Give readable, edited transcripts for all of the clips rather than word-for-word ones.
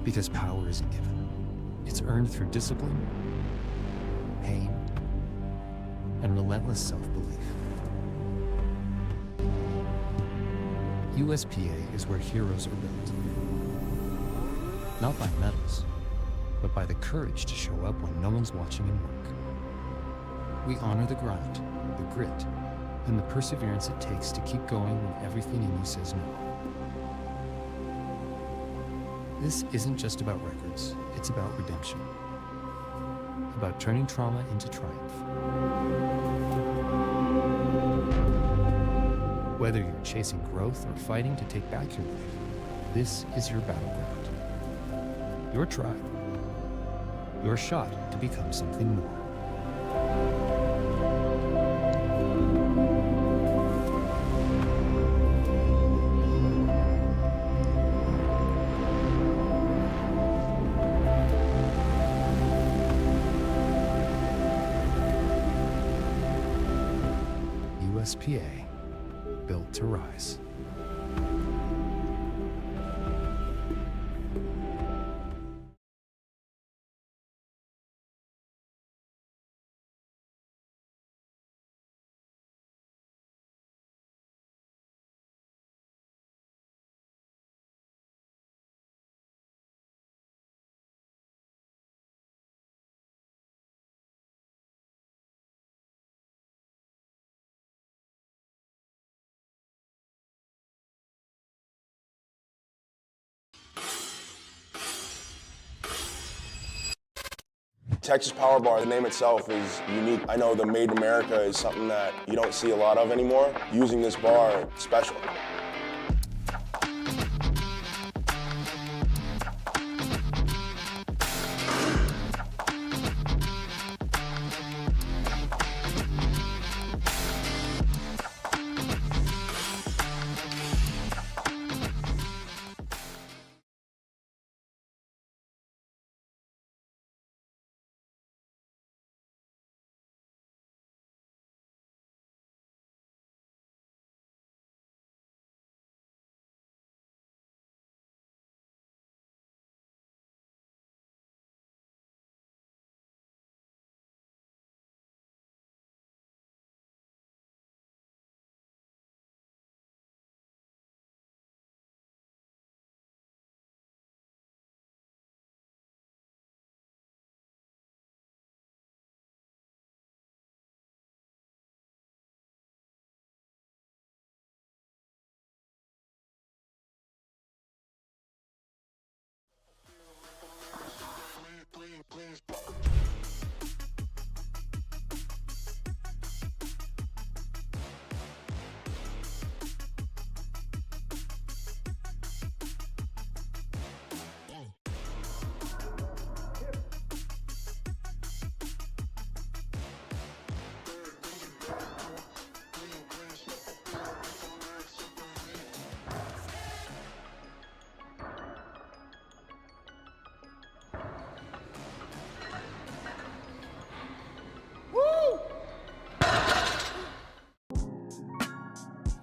Because power isn't given. It's earned through discipline, pain, and relentless self-belief. USPA is where heroes are built. Not by medals, but by the courage to show up when no one's watching and work. We honor the grind, the grit, and the perseverance it takes to keep going when everything in you says no. This isn't just about records, it's about redemption. About turning trauma into triumph. Whether you're chasing growth or fighting to take back your life, this is your battleground. Your tribe. Your shot to become something more. USPA, built to rise. Texas Power Bar, the name itself is unique. I know the Made in America is something that you don't see a lot of anymore. Using this bar, it's special.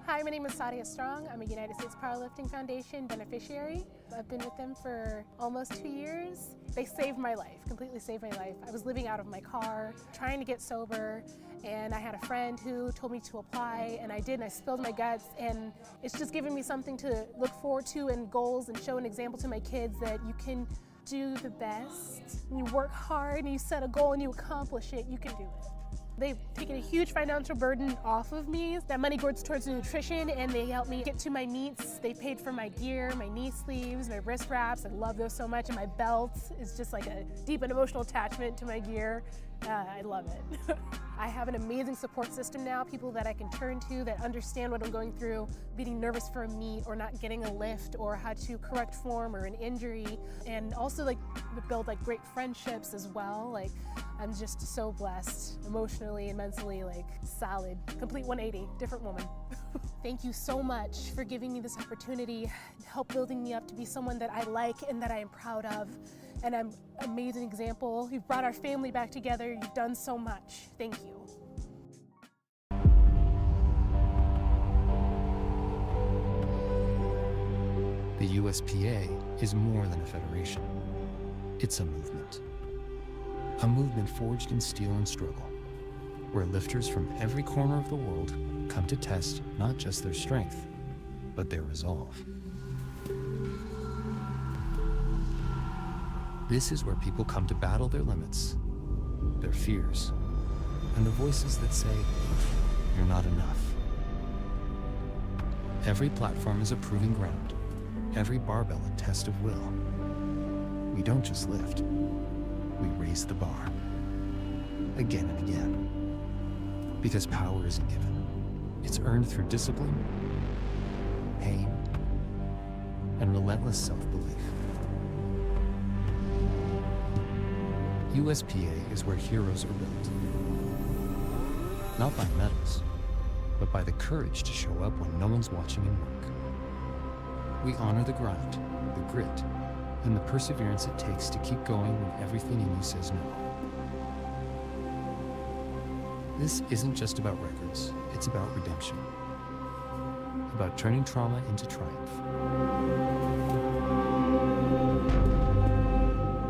Hi, my name is Sadia Strong. I'm a United States Powerlifting Foundation beneficiary. I've been with them for almost 2 years. They saved my life, completely saved my life. I was living out of my car, trying to get sober, and I had a friend who told me to apply, and I did, and I spilled my guts, and it's just given me something to look forward to and goals and show an example to my kids that you can do the best. When you work hard and you set a goal and you accomplish it, you can do it. They've taken a huge financial burden off of me. That money goes towards nutrition, and they help me get to my meets. They paid for my gear, my knee sleeves, my wrist wraps. I love those so much, and my belt is just like a deep and emotional attachment to my gear. I love it. I have an amazing support system now, people that I can turn to that understand what I'm going through, being nervous for a meet or not getting a lift or how to correct form or an injury, and also like build like great friendships as well. Like I'm just so blessed emotionally and mentally, like solid, complete 180, different woman. Thank you so much for giving me this opportunity, help building me up to be someone that I like and that I am proud of. And I'm an amazing example. You've brought our family back together. You've done so much. Thank you. The The USPA is more than a federation. It's a movement. A movement forged in steel and struggle, where lifters from every corner of the world come to test not just their strength, but their resolve. This is where people come to battle their limits, their fears, and the voices that say, "You're not enough." Every platform is a proving ground, every barbell a test of will. We don't just lift, we raise the bar, again and again. Because power isn't given, it's earned through discipline, pain, and relentless self-belief. USPA is where heroes are built. Not by medals, but by the courage to show up when no one's watching and work. We honor the grind, the grit, and the perseverance it takes to keep going when everything in you says no. This isn't just about records, it's about redemption. About turning trauma into triumph.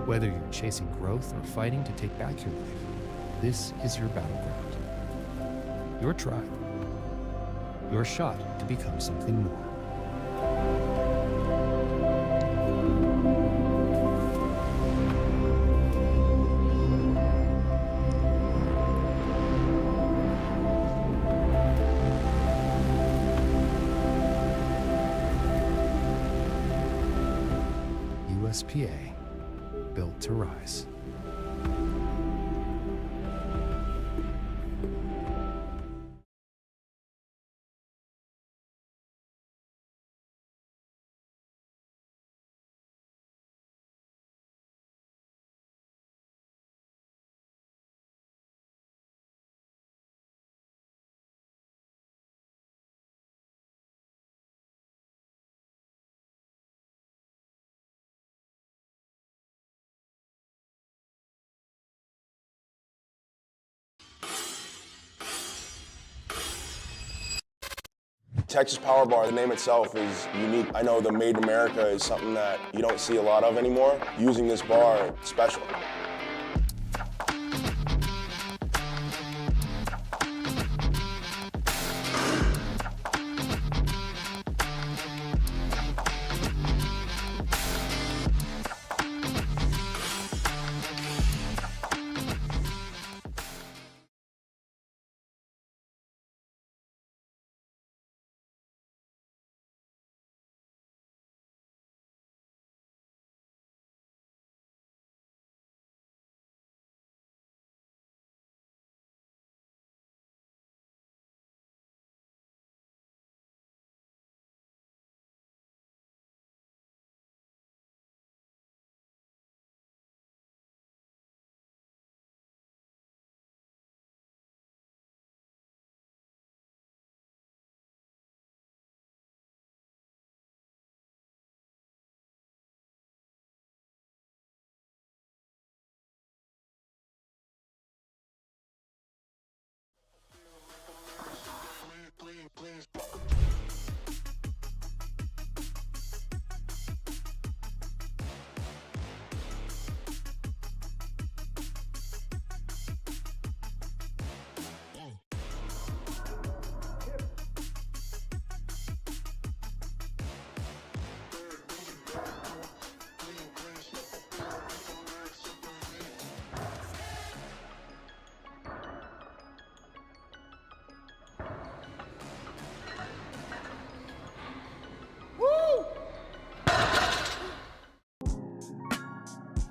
Whether you're chasing growth or fighting to take back your life, this is your battleground. Your tribe. Your shot to become something more. USPA, built to rise. Texas Power Bar, the name itself is unique. I know the Made in America is something that you don't see a lot of anymore. Using this bar, it's special.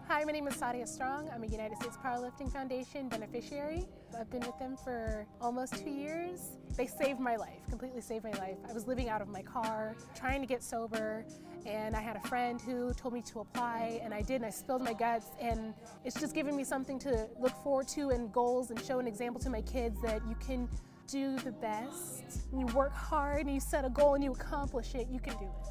Hi, my name is Sadia Strong. I'm a United States Powerlifting Foundation beneficiary. I've been with them for almost 2 years. They saved my life, completely saved my life. I was living out of my car, trying to get sober, and I had a friend who told me to apply, and I did, and I spilled my guts, and it's just given me something to look forward to and goals, and show an example to my kids that you can do the best. When you work hard and you set a goal and you accomplish it, you can do it.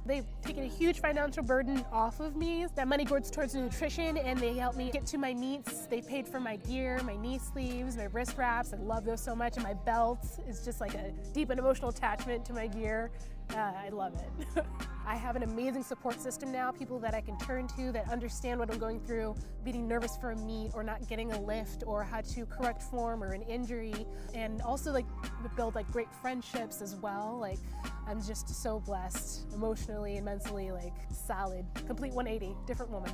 They've taken a huge financial burden off of me. That money goes towards nutrition, and they help me get to my meets. They paid for my gear, my knee sleeves, my wrist wraps. I love those so much, and my belt is just like a deep and emotional attachment to my gear. I love it. I have an amazing support system now, people that I can turn to that understand what I'm going through, being nervous for a meet or not getting a lift or how to correct form or an injury, and also like build like great friendships as well. Like I'm just so blessed emotionally and mentally, like solid, complete 180, different woman.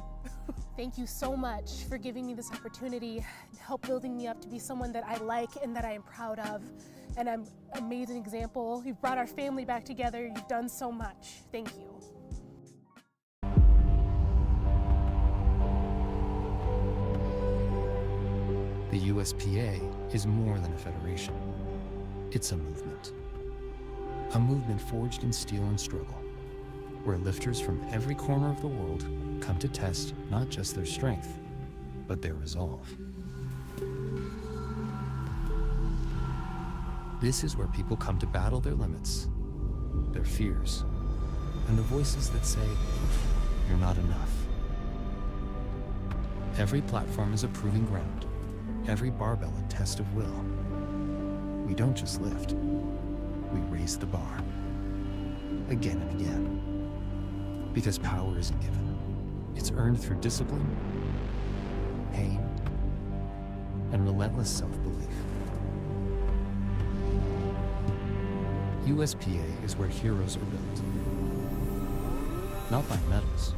Thank you so much for giving me this opportunity, help building me up to be someone that I like and that I am proud of. And I'm an amazing example. You've brought our family back together. You've done so much. Thank you. The USPA is more than a federation. It's a movement. A movement forged in steel and struggle, where lifters from every corner of the world come to test not just their strength, but their resolve. This is where people come to battle their limits, their fears, and the voices that say, "You're not enough." Every platform is a proving ground, every barbell a test of will. We don't just lift, we raise the bar, again and again. Because power isn't given, it's earned through discipline, pain, and relentless self-belief. USPA is where heroes are built. Not by medals,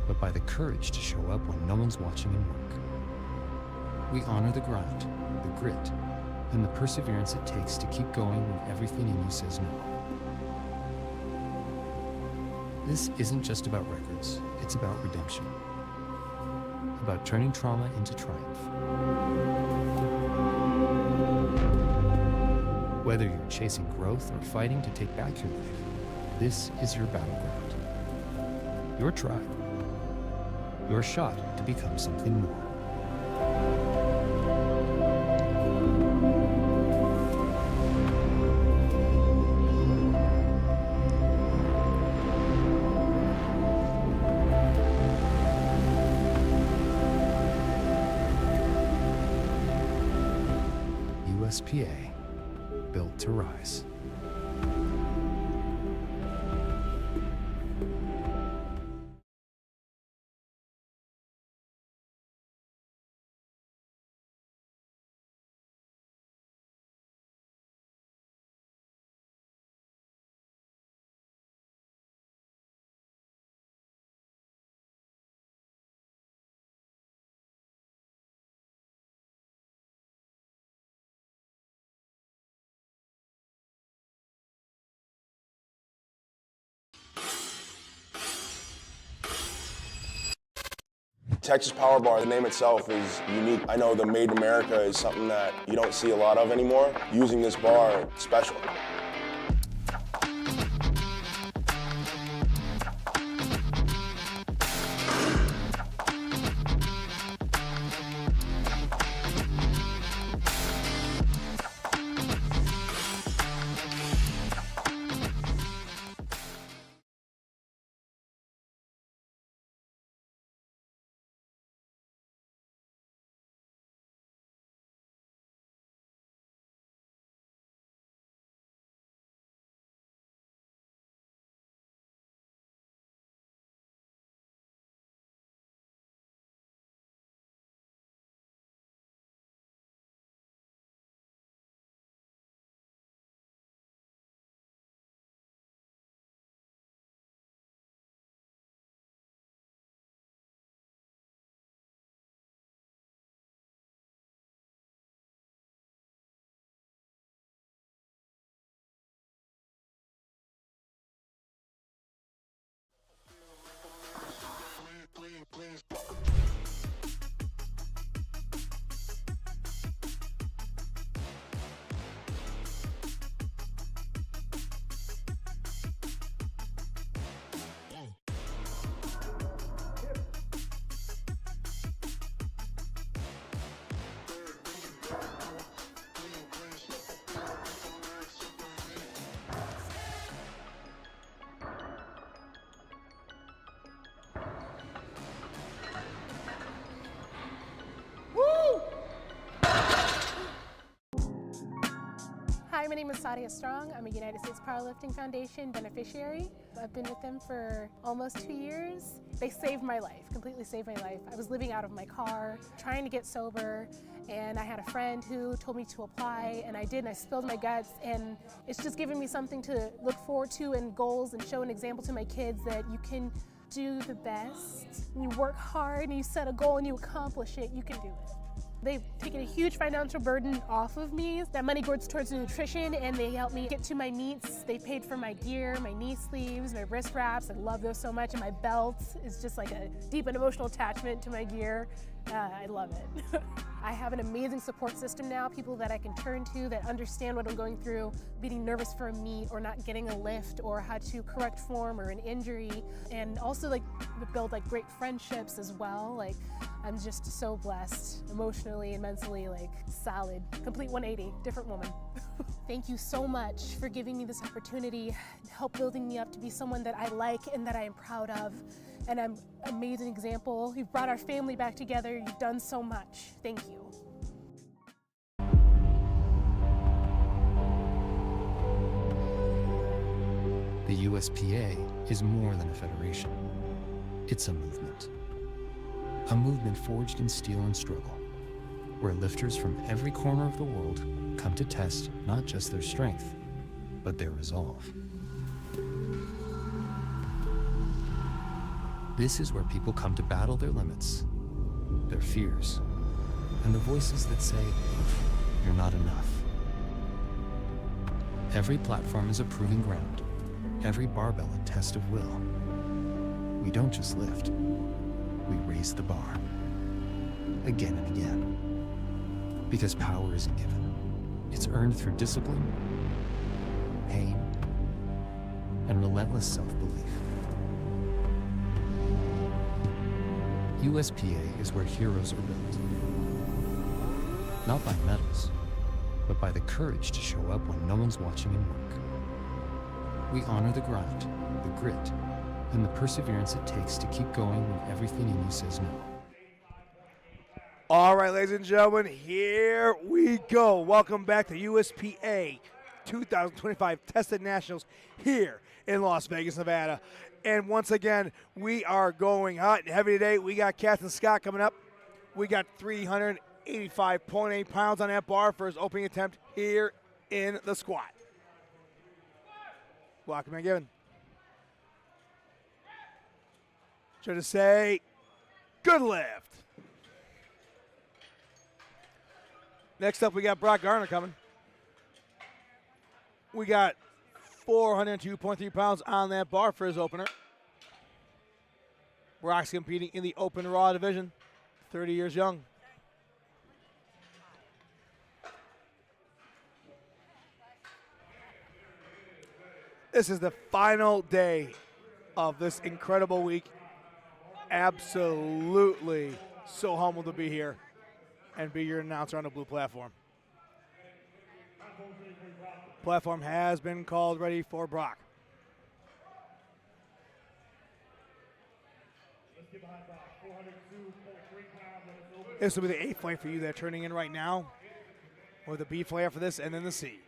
but by the courage to show up when no one's watching and work. We honor the grind, the grit, and the perseverance it takes to keep going when everything in you says no. This isn't just about records, it's about redemption. About turning trauma into triumph. Whether you're chasing growth or fighting to take back your life, this is your battleground. Your tribe. Your shot to become something more. USPA, built to rise. Texas Power Bar, the name itself is unique. I know the Made in America is something that you don't see a lot of anymore. Using this bar, special. Hi, my name is Sadia Strong. I'm a United States Powerlifting Foundation beneficiary. I've been with them for almost 2 years. They saved my life, completely saved my life. I was living out of my car, trying to get sober, and I had a friend who told me to apply, and I did, and I spilled my guts, and it's just given me something to look forward to and goals and show an example to my kids that you can do the best, and you work hard, and you set a goal, and you accomplish it, you can do it. They've taken a huge financial burden off of me. That money goes towards nutrition, and they help me get to my meets. They paid for my gear, my knee sleeves, my wrist wraps. I love those so much, and my belt is just like a deep and emotional attachment to my gear. I love it. I have an amazing support system now, people that I can turn to that understand what I'm going through, being nervous for a meet or not getting a lift or how to correct form or an injury, and also like build like great friendships as well. Like I'm just so blessed emotionally and mentally, like solid, complete 180, different woman. Thank you so much for giving me this opportunity, help building me up to be someone that I like and that I am proud of. And I'm an amazing example. You've brought our family back together. You've done so much. Thank you. The USPA is more than a federation. It's a movement. A movement forged in steel and struggle, where lifters from every corner of the world come to test not just their strength, but their resolve. This is where people come to battle their limits, their fears, and the voices that say, you're not enough. Every platform is a proving ground, every barbell a test of will. We don't just lift, we raise the bar, again and again. Because power isn't given, it's earned through discipline, pain, and relentless self-belief. USPA is where heroes are built. Not by medals, but by the courage to show up when no one's watching and work. We honor the grind, the grit, and the perseverance it takes to keep going when everything in you says no. All right, ladies and gentlemen, here we go. Welcome back to USPA 2025 Tested Nationals here in Las Vegas, Nevada. And once again, we are going hot and heavy today. We got Captain Scott coming up. We got 385.8 pounds on that bar for his opening attempt here in the squat. Welcome and given. Should I say, good lift. Next up, we got Brock Garner coming. We got 402.3 pounds on that bar for his opener. Brock's competing in the open raw division, 30 years young. This is the final day of this incredible week. Absolutely so humbled to be here and be your announcer on the blue platform. Platform has been called ready for Brock. This will be the 8th fight for you that are turning in right now, with the B fight after this, and then the C.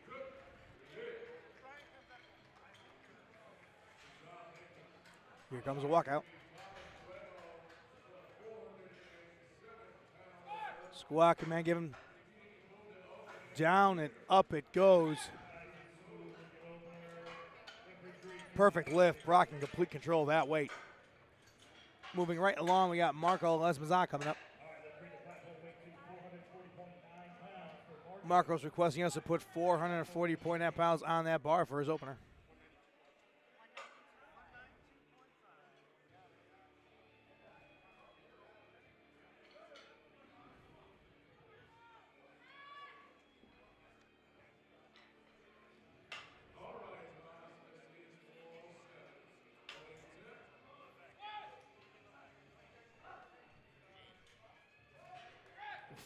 Here comes a walkout. Squat command given. Down and up it goes. Perfect lift. Brock in complete control of that weight. Moving right along, we got Marco Lesmazan coming up. Marco's requesting us to put 440.9 pounds on that bar for his opener.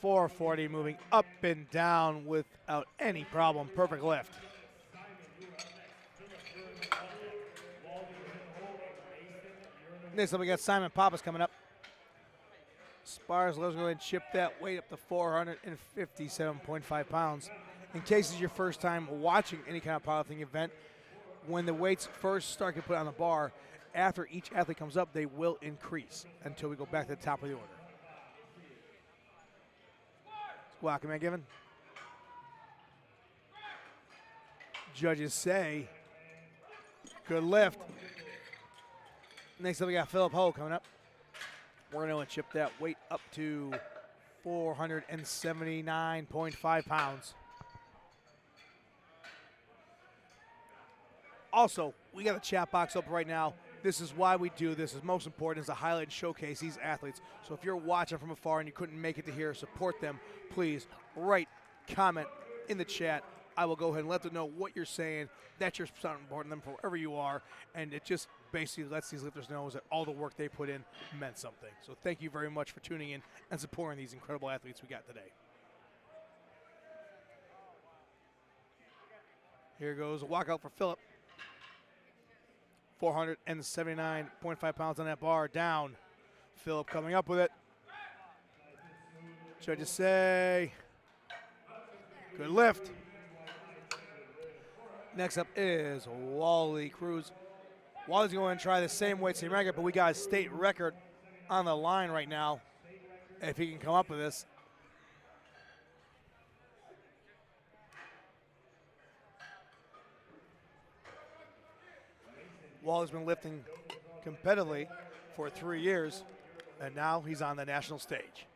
.440 moving up and down without any problem. Perfect lift. Next up, we got Simon Pappas coming up. Spars, let's go ahead and chip that weight up to 457.5 pounds. in case it's your first time watching any kind of powerlifting event, when the weights first start to put on the bar, after each athlete comes up, they will increase until we go back to the top of the order. Squat command given. Judges say, good lift. Next up, we got Philip Ho coming up. We're going to chip that weight up to 479.5 pounds. Also, we got a chat box up right now. This is why we do this. Is most important is to highlight and showcase these athletes. So if you're watching from afar and you couldn't make it to here, support them, please write, comment in the chat. I will go ahead and let them know what you're saying, that you're supporting them from wherever you are, and it just basically lets these lifters know that all the work they put in meant something. So thank you very much for tuning in and supporting these incredible athletes we got today. Here goes a walkout for Philip. 479.5 pounds on that bar, down. Philip coming up with it. Judges say, good lift. Next up is Wally Cruz. Wally's going to try the same weight, same record, but we got a state record on the line right now. If he can come up with this. Wally's been lifting competitively for 3 years, and now he's on the national stage.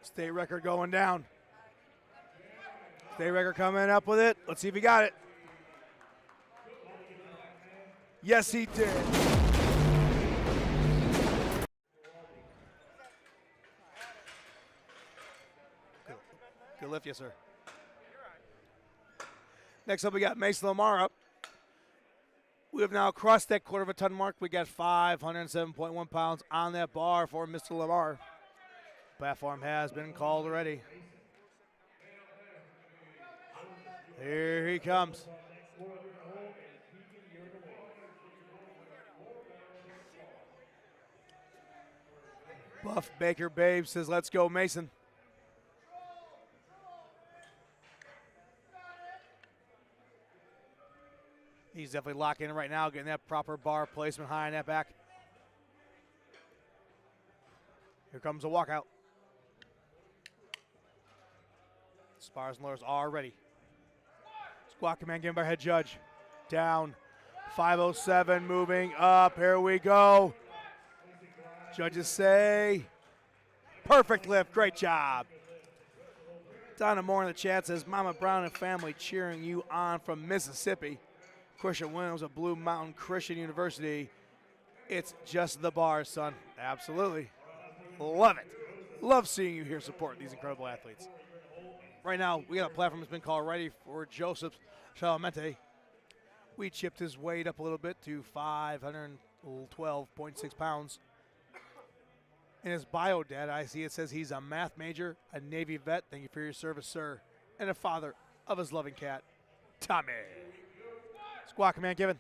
State record going down. State record coming up with it. Let's see if he got it. Yes, he did. Good lift, yes, sir. Next up, we got Mason Lamar up. We have now crossed that quarter of a ton mark. We got 507.1 pounds on that bar for Mr. Lamar. Platform has been called already. Here he comes. Buff Baker Babe says, let's go, Mason. He's definitely locking in right now, getting that proper bar placement high on that back. Here comes a walkout. Spars and lowers are ready. Squat command given by head judge. Down. 507 moving up. Here we go. Judges say, perfect lift. Great job. Donna Moore in the chat says, Mama Brown and family cheering you on from Mississippi. Christian Williams of Blue Mountain Christian University. It's just the bar, son. Absolutely. Love it. Love seeing you here support these incredible athletes. Right now, we got a platform that's been called ready for Joseph Chalamente. We chipped his weight up a little bit to 512.6 pounds. In his bio data, I see it says he's a math major, a Navy vet. Thank you for your service, sir. And a father of his loving cat, Tommy. Squat command given.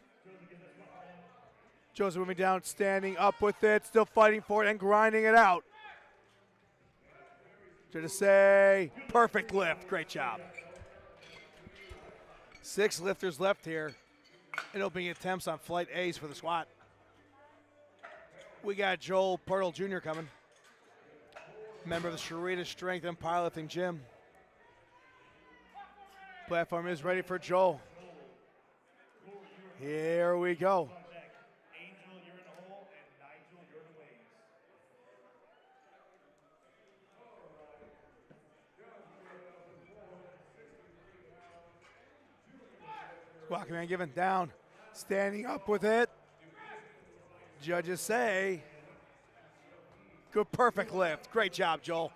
Joseph moving down, standing up with it, still fighting for it and grinding it out. To say, perfect lift. Great job. 6 lifters left here in opening attempts on flight A's for the squat. We got Joel Pirtle Jr. coming. Member of the Sharita Strength and Powerlifting Gym. Platform is ready for Joel. Here we go. Squat command given, down, standing up with it. Judges say, good, perfect lift. Great job, Joel.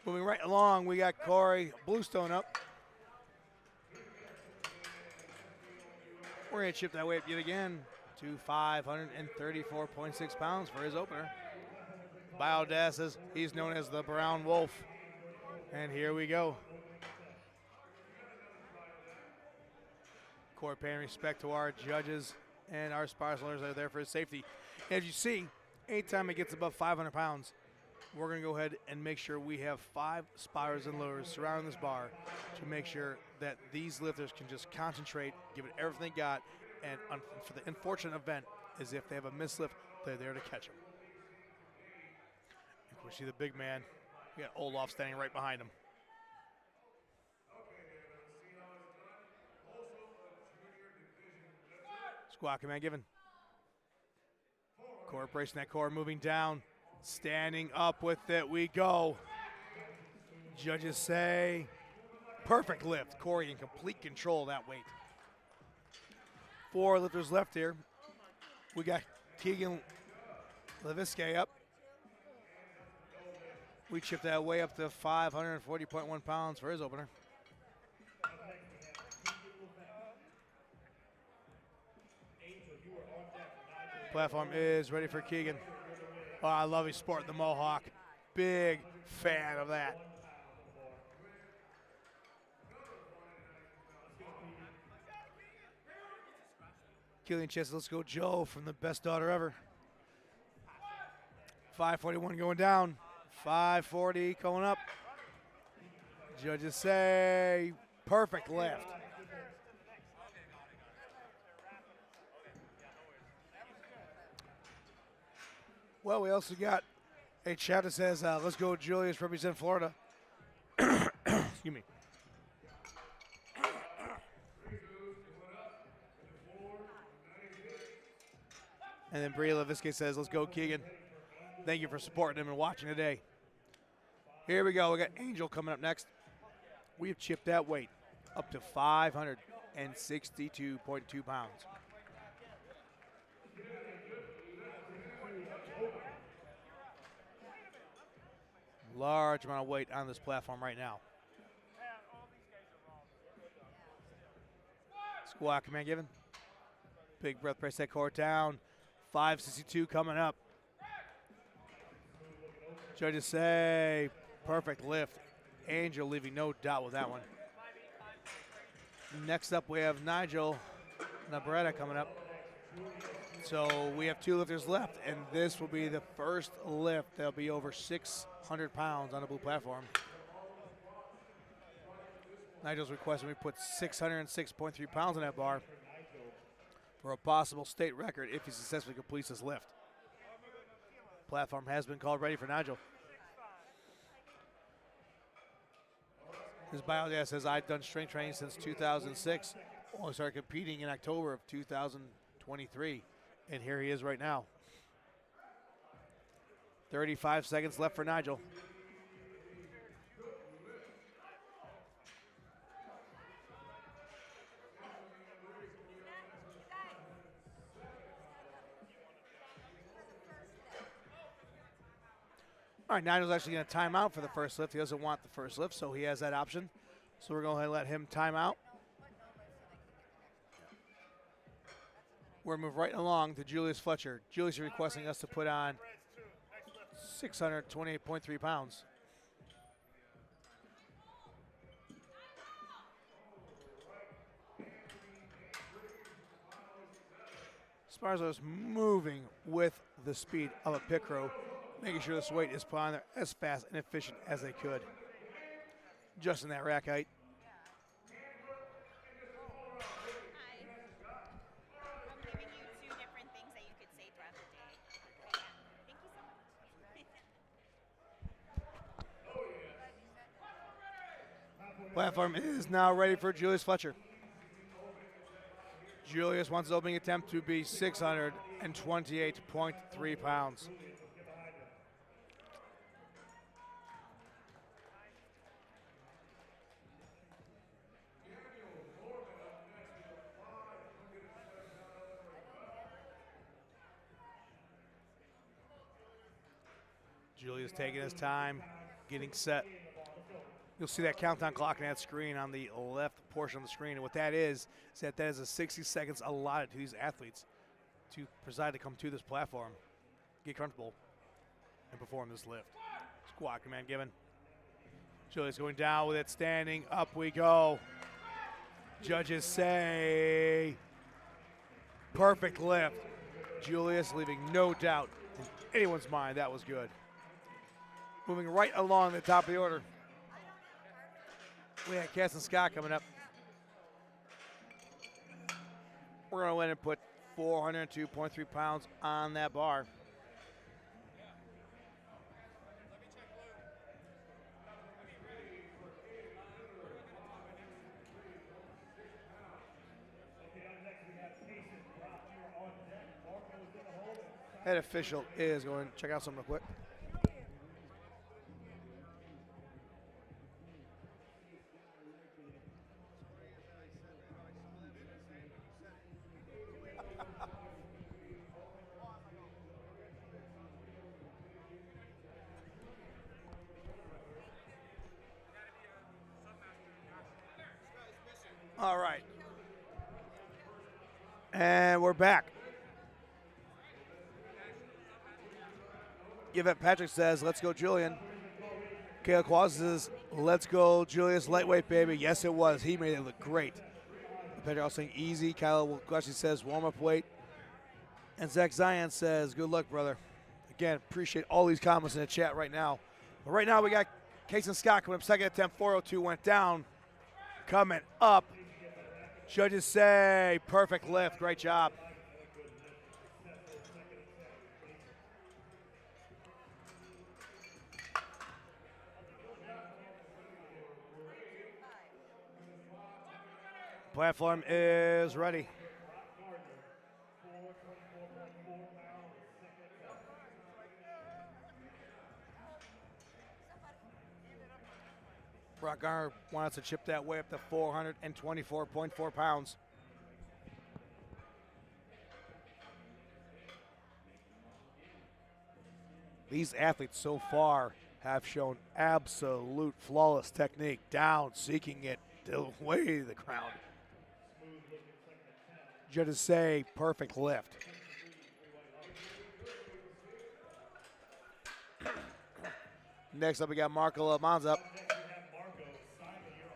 Moving right along, we got Corey Bluestone up. We're going to chip that weight yet again to 534.6 pounds for his opener. Biodad says he's known as the Brown Wolf. And here we go. Corey paying respect to our judges and our sponsors that are there for his safety. As you see, anytime it gets above 500 pounds, we're going to go ahead and make sure we have 5 spotters and loaders surrounding this bar to make sure that these lifters can just concentrate, give it everything they got, and for the unfortunate event is if they have a mislift, they're there to catch them. And we see the big man. We got Olaf standing right behind him. Squat command given. Core bracing that core, moving down. Standing up with it, we go. Judges say perfect lift. Corey in complete control of that weight. 4 lifters left here. We got Keegan Leviske up. We chipped that way up to 540.1 pounds for his opener. Platform is ready for Keegan. Oh, I love his sporting the mohawk. Big fan of that. Killian Chess, let's go Joe from the best daughter ever. 541 going down. 540 going up. Judges say perfect lift. Well, we also got a chat that says, let's go Julius, represent Florida. Excuse me. And then Bria Leviske says, let's go Keegan. Thank you for supporting him and watching today. Here we go. We got Angel coming up next. We have chipped that weight up to 562.2 pounds. Large amount of weight on this platform right now. Squat command given. Big breath, press that core down. 562 coming up. Judges say perfect lift. Angel leaving no doubt with that one. Next up we have Nigel Navarrete coming up. So we have 2 lifters left, and this will be the first lift that'll be over 600 pounds on the blue platform. Nigel's requesting we put 606.3 pounds on that bar for a possible state record if he successfully completes this lift. Platform has been called ready for Nigel. His biodata says, I've done strength training since 2006. Only started competing in October of 2023. And here he is right now. 35 seconds left for Nigel. All right, Nigel's actually going to time out for the first lift. He doesn't want the first lift, so he has that option. So we're going to let him time out. We're going to move right along to Julius Fletcher. Julius is requesting us to put on 628.3 pounds. Sparzo's moving with the speed of a pit crew, making sure this weight is put on there as fast and efficient as they could. Just in that rack height. Platform is now ready for Julius Fletcher. Julius wants his opening attempt to be 628.3 pounds. Julius taking his time, getting set. You'll see that countdown clock in that screen on the left portion of the screen. And what that is that is a 60 seconds allotted to these athletes to preside to come to this platform, get comfortable, and perform this lift. Squat command given. Julius going down with it, standing up we go. Judges say perfect lift. Julius leaving no doubt in anyone's mind that was good. Moving right along the top of the order. We have Cass and Scott coming up. We're going to win and put 402.3 pounds on that bar. Head official is going to check out something real quick. All right. And we're back. Yvette Patrick says, let's go, Julian. Kale Claus says, let's go, Julius. Lightweight, baby. Yes, it was. He made it look great. Patrick also saying easy. Kyle Gushie says, warm up weight. And Zach Zion says, good luck, brother. Again, appreciate all these comments in the chat right now. But right now, we got Case and Scott coming up. Second attempt, 402 went down. Coming up. Judges say, perfect lift. Great job. Platform is ready. Brock Garner wants to chip that way up to 424.4 pounds. These athletes so far have shown absolute flawless technique. Down, seeking it away to the ground. Judges say perfect lift. Next up, we got Marco Lamanza.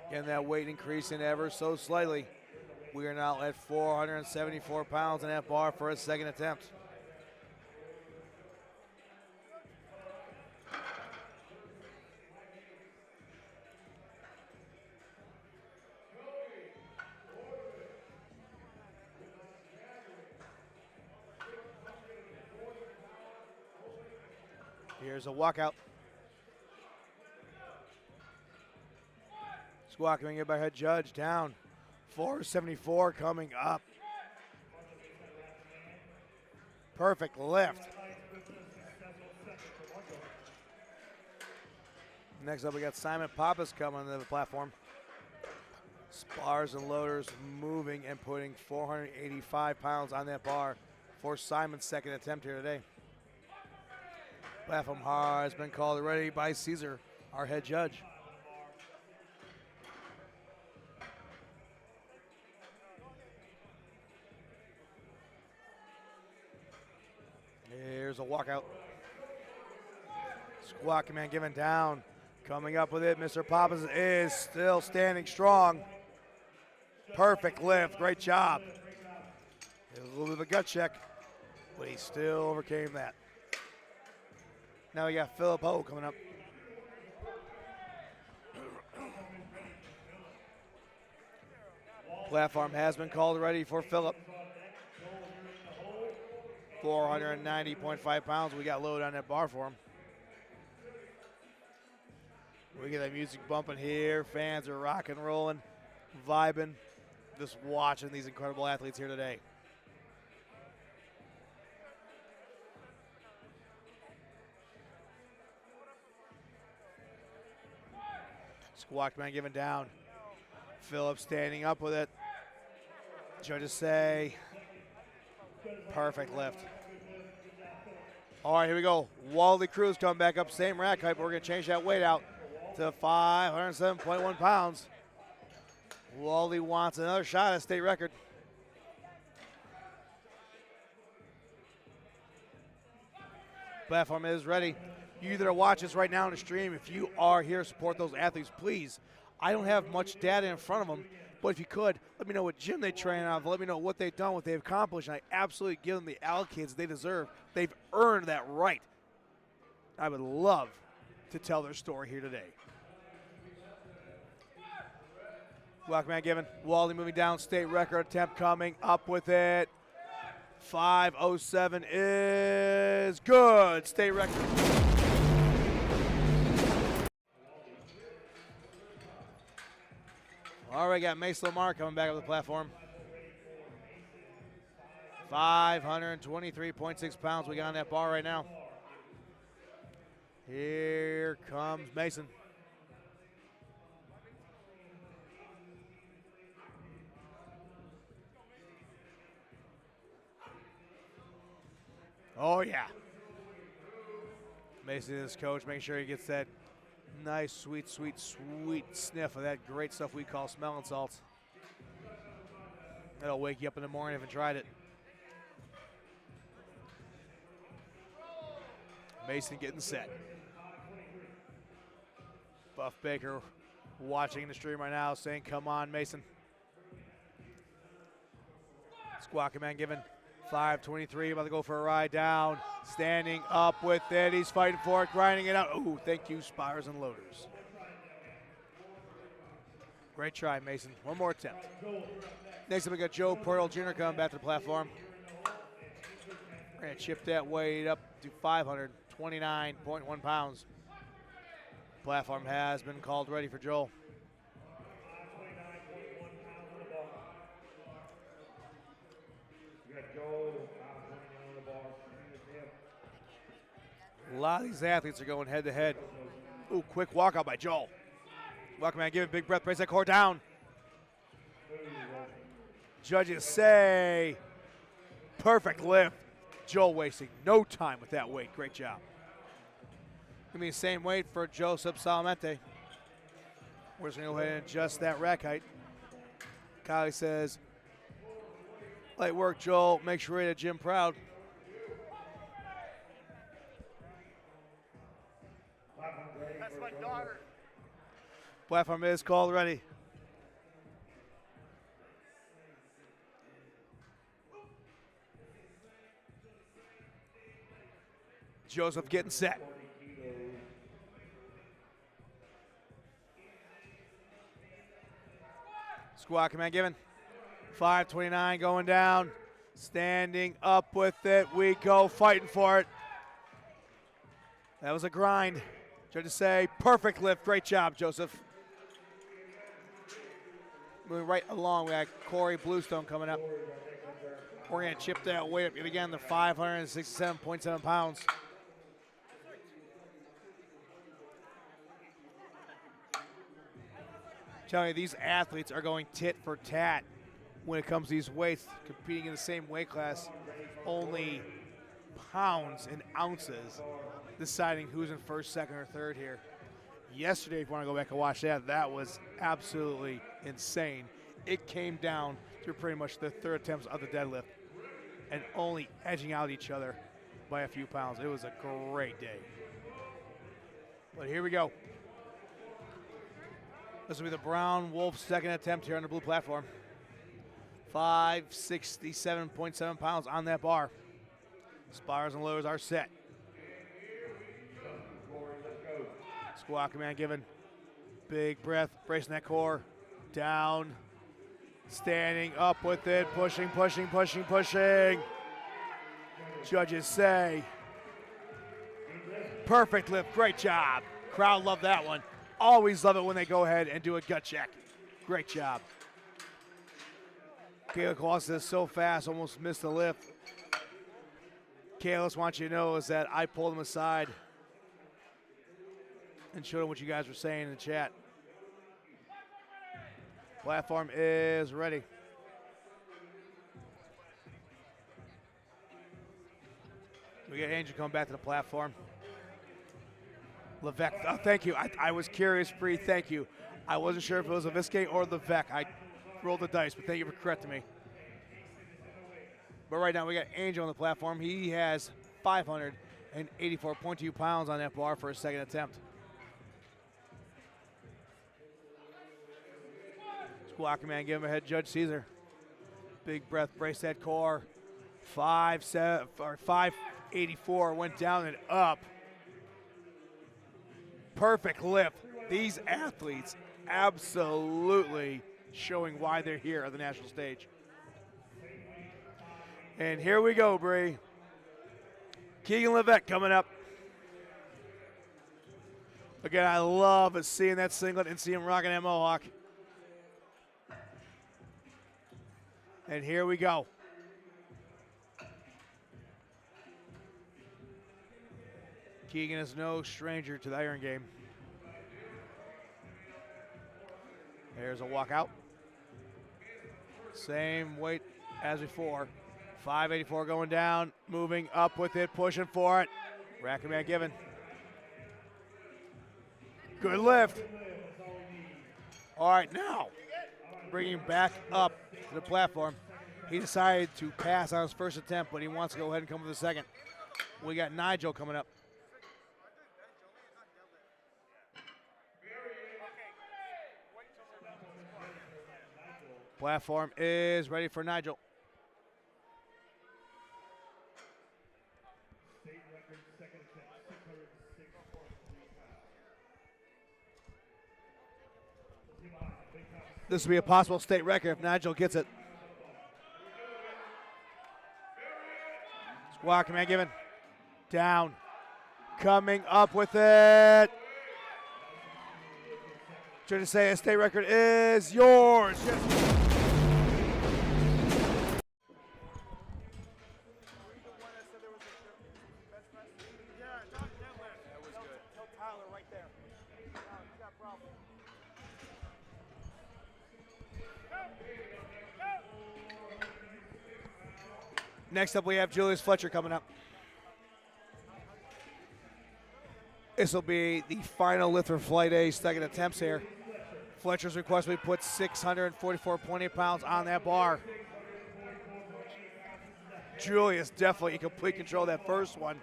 Again, that weight increasing ever so slightly. We are now at 474 pounds in that bar for a second attempt. Here's a walkout. Squat coming in by head judge, down. 474 coming up. Perfect lift. Next up, we got Simon Pappas coming to the platform. Spars and loaders moving and putting 485 pounds on that bar for Simon's second attempt here today. Platform hard has been called already by Caesar, our head judge. Here's a walkout. Squat command given down. Coming up with it, Mr. Pappas is still standing strong. Perfect lift, great job. A little bit of a gut check, but he still overcame that. Now we got Philip Ho coming up. Platform has been called ready for Philip. 490.5 pounds. We got load on that bar for him. We get that music bumping here. Fans are rock and rolling, vibing, just watching these incredible athletes here today. Squat man given down. Phillips standing up with it. Judges say perfect lift. All right, here we go. Wally Cruz coming back up, same rack height, but we're going to change that weight out to 507.1 pounds. Wally wants another shot at state record. Platform is ready. You that are watching us right now on the stream, if you are here to support those athletes, please. I don't have much data in front of them, but if you could, let me know what gym they train out of. Let me know what they've done, what they've accomplished, and I absolutely give them the allocates they deserve. They've earned that right. I would love to tell their story here today. Block man given. Wally moving down. State record attempt coming up with it. 5:07 is good. State record. All right, got Mace Lamar coming back up the platform. 523.6 pounds we got on that bar right now. Here comes Mason. Oh, yeah. Mason is coach, making sure he gets that nice, sweet, sweet, sweet sniff of that great stuff we call smelling salts. That'll wake you up in the morning if you tried it. Mason getting set. Buff Baker watching the stream right now saying, come on, Mason. Squawking man given 5:23, about to go for a ride down. Standing up with it. He's fighting for it, grinding it out. Ooh, thank you, Spires and Loaders. Great try, Mason. One more attempt. Next up, we got Joe Pearl Jr. coming back to the platform. We're going to chip that weight up to 529.1 pounds. Platform has been called ready for Joel. A lot of these athletes are going head to head. Ooh, quick walkout by Joel. Welcome man, give it a big breath, brace that core down. Judges say perfect lift. Joel wasting no time with that weight. Great job. Gonna be the same weight for Joseph Salamente. We're just gonna go ahead and adjust that rack height. Kylie says, light work, Joel. Make sure you're at gym proud. That's my daughter. Platform is called ready. Joseph getting set. Squat command given. 5:29 going down. Standing up with it. We go fighting for it. That was a grind. Judges say perfect lift. Great job, Joseph. Moving right along, we got Corey Bluestone coming up. We're going to chip that weight up yet again to 567.7 pounds. Telling you, these athletes are going tit for tat when it comes to these weights, competing in the same weight class, only pounds and ounces deciding who's in first, second, or third here. Yesterday, if you want to go back and watch that, that was absolutely insane. It came down to pretty much the third attempts of the deadlift and only edging out each other by a few pounds. It was a great day. But here we go. This will be the Brown Wolf second attempt here on the blue platform. 567.7 pounds on that bar. Spires and lowers are set. Squat command given. Big breath, bracing that core. Down. Standing up with it. Pushing, pushing, pushing, pushing. Judges say perfect lift. Great job. Crowd loved that one. Always love it when they go ahead and do a gut check. Great job. Kayla Claus says so fast, almost missed the lift. Kayla wants you to know is that I pulled him aside and showed him what you guys were saying in the chat. Platform is ready. We got Angel coming back to the platform. Levesque, oh, thank you. I was curious, Bree, thank you. I wasn't sure if it was a Viscay or Levesque. I rolled the dice, but thank you for correcting me. But right now we got Angel on the platform. He has 584.2 pounds on that bar for his second attempt. Squawk command, give him a head, Judge Caesar. Big breath, brace that core. 584 went down and up. perfect lift. These athletes absolutely showing why they're here on the national stage. And here we go, Bree. Keegan Levesque coming up. Again, I love seeing that singlet and seeing him rocking that mohawk. And here we go. Keegan is no stranger to the iron game. There's a walkout. Same weight as before. 584 going down, moving up with it, pushing for it. Rack man given. Good lift. All right, now bringing back up to the platform. He decided to pass on his first attempt, but he wants to go ahead and come with a second. We got Nigel coming up. Platform is ready for Nigel. This will be a possible state record if Nigel gets it. Squad command given. Down. Coming up with it. Trying to say a state record is yours. Yes. Next up, we have Julius Fletcher coming up. This will be the final lift for Flight A's second attempts here. Fletcher's request we put 644.8 pounds on that bar. Julius definitely in complete control of that first one.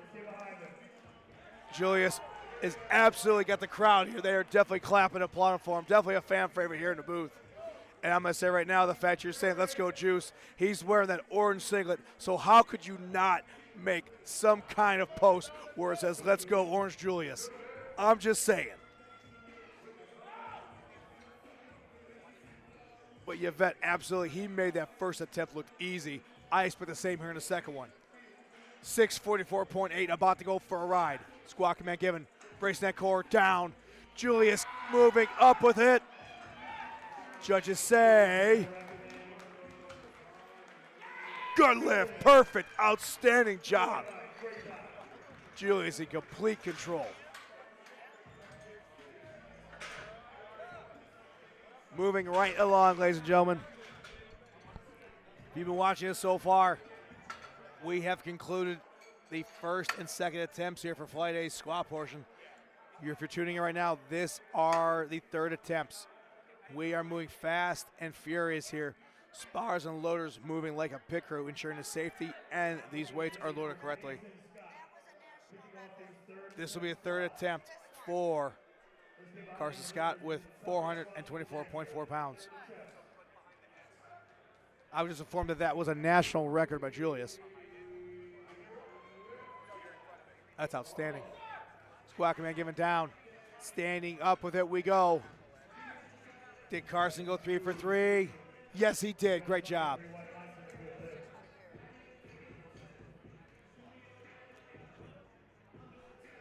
Julius is absolutely got the crowd here. They are definitely clapping and applauding for him. Definitely a fan favorite here in the booth. And I'm going to say right now, the fact you're saying, let's go Juice, he's wearing that orange singlet. So how could you not make some kind of post where it says, let's go Orange Julius? I'm just saying. But Yvette, absolutely, he made that first attempt look easy. I expect the same here in the second one. 644.8, about to go for a ride. Squad command given, bracing that core down. Julius moving up with it. Judges say, good lift, perfect, outstanding job. Julius in complete control. Moving right along, ladies and gentlemen. If you've been watching us so far, we have concluded the first and second attempts here for Flight A's squat portion. If you're tuning in right now, these are the third attempts. We are moving fast and furious here. Spars and loaders moving like a pit crew, ensuring the safety and these weights are loaded correctly. This will be a third attempt for Carson Scott with 424.4 pounds. I was just informed that that was a national record by Julius. That's outstanding. Squad command given down. Standing up with it we go. Did Carson go 3 for 3? Yes, he did. Great job.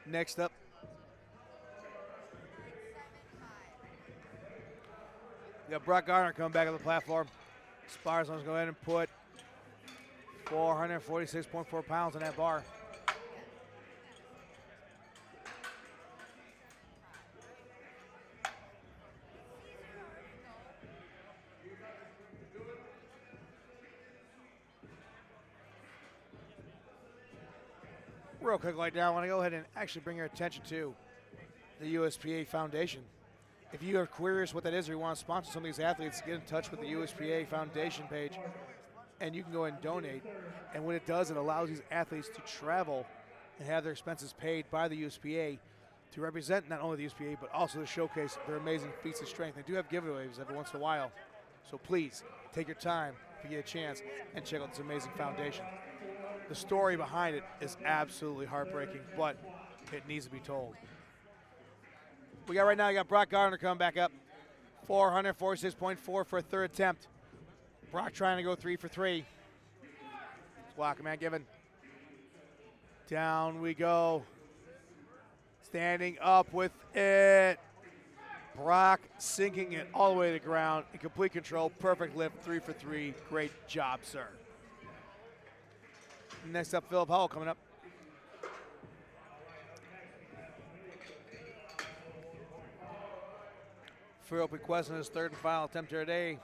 Next up, we got Brock Garner coming back on the platform. Spars going to go ahead and put 446.4 pounds on that bar. Real quick right now, I want to go ahead and actually bring your attention to the USPA Foundation. If you are curious what that is or you want to sponsor some of these athletes, get in touch with the USPA Foundation page and you can go and donate. And what it does, it allows these athletes to travel and have their expenses paid by the USPA to represent not only the USPA but also to showcase their amazing feats of strength. They do have giveaways every once in a while. So please take your time if you get a chance and check out this amazing foundation. The story behind it is absolutely heartbreaking, but it needs to be told. We got right now, you got Brock Gardner coming back up. 446.4 for a third attempt. Brock trying to go 3 for 3. Squawk man given. Down we go. Standing up with it. Brock sinking it all the way to the ground in complete control. Perfect lift, 3 for 3. Great job, sir. Next up, Philip Howell coming up. Philip requesting his third and final attempt here today.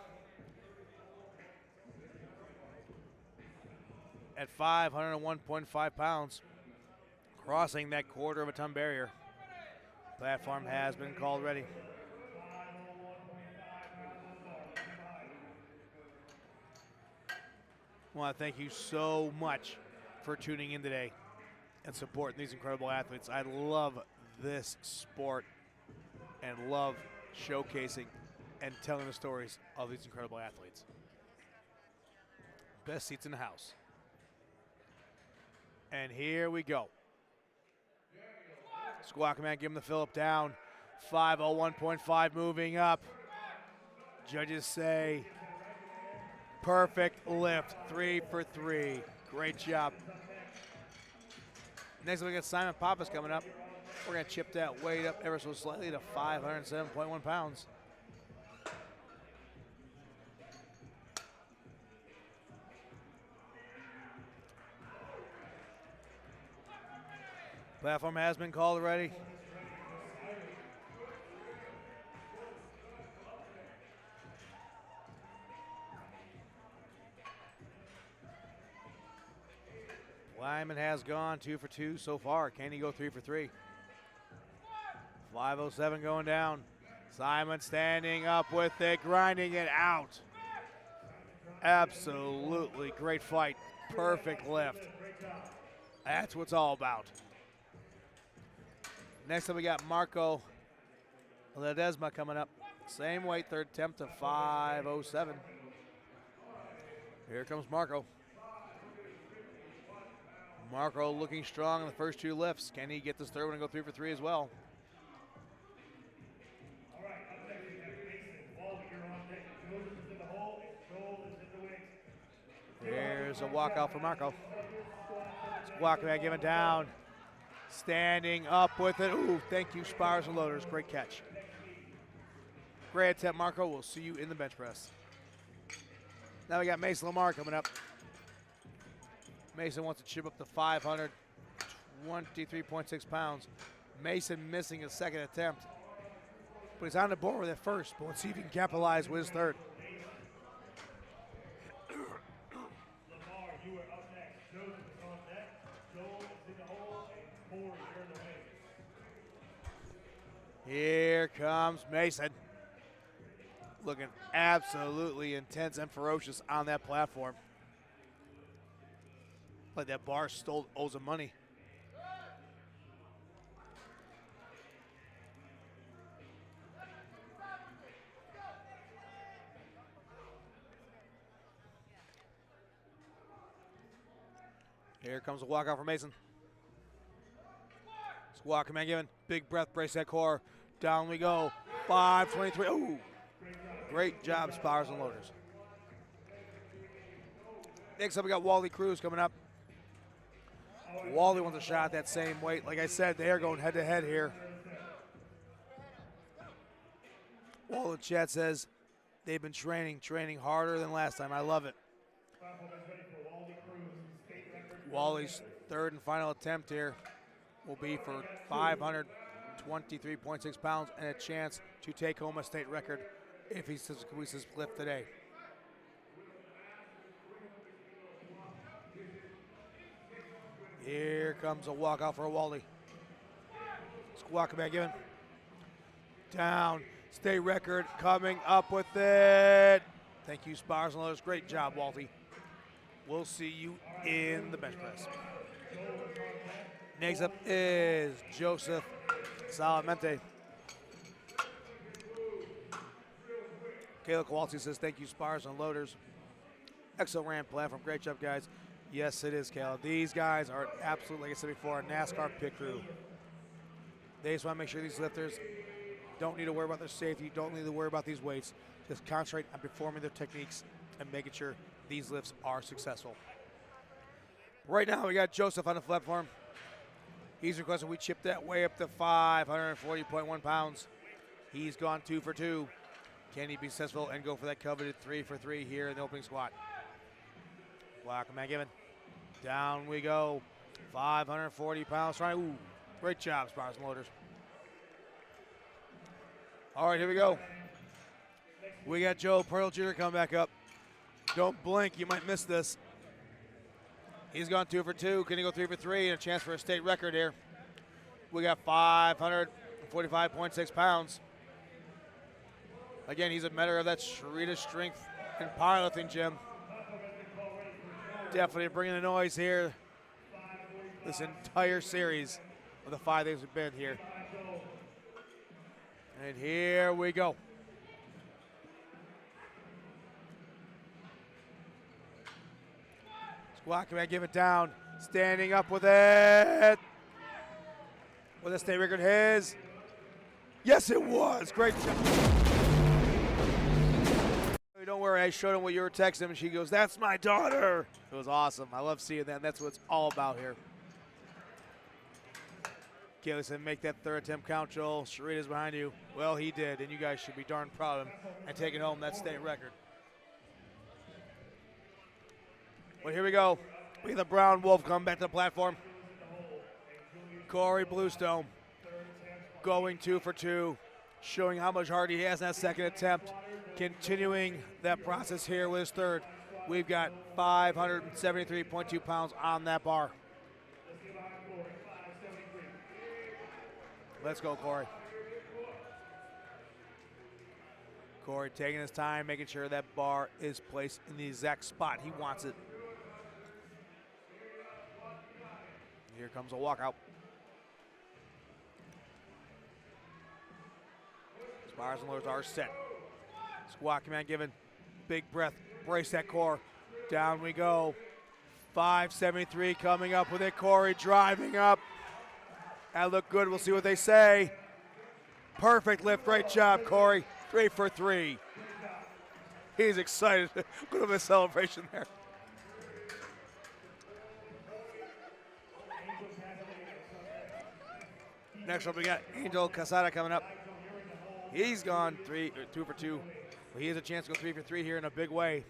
At 501.5 pounds, crossing that quarter of a ton barrier. Platform has been called ready. I want to thank you so much for tuning in today and supporting these incredible athletes. I love this sport and love showcasing and telling the stories of these incredible athletes. Best seats in the house. And here we go. Squawk man, give him the Phillip down. 501.5 moving up. Judges say perfect lift, 3 for 3. Great job. Next we got Simon Pappas coming up. We're going to chip that weight up ever so slightly to 507.1 pounds. Platform has been called already. Lyman has gone 2 for 2 so far. Can he go 3 for 3? 507 going down. Simon standing up with it, grinding it out. Absolutely great fight. Perfect lift. That's what it's all about. Next up we got Marco Ledesma coming up. Same weight, third attempt to 507. Here comes Marco. Marco looking strong in the first 2 lifts. Can he get this third one and go 3 for 3 as well? Here's a walkout for Marco. Squawk man giving down. Standing up with it. Ooh, thank you, Spars and Loaders. Great catch. Great attempt, Marco. We'll see you in the bench press. Now we got Mason Lamar coming up. Mason wants to chip up to 523.6 pounds. Mason missing his second attempt. But he's on the board with it first. But let's see if he can capitalize with his third. Here comes Mason. Looking absolutely intense and ferocious on that platform. Like that bar owes him money. Here comes a walkout for Mason. Squawk man given. Big breath, brace that core. Down we go. 523. Ooh. Great job, Spars and Loaders. Next up, we got Wally Cruz coming up. Wally wants a shot at that same weight. Like I said, they are going head to head here. Wally in chat says they've been training harder than last time. I love it. Wally's third and final attempt here will be for 523.6 pounds and a chance to take home a state record if he completes his lift today. Here comes a walkout for Wally. Squawk back in. Down. State record coming up with it. Thank you, Spars and Loaders. Great job, Walty. We'll see you in the bench press. Next up is Joseph Salamente. Kayla Kowalski says, thank you, Spars and Loaders. Exo-Ram platform. Great job, guys. Yes, it is, Kayla. These guys are absolutely, like I said before, a NASCAR pit crew. They just want to make sure these lifters don't need to worry about their safety, don't need to worry about these weights. Just concentrate on performing their techniques and making sure these lifts are successful. Right now, we got Joseph on the platform. He's requesting we chip that way up to 540.1 pounds. He's gone 2 for 2. Can he be successful and go for that coveted 3 for 3 here in the opening squat? Block man given. Down we go. 540 pounds. Ooh, great job, Spars and Loaders. All right, here we go. We got Joe Pearl Jr. coming back up. Don't blink, you might miss this. He's gone 2 for 2. Can he go 3 for 3 and a chance for a state record here? We got 545.6 pounds. Again, he's a member of that Swedish strength and powerlifting gym. Definitely bringing the noise here. This entire series of the 5 days we've been here. And here we go. Squat command, give it down. Standing up with it. Was a state record his? Yes, it was. Great job. Don't worry, I showed him what you were texting him, and she goes, "That's my daughter." It was awesome. I love seeing that, and that's what it's all about here. Kaylee said, "Make that third attempt count, Joel. Sharita's behind you." Well, he did, and you guys should be darn proud of him and taking home that state record. Well, here we go. We have the Brown Wolf come back to the platform. Corey Bluestone going 2 for 2, showing how much heart he has in that second attempt. Continuing that process here with his third. We've got 573.2 pounds on that bar. Let's go, Corey. Corey taking his time, making sure that bar is placed in the exact spot he wants it. Here comes a walkout. Spars and Loaders are set. Squat command given. Big breath. Brace that core. Down we go. 573 coming up with it. Corey driving up. That looked good. We'll see what they say. Perfect lift. Great job, Corey. 3 for 3. He's excited. Look at the celebration there. Next up, we got Angel Casada coming up. He's gone 2 for 2. But he has a chance to go 3 for 3 here in a big way.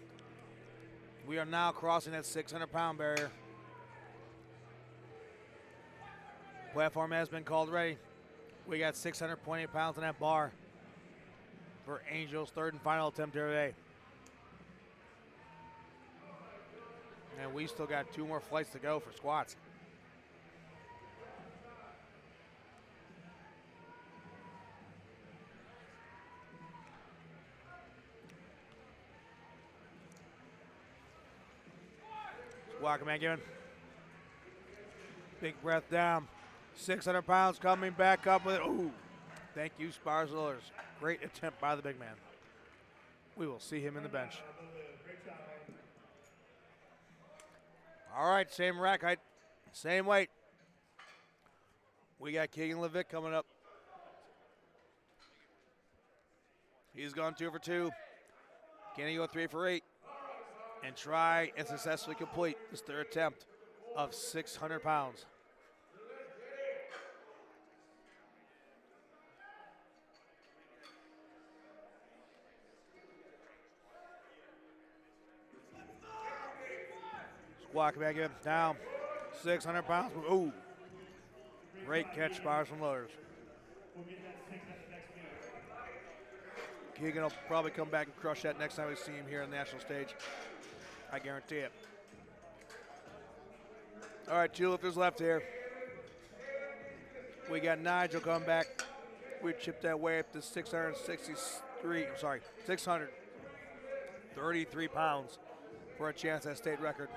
We are now crossing that 600-pound barrier. Platform has been called ready. We got 600.8 pounds on that bar for Angel's third and final attempt here today. And we still got 2 more flights to go for squats. Squat command given. Big breath down. 600 pounds coming back up with it. Ooh, thank you, Spars and Loaders. Great attempt by the big man. We will see him in the bench. All right, same rack height, same weight. We got Keegan Levitt coming up. He's gone 2 for 2. Can he go 3 for 8? And try and successfully complete this third attempt of 600 pounds. Squat command given. Down. 600 pounds. Ooh. Great catch, Spars and Loaders. Keegan will probably come back and crush that next time we see him here on the national stage. I guarantee it. All right, 2 lifters left here. We got Nigel coming back. We chipped that way up to 633 pounds for a chance at state record.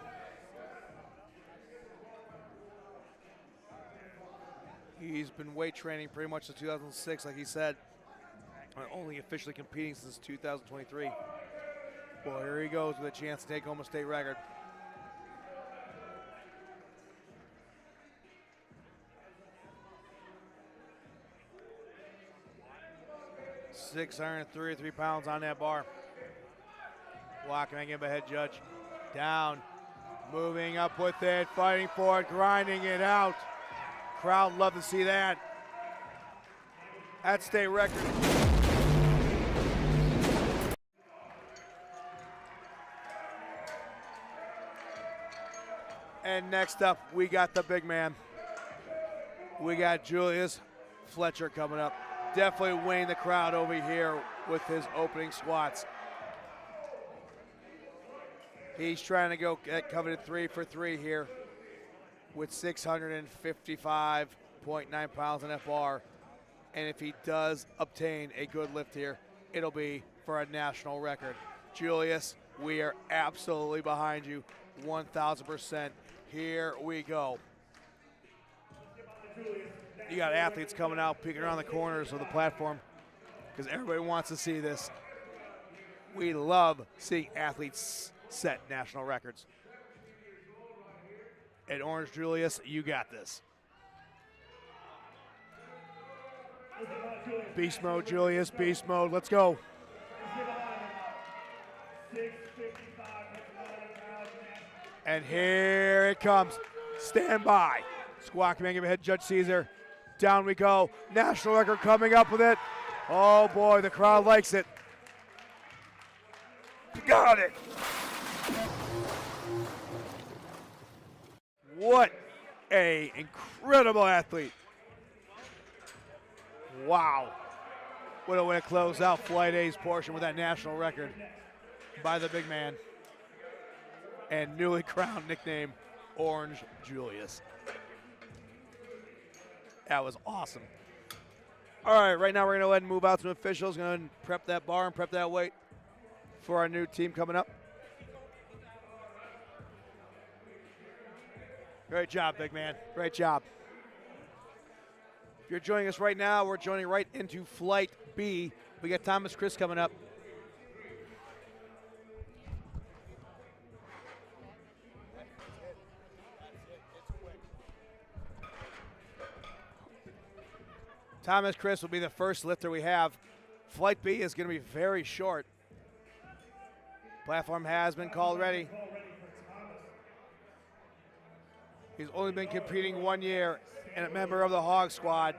He's been weight training pretty much since 2006, like he said, and only officially competing since 2023. Well, here he goes with a chance to take home a state record. 633 pounds on that bar. Walking again by head judge. Down, moving up with it, fighting for it, grinding it out. Crowd love to see that. At state record. And next up, we got the big man. We got Julius Fletcher coming up. Definitely winning the crowd over here with his opening squats. He's trying to go get coveted 3 for 3 here with 655.9 pounds on that bar. And if he does obtain a good lift here, it'll be for a national record. Julius, we are absolutely behind you, 1,000%. Here we go. You got athletes coming out, peeking around the corners of the platform because everybody wants to see this. We love seeing athletes set national records. And Orange Julius, you got this. Beast mode, Julius, beast mode, let's go. And here it comes. Stand by. Squat command, give ahead, Judge Caesar. Down we go. National record coming up with it. Oh boy, the crowd likes it. Got it. What a incredible athlete. Wow. What a way to close out Flight A's portion with that national record by the big man. And newly crowned nickname, Orange Julius. That was awesome. All right, right now we're going to go ahead and move out some officials. Going to prep that bar and prep that weight for our new team coming up. Great job, big man. Great job. If you're joining us right now, we're joining right into Flight B. We got Thomas Chris coming up. Thomas Chris will be the first lifter we have. Flight B is going to be very short. Platform has been called ready. He's only been competing 1 year and a member of the Hog Squad.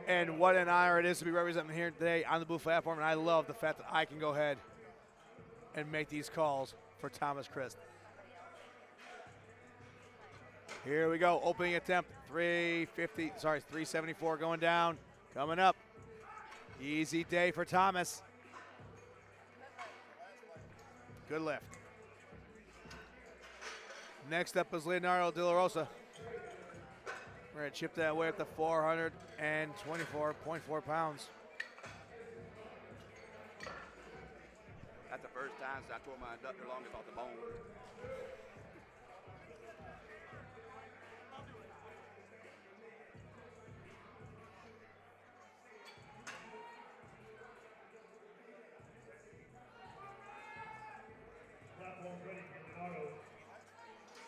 And what an honor it is to be representing here today on the blue platform. And I love the fact that I can go ahead and make these calls for Thomas Chris. Here we go, opening attempt, 374 going down, coming up. Easy day for Thomas. Good lift. Next up is Leonardo De La Rosa. We're gonna chip that away up to 424.4 pounds. That's the first time since I tore my adductor longest off the bone.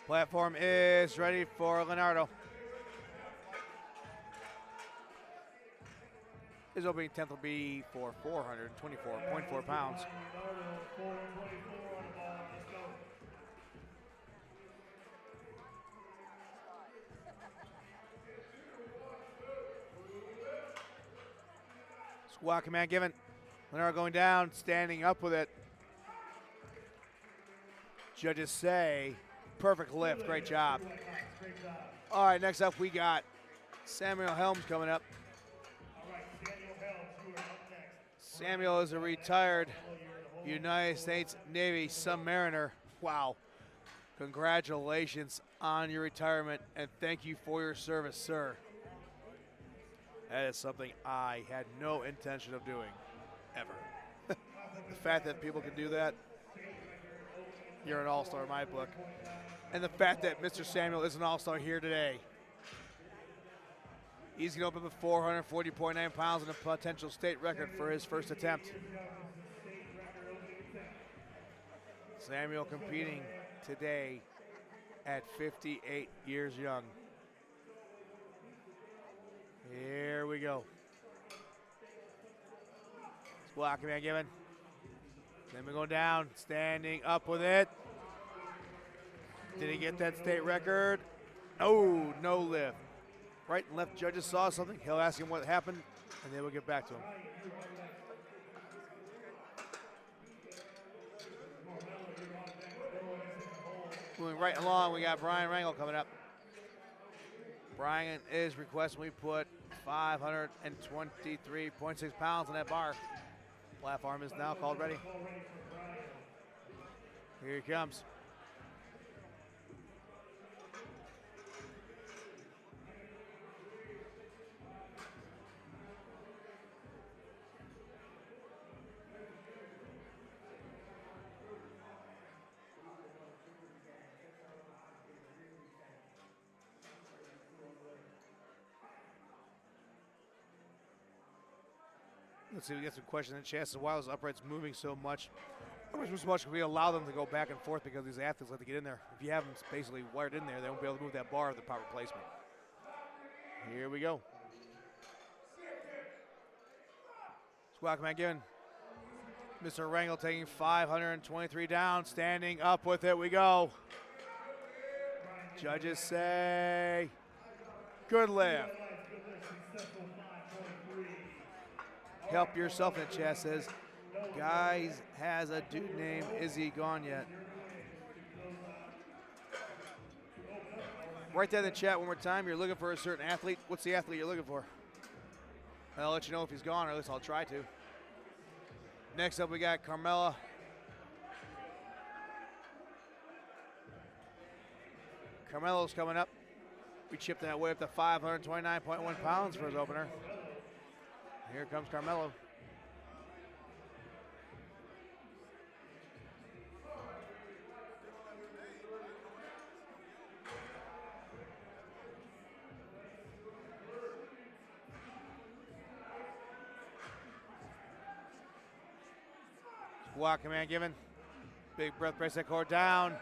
Platform is ready for Leonardo. His opening attempt will be for 424.4 pounds. Squat command given. Leonardo going down, standing up with it. Judges say, perfect lift, great job. All right, next up we got Samuel Helms coming up. Samuel is a retired United States Navy submariner. Wow. Congratulations on your retirement and thank you for your service, sir. That is something I had no intention of doing, ever. The fact that people can do that, you're an all-star in my book. And the fact that Mr. Samuel is an all-star here today. He's going to open with 440.9 pounds and a potential state record for his first attempt. Samuel competing today at 58 years young. Here we go. Squat command given. Then we go down, standing up with it. Did he get that state record? Oh, no lift. Right and left judges saw something. He'll ask him what happened, and they will get back to him. Moving right along, we got Brian Rangel coming up. Brian is requesting we put 523.6 pounds on that bar. Platform is now called ready. Here he comes. Let's see, we get some questions in the chat. As why those uprights moving so much? So much we allow them to go back and forth because these athletes like to get in there. If you have them basically wired in there, they won't be able to move that bar with the proper placement. Here we go. Squat command given. Mr. Rangel taking 523 down, standing up with it. We go. Judges say, good lift. Help yourself in the chat says, guys has a dude named Is He Gone Yet? Write that in the chat one more time. You're looking for a certain athlete. What's the athlete you're looking for? I'll let you know if he's gone, or at least I'll try to. Next up, we got Carmella. Carmelo's coming up. We chipped that way up to 529.1 pounds for his opener. Here comes Carmelo. Squat command given. Big breath, brace that core down.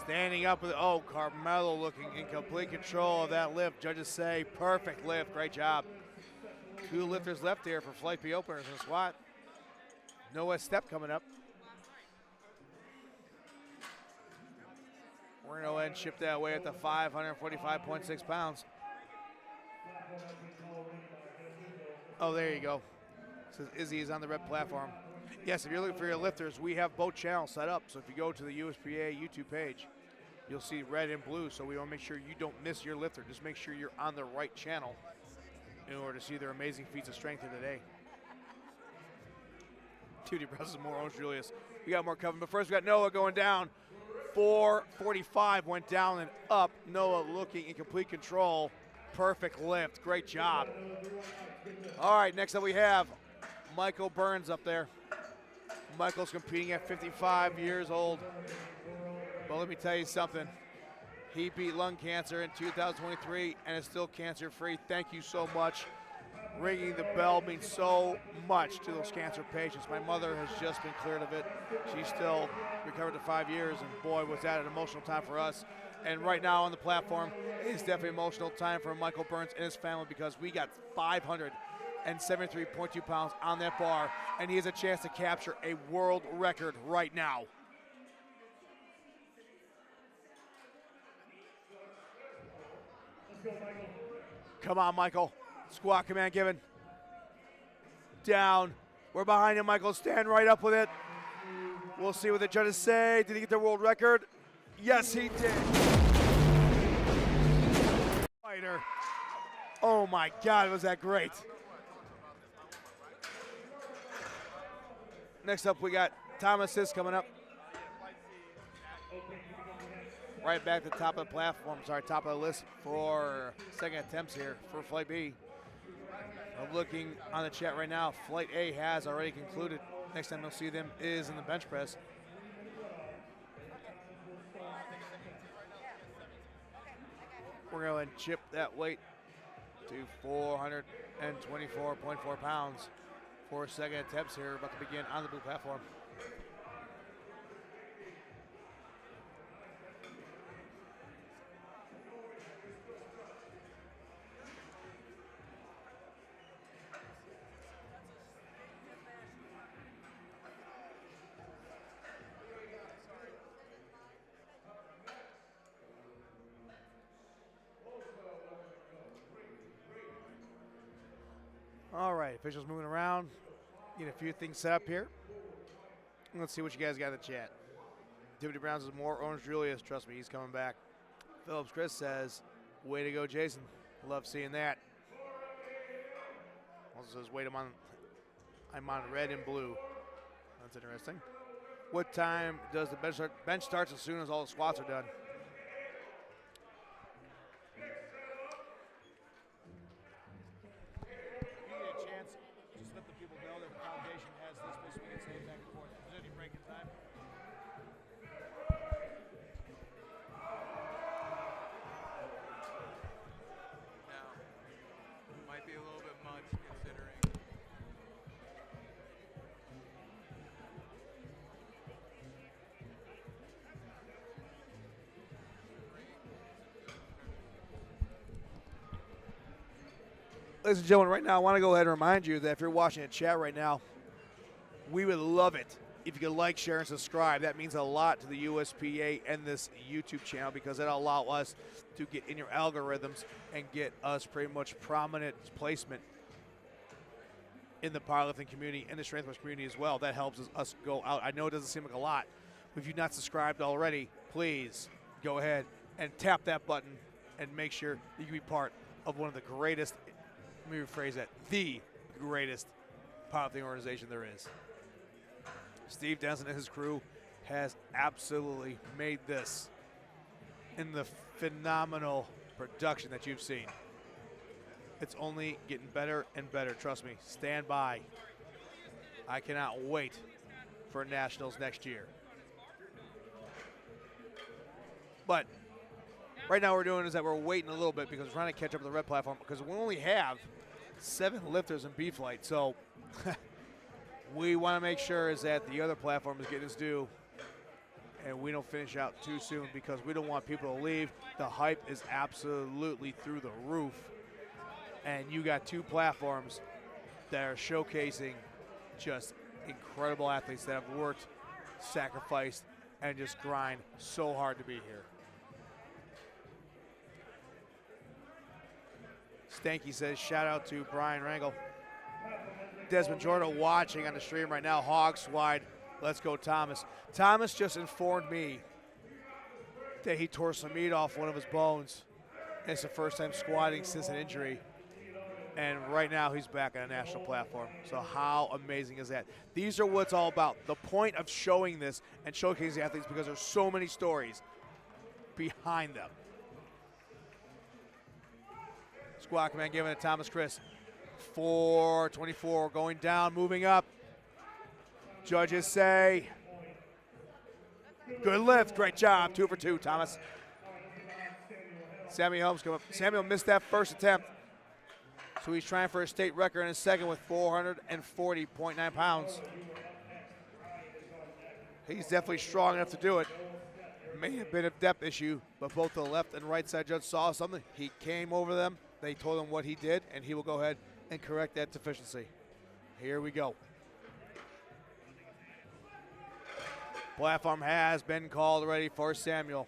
Standing up with, oh, Carmelo looking in complete control of that lift. Judges say, perfect lift, great job. 2 lifters left here for Flight B openers in the squat. Noah Step coming up. We're going to go ahead and chip that away at the 545.6 pounds. Oh, there you go. It says Izzy is on the red platform. Yes, if you're looking for your lifters, we have both channels set up. So if you go to the USPA YouTube page, you'll see red and blue. So we want to make sure you don't miss your lifter. Just make sure you're on the right channel in order to see their amazing feats of strength here today. Tutti presses more Orange Julius. We got more coming, but first we got Noah going down. 445 went down and up. Noah looking in complete control. Perfect lift, great job. All right, next up we have Michael Burns up there. Michael's competing at 55 years old. But let me tell you something. He beat lung cancer in 2023 and is still cancer-free. Thank you so much. Ringing the bell means so much to those cancer patients. My mother has just been cleared of it. She's still recovered to 5 years, and boy, was that an emotional time for us. And right now on the platform, it's definitely an emotional time for Michael Burns and his family because we got 573.2 pounds on that bar, and he has a chance to capture a world record right now. Come on, Michael. Squat command given. Down. We're behind him, Michael. Stand right up with it. We'll see what the judges say. Did he get the world record? Yes, he did. Fighter. Oh my God, was that great. Next up, we got Thomas Sis coming up. Right back to the top of the platform, top of the list for second attempts here for Flight B. I'm looking on the chat right now. Flight A has already concluded. Next time you'll see them is in the bench press. We're going to chip that weight to 424.4 pounds for second attempts here, about to begin on the blue platform. All right, officials moving around. Get a few things set up here. Let's see what you guys got in the chat. Activity Brown says more Orange Julius. Trust me, he's coming back. Phillips Chris says, way to go, Jason. Love seeing that. Also says, wait, I'm on red and blue. That's interesting. What time does the bench start? Bench starts as soon as all the squats are done. If you get a chance, just let the people know that the foundation has this place we can say back and forth. If there's any break in time. Now, might be a little bit much considering. Ladies and gentlemen, right now I want to go ahead and remind you that if you're watching the chat right now, we would love it if you could like, share, and subscribe. That means a lot to the USPA and this YouTube channel because it'll allow us to get in your algorithms and get us pretty much prominent placement in the powerlifting community and the strength community as well. That helps us go out. I know it doesn't seem like a lot, but if you've not subscribed already, please go ahead and tap that button and make sure you can be part of one of the greatest, let me rephrase that, the greatest powerlifting organization there is. Steve Denson and his crew has absolutely made this in the phenomenal production that you've seen. It's only getting better and better, trust me. Stand by. I cannot wait for Nationals next year. But right now what we're doing is that we're waiting a little bit because we're trying to catch up with the red platform because we only have 7 lifters in B flight. So we want to make sure is that the other platform is getting its due and we don't finish out too soon because we don't want people to leave. The hype is absolutely through the roof. And you got 2 platforms that are showcasing just incredible athletes that have worked, sacrificed, and just grind so hard to be here. Stanky says, shout out to Brian Rangel. Desmond Jordan watching on the stream right now, Hogs wide. Let's go, Thomas. Thomas just informed me that he tore some meat off one of his bones. It's the first time squatting since an injury. And right now he's back on a national platform. So how amazing is that? These are what it's all about. The point of showing this and showcasing the athletes because there's so many stories behind them. Squat command given to Thomas Chris. 424 going down, moving up. Judges say, good lift, great job, 2 for 2, Thomas. Samuel Holmes come up. Samuel missed that first attempt. So he's trying for a state record in a second with 440.9 pounds. He's definitely strong enough to do it. May have been a depth issue, but both the left and right side judge saw something. He came over them. They told him what he did, and he will go ahead and correct that deficiency. Here we go. Platform has been called already for Samuel.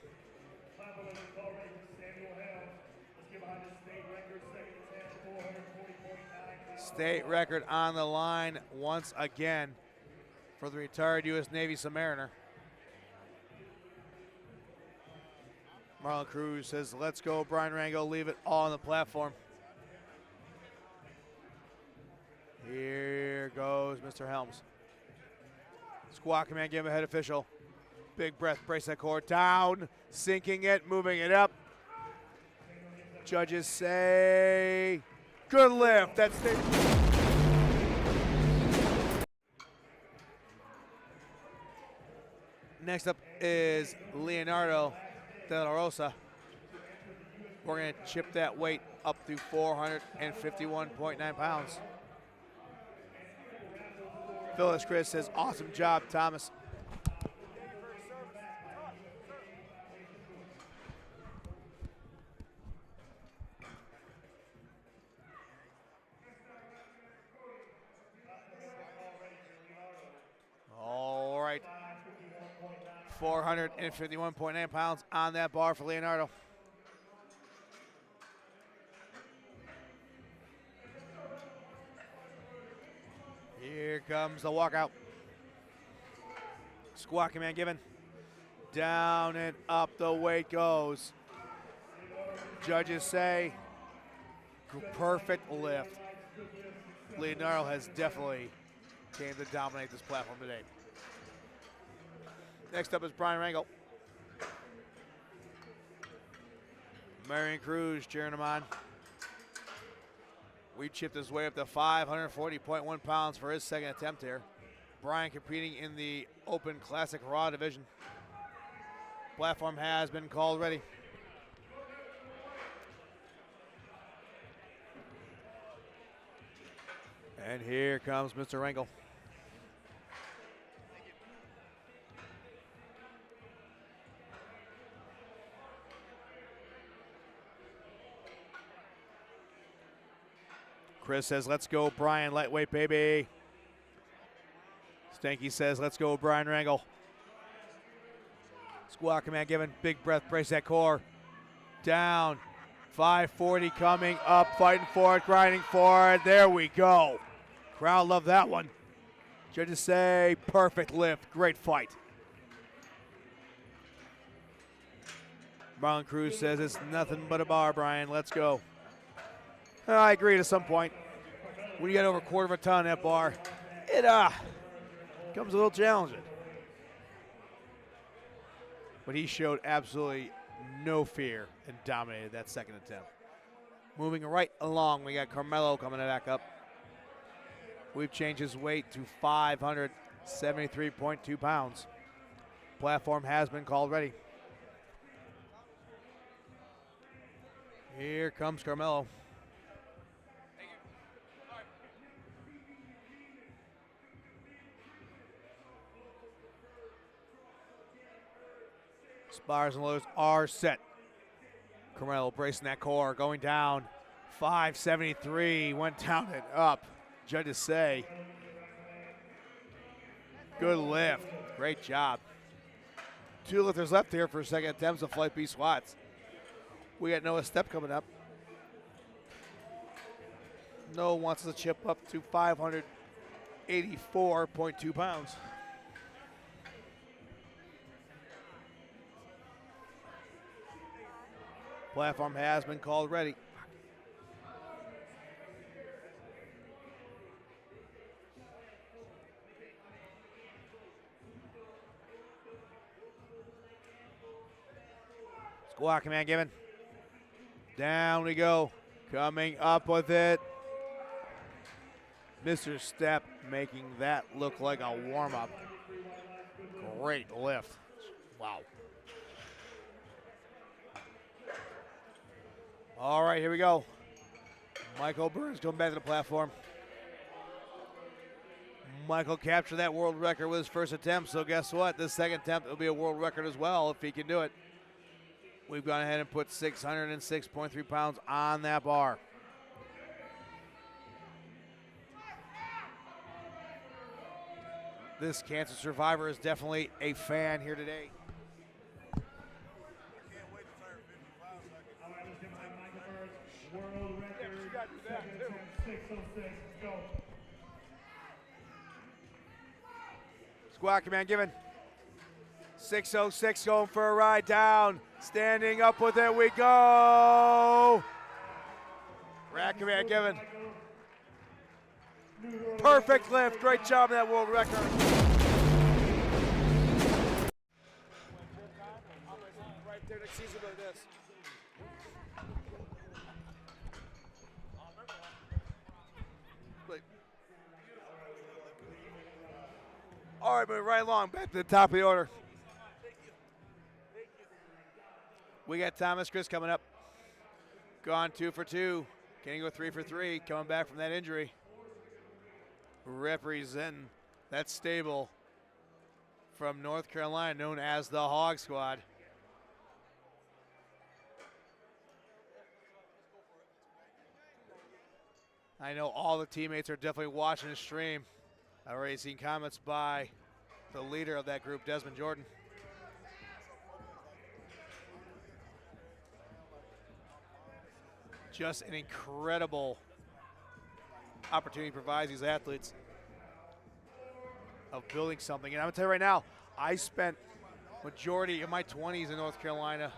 State record on the line once again for the retired U.S. Navy Submariner. Marlon Cruz says, let's go, Brian Rango, leave it all on the platform. Here goes Mr. Helms. Squat command, give him a head official. Big breath, brace that core, down, sinking it, moving it up. Judges say, good lift, that's the... Next up is Leonardo De La Rosa. We're going to chip that weight up to 451.9 pounds. Phyllis Chris says, awesome job, Thomas. All right. 451.9 pounds on that bar for Leonardo. Here comes the walkout. Squat command given. Down and up the weight goes. Judges say perfect lift. Leonardo has definitely came to dominate this platform today. Next up is Brian Rangel. Marion Cruz cheering him on. We chipped his way up to 540.1 pounds for his second attempt here. Brian competing in the Open Classic Raw division. Platform has been called ready. And here comes Mr. Rangel. Chris says, let's go, Brian, lightweight, baby. Stanky says, let's go, Brian Rangel. Squat command given, big breath, brace that core. Down, 540 coming up, fighting for it, grinding for it. There we go. Crowd love that one. Judges say, perfect lift, great fight. Marlon Cruz says, it's nothing but a bar, Brian, let's go. I agree to some point. When you get over a quarter of a ton on that bar, it becomes a little challenging. But he showed absolutely no fear and dominated that second attempt. Moving right along, we got Carmelo coming back up. We've changed his weight to 573.2 pounds. Platform has been called ready. Here comes Carmelo. Bars and lows are set. Carmelo bracing that core, going down. 573, went down and up. Judges say, good lift, great job. 2 lifters left here for second attempts of flight B squats. We got Noah Step coming up. Noah wants to chip up to 584.2 pounds. Platform has been called ready. Squat command given. Down we go. Coming up with it. Mr. Step making that look like a warm-up. Great lift. Wow. All right, here we go. Michael Burns coming back to the platform. Michael captured that world record with his first attempt, so guess what? This second attempt will be a world record as well if he can do it. We've gone ahead and put 606.3 pounds on that bar. This cancer survivor is definitely a fan here today. Squat command given. 606 going for a ride down. Standing up with it, we go. Rack command given. Perfect lift, great job on that world record. Right there next season like this. All right, moving right along, back to the top of the order. We got Thomas Chris coming up. Gone 2 for 2. Can he go 3 for 3? Coming back from that injury. Representing that stable from North Carolina known as the Hog Squad. I know all the teammates are definitely watching the stream. I've already seen comments by the leader of that group, Desmond Jordan. Just an incredible opportunity provides these athletes. of building something. And I'm going to tell you right now, I spent majority of my 20s in North Carolina.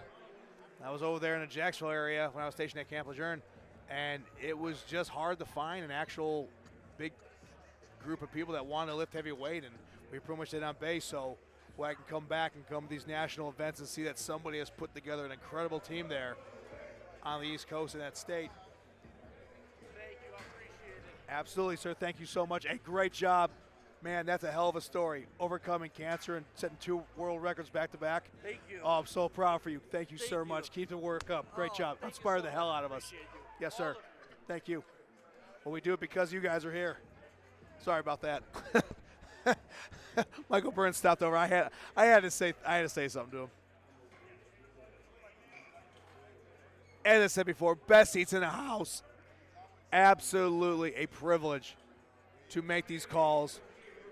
I was over there in the Jacksonville area when I was stationed at Camp Lejeune, and it was just hard to find an actual big group of people that wanted to lift heavy weight, and we pretty much did on base. So when I can come back and come to these national events and see that somebody has put together an incredible team there on the East Coast in that state. Thank you, I appreciate it. Absolutely, sir. Thank you so much. A great job. Man, that's a hell of a story. Overcoming cancer and setting 2 world records back to back. Thank you. Oh, I'm so proud for you. Thank you Thank so you. much. Keep the work up. Great Oh, job. thank you Inspire so the hell much. out of us. Appreciate you. Yes, All sir. of- Thank you. Well, we do it because you guys are here. Sorry about that. Michael Burns stopped over. I had to say something to him. As I said before, best seats in the house. Absolutely a privilege to make these calls.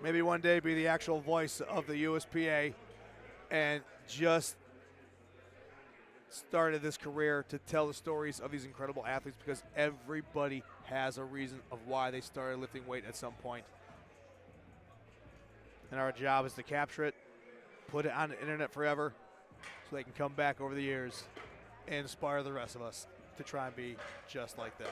Maybe one day be the actual voice of the USPA, and just started this career to tell the stories of these incredible athletes, because everybody has a reason of why they started lifting weight at some point. And our job is to capture it, put it on the internet forever, so they can come back over the years and inspire the rest of us to try and be just like them.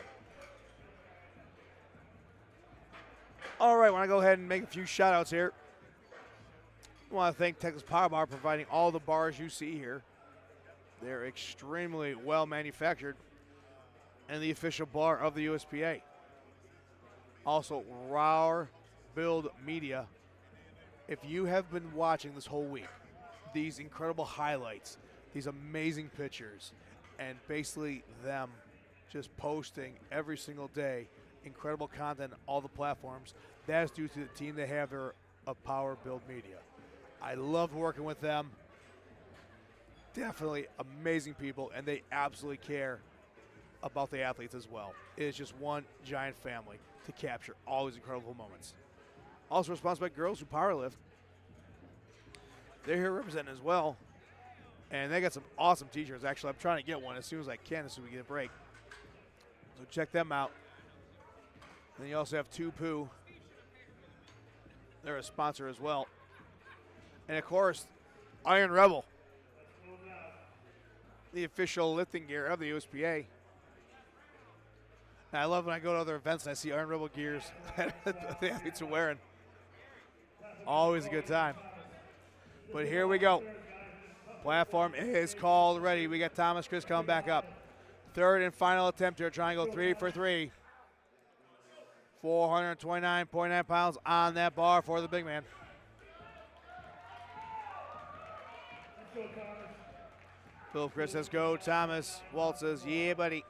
All right, I want to go ahead and make a few shout outs here. I want to thank Texas Power Bar providing all the bars you see here. They're extremely well manufactured and the official bar of the USPA. Also, Rower Build Media. If you have been watching this whole week, these incredible highlights, these amazing pictures, and basically them just posting every single day incredible content on all the platforms, that is due to the team they have there of Power Build Media. I love working with them. Definitely amazing people, and they absolutely care about the athletes as well. It is just one giant family to capture all these incredible moments. Also responsible by Girls Who Powerlift. They're here representing as well. And they got some awesome t-shirts. Actually, I'm trying to get one as soon as I can as soon as we get a break. So check them out. Then you also have Two Poo. They're a sponsor as well. And of course, Iron Rebel, the official lifting gear of the USPA. And I love when I go to other events and I see Iron Rebel gears that the athletes are wearing. Always a good time. But here we go. Platform is called ready. We got Thomas Chris coming back up. Third and final attempt here, trying to go 3 for 3. 429.9 pounds on that bar for the big man. Philip Chris says, go, Thomas. Walt says, yeah, buddy.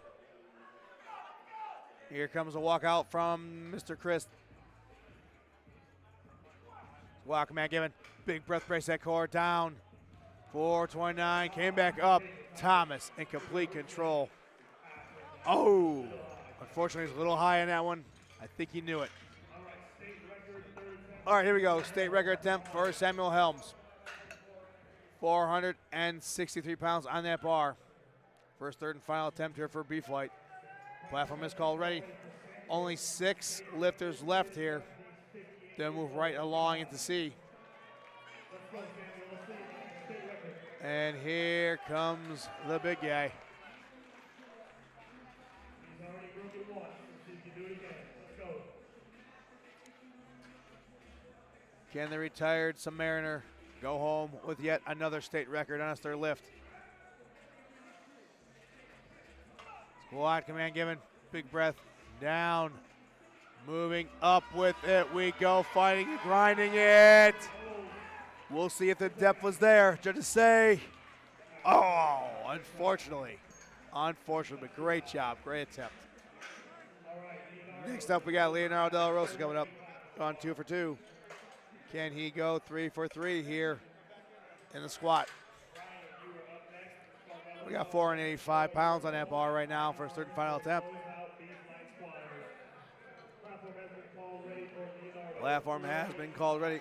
Here comes a walkout from Mr. Chris. Walk, man, given. Big breath, brace that core down. 429, came back up. Thomas in complete control. Oh, unfortunately, he's a little high on that one. I think he knew it. All right, here we go. State record attempt for Samuel Helms. 463 pounds on that bar. First, third, and final attempt here for B flight. Platform is called ready. Only 6 lifters left here. They'll move right along into C. And here comes the big guy. Can the retired Submariner go home with yet another state record on his third lift? Squat command given. Big breath. Down. Moving up with it. We go. Fighting and grinding it. We'll see if the depth was there. Judges say, oh, unfortunately. Unfortunately, but great job. Great attempt. Next up, we got Leonardo Della Rosa coming up on 2 for 2. Can he go 3 for 3 here in the squat? We got 485 pounds on that bar right now for his third and final attempt. Platform has been called ready.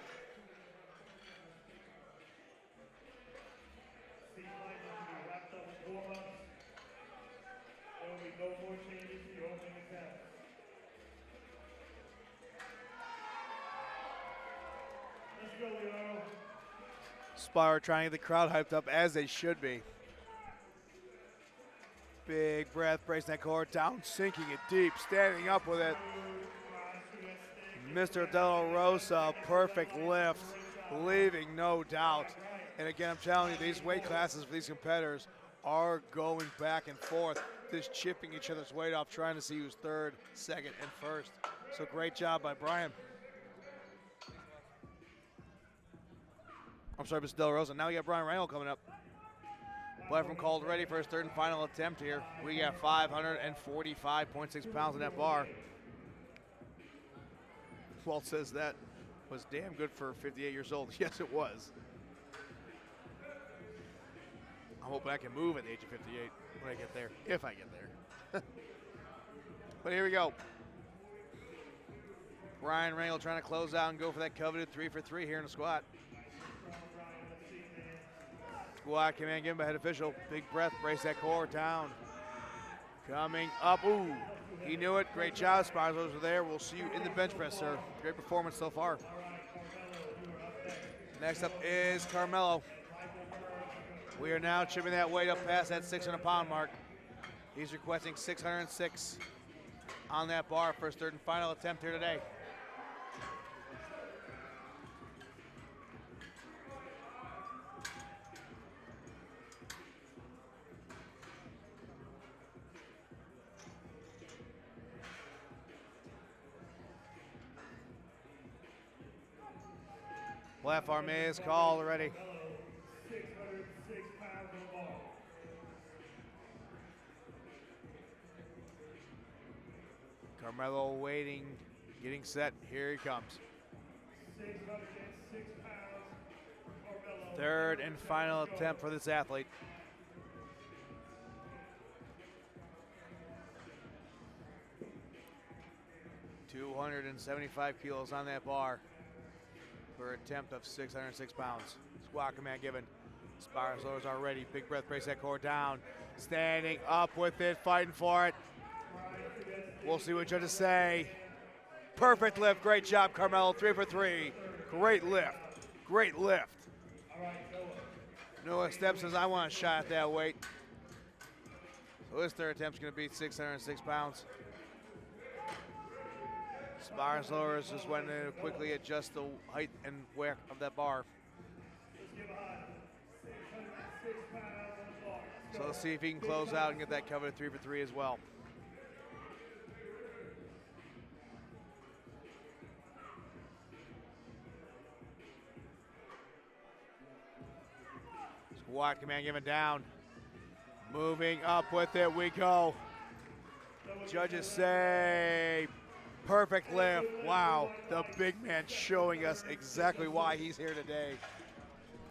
Spar trying to get the crowd hyped up as they should be. Big breath, bracing that core down, sinking it deep, standing up with it. Mr. De La Rosa, perfect lift, leaving no doubt. And again, I'm telling you, these weight classes for these competitors are going back and forth, just chipping each other's weight off, trying to see who's third, second, and first. So great job by Brian. I'm sorry, Mr. De La Rosa. Now we got Brian Rangel coming up. Platform called ready for his third and final attempt here. We got 545.6 pounds in that bar. Walt says that was damn good for 58 years old. Yes, it was. I'm hoping I can move at the age of 58 when I get there, if I get there. But here we go. Brian Rangel trying to close out and go for that coveted 3 for 3 here in the squat. Squat command given by head official. Big breath, brace that core down. Coming up, ooh, he knew it. Great job, sponsors are there. We'll see you in the bench press, sir. Great performance so far. Next up is Carmelo. We are now chipping that weight up past that 600-pound mark. He's requesting 606 on that bar for his third and final attempt here today. Platform is called already. Carmelo waiting, getting set. Here he comes. Third and final attempt for this athlete. $275 kilos on that bar for an attempt of 606 pounds. Squat command given. Spires lowers are ready. Big breath, brace that core down. Standing up with it, fighting for it. We'll see what judges say. Perfect lift, great job, Carmelo, 3 for 3. Great lift, great lift. Noah Stepp says, I want a shot at that weight. So his third attempt's gonna be 606 pounds. Spires lowers just went in to quickly adjust the height and weight of that bar. So let's see if he can close out and get that covered 3 for 3 as well. Squat command given down. Moving up with it, we go. Judges say, perfect lift. Wow, the big man showing us exactly why he's here today.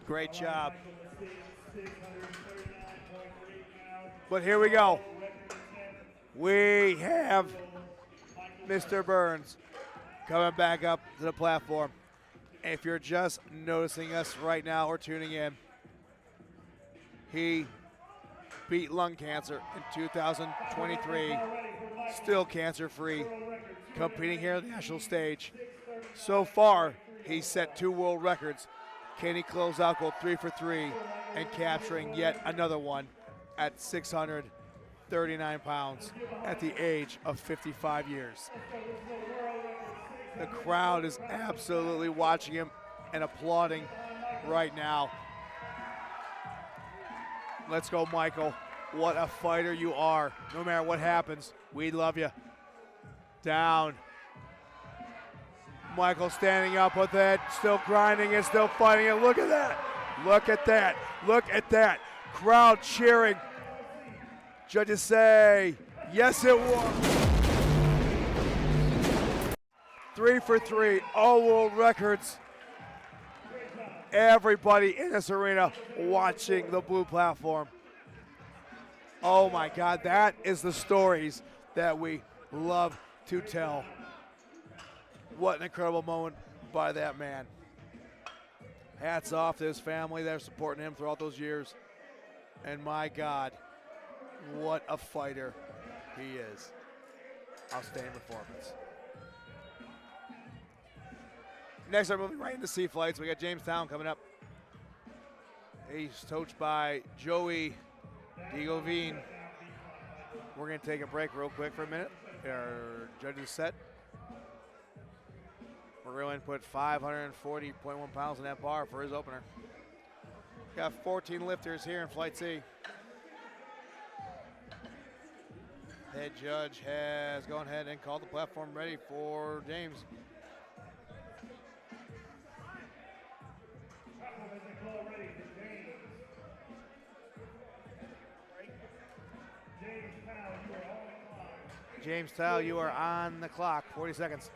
Great job. But here we go. We have Mr. Burns coming back up to the platform. If you're just noticing us right now or tuning in, he beat lung cancer in 2023, still cancer-free, competing here on the national stage. So far, he's set 2 world records. Can he close out, go 3 for 3, and capturing yet another one at 639 pounds at the age of 55 years. The crowd is absolutely watching him and applauding right now. Let's go, Michael. What a fighter you are. No matter what happens, we love you. Down. Michael standing up with it, still grinding it, still fighting it. Look at that. Look at that. Look at that. Crowd cheering. Judges say, yes, it was. 3 for 3, all world records. Everybody in this arena watching the blue platform. Oh my God, that is the stories that we love to tell. What an incredible moment by that man. Hats off to his family that are supporting him throughout those years. And my God, what a fighter he is. Outstanding performance. Next, I'm moving right into C flights. We got Jamestown coming up. He's coached by Joey Digovine. We're going to take a break real quick for a minute. Our judges set. We're going to put 540.1 pounds in that bar for his opener. Got 14 lifters here in Flight C. Head judge has gone ahead and called the platform ready for James. James Towle, you are on the clock. 40 seconds.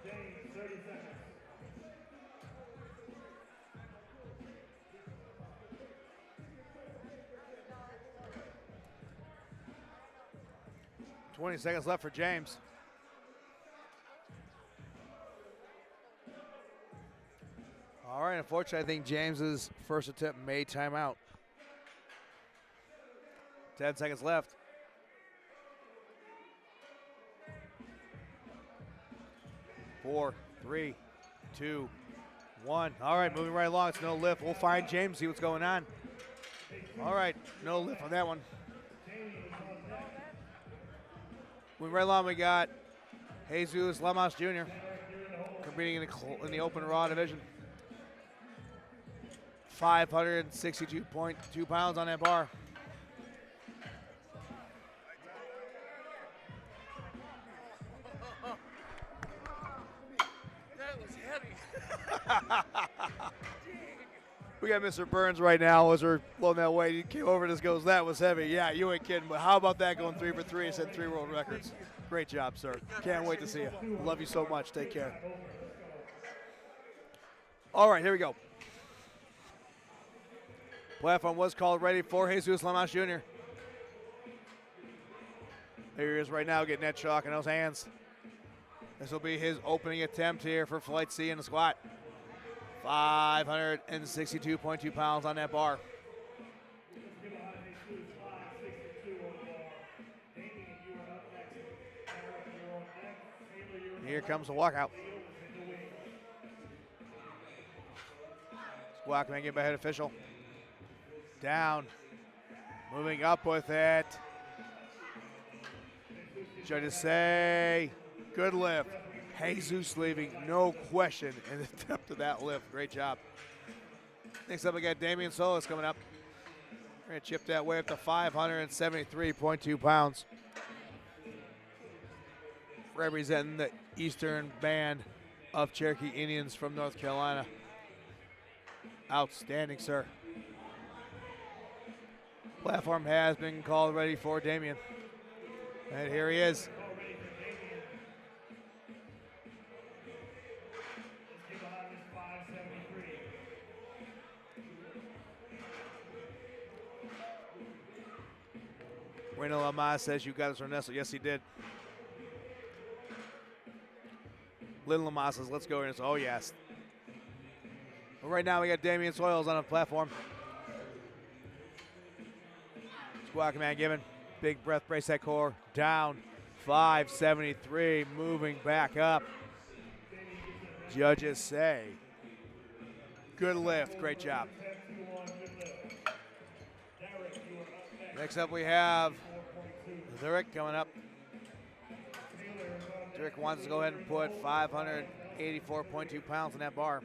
James, 30 seconds. .20 seconds left for James. All right, unfortunately, I think James's first attempt may time out. 10 seconds left. Four, three, two, one. All right, moving right along. It's no lift. We'll find James, see what's going on. All right, no lift on that one. Moving right along, we got Jesus Lamas Jr. competing in the open raw division. 562.2 pounds on that bar. That was heavy. We got Mr. Burns right now as we're blowing that weight. He came over and just goes, that was heavy. Yeah, you ain't kidding, but how about that going 3 for 3 and set 3 world records? Great job, sir. Can't wait to see you. Love you so much. Take care. All right, here we go. Platform was called ready for Jesus Lamas Jr. There he is right now getting that chalk in those hands. This will be his opening attempt here for Flight C in the squat. 562.2 pounds on that bar. Here comes the walkout. Squat man, get by head official. Down, moving up with it. Judges say, good lift. Jesus leaving, no question, in the depth of that lift. Great job. Next up, we got Damian Solis coming up. We're going to chip that way up to 573.2 pounds. Representing the Eastern Band of Cherokee Indians from North Carolina. Outstanding, sir. Platform has been called ready for Damian. And here he is. Reno Lamas says you got us, Ernesto. Yes, he did. Lynn Lamas says, let's go, Ernesto. Oh, yes. Well, right now we got Damian Soils on the platform. Squat command given. Big breath, brace that core. Down. 573. Moving back up. Judges say, good lift. Great job. Next up we have Zurich coming up. Zurich wants to go ahead and put 584.2 pounds in that bar.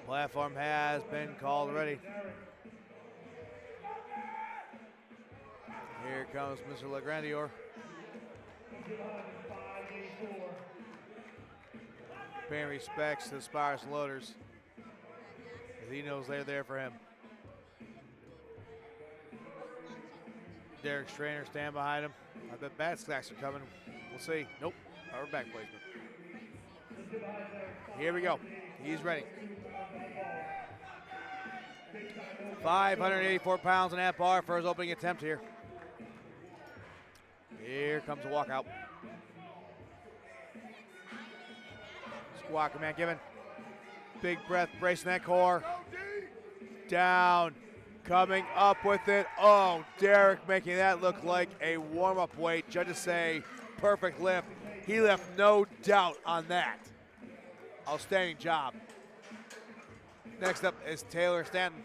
Platform has been called ready. Here comes Mr. Lagrandior. Paying respects to the Spires and Loaders, as he knows they're there for him. Derek Strainer stand behind him. I bet bat stacks are coming. We'll see. Nope. Our back placement. Here we go. He's ready. 584 pounds in that bar for his opening attempt here. Here comes the walkout. Squat command given. Big breath, bracing that core. Down, coming up with it. Oh, Derek making that look like a warm-up weight. Judges say perfect lift. He left no doubt on that. Outstanding job. Next up is Taylor Stanton.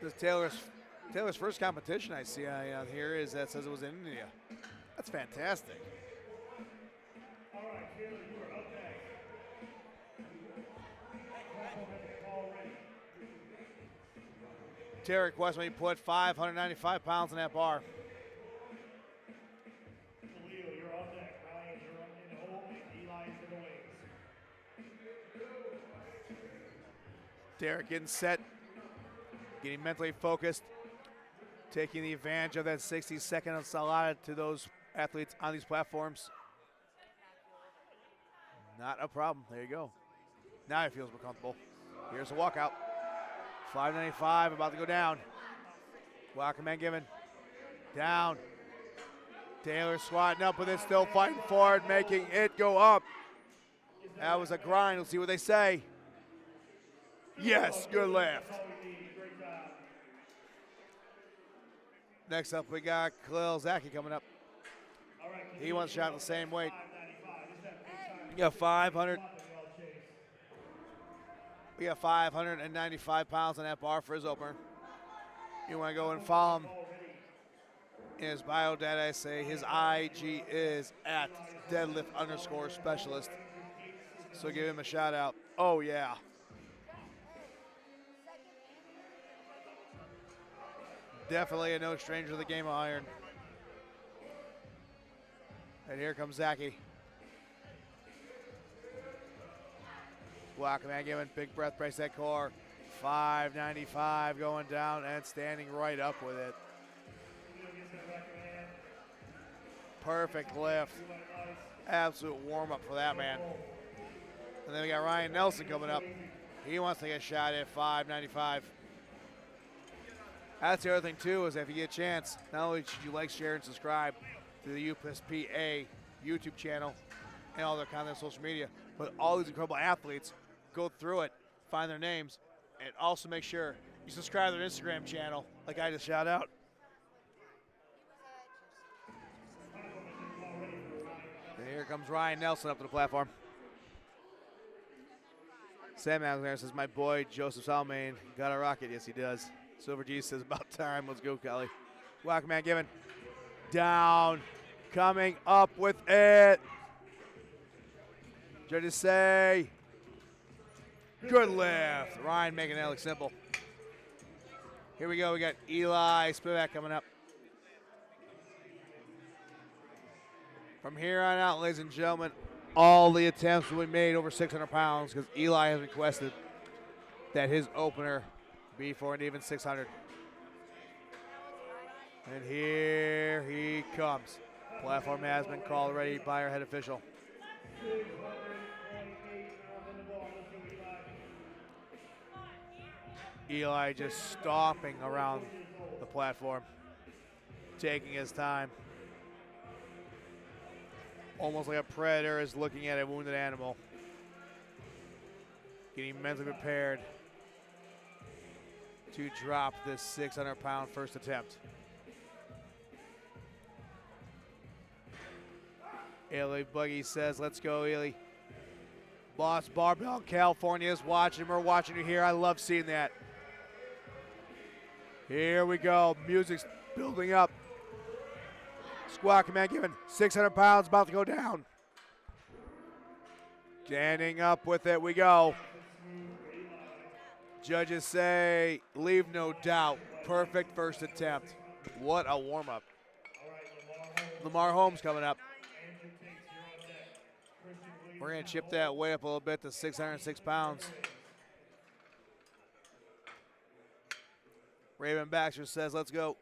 This is Taylor's first competition I see on here is that says it was in India. That's fantastic. Terry requests when he put 595 pounds in that bar. Leo, you're on deck. Ryan, you're up in the hole, and Eli's in the wings. Derek getting set, getting mentally focused, taking the advantage of that 60 seconds allotted to those athletes on these platforms. Not a problem. There you go. Now he feels more comfortable. Here's a walkout. 595 about to go down. Welcome man given. Down. Taylor swatting up with it, still fighting for it, making it go up. That was a grind. Let's see what they say. Yes, good lift. Next up, we got Khalil Zaki coming up. He wants shot the same weight. We got 500. We got 595 pounds on that bar for his opener. You want to go and follow him in his bio data. I say his IG is at deadlift_specialist. So give him a shout out. Oh yeah. Definitely a no stranger to the game of iron. And here comes Zaki. Welcome, man, giving big breath, brace that core. 595 going down and standing right up with it. Perfect lift. Absolute warm up for that man. And then we got Ryan Nelson coming up. He wants to get a shot at 595. That's the other thing too, is if you get a chance, not only should you like, share, and subscribe to the USPA YouTube channel and all their content on social media, but all these incredible athletes, go through it, find their names, and also make sure you subscribe to their Instagram channel, like I just shout out. And here comes Ryan Nelson up to the platform. Sam Alexander says, my boy Joseph Salmain got a rocket. Yes, he does. Silver G says, about time. Let's go, Kelly. Welcome, man, given. Down. Coming up with it. Judges say, good lift. Ryan making that look simple. Here we go. We got Eli Spivak coming up. From here on out, ladies and gentlemen, all the attempts will be made over 600 pounds because Eli has requested that his opener be for an even 600. And here he comes. Platform has been called already by our head official. Eli just stomping around the platform, taking his time. Almost like a predator is looking at a wounded animal. Getting mentally prepared to drop this 600-pound first attempt. Ely Buggy says, let's go, Ely. Boss Barbell California is watching. We're watching you here. I love seeing that. Here we go. Music's building up. Squat command given. 600 pounds about to go down. Standing up with it we go. Judges say, leave no doubt. Perfect first attempt. What a warm-up. Lamar Holmes coming up. We're going to chip that weight up a little bit to 606 pounds. Raven Baxter says, let's go.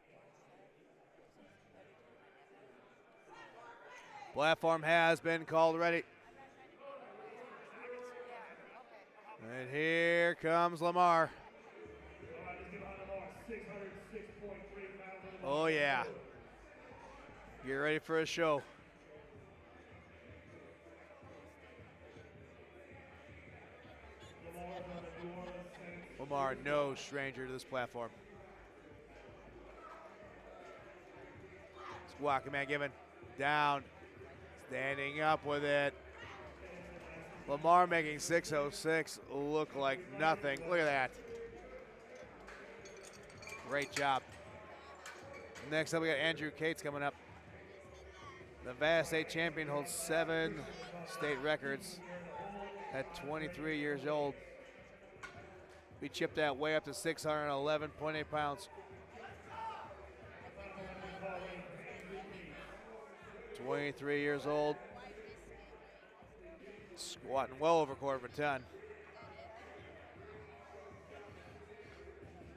Platform has been called ready. And here comes Lamar. Oh, yeah. Get ready for a show. Lamar, no stranger to this platform. Squawking man given. Down. Standing up with it. Lamar making 606 look like nothing. Look at that. Great job. Next up, we got Andrew Cates coming up. The Nevada State champion holds 7 state records at 23 years old. We chipped that way up to 611.8 pounds. 23 years old. Squatting well over quarter of a ton.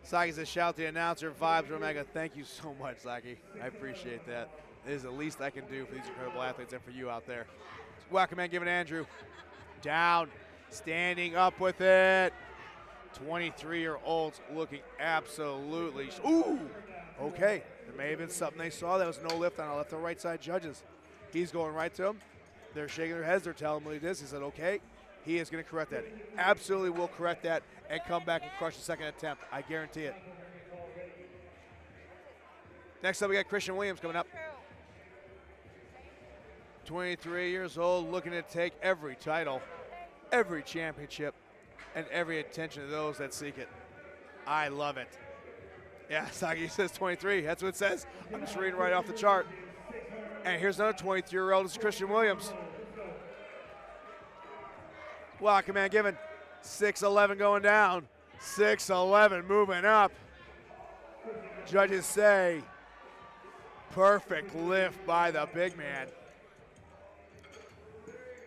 Saki says, shout the announcer, Vibes Omega. Thank you so much, Saki. I appreciate that. It is the least I can do for these incredible athletes and for you out there. Welcome man giving Andrew. Down, standing up with it. 23-year-olds looking absolutely, ooh, okay. There may have been something they saw. That was no lift on the left or right side judges. He's going right to him. They're shaking their heads. They're telling him what he did. He said, okay. He is going to correct that. He absolutely will correct that and come back and crush the second attempt. I guarantee it. Next up, we got Christian Williams coming up. 23 years old, looking to take every title, every championship, and every attention to those that seek it. I love it. Yeah, Sagi says 23. That's what it says. I'm just reading right off the chart. And here's another 23-year-old. It's Christian Williams. Welcome man given. 6'11" going down. 6'11" moving up. Judges say perfect lift by the big man.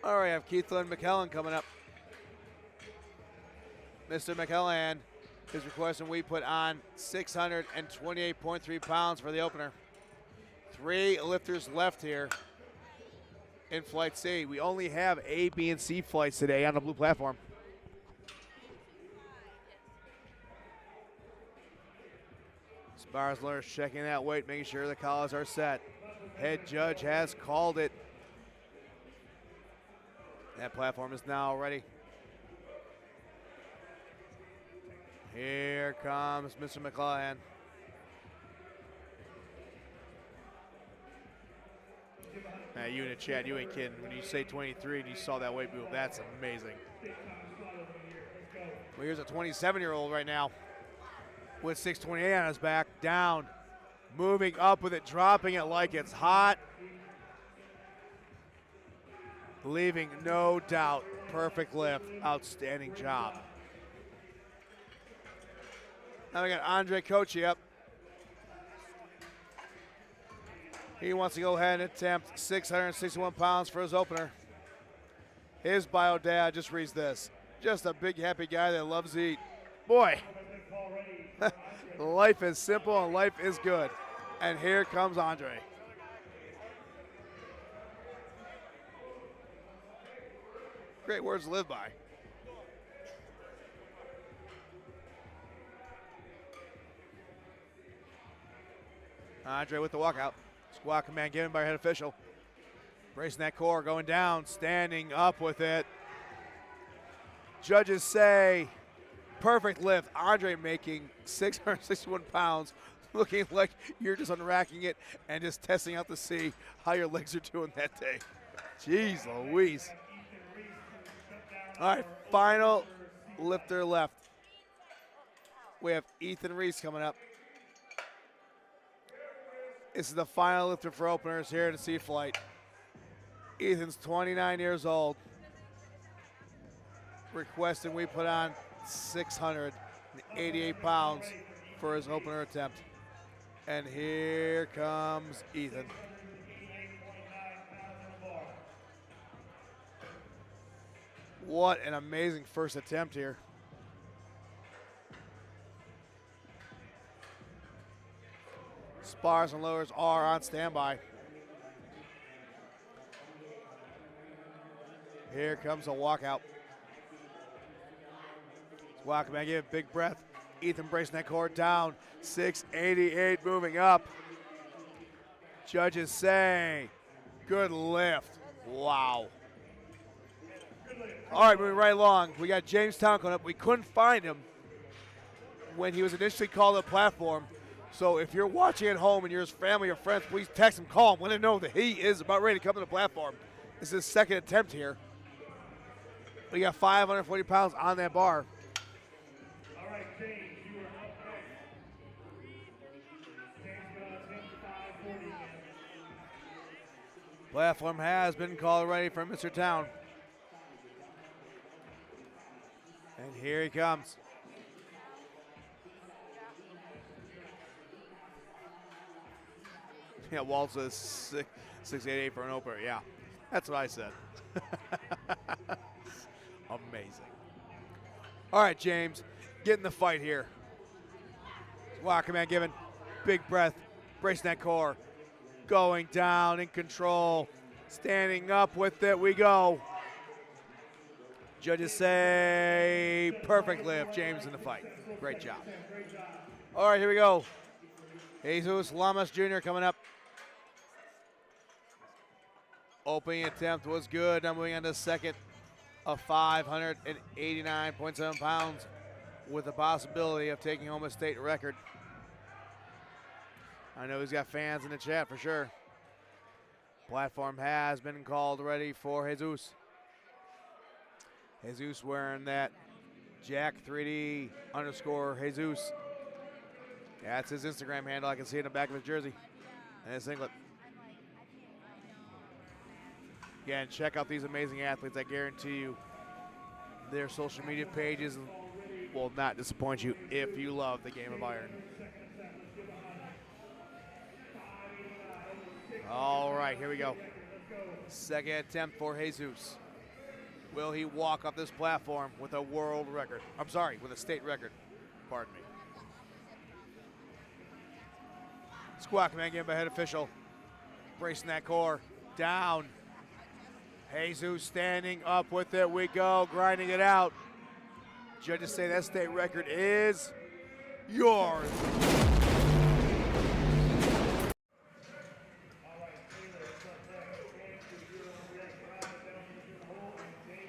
All right, I have Keithland McKellen coming up. Mr. McKellen is requesting we put on 628.3 pounds for the opener. 3 lifters left here in Flight C. We only have A, B, and C flights today on the blue platform. Spars learners checking that weight, making sure the collars are set. Head judge has called it. That platform is now ready. Here comes Mr. McClellan. Now, you in the chat, you ain't kidding. When you say 23 and you saw that weight move, that's amazing. Well, here's a 27-year-old right now with 628 on his back, down, moving up with it, dropping it like it's hot. Leaving no doubt, perfect lift, outstanding job. Now we got Andre Kochi up. He wants to go ahead and attempt 661 pounds for his opener. His bio dad just reads this. Just a big happy guy that loves to eat. Boy, life is simple and life is good. And here comes Andre. Great words to live by. Andre with the walkout. Squat command given by head official. Bracing that core, going down, standing up with it. Judges say perfect lift. Andre making 661 pounds, looking like you're just unracking it and just testing out to see how your legs are doing that day. Jeez Louise. All right, final lifter left. We have Ethan Reese coming up. This is the final lifter for openers here at the C Flight. Ethan's 29 years old. Requesting we put on 688 pounds for his opener attempt. And here comes Ethan. What an amazing first attempt here. Spars and lowers are on standby. Here comes a walkout. Welcome back in, big breath. Ethan bracing that core down. 688 moving up. Judges say, good lift. Wow. All right, moving right along. We got James Town coming up. We couldn't find him when he was initially called to the platform. So if you're watching at home and you're his family or friends, please text him, call him, let him know that he is about ready to come to the platform. This is his second attempt here. We got 540 pounds on that bar. All right, James, you are up next. James gonna attempt 540 again. Platform has been called ready for Mr. Town. And here he comes. Yeah, Walt says 688 for an opener. Yeah, that's what I said. Amazing. All right, James, get in the fight here. Walker man giving big breath, bracing that core. Going down in control, standing up with it, we go. Judges say perfect lift, James in the fight. Great job. All right, here we go. Jesus Lamas Jr. coming up. Opening attempt was good. Now moving on to second of 589.7 pounds with the possibility of taking home a state record. I know he's got fans in the chat for sure. Platform has been called ready for Jesus. Jesus wearing that Jack 3D _ Jesus. That's his Instagram handle. I can see it in the back of his jersey and his singlet. Again, check out these amazing athletes. I guarantee you their social media pages will not disappoint you if you love the game of iron. All right, here we go. Second attempt for Jesus. Will he walk up this platform with a world record? I'm sorry, with a state record. Pardon me. Squat command given by head official. Bracing that core. Down. Jesus standing up with it. We go. Grinding it out. Judges say that state record is yours.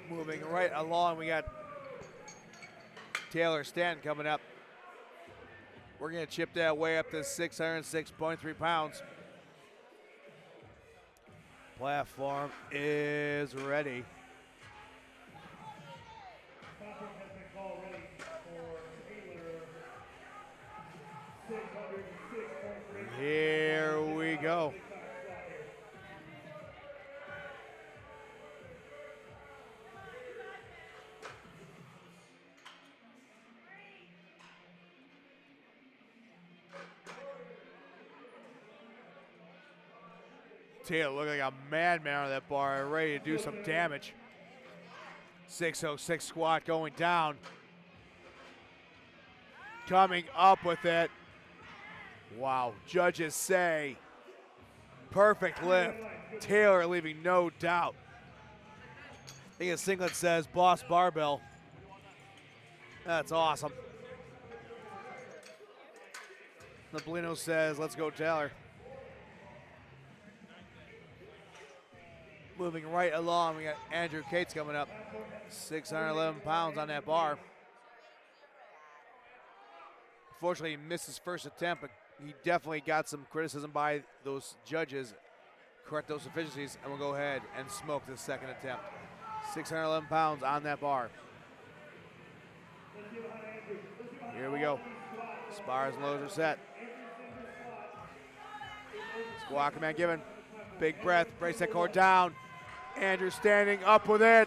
Moving right along, we got Taylor Stanton coming up. We're going to chip that way up to 606.3 pounds. Platform is ready. Platform has been called ready for Taylor. 606.3. Here we go. Taylor looking like a madman on that bar, ready to do some damage. 606 squat going down. Coming up with it. Wow, judges say perfect lift. Taylor leaving no doubt. I think his singlet says Boss Barbell. That's awesome. Nablino says, let's go Taylor. Moving right along, we got Andrew Cates coming up. 611 pounds on that bar. Unfortunately, he missed his first attempt, but he definitely got some criticism by those judges. Correct those deficiencies, and we'll go ahead and smoke this second attempt. 611 pounds on that bar. Here we go. Spars and lows are set. Squat command given. Big breath, brace that core down. Andrew standing up with it.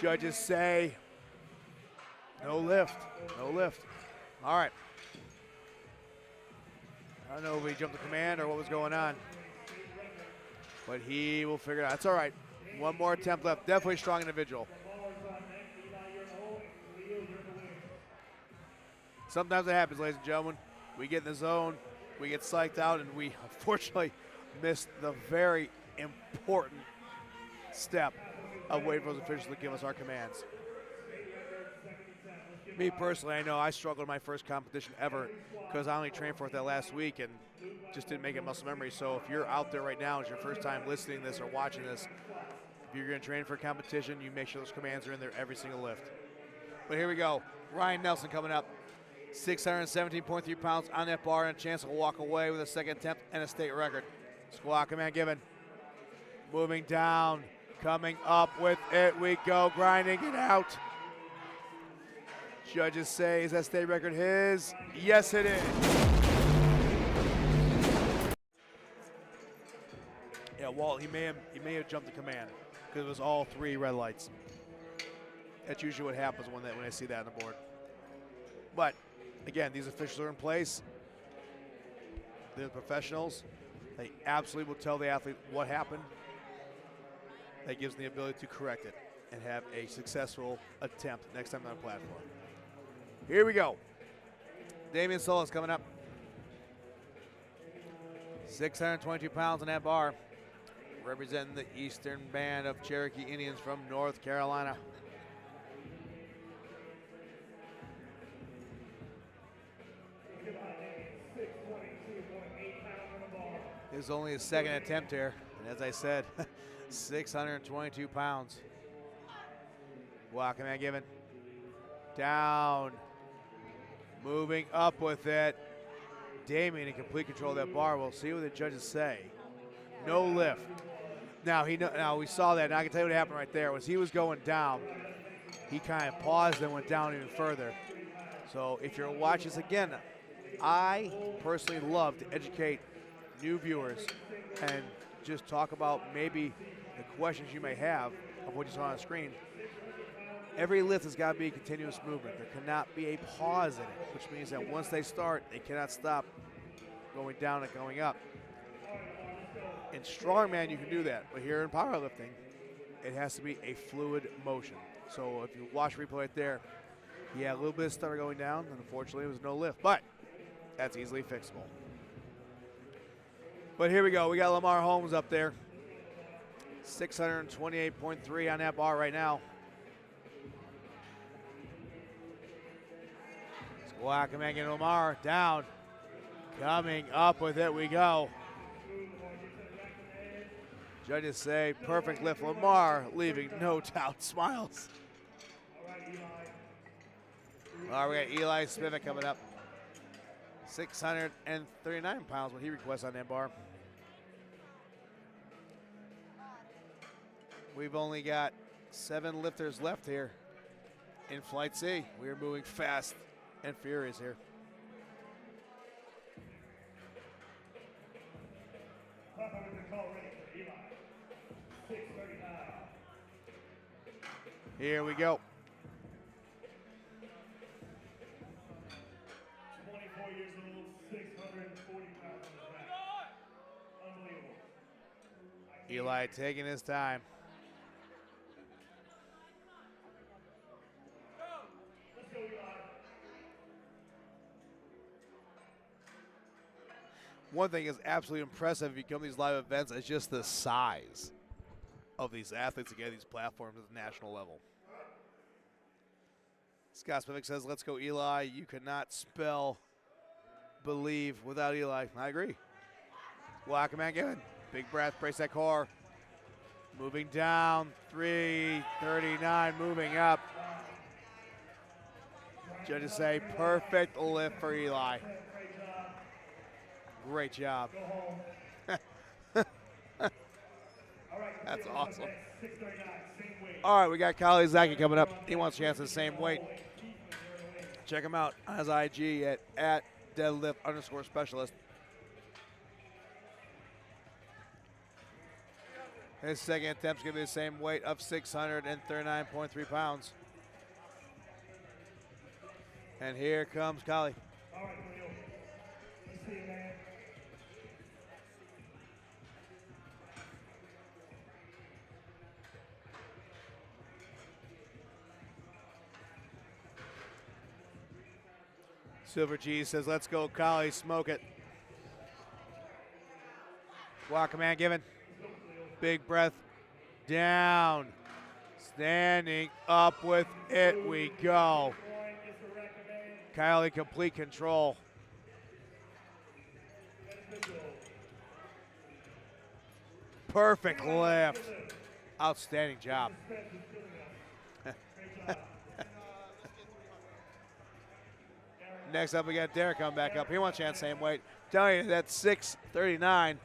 Judges say no lift, no lift. All right. I don't know if he jumped the command or what was going on, but he will figure it out. That's all right. One more attempt left. Definitely a strong individual. Sometimes it happens, ladies and gentlemen. We get in the zone, we get psyched out, and we unfortunately missed the very important step of waiting for those officials to give us our commands. Me personally, I know I struggled in my first competition ever because I only trained for it that last week and just didn't make it muscle memory. So if you're out there right now, it's your first time listening to this or watching this, if you're going to train for a competition, you make sure those commands are in there every single lift. But here we go. Ryan Nelson coming up. 617.3 pounds on that bar and a chance to walk away with a second attempt and a state record. Squat command given. Moving down, coming up with it we go, grinding it out. Judges say, is that state record his? Yes, it is. Yeah, Walt, he may have jumped the command because it was all 3 red lights. That's usually what happens when I see that on the board. But again, these officials are in place. They're professionals. They absolutely will tell the athlete what happened. That gives them the ability to correct it and have a successful attempt next time on the platform. Here we go. Damian Solis coming up. 622 pounds on that bar, representing the Eastern Band of Cherokee Indians from North Carolina. This is only his second attempt here, and as I said, 622 pounds. Walking that given. Down. Moving up with it. Damian in complete control of that bar. We'll see what the judges say. No lift. Now we saw that. Now I can tell you what happened right there. Was he was going down, he kind of paused and went down even further. So if you're watching this again, I personally love to educate new viewers and just talk about maybe the questions you may have of what you saw on the screen. Every lift has got to be a continuous movement. There cannot be a pause in it, which means that once they start, they cannot stop going down and going up. In strongman, you can do that, but here in powerlifting, it has to be a fluid motion. So if you watch replay right there, he had a little bit of stutter going down, and unfortunately, it was no lift, but that's easily fixable. But here we go. We got Lamar Holmes up there. 628.3 on that bar right now. Squat command getting Lamar down. Coming up with it we go. Judges say perfect lift. Lamar leaving no doubt smiles. All right, we got Eli Spivak coming up. 639 pounds what he requests on that bar. We've only got 7 lifters left here in Flight C. We are moving fast and furious here. Here we go. 24 years old, 640 pounds on his back. Unbelievable. Eli taking his time. Let's go, Eli. One thing is absolutely impressive if you come to these live events is just the size of these athletes to get these platforms at the national level. Scott Spivak says, let's go, Eli. You cannot spell believe without Eli. I agree. Walk man given. Big breath, brace that core. Moving down, 339, moving up. Judges say perfect lift for Eli. Great job. That's awesome. All right, we got Kyle Zaki coming up. He wants a chance at the same weight. Check him out on his IG at Deadlift_specialist. His second attempt's going to be the same weight of 639.3 pounds. And here comes Kali. All right, Julio. Let's see you, man. Silver G says, let's go, Kali, smoke it. Walk command given. Big breath, down. Standing up with it we go. Kali, complete control. Perfect lift. Outstanding job. Next up, we got Derek coming back up. He wants a chance, same weight. Telling you, that's 639.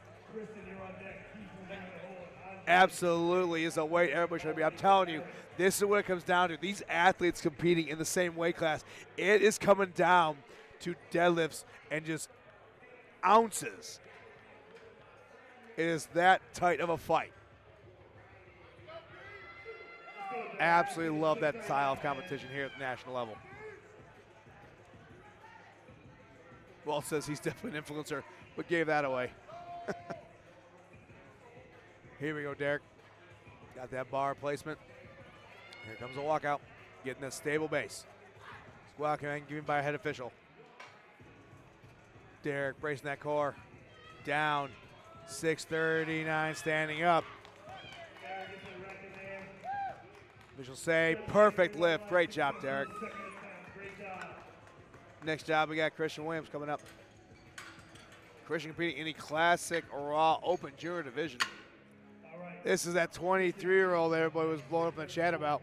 Absolutely is a weight everybody should be. I'm telling you, this is what it comes down to. These athletes competing in the same weight class, it is coming down to deadlifts and just ounces. It is that tight of a fight. Absolutely love that style of competition here at the national level. Walt says he's definitely an influencer, but gave that away. Here we go, Derek. Got that bar placement. Here comes a walkout. Getting a stable base. Squat command given by a head official. Derek bracing that core. Down. 639 standing up. Official say perfect lift. Great job, Derek. Next job, we got Christian Williams coming up. Christian competing in the classic raw open junior division. This is that 23-year-old everybody was blowing up in the chat about.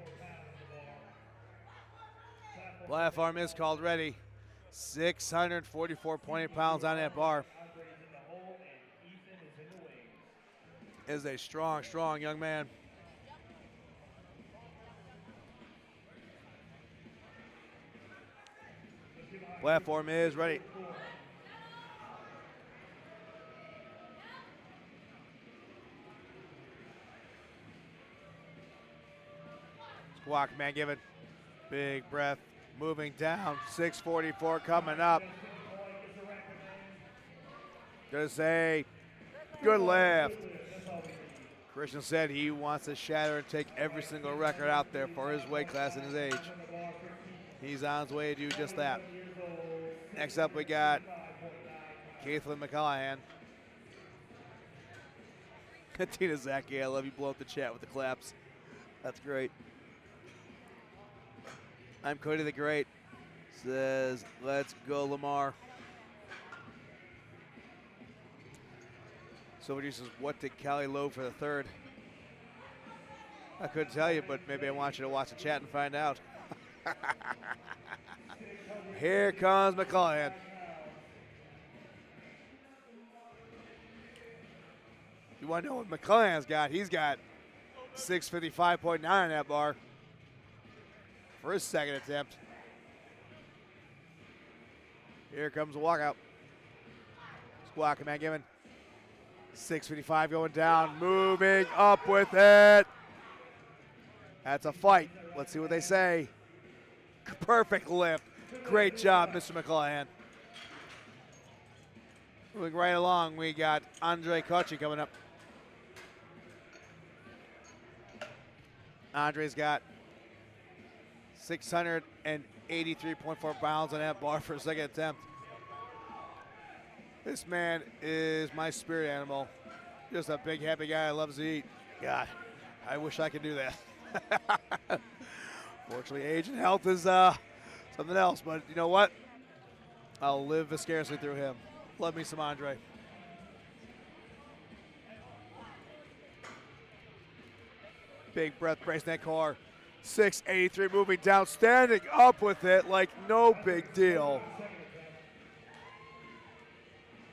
Platform is called ready. 644.8 pounds on that bar. Is a strong, strong young man. Platform is ready. Squat command given. Big breath. Moving down. 644 coming up. Gonna say good lift. Christian said he wants to shatter and take every single record out there for his weight class and his age. He's on his way to do just that. Next up, we got Caitlin McCallahan. Tina Zaki, I love you blow up the chat with the claps. That's great. I'm Cody the Great. Says, let's go, Lamar. Somebody says, what did Callie load for the third? I couldn't tell you, but maybe I want you to watch the chat and find out. Here comes McCallahan. You want to know what McCallahan's got? He's got 655.9 on that bar for his second attempt. Here comes the walkout. Squat command given. 655 going down, moving up with it. That's a fight. Let's see what they say. Perfect lift. Great job, Mr. McCallahan. Moving right along, we got Andre Kochi coming up. Andre's got 683.4 pounds on that bar for a second attempt. This man is my spirit animal. Just a big, happy guy that loves to eat. God, I wish I could do that. Fortunately, age and health is something else, but you know what? I'll live vicariously through him. Love me some Andre. Big breath, bracing that core. 683 moving down, standing up with it like no big deal.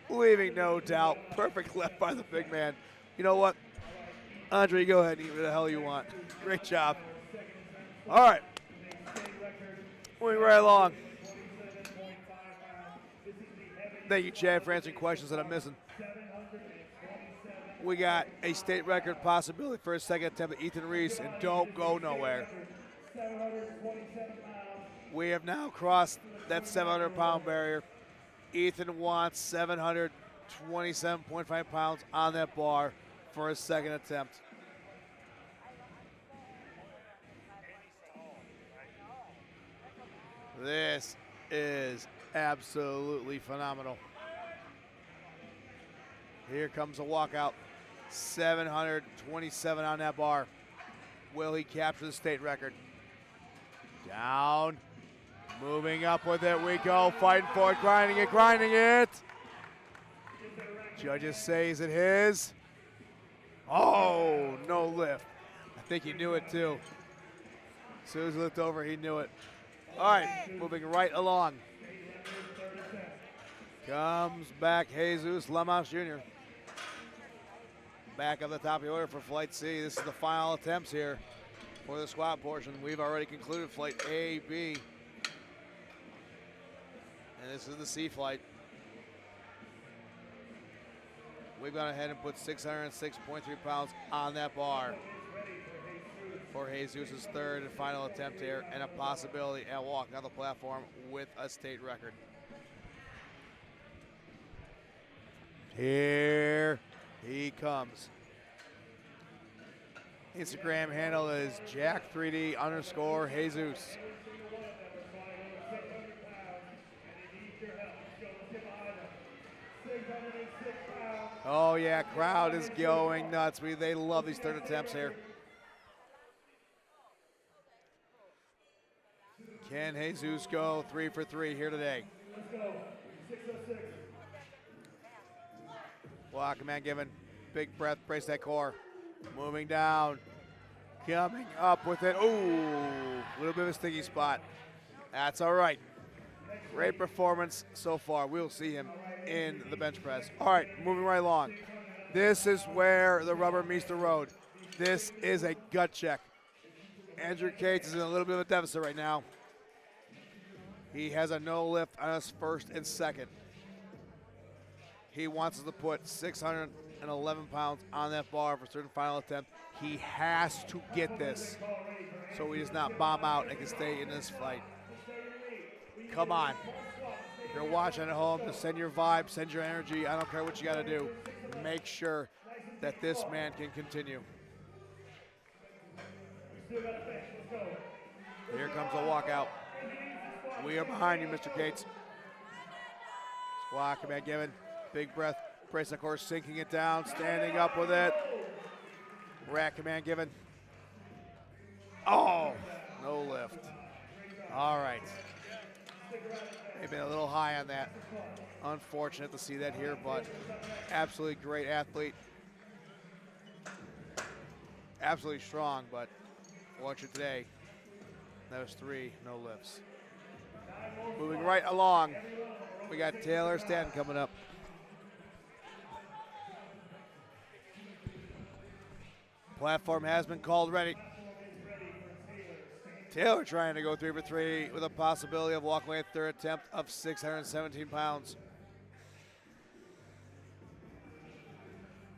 Leaving no doubt. Perfect left by the big man. You know what? Andre, go ahead and eat whatever the hell you want. Great job. All right. Moving right along. Thank you, Chad, for answering questions that I'm missing. We got a state record possibility for a second attempt at Ethan Reese, and don't go nowhere. We have now crossed that 700-pound barrier. Ethan wants 727.5 pounds on that bar for his second attempt. This is absolutely phenomenal. Here comes a walkout. 727 on that bar. Will he capture the state record? Down. Moving up with it, we go, fighting for it, grinding it, grinding it. Judges say, is it his? Oh, no lift. I think he knew it too. As soon as he looked over, he knew it. All right, moving right along. Comes back Jesus Lamas Jr. Back of the top of the order for Flight C. This is the final attempts here for the squat portion. We've already concluded Flight A, B. And this is the C flight. We've gone ahead and put 606.3 pounds on that bar for Jesus' third and final attempt here, and a possibility at walking on the platform with a state record. Here he comes. Instagram handle is Jack3D_Jesus. Oh yeah, crowd is going nuts. They love these third attempts here. Can Jesus go 3 for 3 here today? Walk, man, given big breath, brace that core. Moving down, coming up with it. Ooh, a little bit of a sticky spot. That's all right. Great performance so far. We'll see him in the bench press. All right, moving right along. This is where the rubber meets the road. This is a gut check. Andrew Cates is in a little bit of a deficit right now. He has a no lift on his first and second. He wants us to put 611 pounds on that bar for certain final attempt. He has to get this so he does not bomb out and can stay in this fight. Come on. If you're watching at home, just send your vibe, send your energy. I don't care what you got to do. Make sure that this man can continue. Here comes a walkout. We are behind you, Mr. Cates. Squat command given. Big breath. Brace, of course, sinking it down, standing up with it. Rack command given. Oh, no lift. All right. They've been a little high on that. Unfortunate to see that here, but absolutely great athlete. Absolutely strong, but watch it today. That was 3, no lifts. Moving right along, we got Taylor Stanton coming up. Platform has been called ready. Taylor trying to go 3 for 3 with a possibility of walking away at third attempt of 617 pounds.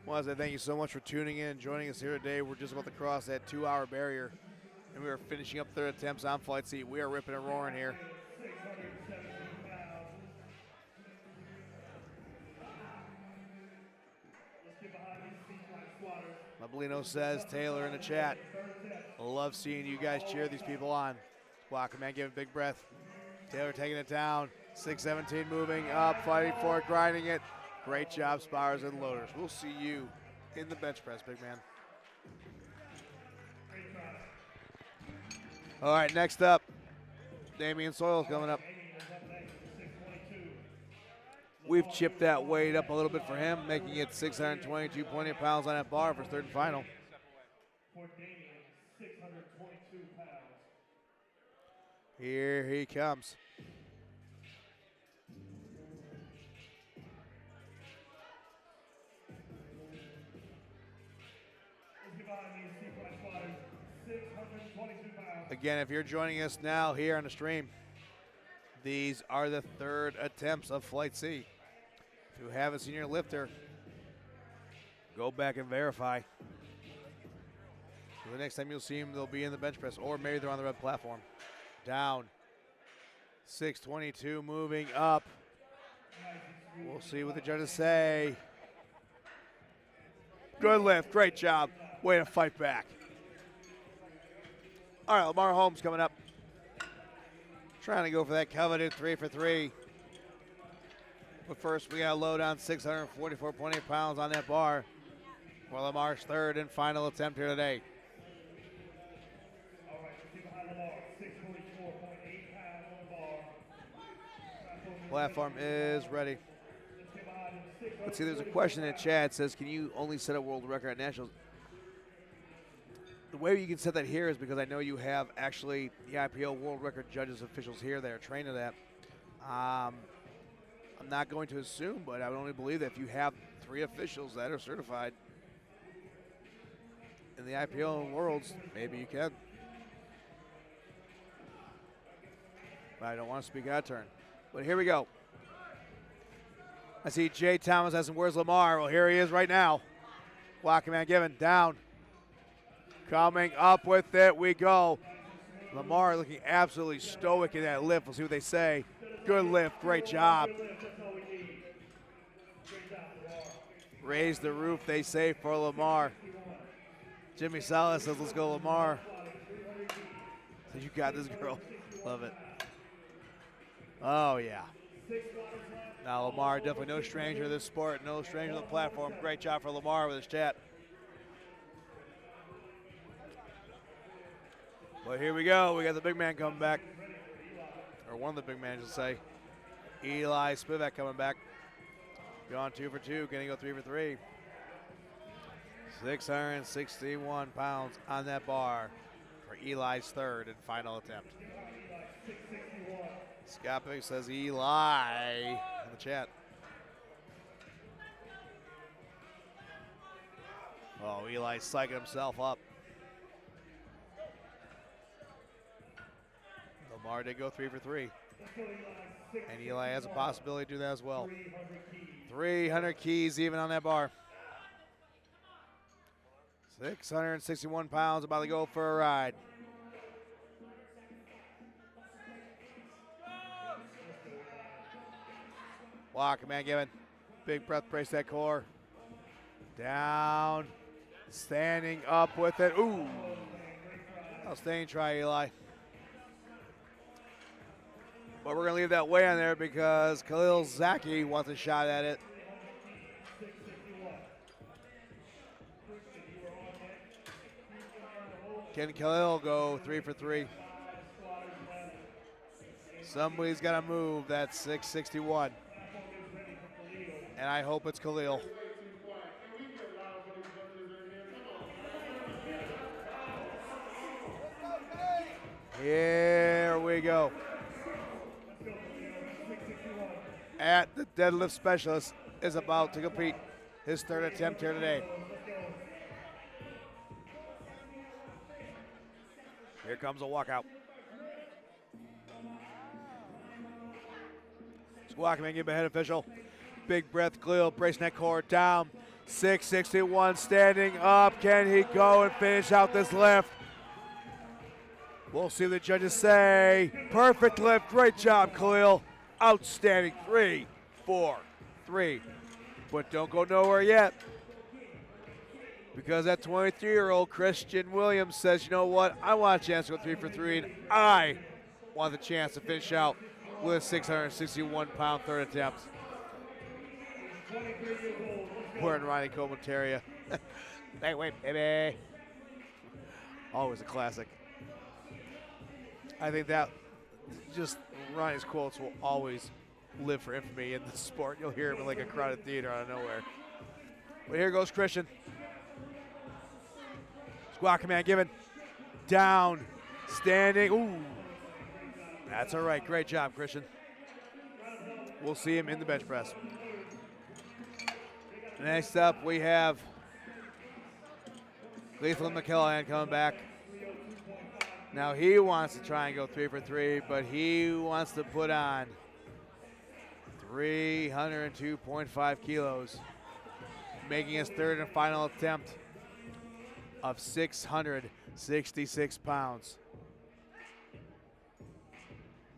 Well, I thank you so much for tuning in and joining us here today. We're just about to cross that 2-hour barrier, and we are finishing up third attempts on Flight C. We are ripping and roaring here. Mablino says, Taylor in the chat, love seeing you guys cheer these people on. Wow, command giving big breath. Taylor taking it down. 617 moving up, fighting for it, grinding it. Great job, spars and loaders. We'll see you in the bench press, big man. All right, next up, Damian Soils coming up. We've chipped that weight up a little bit for him, making it 622.8 pounds on that bar for third and final. Here he comes. Again, if you're joining us now here on the stream, these are the third attempts of Flight C. If you haven't seen your lifter, go back and verify. So the next time you'll see them, they'll be in the bench press, or maybe they're on the red platform. Down. 622 moving up. We'll see what the judges say. Good lift, great job. Way to fight back. All right, Lamar Holmes coming up. Trying to go for that coveted 3 for 3. But first, we got to load on 644.8 pounds on that bar for Lamar's third and final attempt here today. All right, let's get behind Lamar. 644.8 pounds on the bar. Platform is ready. Let's see, there's a question in the chat. It says, can you only set a world record at nationals? The way you can set that here is because I know you have actually the IPO world record judges officials here that are trained to that. I'm not going to assume, but I would only believe that if you have 3 officials that are certified in the IPO and Worlds, maybe you can. But I don't want to speak out of turn. But here we go. I see Jay Thomas asking, where's Lamar? Well, here he is right now. Walking man given, down. Coming up with it, we go. Lamar looking absolutely stoic in that lift. We'll see what they say. Good lift, great job. Raise the roof, they say, for Lamar. Jimmy Salas says, let's go, Lamar. So you got this, girl. Love it. Oh, yeah. Now, Lamar, definitely no stranger to this sport, no stranger to the platform. Great job for Lamar with his chat. But here we go. We got the big man coming back. Or one of the big men, I should say. Eli Spivak coming back. Gone 2 for 2. Can he go 3 for 3? 661 pounds on that bar for Eli's third and final attempt. Scott Big says Eli in the chat. Oh, Eli's psyching himself up. Lamar did go 3 for 3. And Eli has a possibility to do that as well. 300 keys even on that bar. 661 pounds, about to go for a ride. Walker, man, given. Big breath, brace that core. Down. Standing up with it. Ooh. Outstanding try, Eli. But we're going to leave that way on there because Khalil Zaki wants a shot at it. Can Khalil go 3 for 3? Somebody's got to move that 661. And I hope it's Khalil. Here we go. At the deadlift specialist is about to compete his third attempt here today. Here comes a walkout. Squawk man, give him a head official. Big breath, Khalil, brace neck core down. 661 standing up. Can he go and finish out this lift? We'll see what the judges say. Perfect lift, great job, Khalil. Outstanding, 3, 4, 3. But don't go nowhere yet. Because that 23-year-old Christian Williams says, you know what, I want a chance to go 3 for 3, and I want the chance to finish out with a 661-pound third attempt. We're in Ronnie Comentaria. Wait, baby. Always a classic. I think that just Ronnie's quotes will always live for infamy in the sport. You'll hear him in like a crowded theater out of nowhere. But here goes Christian. Squat command given. Down. Standing. Ooh. That's all right. Great job, Christian. We'll see him in the bench press. Next up, we have Lethal McKellan coming back. Now he wants to try and go 3 for 3, but he wants to put on 302.5 kilos, making his third and final attempt of 666 pounds.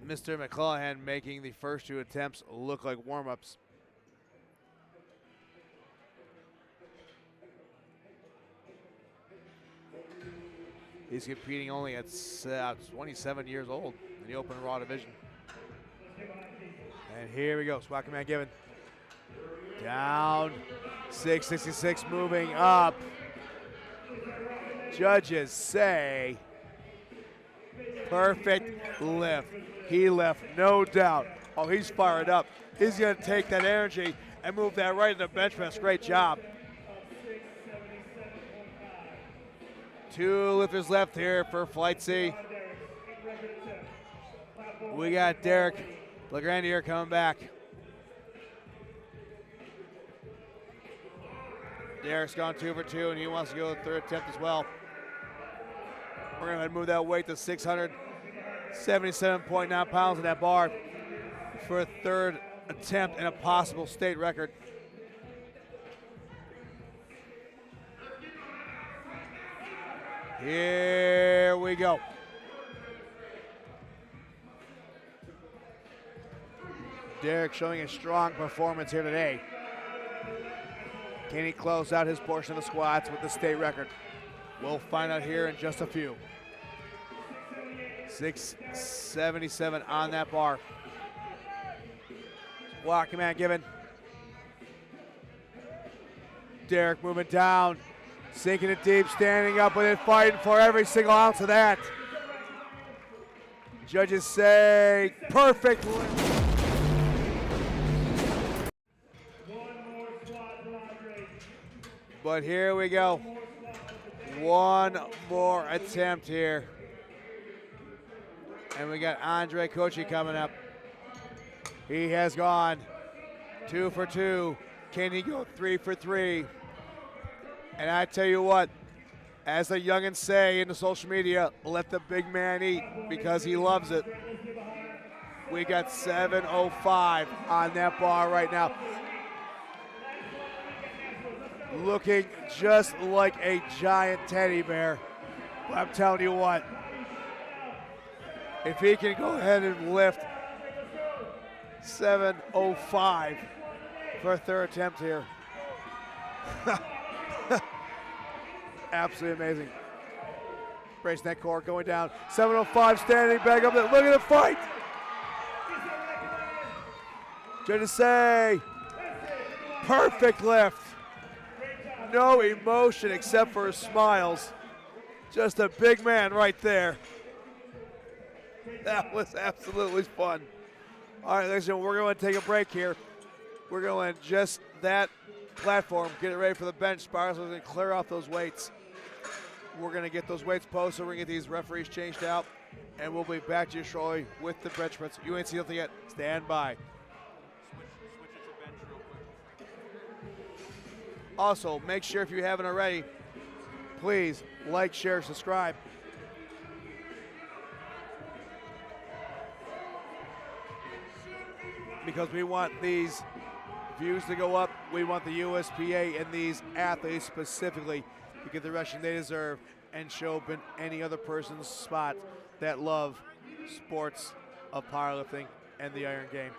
Mr. McClellan making the first 2 attempts look like warm-ups. He's competing only at 27 years old in the open raw division. And here we go, squat command given. Down, 666 moving up. Judges say perfect lift. He left, no doubt. Oh, he's fired up. He's gonna take that energy and move that right into the bench press. Great job. 2 lifters left here for Flight C. We got Derek Legrandier coming back. Derek's gone 2 for 2, and he wants to go to the third attempt as well. We're going to move that weight to 677.9 pounds in that bar for a third attempt and a possible state record. Here we go. Derek showing a strong performance here today. Can he close out his portion of the squats with the state record? We'll find out here in just a few. 677 on that bar. Block command given. Derek moving down, sinking it deep, standing up with it, fighting for every single ounce of that. Judges say perfect. But here we go. One more attempt here. And we got Andre Kochi coming up. He has gone 2 for 2. Can he go 3 for 3? And I tell you what, as the youngins say in the social media, let the big man eat because he loves it. We got 705 on that bar right now. Looking just like a giant teddy bear. But I'm telling you what, if he can go ahead and lift 705 for a third attempt here. Absolutely amazing. Brace that core going down. 705 standing back up there. Look at the fight. Judges say perfect lift. No emotion except for his smiles. Just a big man right there. That was absolutely fun. All right, ladies and gentlemen, we're going to take a break here. We're going to adjust that platform, get it ready for the bench spars. We're going to clear off those weights. We're going to get those weights posted. We're going to get these referees changed out, and we'll be back to you shortly with the bench press. You ain't seen nothing yet. Stand by. Switch it to bench real quick. Also, make sure if you haven't already, please like, share, subscribe. Because we want these views to go up. We want the USPA and these athletes specifically to get the recognition they deserve and show up in any other person's spot that love sports of powerlifting and the iron game.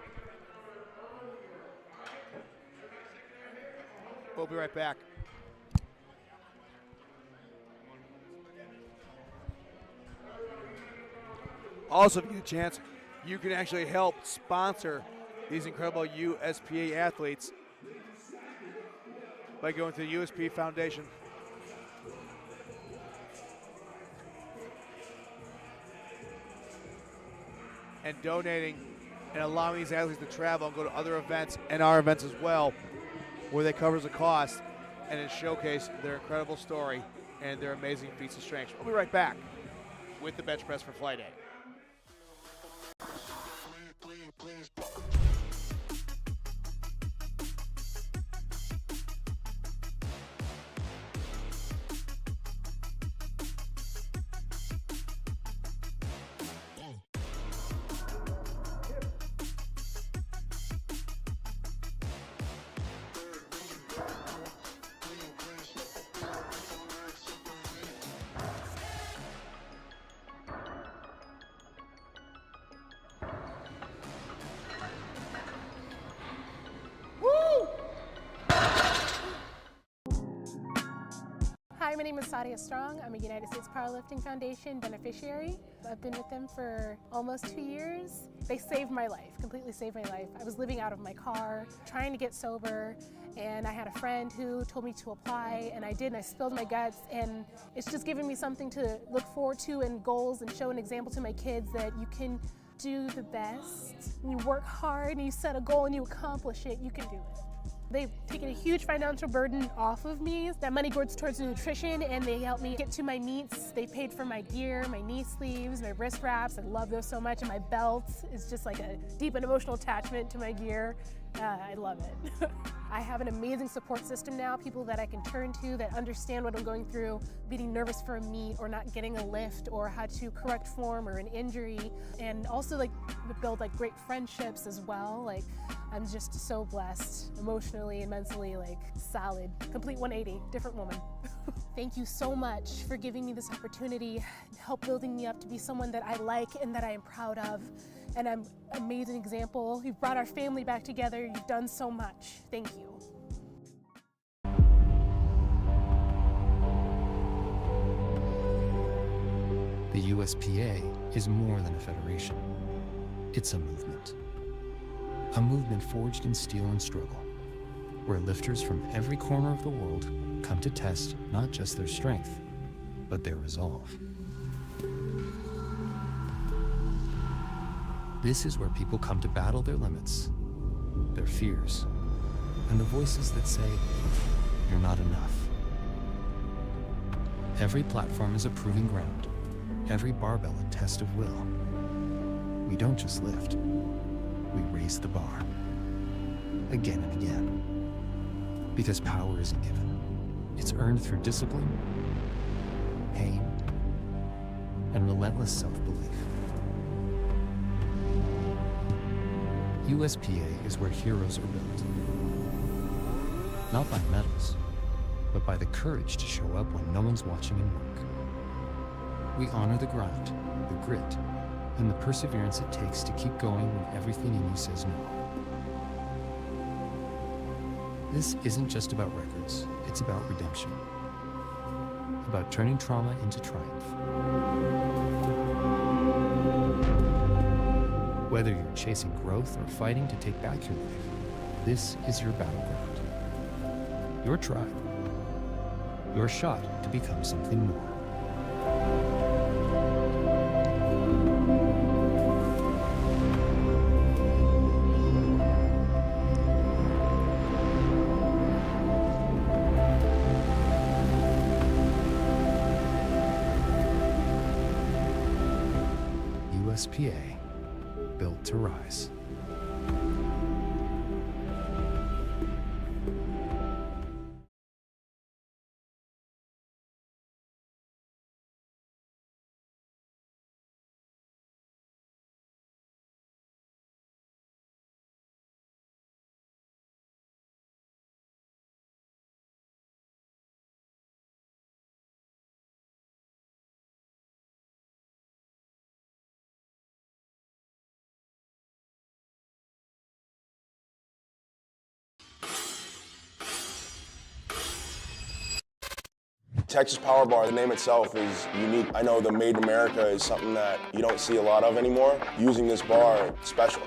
We'll be right back. Also, if you get a chance, you can actually help sponsor these incredible USPA athletes by going to the USPA Foundation. And donating and allowing these athletes to travel and go to other events and our events as well, where they covers the cost and then showcase their incredible story and their amazing feats of strength. We'll be right back with the bench press for Flight A. Hi, my name is Sadia Strong. I'm a United States Powerlifting Foundation beneficiary. I've been with them for almost 2 years. They saved my life, completely saved my life. I was living out of my car, trying to get sober, and I had a friend who told me to apply, and I did, and I spilled my guts, and it's just given me something to look forward to and goals and show an example to my kids that you can do the best. When you work hard and you set a goal and you accomplish it, you can do it. They've taken a huge financial burden off of me. That money goes towards nutrition, and they help me get to my meets. They paid for my gear, my knee sleeves, my wrist wraps. I love those so much, and my belt is just like a deep and emotional attachment to my gear. I love it. I have an amazing support system now, people that I can turn to that understand what I'm going through, being nervous for a meet or not getting a lift or how to correct form or an injury, and also like build like great friendships as well. Like I'm just so blessed emotionally and mentally, like solid, complete 180, different woman. Thank you so much for giving me this opportunity, help building me up to be someone that I like and that I am proud of. And I'm an amazing example. You've brought our family back together. You've done so much. Thank you. The USPA is more than a federation. It's a movement. A movement forged in steel and struggle, where lifters from every corner of the world come to test not just their strength, but their resolve. This is where people come to battle their limits, their fears, and the voices that say, you're not enough. Every platform is a proving ground, every barbell a test of will. We don't just lift, we raise the bar, again and again. Because power isn't given, it's earned through discipline, pain, and relentless self-belief. USPA is where heroes are built. Not by medals, but by the courage to show up when no one's watching and work. We honor the grind, the grit, and the perseverance it takes to keep going when everything in you says no. This isn't just about records, it's about redemption. About turning trauma into triumph. Whether you're chasing growth or fighting to take back your life, this is your battleground. Your tribe. Your shot to become something more. USPA, built to rise. Texas Power Bar, the name itself is unique. I know the Made in America is something that you don't see a lot of anymore. Using this bar, special.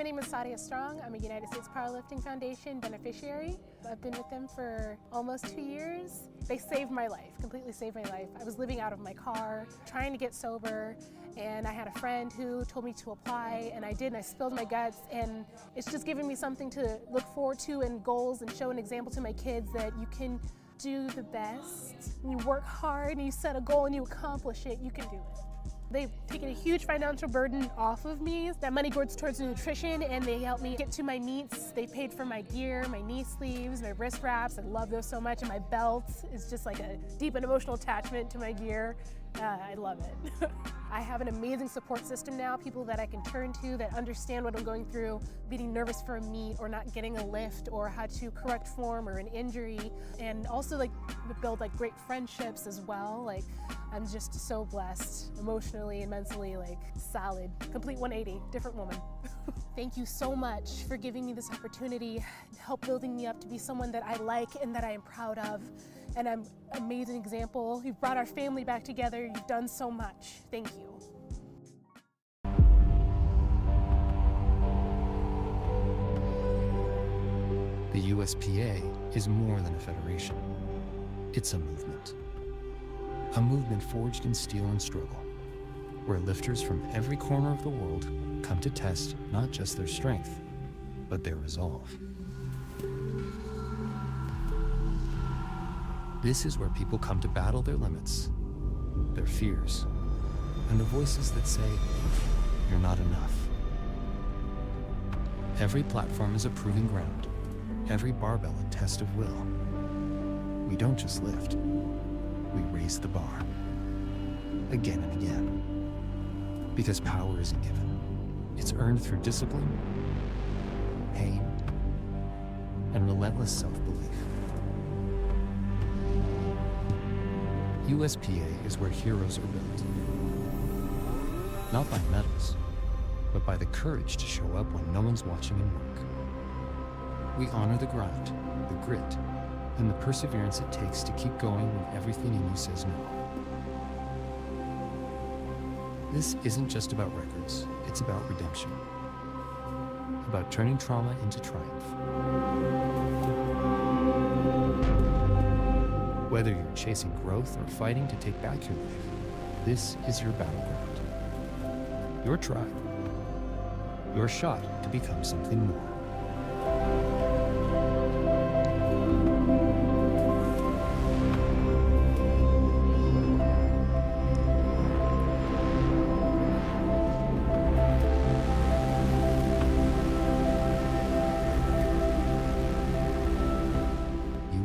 name is Sadia Strong. I'm a United States Powerlifting Foundation beneficiary. I've been with them for almost 2 years. They saved my life, completely saved my life. I was living out of my car, trying to get sober, and I had a friend who told me to apply, and I did, and I spilled my guts, and it's just given me something to look forward to and goals, and show an example to my kids that you can do the best. When you work hard and you set a goal and you accomplish it, you can do it. They've taken a huge financial burden off of me. That money goes towards nutrition, and they help me get to my meets. They paid for my gear, my knee sleeves, my wrist wraps. I love those so much, and my belt is just like a deep and emotional attachment to my gear. I love it. I have an amazing support system now, people that I can turn to that understand what I'm going through, being nervous for a meet or not getting a lift or how to correct form or an injury, and also like build like great friendships as well. Like I'm just so blessed emotionally and mentally, like solid, complete 180, different woman. Thank you so much for giving me this opportunity, help building me up to be someone that I like and that I am proud of. And I'm an amazing example. You've brought our family back together. You've done so much. Thank you. The USPA is more than a federation. It's a movement. A movement forged in steel and struggle, where lifters from every corner of the world come to test not just their strength, but their resolve. This is where people come to battle their limits, their fears, and the voices that say, you're not enough. Every platform is a proving ground, every barbell a test of will. We don't just lift, we raise the bar, again and again. Because power isn't given, it's earned through discipline, pain, and relentless self-belief. USPA is where heroes are built. Not by medals, but by the courage to show up when no one's watching and work. We honor the grind, the grit, and the perseverance it takes to keep going when everything in you says no. This isn't just about records, it's about redemption. About turning trauma into triumph. Whether you're chasing growth or fighting to take back your life, this is your battleground. Your tribe. Your shot to become something more.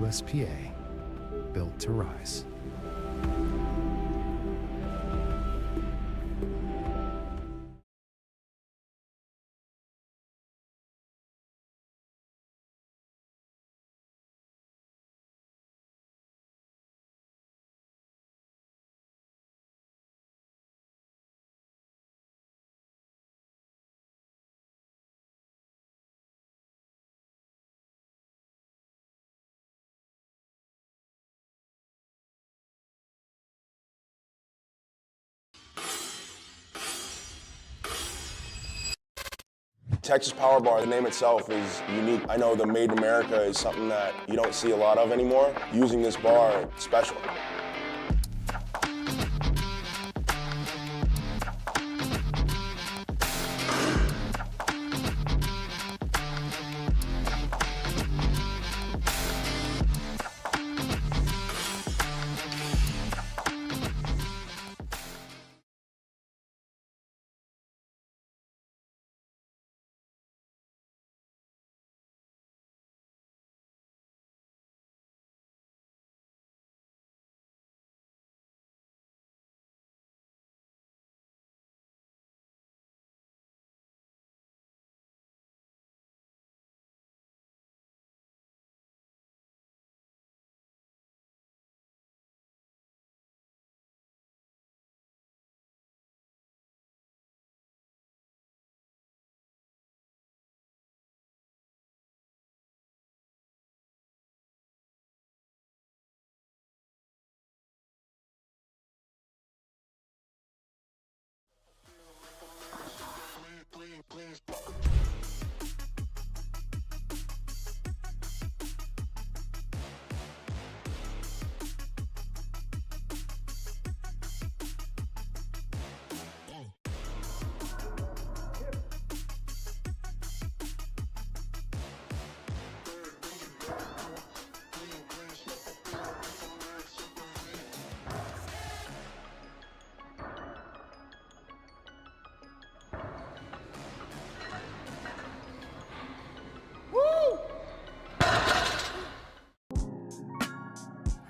USPA, built to rise. Texas Power Bar, the name itself is unique. I know the Made in America is something that you don't see a lot of anymore. Using this bar, special.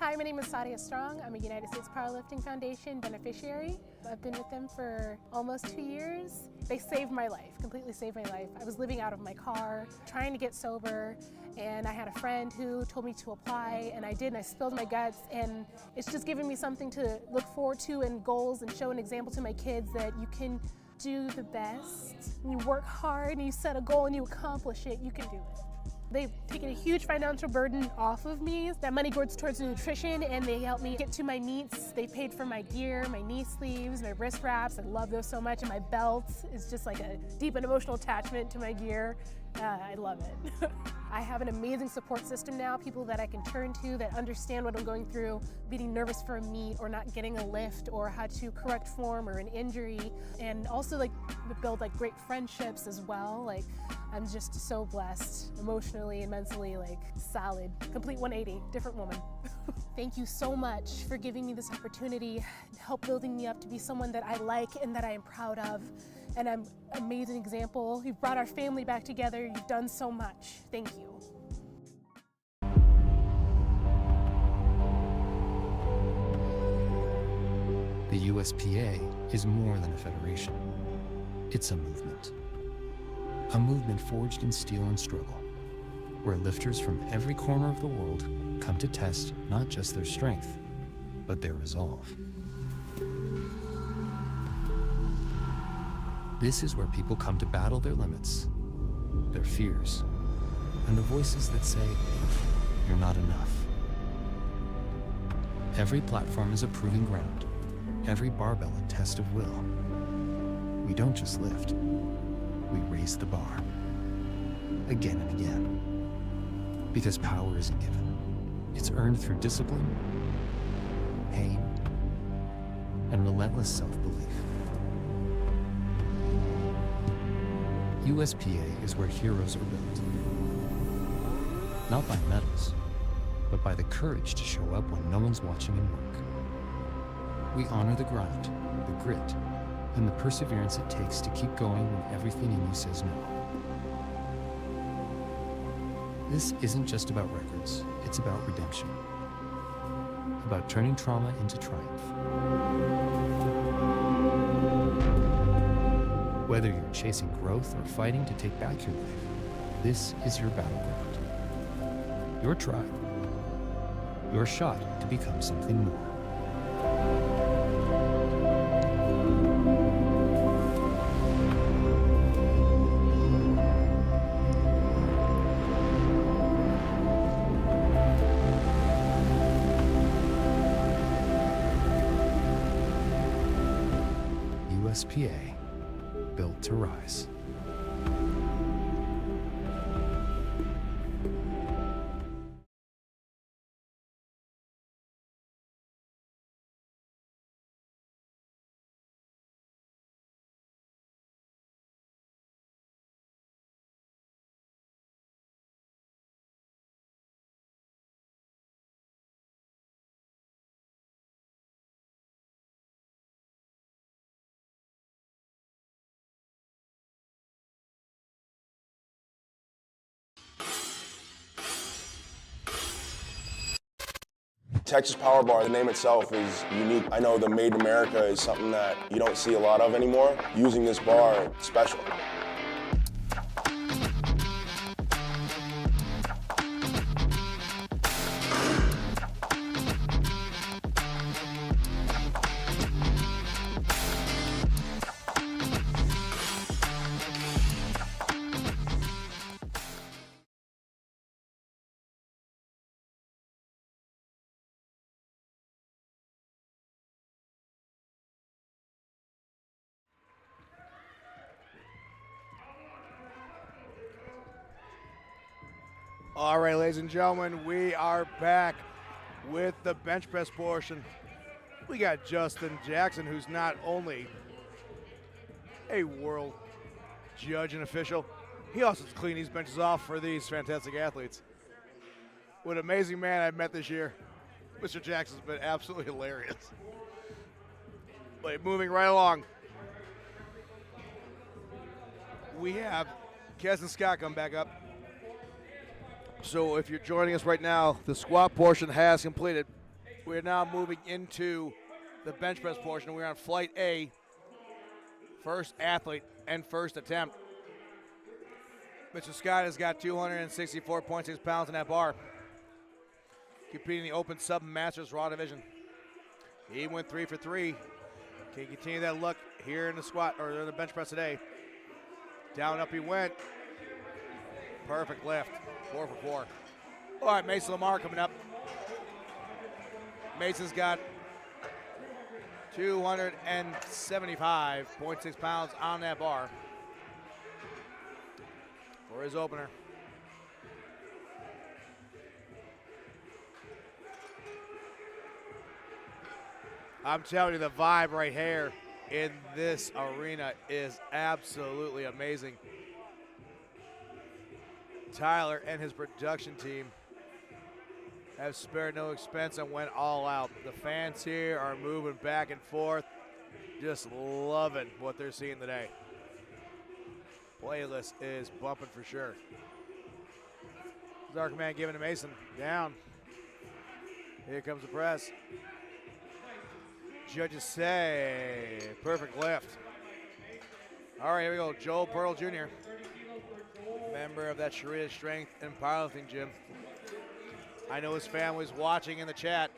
Hi, my name is Sadia Strong. I'm a United States Powerlifting Foundation beneficiary. I've been with them for almost 2 years. They saved my life, completely saved my life. I was living out of my car, trying to get sober, and I had a friend who told me to apply, and I did, and I spilled my guts, and it's just given me something to look forward to and goals and show an example to my kids that you can do the best. When you work hard and you set a goal and you accomplish it, you can do it. They've taken a huge financial burden off of me. That money goes towards nutrition, and they help me get to my meets. They paid for my gear, my knee sleeves, my wrist wraps. I love those so much, and my belt is just like a deep and emotional attachment to my gear. I love it. I have an amazing support system now, people that I can turn to that understand what I'm going through, being nervous for a meet or not getting a lift or how to correct form or an injury, and also like build like great friendships as well. Like I'm just so blessed emotionally and mentally, like solid, complete 180, different woman. Thank you so much for giving me this opportunity and help building me up to be someone that I like and that I am proud of. And I'm an amazing example. You've brought our family back together. You've done so much. Thank you. The USPA is more than a federation. It's a movement. A movement forged in steel and struggle, where lifters from every corner of the world come to test not just their strength, but their resolve. This is where people come to battle their limits, their fears, and the voices that say, you're not enough. Every platform is a proving ground, every barbell a test of will. We don't just lift, we raise the bar, again and again. Because power isn't given, it's earned through discipline, pain, and relentless self-belief. USPA is where heroes are built. Not by medals, but by the courage to show up when no one's watching and work. We honor the grind, the grit, and the perseverance it takes to keep going when everything in you says no. This isn't just about records, it's about redemption. About turning trauma into triumph. Whether you're chasing growth or fighting to take back your life, this is your battleground. Your tribe. Your shot to become something more. USPA, built to rise. Texas Power Bar, the name itself is unique. I know the Made in America is something that you don't see a lot of anymore. Using this bar, special. All right, ladies and gentlemen, we are back with the bench press portion. We got Justin Jackson, who's not only a world judge and official, he also has to clean these benches off for these fantastic athletes. What an amazing man I've met this year. Mr. Jackson's been absolutely hilarious. But moving right along, we have Kes and Scott come back up. So if you're joining us right now, the squat portion has completed. We're now moving into the bench press portion. We're on flight A, first athlete and first attempt. Mr. Scott has got 264.6 pounds in that bar, competing in the open sub masters raw division. He went 3 for 3. Can continue that look here in the squat or in the bench press today. Down up he went. Perfect lift. 4 for 4. All right, Mason Lamar coming up. Mason's got 275.6 pounds on that bar for his opener. I'm telling you, the vibe right here in this arena is absolutely amazing. Tyler and his production team have spared no expense and went all out. The fans here are moving back and forth, just loving what they're seeing today. Playlist is bumping for sure. Dark man giving to Mason, down. Here comes the press. Judges say, perfect lift. All right, here we go, Joel Pearl Jr., member of that Sharita Strength and Powerlifting Gym. I know his family's watching in the chat.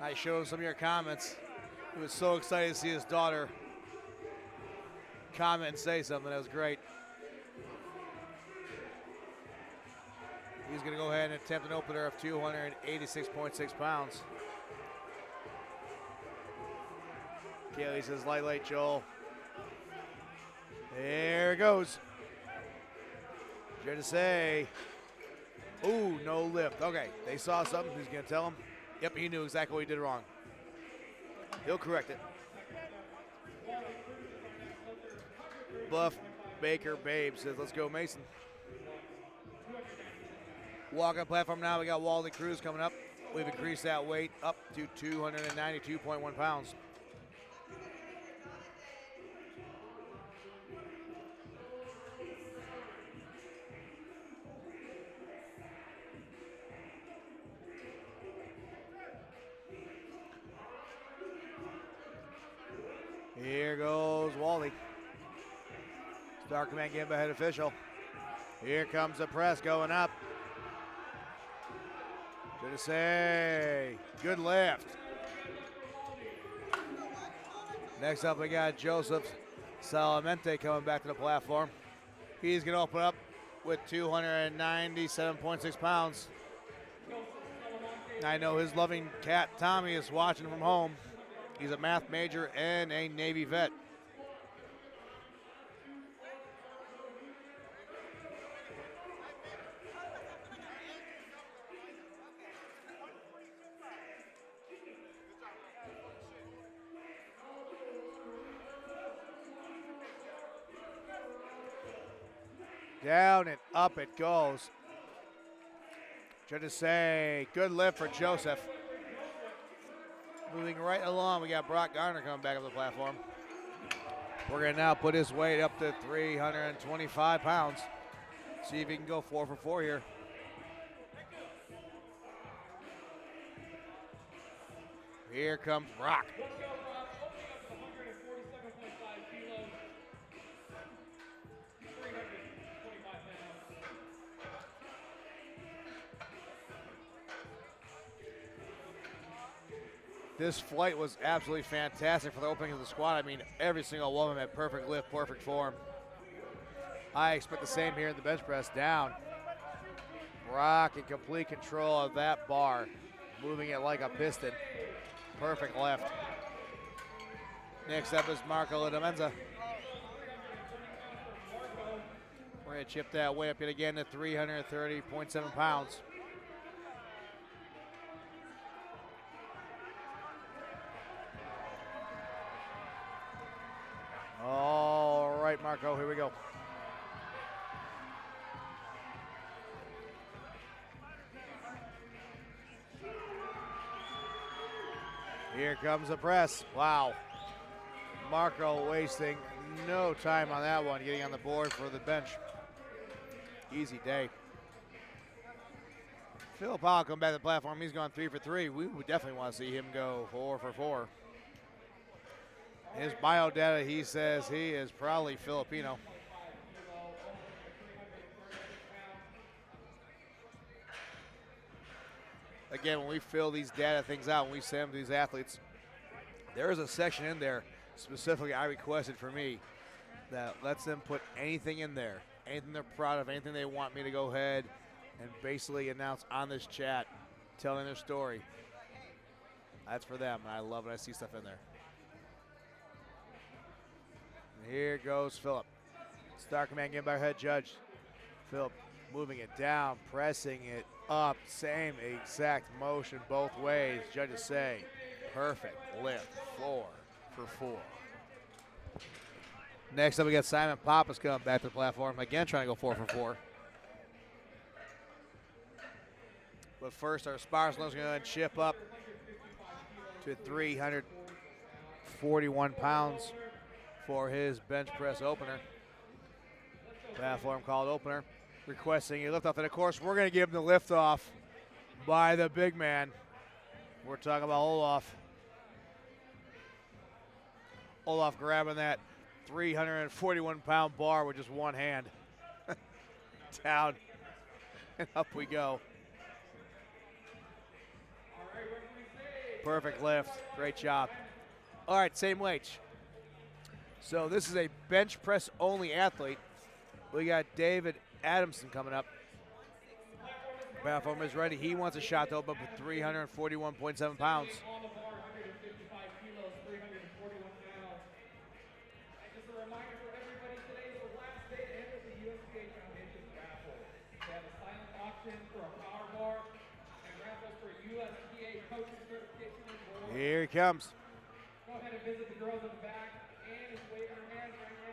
I showed him some of your comments. He was so excited to see his daughter comment and say something. That was great. He's going to go ahead and attempt an opener of 286.6 pounds. Kaylee says, light, Joel. There it goes. Try to say, ooh, no lift. Okay, they saw something. Who's going to tell him? Yep, he knew exactly what he did wrong. He'll correct it. Buff Baker Babe says, let's go, Mason. Walk up platform now. We got Walden Cruz coming up. We've increased that weight up to 292.1 pounds. Here goes Wally. Star Command game by head official. Here comes the press going up. Should say, good lift. Next up we got Joseph Salamente coming back to the platform. He's gonna open up with 297.6 pounds. I know his loving cat Tommy is watching from home. He's a math major and a Navy vet. Down and up it goes. Should I say, good lift for Joseph. Moving right along, we got Brock Garner coming back up the platform. We're gonna now put his weight up to 325 pounds. See if he can go 4 for 4 here. Here comes Brock. This flight was absolutely fantastic for the opening of the squad. I mean, every single woman had perfect lift, perfect form. I expect the same here in the bench press. Down. Brock in complete control of that bar, moving it like a piston. Perfect left. Next up is Marco Lademenza. We're going to chip that weight up yet again to 330.7 pounds. All right, Marco, here we go. Here comes the press. Wow. Marco wasting no time on that one, getting on the board for the bench. Easy day. Phil Powell come back to the platform. He's gone 3 for 3. We would definitely want to see him go 4 for 4. His biodata, he says he is probably Filipino. Again, when we fill these data things out, when we send them to these athletes, there is a section in there specifically I requested for me that lets them put anything in there, anything they're proud of, anything they want me to go ahead and basically announce on this chat, telling their story. That's for them, and I love it. I see stuff in there. And here goes Philip. Star Command getting by our head judge. Philip moving it down, pressing it up. Same exact motion both ways. Judges say, perfect lift, 4 for 4. Next up, we got Simon Pappas coming back to the platform. Again, trying to go 4 for 4. But first, our Sparslow's going to chip up to 341 pounds for his bench press opener. Platform called opener. Requesting a lift off. And of course, we're going to give him the lift off by the big man. We're talking about Olaf. Olaf grabbing that 341-pound bar with just one hand. Down and up we go. Perfect lift. Great job. All right, same weight. So this is a bench press only athlete. We got David Adamson coming up. Platform is ready. He wants a shot to open up with 341.7 pounds. Here he comes.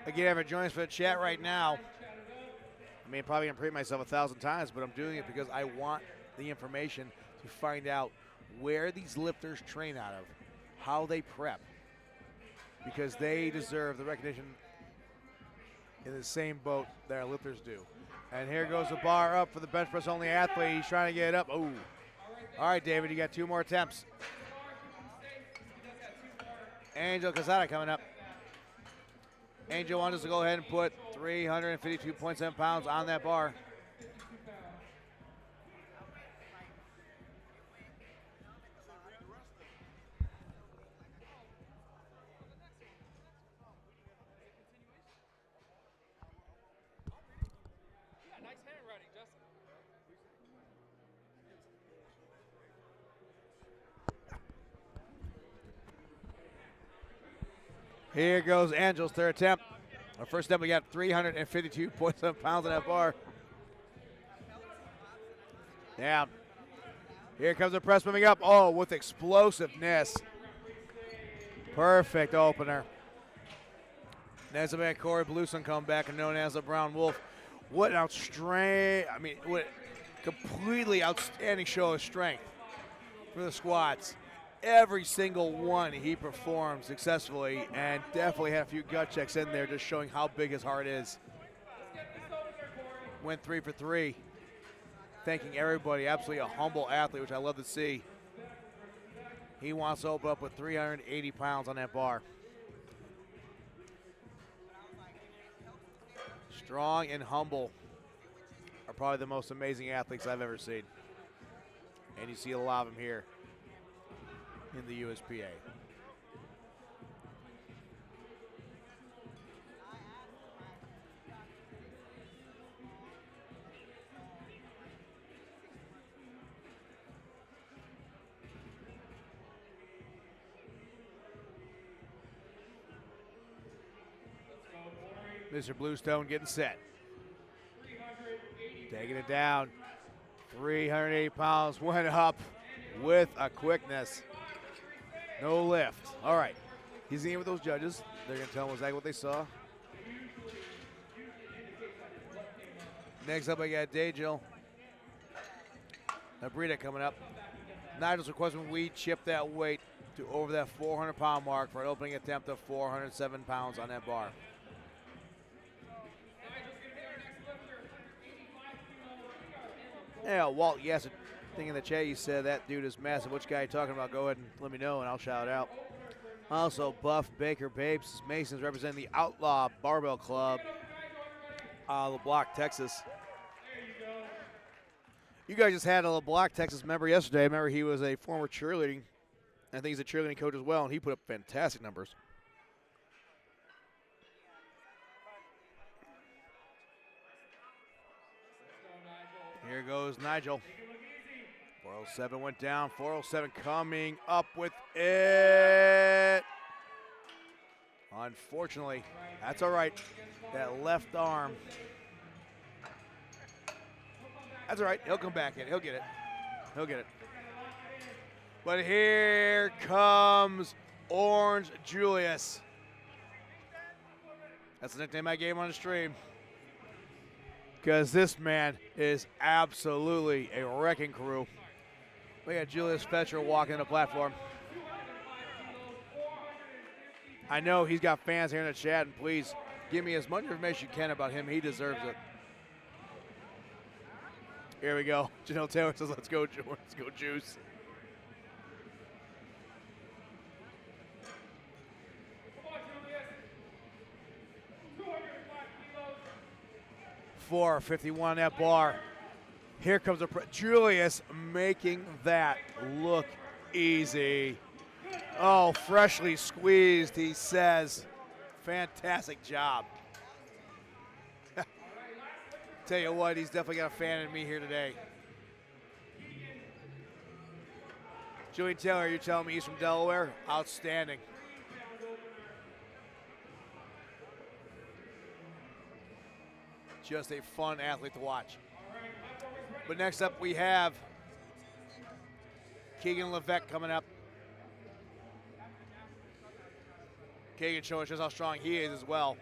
Again, if you're joining us for the chat right now, I mean, probably gonna repeat myself 1,000 times, but I'm doing it because I want the information to find out where these lifters train out of, how they prep, because they deserve the recognition in the same boat that our lifters do. And here goes the bar up for the bench press only athlete. He's trying to get it up. Oh, all right, David, you got 2 more attempts. Angel Casada coming up. Angel wants us to go ahead and put 352.7 pounds on that bar. Here goes Angel's third attempt. Our first attempt, we got 352.7 pounds on that bar. Down. Here comes the press moving up. Oh, with explosiveness. Perfect opener. Next up, we got Corey Blueson come back and known as the Brown Wolf. What an what completely outstanding show of strength for the squats. Every single one he performed successfully, and definitely had a few gut checks in there just showing how big his heart is. Went 3 for 3. Thanking everybody, absolutely a humble athlete, which I love to see. He wants to open up with 380 pounds on that bar. Strong and humble are probably the most amazing athletes I've ever seen. And you see a lot of them here in the USPA. Mr. Bluestone getting set. Taking it down. 380 pounds, went up with a quickness. No lift. All right. He's in with those judges. They're going to tell him exactly what they saw. Next up, I got Dajil Nabrita coming up. Nigel's requesting we chip that weight to over that 400-pound mark for an opening attempt of 407 pounds on that bar. Yeah, Walt Yesson thing in the chat, you said that dude is massive. Which guy are you talking about? Go ahead and let me know, and I'll shout it out. Also, Buff Baker Babes Masons representing the Outlaw Barbell Club, LeBlanc, Texas. You guys just had a LeBlanc, Texas member yesterday. I remember he was a former cheerleading. I think he's a cheerleading coach as well, and he put up fantastic numbers. Here goes Nigel. 407 went down. 407 coming up with it. Unfortunately, that's all right. That left arm. That's all right. He'll come back in. He'll get it. He'll get it. But here comes Orange Julius. That's the nickname I gave him on the stream. Because this man is absolutely a wrecking crew. We got Julius Fetcher walking the platform. I know he's got fans here in the chat, and please give me as much information you can about him. He deserves it. Here we go. Janelle Taylor says, let's go, Juice. $451 that bar. Here comes Julius making that look easy. Oh, freshly squeezed, he says. Fantastic job. Tell you what, he's definitely got a fan in me here today. Julian Taylor, you're telling me he's from Delaware? Outstanding. Just a fun athlete to watch. But next up we have Keegan Levesque coming up. Keegan showing just how strong he is as well.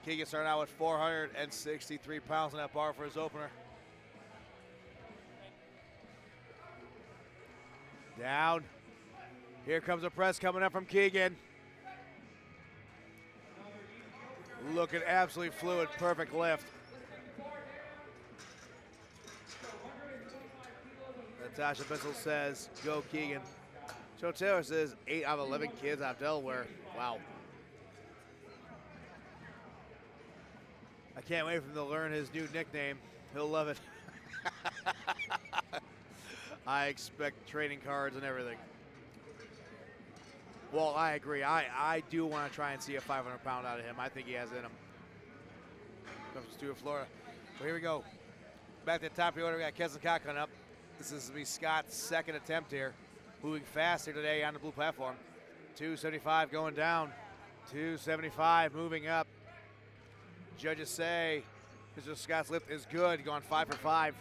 Keegan starting out with 463 pounds on that bar for his opener. Down. Here comes a press coming up from Keegan. Looking absolutely fluid, perfect lift. Natasha Bissell says, go Keegan. Joe Taylor says 8 out of 11 kids out of Delaware. Wow. I can't wait for him to learn his new nickname. He'll love it. I expect trading cards and everything. Well, I agree. I do want to try and see a 500-pound out of him. I think he has in him. Comes to Florida. Well, here we go. Back to the top of the order, we got Kesson Cock coming up. This is be Scott's second attempt here. Moving fast here today on the blue platform. 275 going down. 275 moving up. Judges say Mr. Scott's lift is good, going 5 for 5.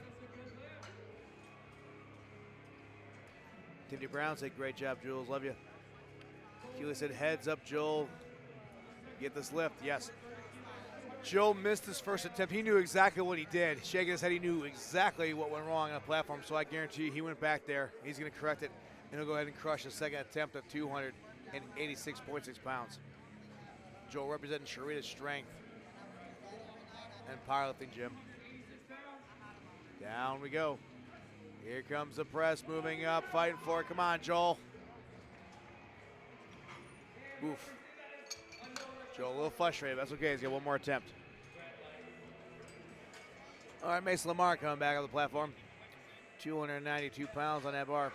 Timothy Brown said, great job, Jules, love you. Keely said, heads up, Joel. Get this lift, yes. Joel missed his first attempt. He knew exactly what he did. Shaking his head, he knew exactly what went wrong on the platform, so I guarantee you he went back there. He's going to correct it, and he'll go ahead and crush his second attempt of 286.6 pounds. Joel representing Sharita's strength and powerlifting gym. Down we go. Here comes the press, moving up, fighting for it. Come on, Joel. Oof. Joel a little frustrated. That's okay. He's got one more attempt. All right, Mason Lamar coming back on the platform. 292 pounds on that bar.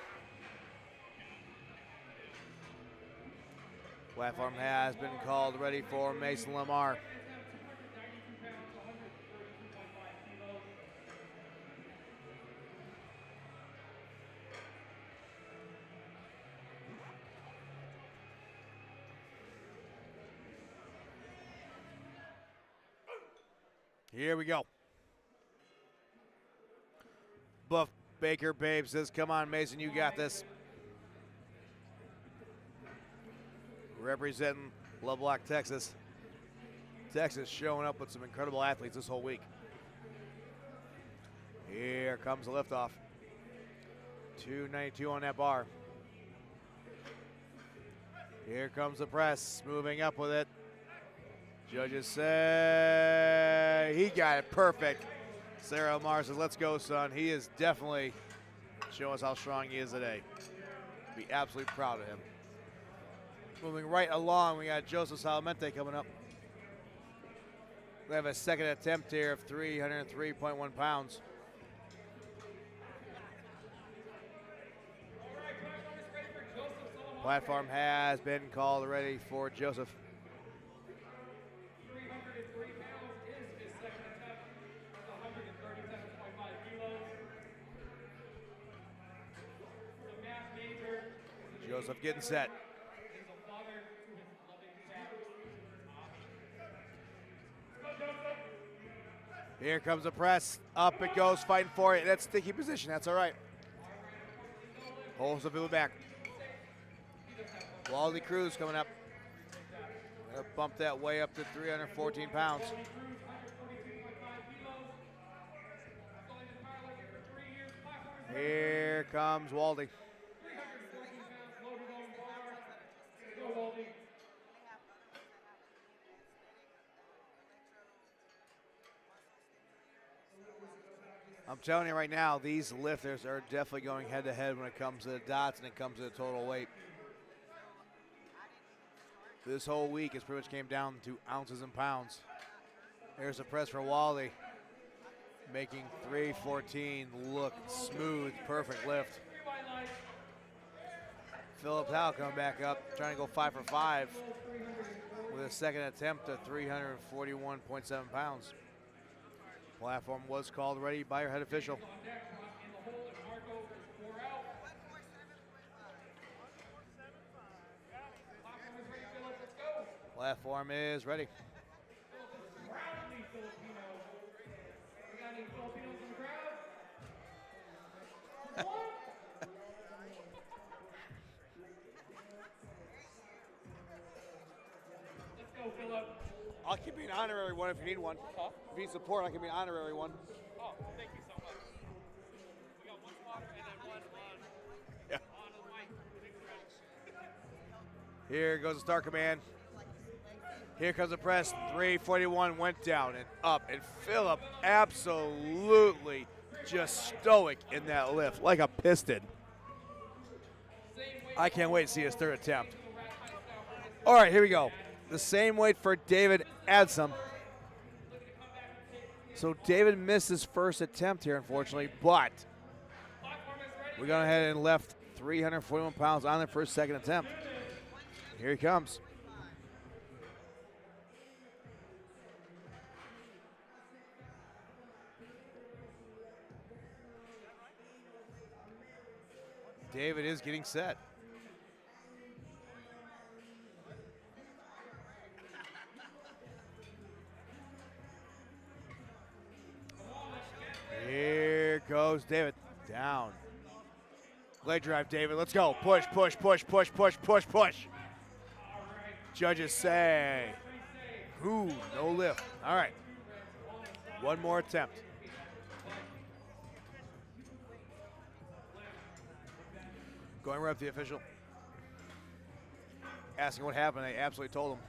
Platform has been called ready for Mason Lamar. Here we go. Buff Baker Babe says, come on, Mason, you got this. Representing Lovelock, Texas. Texas showing up with some incredible athletes this whole week. Here comes the liftoff. 292 on that bar. Here comes the press, moving up with it. Judges say he got it perfect. Sarah Omar says, let's go, son. He is definitely showing us how strong he is today. Be absolutely proud of him. Moving right along, we got Joseph Salamente coming up. We have a second attempt here of 303.1 pounds. Platform has been called already for Joseph. 303 pounds is his second attempt. 137.5 kilos. The math major. Joseph getting set. Is a father to his loving child. Here comes the press. Up it goes, fighting for it. That's sticky position. That's all right. Holds the field back. Wally Cruz coming up. Gonna bump that way up to 314 pounds. Here comes Waldy. I'm telling you right now, these lifters are definitely going head to head when it comes to the dots and it comes to the total weight. This whole week has pretty much came down to ounces and pounds. There's a press for Wally, making 314 look smooth, perfect lift. Phillips Howe coming back up, trying to go 5 for 5 with a second attempt at 341.7 pounds. Platform was called ready by our head official. Platform is ready. I'll keep you an honorary one if you need one. Huh? If you need support, I can be an honorary one. Oh, thank you so much. We got one spotter and then one on the mic. Here goes the start command. Here comes the press. 341 went down and up. And Phillip absolutely just stoic in that lift, like a piston. I can't wait to see his third attempt. All right, here we go. The same weight for David Adsom. So David missed his first attempt here, unfortunately, but we went ahead and left 341 pounds on there for his second attempt. Here he comes. David is getting set. Here goes David. Down. Leg drive, David. Let's go. Push, push, push, push, push, push, push. Judges say, ooh, no lift. All right. One more attempt. Going right up to the official. Asking what happened. I absolutely told him.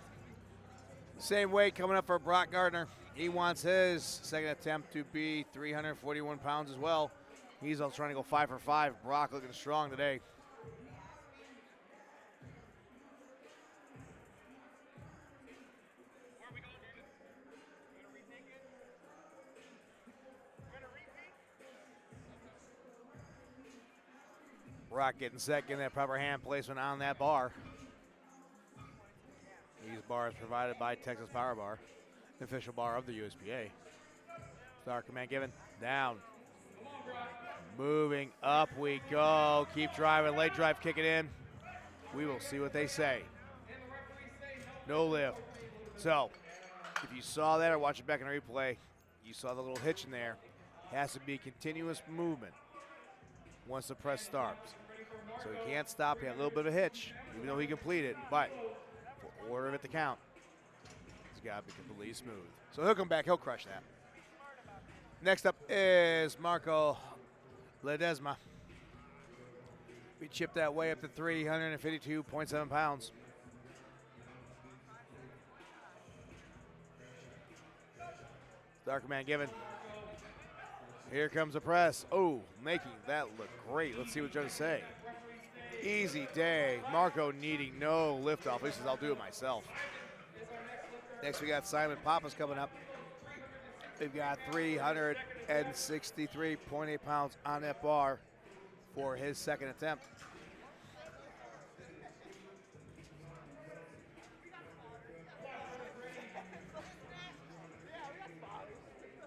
Same weight coming up for Brock Gardner. He wants his second attempt to be 341 pounds as well. He's also trying to go 5 for 5. Brock looking strong today. Brock getting set, getting that proper hand placement on that bar. These bars provided by Texas Power Bar, the official bar of the USPA. Start command given, down. Moving up we go. Keep driving, leg drive, kick it in. We will see what they say. No lift. So, if you saw that or watch it back in the replay, you saw the little hitch in there. Has to be continuous movement once the press starts. So he can't stop. He had a little bit of a hitch, even though he completed. But for order of it to count, it's got to be completely smooth. So he'll come back. He'll crush that. Next up is Marco Ledesma. We chipped that way up to 352.7 pounds. Dark man given. Here comes the press. Oh, making that look great. Let's see what judges say. Easy day. Marco needing no liftoff. He says, I'll do it myself. Next, we got Simon Pappas coming up. They've got 363.8 pounds on that bar for his second attempt.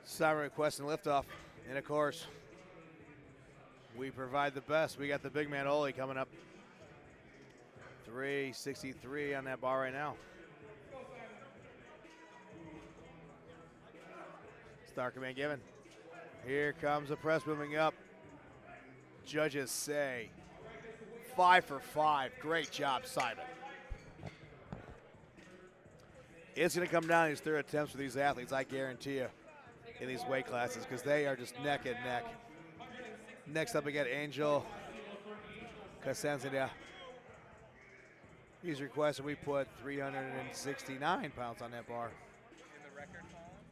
Simon requesting liftoff. And of course, we provide the best. We got the big man Ole coming up. 363 on that bar right now. Star command given. Here comes the press moving up. Judges say 5 for 5. Great job, Simon. It's going to come down to these third attempts for these athletes, I guarantee you, in these weight classes, because they are just neck and neck. Next up, we got Angel Casanzia. He's requested we put 369 pounds on that bar. In the record column,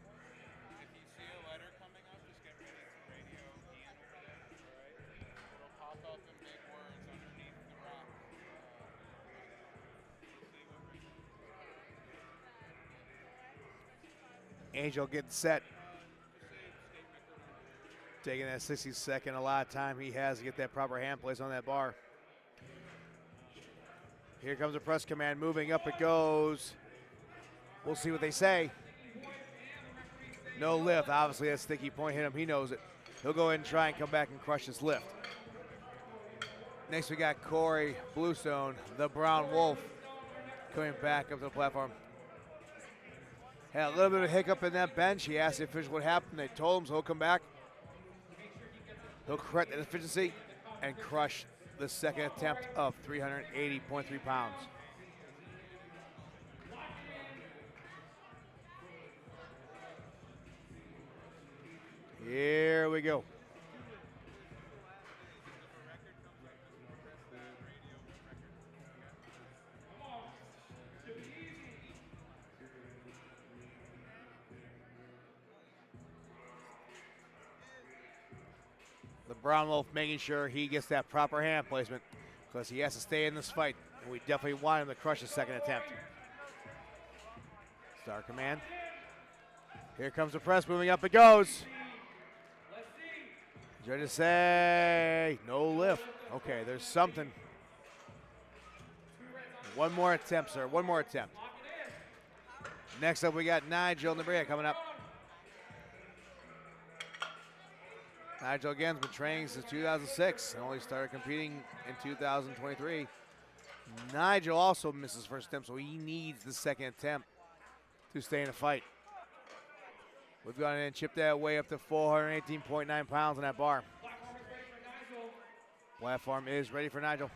if you see a letter coming up, just get ready for radio Ian will put it, alright? It'll pop up in big words underneath the rock. See what Angel getting set. Taking that 60-second, a lot of time he has to get that proper hand place on that bar. Here comes the press command, moving up it goes. We'll see what they say. No lift, obviously that sticky point hit him, he knows it. He'll go ahead and try and come back and crush this lift. Next we got Corey Bluestone, the Brown Wolf, coming back up to the platform. Had a little bit of a hiccup in that bench. He asked the official what happened. They told him, so he'll come back. He'll correct that efficiency and crush the second attempt of 380.3 pounds. Here we go. The Brown Wolf making sure he gets that proper hand placement because he has to stay in this fight, and we definitely want him to crush his second attempt. Star command. Here comes the press, moving up it goes. Judges say no lift. Okay, there's something. One more attempt, sir, one more attempt. Next up, we got Nigel Nabria coming up. Nigel again's been training since 2006 and only started competing in 2023. Nigel also missed his first attempt, so he needs the second attempt to stay in the fight. We've gone in and chipped that way up to 418.9 pounds on that bar. Platform is ready for Nigel.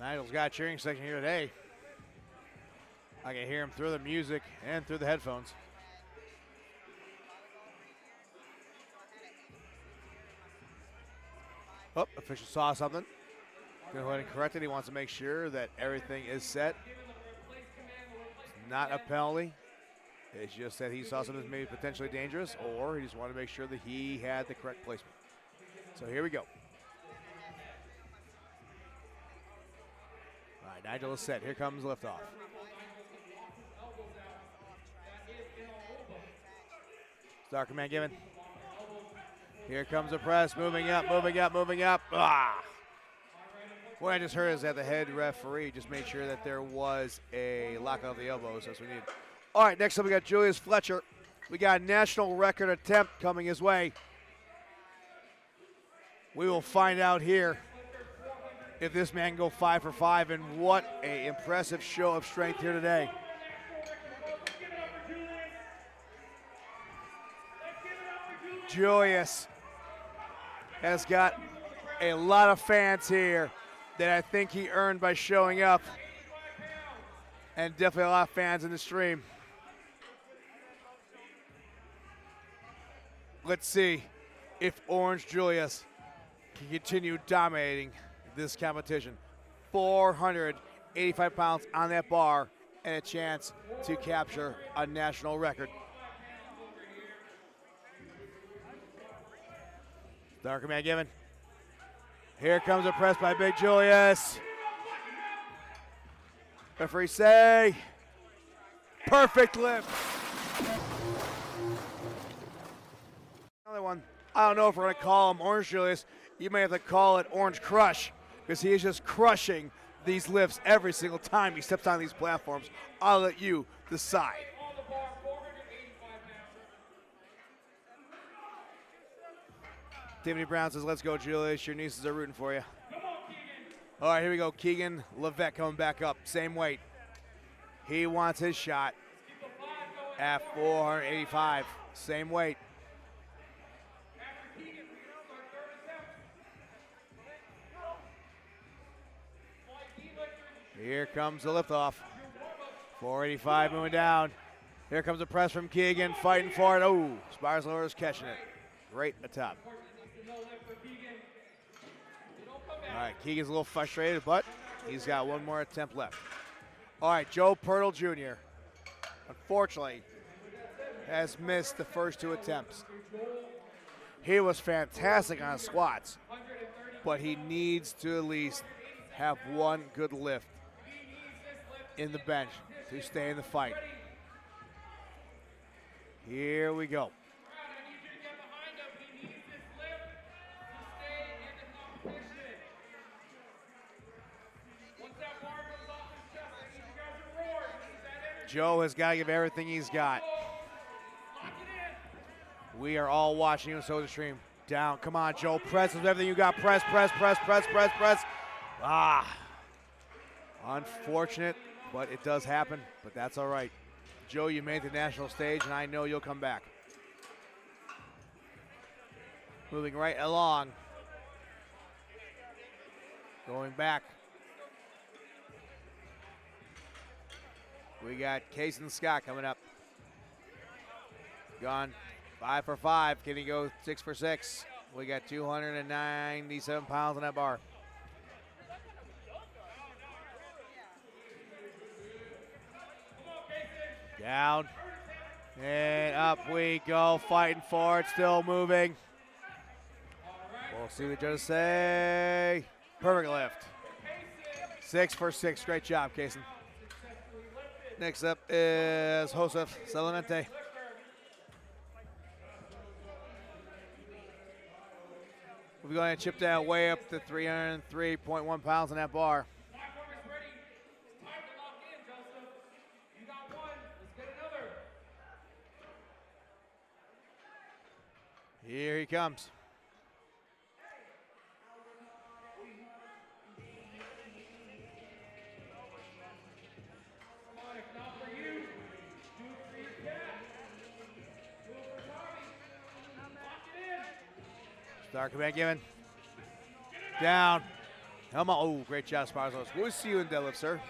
Nigel's got a cheering section here today. I can hear him through the music and through the headphones. Oh, official saw something. Go ahead and correct it. He wants to make sure that everything is set. It's not a penalty. It's just that he saw something that may be potentially dangerous, or he just wanted to make sure that he had the correct placement. So here we go. All right, Nigel is set. Here comes liftoff. Star command given. Here comes the press, moving up, moving up, moving up. Ah! What I just heard is that the head referee just made sure that there was a lockout of the elbows. That's what we need. All right, next up we got Julius Fletcher. We got a national record attempt coming his way. We will find out here if this man can go 5 for 5, and what an impressive show of strength here today. Julius has got a lot of fans here that I think he earned by showing up, and definitely a lot of fans in the stream. Let's see if Orange Julius can continue dominating this competition. 485 pounds on that bar and a chance to capture a national record. Darker man given. Here comes a press by Big Julius. Referee say, perfect lift. Another one. I don't know if we're going to call him Orange Julius. You may have to call it Orange Crush because he is just crushing these lifts every single time he steps on these platforms. I'll let you decide. Tiffany Brown says, let's go, Julius. Your nieces are rooting for you. All right, here we go. Keegan Levesque coming back up. Same weight. He wants his shot at 485. Same weight. Here comes the liftoff. 485 moving down. Here comes the press from Keegan, fighting for it. Oh, Spires Lower is catching it. Great atop. All right, Keegan's a little frustrated, but he's got one more attempt left. All right, Joe Pirtle Jr. unfortunately has missed the first two attempts. He was fantastic on squats, but he needs to at least have one good lift in the bench to stay in the fight. Here we go. Joe has got to give everything he's got. We are all watching you, so the stream. Down, come on, Joe, press with everything you got. Press, press, press, press, press, press. Ah, unfortunate, but it does happen, but that's all right. Joe, you made the national stage, and I know you'll come back. Moving right along. Going back. We got Kason Scott coming up. Gone 5 for 5. Can he go 6 for 6? We got 297 pounds on that bar. Down and up we go, fighting for it, still moving. We'll see what the judges say. Perfect lift. 6 for 6, great job, Kason. Next up is Josef Salamente. We're going to chip that way up to 303.1 pounds on that bar. Here he comes. Dark command given. Down. Helma. Oh, great job, Sparsos. We'll see you in deadlift, sir.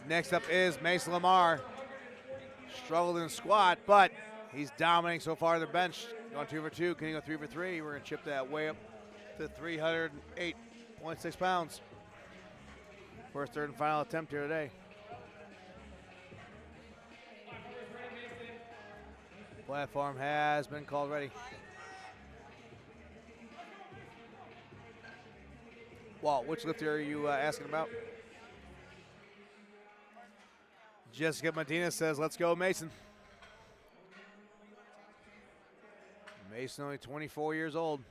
Next up is Mason Lamar. Struggled in squat, but he's dominating so far on the bench. Going 2 for 2. Can he go 3 for 3? We're going to chip that way up to 308.6 pounds. First, third, and final attempt here today. Platform has been called ready. Walt, which lifter are you asking about? Jessica Martinez says, let's go, Mason. Mason only 24 years old.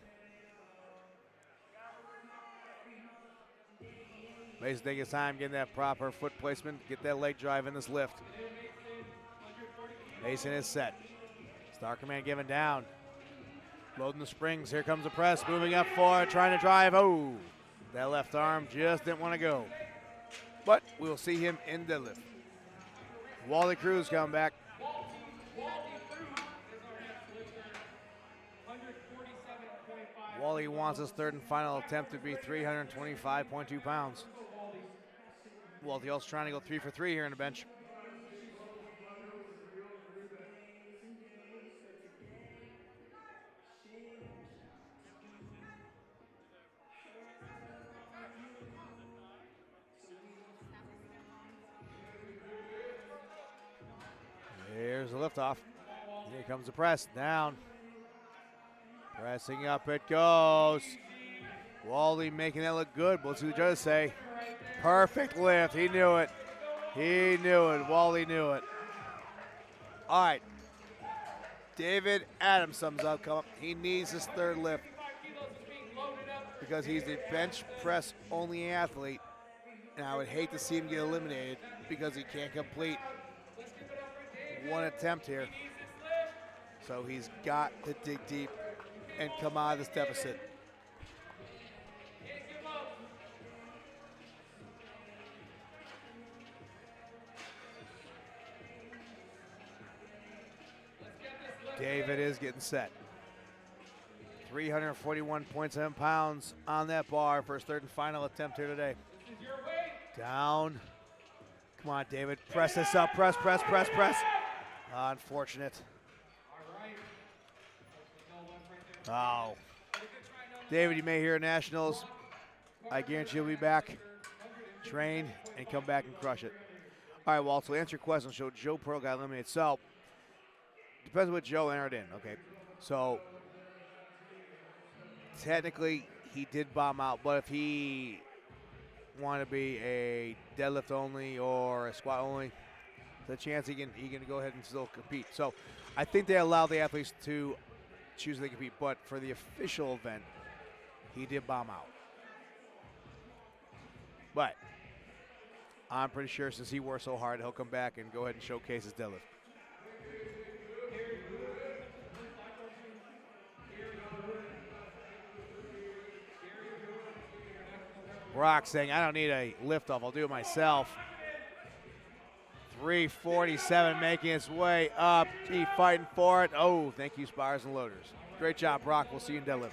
Mason taking his time getting that proper foot placement, get that leg drive in this lift. Mason is set. Star Command given down. Loading the springs. Here comes the press. Moving up for it. Trying to drive. Oh, that left arm just didn't want to go. But we'll see him in deadlift. Wally Cruz coming back. Wally wants his third and final attempt to be 325.2 pounds. Wally also trying to go 3 for 3 here in the bench. liftoff. Here comes the press. Down. Pressing up it goes. Wally making that look good. But let's see what the judges say. Perfect lift. He knew it. He knew it. Wally knew it. All right. David Adams sums up. Come up. He needs his third lift because he's the bench press only athlete. And I would hate to see him get eliminated because he can't complete one attempt here. So he's got to dig deep and come out of this deficit. David is getting set. 341.7 pounds on that bar for his third and final attempt here today. Down. Come on, David. Press this up. Press, press, press, press. Unfortunate. Oh. David, you may hear Nationals. I guarantee you'll be back, train, and come back and crush it. All right, Walt, so answer your question. So Joe Pearl got eliminated. So, depends what Joe entered in, okay? So, technically, he did bomb out, but if he wanted to be a deadlift only or a squat only, the chance he can go ahead and still compete. So, I think they allow the athletes to choose they compete, but for the official event, he did bomb out. But I'm pretty sure since he worked so hard, he'll come back and go ahead and showcase his deadlift. Brock saying, I don't need a lift-off. I'll do it myself. 347 making its way up. He fighting for it. Oh, thank you, Spires and Loaders. Great job, Brock. We'll see you in deadlift.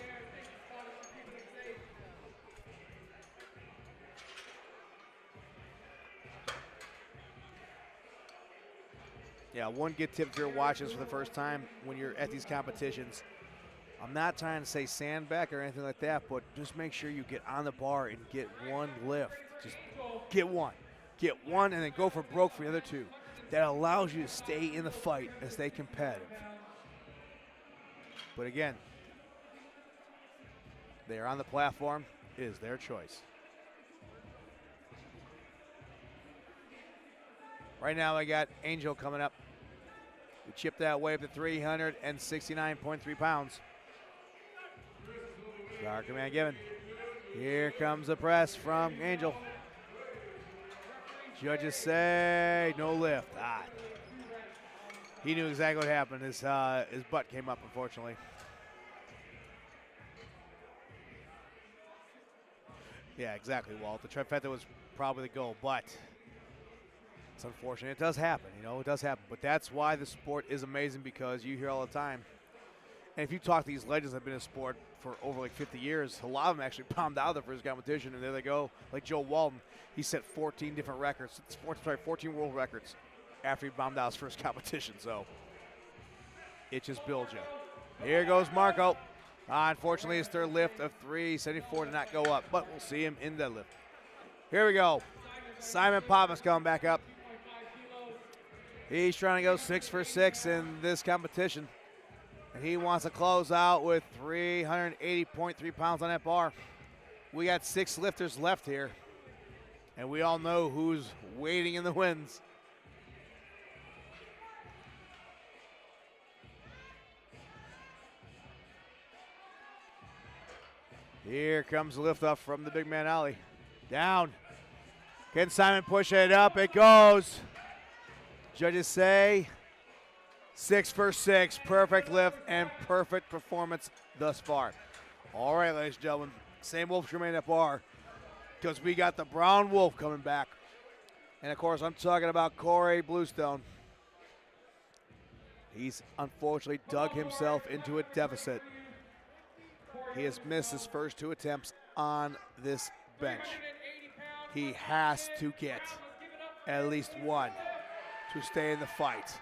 Yeah, one good tip if you're watching this for the first time when you're at these competitions. I'm not trying to say sandbag or anything like that, but just make sure you get on the bar and get one lift. Just get one. Get one and then go for broke for the other two. That allows you to stay in the fight and stay competitive. But again, they are on the platform. It is their choice. Right now I got Angel coming up. We chip that way up to 369.3 pounds. Power command given. Here comes the press from Angel. Judges say no lift. He knew exactly what happened. His butt came up, unfortunately. Yeah, exactly, Walt. The trifecta was probably the goal, but it's unfortunate. It does happen, it does happen. But that's why the sport is amazing, because you hear all the time. And if you talk to these legends that have been in sport for over like 50 years, a lot of them actually bombed out of the first competition, and there they go. Like Joe Walton, he set 14 different records, 14 world records after he bombed out his first competition. So it just builds you. Here goes Marco. Unfortunately, his third lift of 374 did not go up, but we'll see him in deadlift. Here we go. Simon Pappas coming back up. He's trying to go 6 for 6 in this competition. And he wants to close out with 380.3 pounds on that bar. We got 6 lifters left here. And we all know who's waiting in the wings. Here comes the lift off from the big man Ollie. Down. Can Simon push it up? It goes. Judges say 6 for 6. Perfect lift and perfect performance thus far. All right, ladies and gentlemen. Same Wolf remain at bar, because we got the Brown Wolf coming back. And, of course, I'm talking about Corey Bluestone. He's unfortunately dug himself into a deficit. He has missed his first 2 attempts on this bench. He has to get at least one to stay in the fight.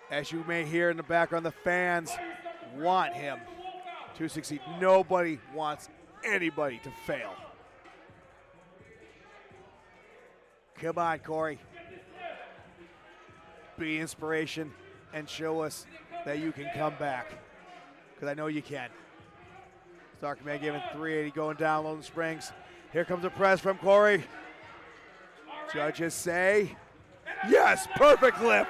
As you may hear in the background, the fans want him to succeed. Nobody wants anybody to fail. Come on, Corey. Be inspiration. and show us that you can come back, because I know you can. Star Command giving 380, going down, low in the springs. Here comes the press from Corey. Judges say, yes, perfect lift.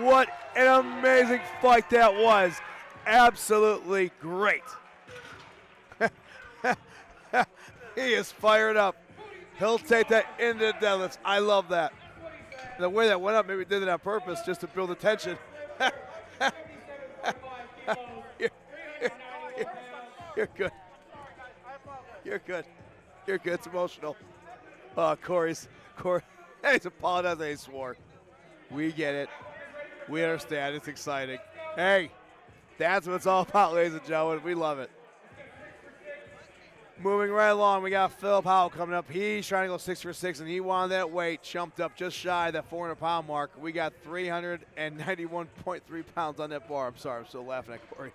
What an amazing fight that was. Absolutely great. He is fired up. He'll take that into the deadlifts. I love that. The way that went up, maybe did it on purpose just to build the tension. You're good. You're good. You're good. It's emotional. Corey, he's apologizing. He swore. We get it. We understand. It's exciting. Hey, that's what it's all about, ladies and gentlemen. We love it. Moving right along, we got Philip Howell coming up. He's trying to go 6 for 6, and he wanted that weight, jumped up just shy of that 400-pound mark. We got 391.3 pounds on that bar. I'm sorry, I'm still laughing at Corey.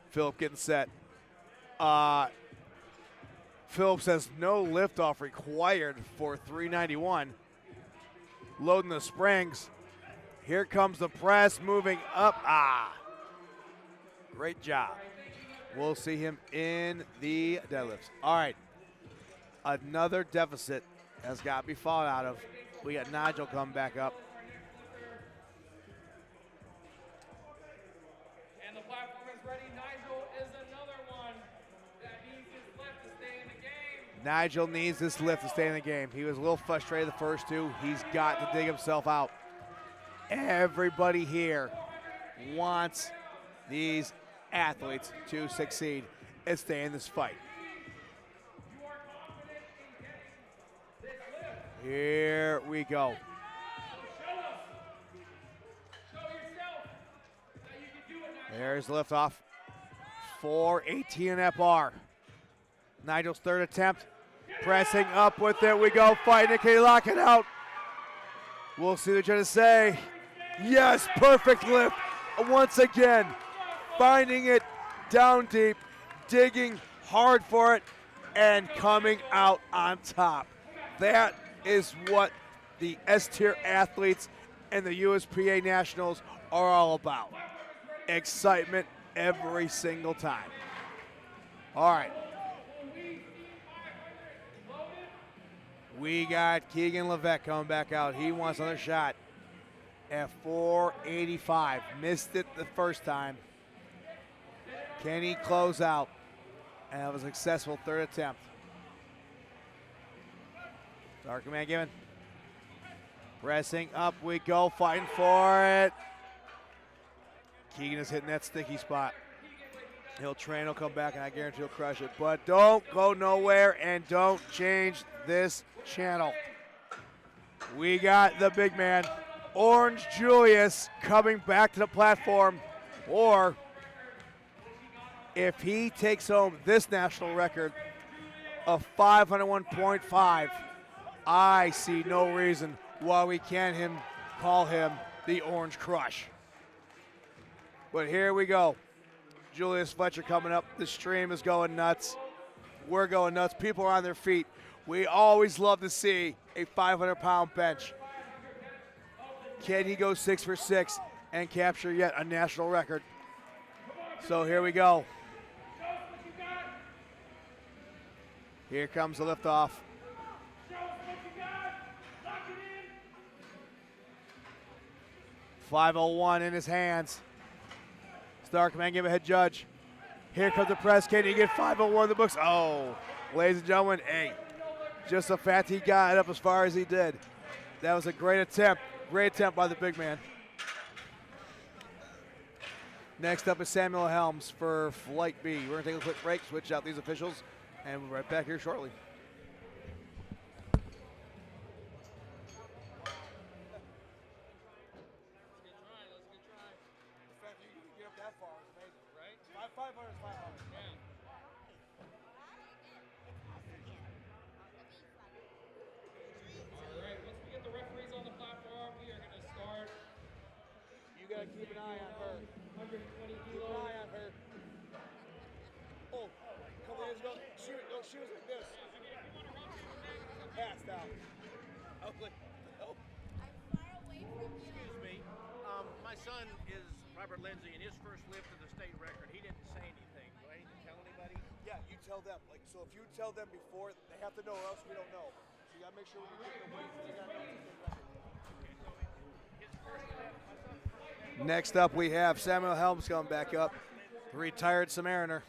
Philip getting set. Philip says no liftoff required for 391. Loading the springs. Here comes the press, moving up. Great job. We'll see him in the deadlifts. All right. Another deficit has got to be fought out of. We got Nigel coming back up. And the platform is ready. Nigel is another one that needs his lift to stay in the game. Nigel needs this lift to stay in the game. He was a little frustrated the first two. He's got to dig himself out. Everybody here wants these athletes to succeed and stay in this fight. Here we go. There's liftoff. 4:18 in that bar. Nigel's third attempt. Pressing up with it. We go. Fighting it. Can he lock it out? We'll see what they're trying to say. Yes, perfect lift. Once again, finding it down deep, digging hard for it, and coming out on top. That is what the S-tier athletes and the USPA Nationals are all about. Excitement every single time. All right. We got Keegan Levesque coming back out. He wants another shot at 485. Missed it the first time. Can he close out and have a successful third attempt? Dark man given. Pressing up we go, fighting for it. Keegan is hitting that sticky spot. He'll train, he'll come back, and I guarantee he'll crush it. But don't go nowhere and don't change this channel. We got the big man, Orange Julius, coming back to the platform. Or if he takes home this national record of 501.5, I see no reason why we can't call him the Orange Crush. But here we go. Julius Fletcher coming up. The stream is going nuts. We're going nuts. People are on their feet. We always love to see a 500-pound bench. Can he go 6 for 6 and capture yet a national record? So here we go. Here comes the liftoff. 501 in his hands. Star Command give a head judge. Here comes the press. Can he get 501 in the books? Oh, ladies and gentlemen, hey, just the fact he got up as far as he did. That was a great attempt. Great attempt by the big man. Next up is Samuel Helms for Flight B. We're going to take a quick break, switch out these officials, and we'll be right back here shortly. Keep an eye on her. 120 kilos. Keep an eye on her. Oh, a couple years ago, she was like this. Passed out. I was like, no. I'm far away from you. son is Robert Lindsay, and his first lift to the state record, he didn't say anything. Do I need to tell anybody? Yeah, you tell them. Like, so if you tell them before, they have to know, or else we don't know. So you gotta make sure when you give it away, you gotta know it's a state record. Okay, so his first lift, my son's first lift. Next up, we have Samuel Helms coming back up, the retired Samariner.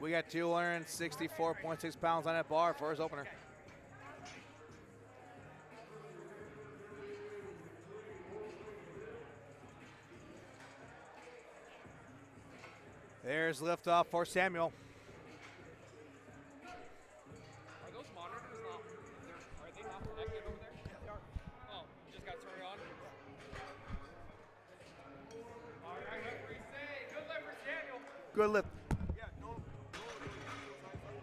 We got 264.6 pounds on that bar for his opener. There's liftoff for Samuel. Are those monitors not? Are they not connected over there? Yeah, they are. Oh, you just got turned on. All right, referee, say good lift for Daniel. Good lift. Yeah, no.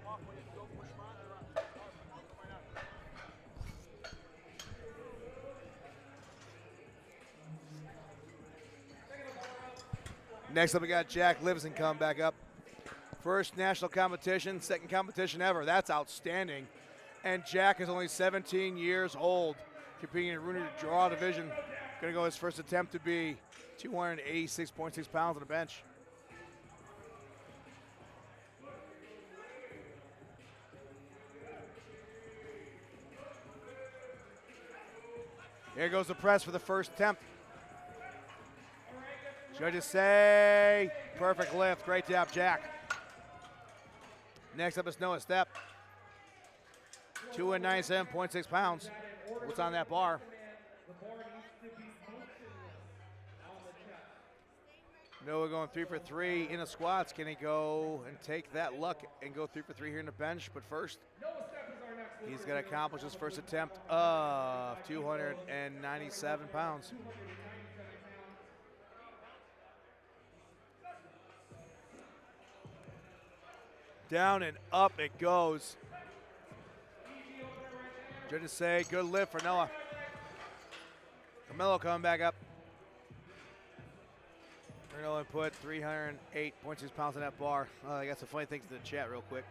Off when you go push monitor on. Right on. Next up, we got Jack Livingston coming back up. First national competition, second competition ever. That's outstanding. And Jack is only 17 years old, competing in Rooney Draw division. Gonna go his first attempt to be 286.6 pounds on the bench. Here goes the press for the first attempt. Judges say perfect lift. Great job, Jack. Next up is Noah Stepp. 297.6 pounds. What's on that bar? Noah going 3 for 3 in the squats. Can he go and take that luck and go 3 for 3 here in the bench? But first, he's going to accomplish his first attempt of 297 pounds. Down and up it goes. Judges say good lift for Noah. Camilo coming back up. Noah put 308.6 pounds on that bar. I got some funny things in the chat real quick.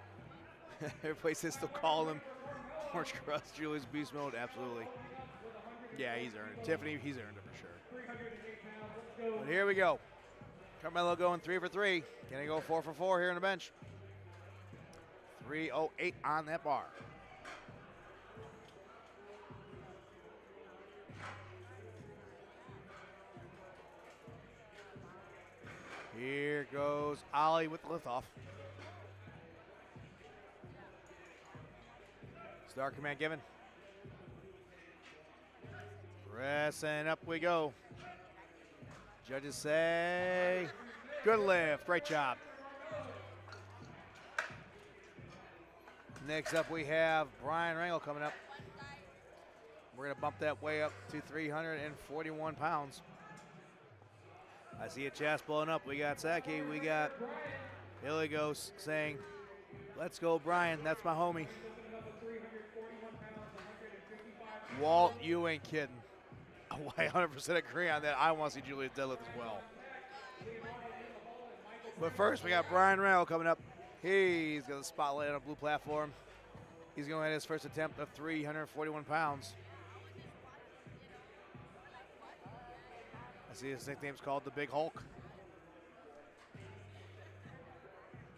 Everybody's still calling him Orange Crust, Julius Beast Mode. Absolutely. Yeah, he's earned it. Tiffany, he's earned it for sure. But here we go. Carmelo going 3 for 3. Can he go 4 for 4 here on the bench? 308 on that bar. Here goes Ollie with the liftoff. Star command given. Pressing up we go. Judges say good lift. Great job. Next up, we have Brian Rangel coming up. We're going to bump that way up to 341 pounds. I see a chest blowing up. We got Saki. We got Billy Ghost saying, let's go, Brian. That's my homie. Walt, you ain't kidding. I 100% agree on that. I want to see Julius deadlift as well. But first, we got Brian Rangel coming up. He's got the spotlight on a blue platform. He's going to have his first attempt of 341 pounds. I see his nickname's called the Big Hulk.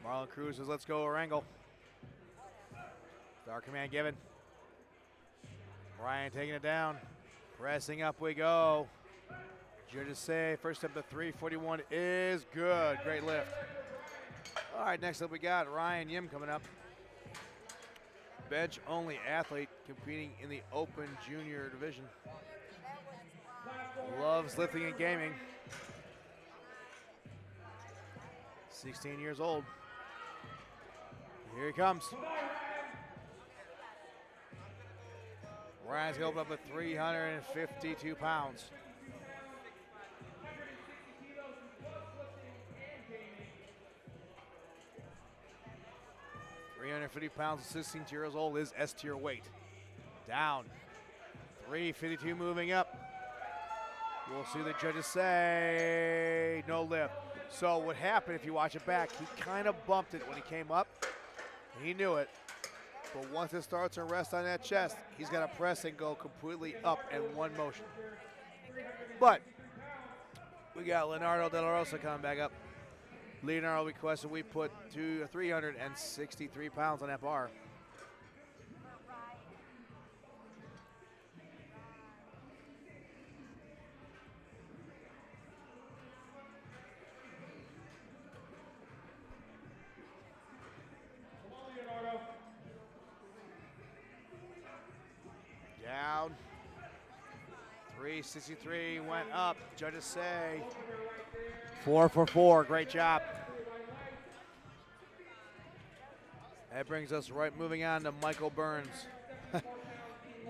Marlon Cruz says, let's go, Orangel. Star command given. Brian taking it down. Pressing up we go. Judges say first attempt of 341 is good. Great lift. All right, next up we got Ryan Yim coming up. Bench-only athlete competing in the Open Junior Division. Loves lifting and gaming. 16 years old. Here he comes. Ryan's going to open up with 352 pounds. £350 at 16 years old is S tier weight. Down. 352 moving up. We'll see the judges say no lift. So what happened, if you watch it back, he kind of bumped it when he came up. He knew it. But once it starts to rest on that chest, he's got to press and go completely up in one motion. But we got Leonardo De La Rosa coming back up. Leonardo requested we put 363 pounds on that bar. Down. 363 went up. Judges say 4 for 4. Great job. That brings us right moving on to Michael Burns.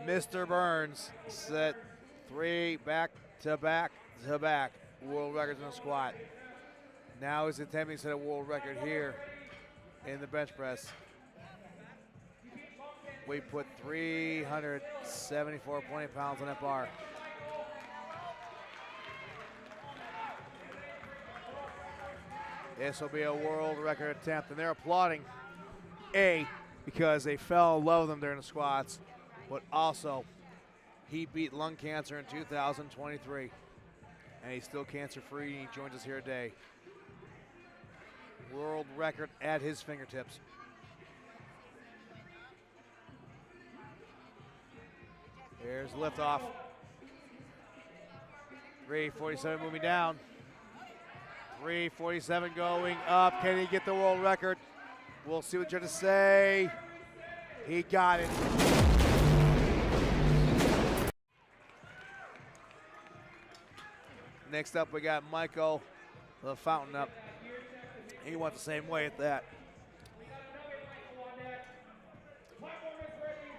Mr. Burns set 3 back-to-back world records in the squat. Now he's attempting to set a world record here in the bench press. We put 374.8 pounds on that bar. This will be a world record attempt, and they're applauding because they fell in love with him during the squats, but also he beat lung cancer in 2023, and he's still cancer-free, and he joins us here today. World record at his fingertips. Here's liftoff. 347 moving down. 347 going up. Can he get the world record? We'll see what judges say. He got it. Next up, we got Michael the Fountain up. He went the same way at that.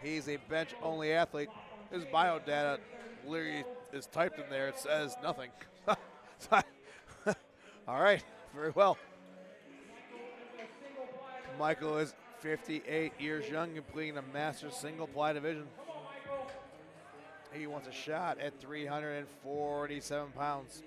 He's a bench-only athlete. His bio data literally is typed in there. It says nothing. All right, very well. Michael is 58 years young, completing a master's single ply division. He wants a shot at 347 pounds.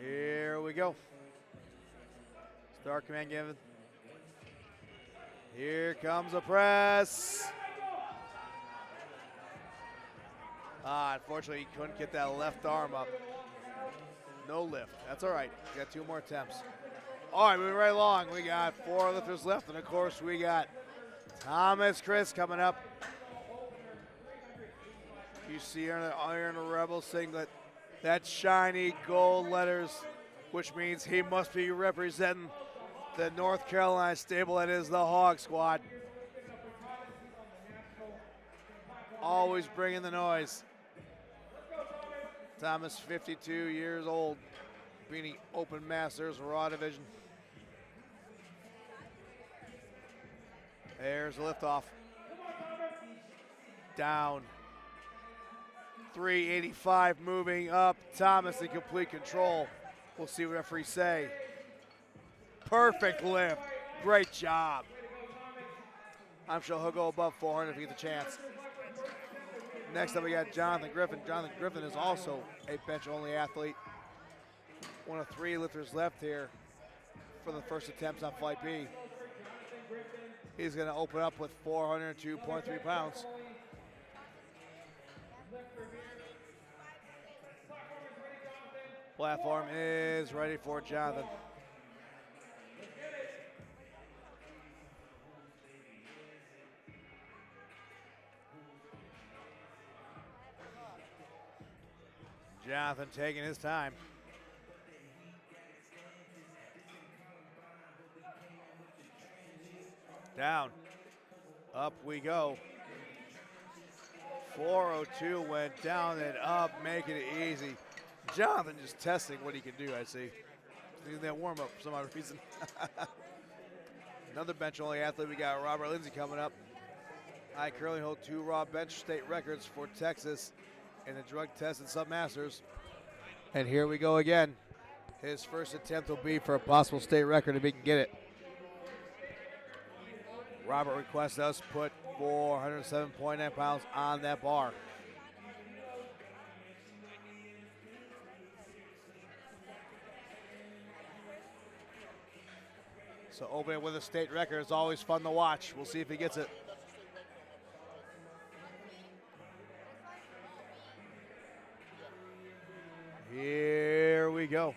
Here we go. Start command given. Here comes a press. Unfortunately, he couldn't get that left arm up. No lift. That's all right. We got 2 more attempts. All right, moving right along. We got 4 lifters left, and of course, we got Thomas Chris coming up. You see her in the Iron Rebel singlet. That shiny gold letters, which means he must be representing the North Carolina stable that is the Hog Squad. Always bringing the noise. Thomas, 52 years old, beating Open Masters Raw Division. There's a liftoff. Down. 385 moving up. Thomas in complete control. We'll see what referees say. Perfect lift. Great job. I'm sure he'll go above 400 if he gets a chance. Next up, we got Jonathan Griffin. Jonathan Griffin is also a bench-only athlete. One of 3 lifters left here for the first attempts on Flight B. He's going to open up with 402.3 pounds. Platform is ready for Jonathan. Jonathan taking his time. Down. Up we go. 402 went down and up, making it easy. Jonathan just testing what he can do, I see. He's that warm up for some odd reason. Another bench only athlete, we got Robert Lindsay coming up. I currently hold 2 raw bench state records for Texas in the drug test and submasters. And here we go again. His first attempt will be for a possible state record if he can get it. Robert requests us put 407.9 pounds on that bar. So opening with a state record is always fun to watch. We'll see if he gets it. Here we go.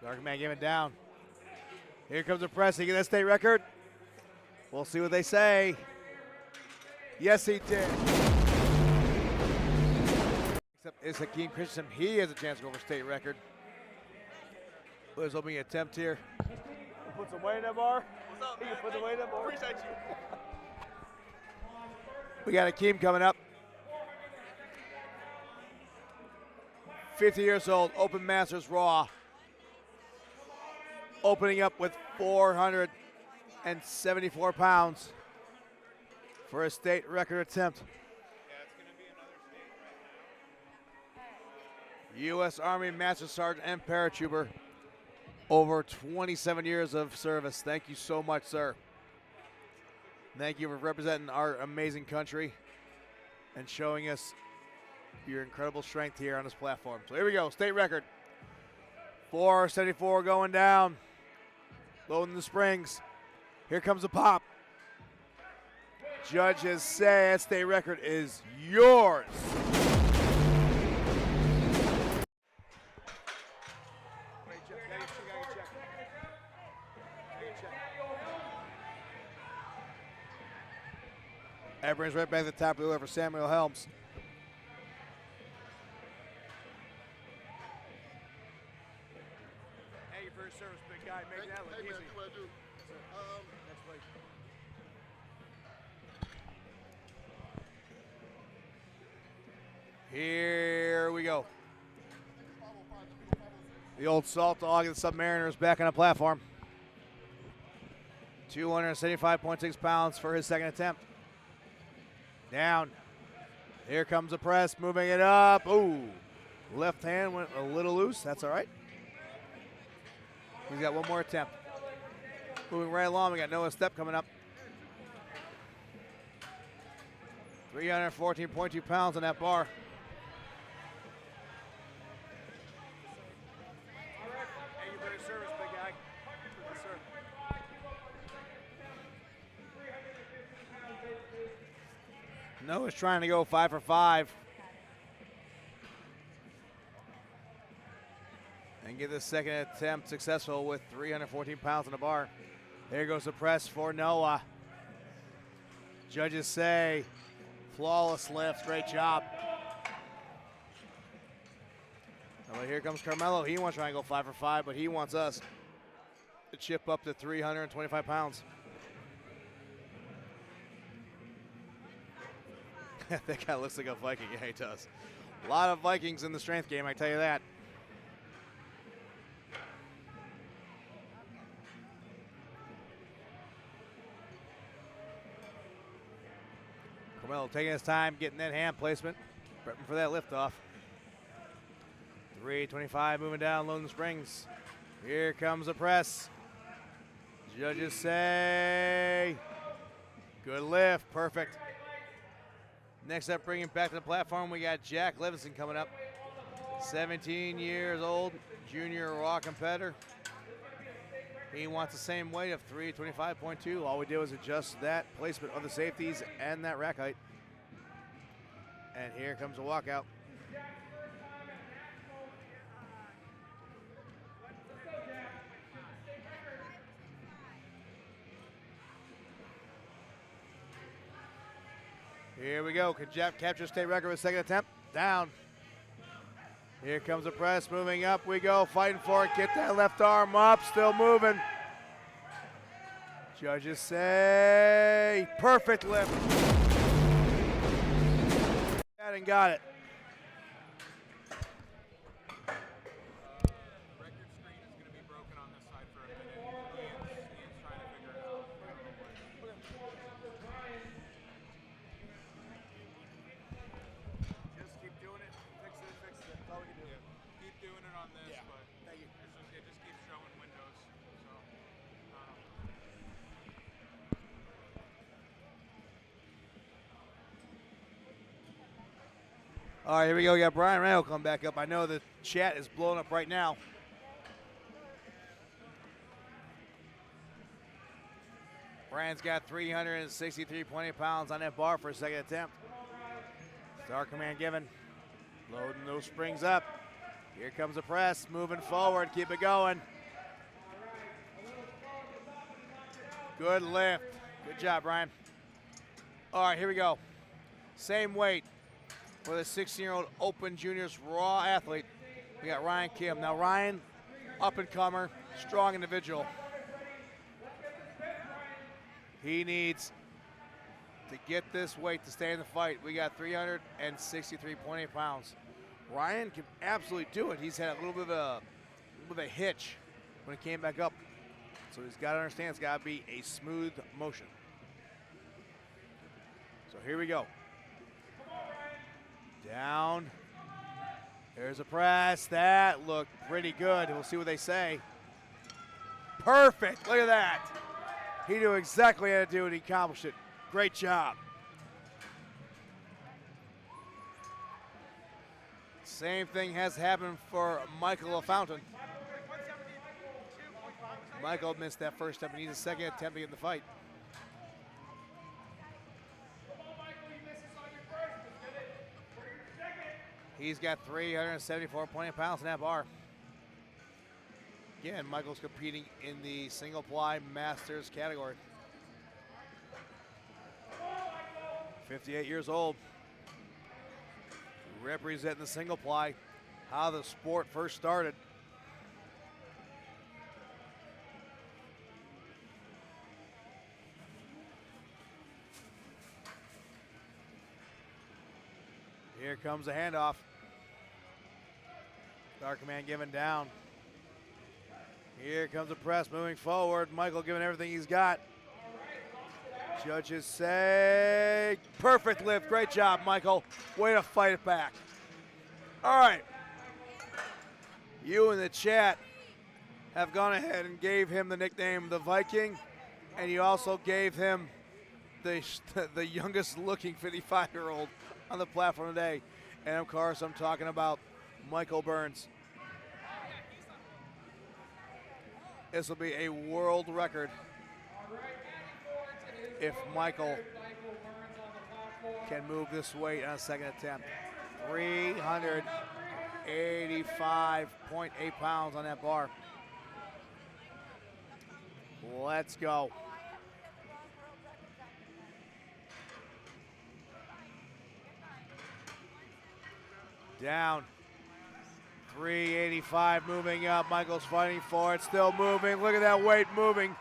Dark man giving down. Here comes the press. He get that state record. We'll see what they say. Yes, he did. Except it's Hakeem Christensen. He has a chance to go for state record. There's opening attempt here. Put some weight in that bar. What's up, He man? can put the weight in that bar. Appreciate you. We got Hakeem coming up. 50 years old, Open Masters Raw. Opening up with 474 pounds for a state record attempt. Yeah, it's going to be another state right now. U.S. Army Master Sergeant and Paratrooper. Over 27 years of service. Thank you so much, sir. Thank you for representing our amazing country and showing us your incredible strength here on this platform. So here we go, state record. 474 going down. Loading the springs. Here comes the pop. Judges say that state record is yours. That brings right back to the top of the order for Samuel Helms. Hey, for your service, big guy. Make that look easy. Here we go. The old Salt Dog and the Submariners back on the platform. 275.6 pounds for his second attempt. Down. Here comes the press, moving it up. Ooh, left hand went a little loose. That's all right. He's got one more attempt. Moving right along, we got Noah Step coming up. 314.2 pounds on that bar. Hey, you for your service, big guy. Yes, sir. Noah's trying to go 5 for 5. And get this second attempt successful with 314 pounds on the bar. There goes the press for Noah. Judges say, flawless lift, great job. Well, here comes Carmelo. He wants to try and go 5 for 5, but he wants us to chip up to 325 pounds. That guy looks like a Viking. Yeah, he does. A lot of Vikings in the strength game, I tell you that. Carmelo taking his time, getting that hand placement, prepping for that liftoff. 325 moving down, loading the springs. Here comes the press. Judges say, good lift, perfect. Next up, bringing back to the platform, we got Jack Livingston coming up. 17 years old, junior raw competitor. He wants the same weight of 325.2. All we did was adjust that placement of the safeties and that rack height. And here comes a walkout. Here we go. Can Jeff capture state record with second attempt? Down. Here comes the press. Moving up we go. Fighting for it. Get that left arm up. Still moving. Judges say perfect lift. And got it. Record screen is going to be broken on this side for a minute. Ian's trying to figure it out. I don't know why. Just keep doing it. Fix it. That's all we can do. Yeah, keep doing it on this, Yeah. but Thank you. it just keeps showing window All right, here we go. We got Brian Randall come back up. I know the chat is blowing up right now. Brian's got 363.8 pounds on that bar for a second attempt. Star command given. Loading those springs up. Here comes the press. Moving forward. Keep it going. Good lift. Good job, Brian. All right, here we go. Same weight for the 16-year-old Open Juniors Raw athlete. We got Ryan Kim. Now, Ryan, up-and-comer, strong individual. He needs to get this weight to stay in the fight. We got 363.8 pounds. Ryan can absolutely do it. He's had a little bit of a hitch when he came back up. So he's got to understand it's got to be a smooth motion. So here we go. Down. There's a press. That looked pretty good. We'll see what they say. Perfect. Look at that. He knew exactly how to do it. He accomplished it. Great job. Same thing has happened for Michael LaFountain. Michael missed that first step and needs a second attempt to get in the fight. He's got 374.8 pounds in that bar. Again, Michael's competing in the single ply masters category. 58 years old. Representing the single ply, how the sport first started. Here comes the handoff. Star command given down. Here comes the press moving forward. Michael giving everything he's got. Judges say perfect lift. Great job, Michael. Way to fight it back. All right. You in the chat have gone ahead and gave him the nickname the Viking, and you also gave him the youngest looking 55-year-old on the platform today. And of course, I'm talking about Michael Burns. This will be a world record if Michael can move this weight on a second attempt. 385.8 pounds on that bar. Let's go. Down. 385 moving up. Michael's fighting for it. Still moving. Look at that weight moving.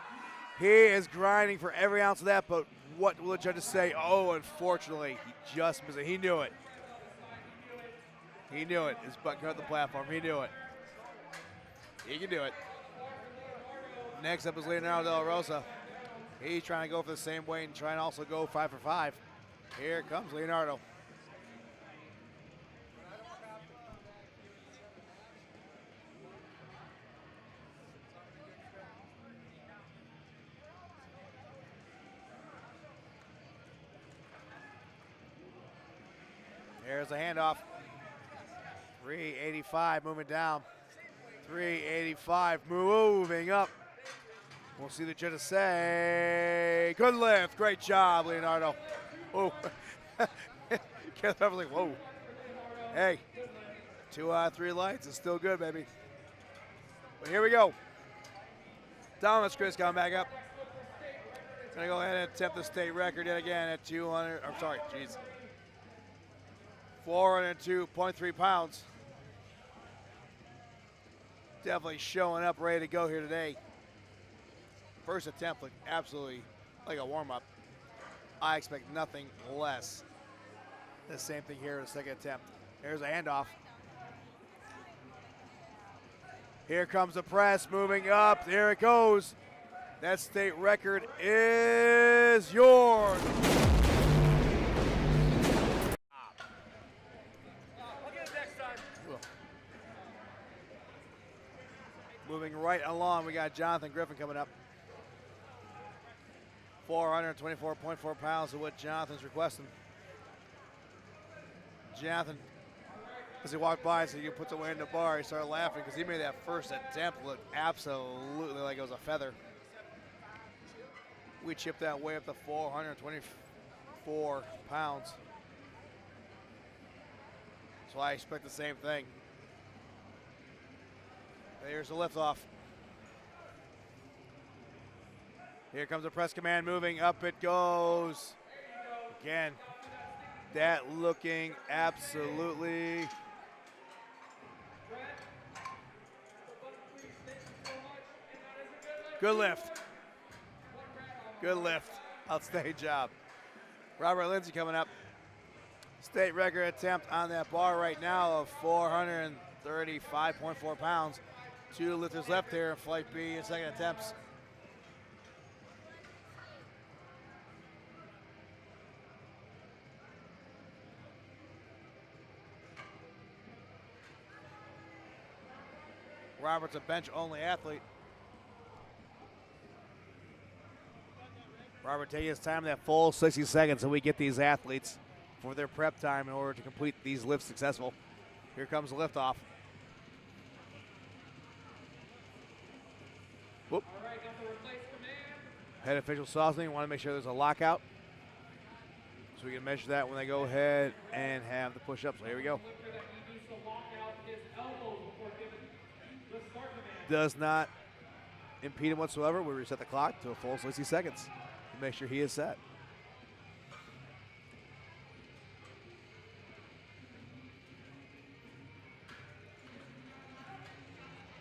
He is grinding for every ounce of that, but what will the judges say? Oh, unfortunately, he just missed it. He knew it. He knew it. His butt cut the platform. He knew it. He can do it. Next up is Leonardo De La Rosa. He's trying to go for the same weight and trying to also go 5 for 5. Here comes Leonardo. There's a handoff. 385 moving down. 385 moving up. We'll see the judges say, good lift, great job, Leonardo. Oh, Keith was like, whoa. Hey, 2 out of 3 lights is still good, baby. But here we go. Thomas Chris coming back up. Gonna go ahead and attempt the state record yet again at 402.3 pounds. Definitely showing up, ready to go here today. First attempt looked absolutely like a warm-up. I expect nothing less. The same thing here in the second attempt. Here's a handoff. Here comes the press, moving up. There it goes. That state record is yours. Moving right along, we got Jonathan Griffin coming up. 424.4 pounds is what Jonathan's requesting. Jonathan As he walked by, so he put the weight in the bar, he started laughing because he made that first attempt look absolutely like it was a feather. We chipped that weight up to 424 pounds. So I expect the same thing. There's the liftoff. Here comes the press command moving, up it goes. Again, that looking absolutely. Good lift. Good lift. Outstanding job. Robert Lindsay coming up. State record attempt on that bar right now of 435.4 pounds. 2 lifters left here in Flight B in second attempts. Robert's a bench-only athlete. Robert taking his time, that full 60 seconds, so we get these athletes for their prep time in order to complete these lifts successful. Here comes the liftoff. Whoop. Head official softening. Want to make sure there's a lockout, so we can measure that when they go ahead and have the push-up. So here we go. Does not impede him whatsoever. We reset the clock to a full 60 seconds to make sure he is set.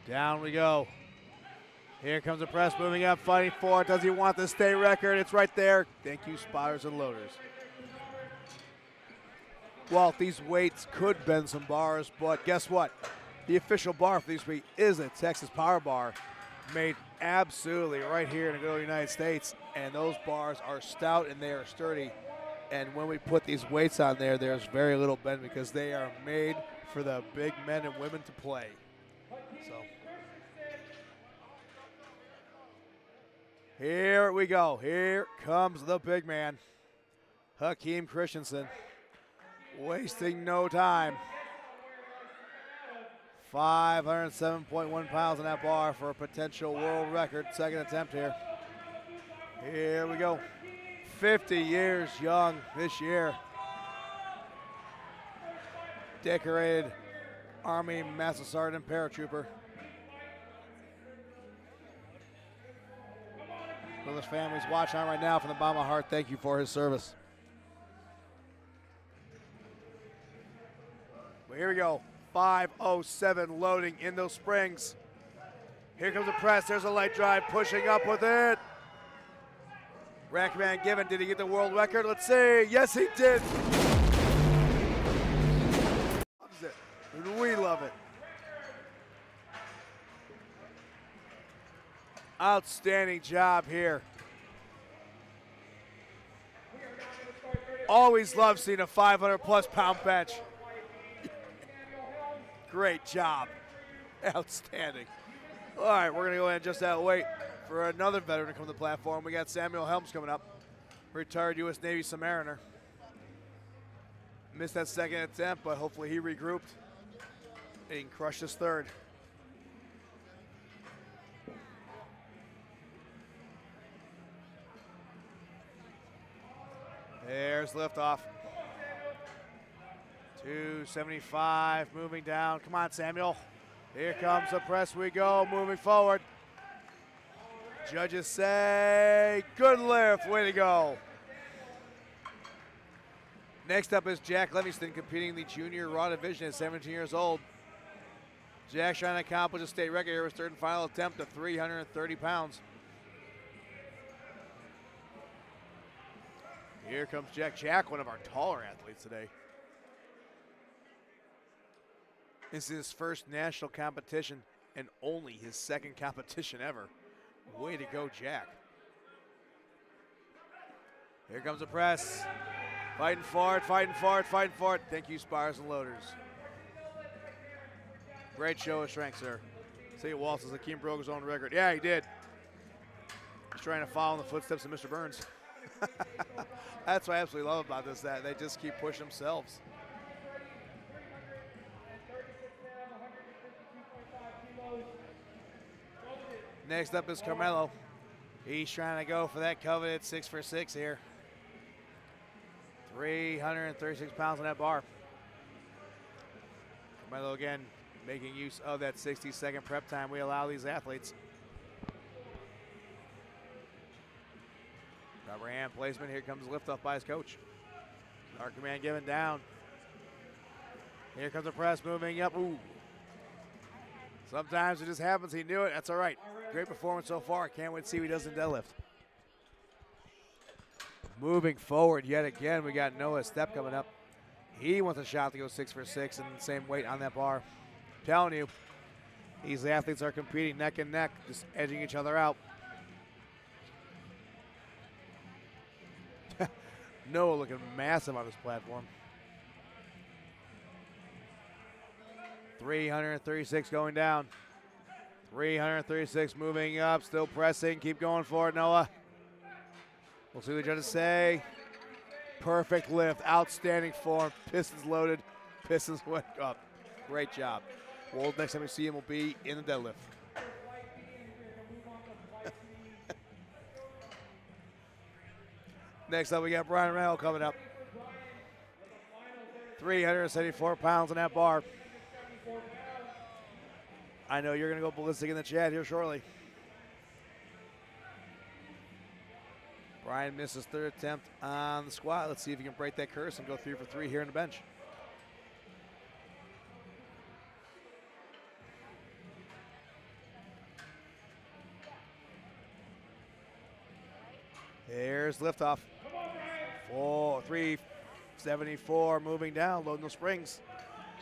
Down we go. Here comes the press moving up, fighting for it. Does he want the state record? It's right there. Thank you, spotters and loaders. Well, these weights could bend some bars, but guess what? The official bar for these weights is a Texas Power Bar, made absolutely right here in the good old United States. And those bars are stout and they are sturdy. And when we put these weights on there, there's very little bend because they are made for the big men and women to play. So here we go. Here comes the big man, Hakeem Christensen, wasting no time. 507.1 pounds on that bar for a potential world record. Second attempt here. Here we go. 50 years young this year. Decorated Army Master Sergeant paratrooper. For his family's watching on right now from the bottom of my heart, thank you for his service. But here we go. 507 loading in those springs. Here comes the press. There's a light drive pushing up with it. Rack man given. Did he get the world record? Let's see. Yes, he did. Loves it. And we love it. Outstanding job here. Always love seeing a 500-plus pound bench. Great job. Outstanding. All right, we're going to go ahead and adjust that weight for another veteran to come to the platform. We got Samuel Helms coming up, retired U.S. Navy submariner. Missed that second attempt, but hopefully he regrouped and he can crush his third. There's liftoff. 275, moving down. Come on, Samuel. Here comes the press we go, moving forward. Judges say, good lift, way to go. Next up is Jack Livingston, competing in the junior raw division at 17 years old. Jack's trying to accomplish a state record here with his third and final attempt of 330 pounds. Here comes Jack. Jack, one of our taller athletes today. This is his first national competition and only his second competition ever. Way to go, Jack. Here comes the press. Fighting for it, fighting for it, fighting for it. Thank you, Spires and Loaders. Great show of strength, sir. See, Walt says Hakeem broke his own record. Yeah, he did. He's trying to follow in the footsteps of Mr. Burns. That's what I absolutely love about this, that they just keep pushing themselves. Next up is Carmelo. He's trying to go for that coveted 6 for 6 here. 336 pounds on that bar. Carmelo again making use of that 60-second prep time we allow these athletes. Rubber hand placement. Here comes the liftoff by his coach. Our command given down. Here comes the press moving up. Ooh. Sometimes it just happens. He knew it. That's all right. Great performance so far. Can't wait to see what he does in deadlift. Moving forward yet again, we got Noah Step coming up. He wants a shot to go 6 for 6 and same weight on that bar. I'm telling you, these athletes are competing neck and neck, just edging each other out. Noah looking massive on this platform. 336 going down. 336 moving up, still pressing. Keep going for it, Noah. We'll see what the judges say. Perfect lift, outstanding form. Pistons loaded, pistons went up. Great job. Well, next time we see him will be in the deadlift. Next up, we got Brian Randall coming up. 374 pounds on that bar. I know you're going to go ballistic in the chat here shortly. Brian missed his third attempt on the squat. Let's see if he can break that curse and go 3 for 3 here on the bench. Here's liftoff. 374 moving down, loading those springs.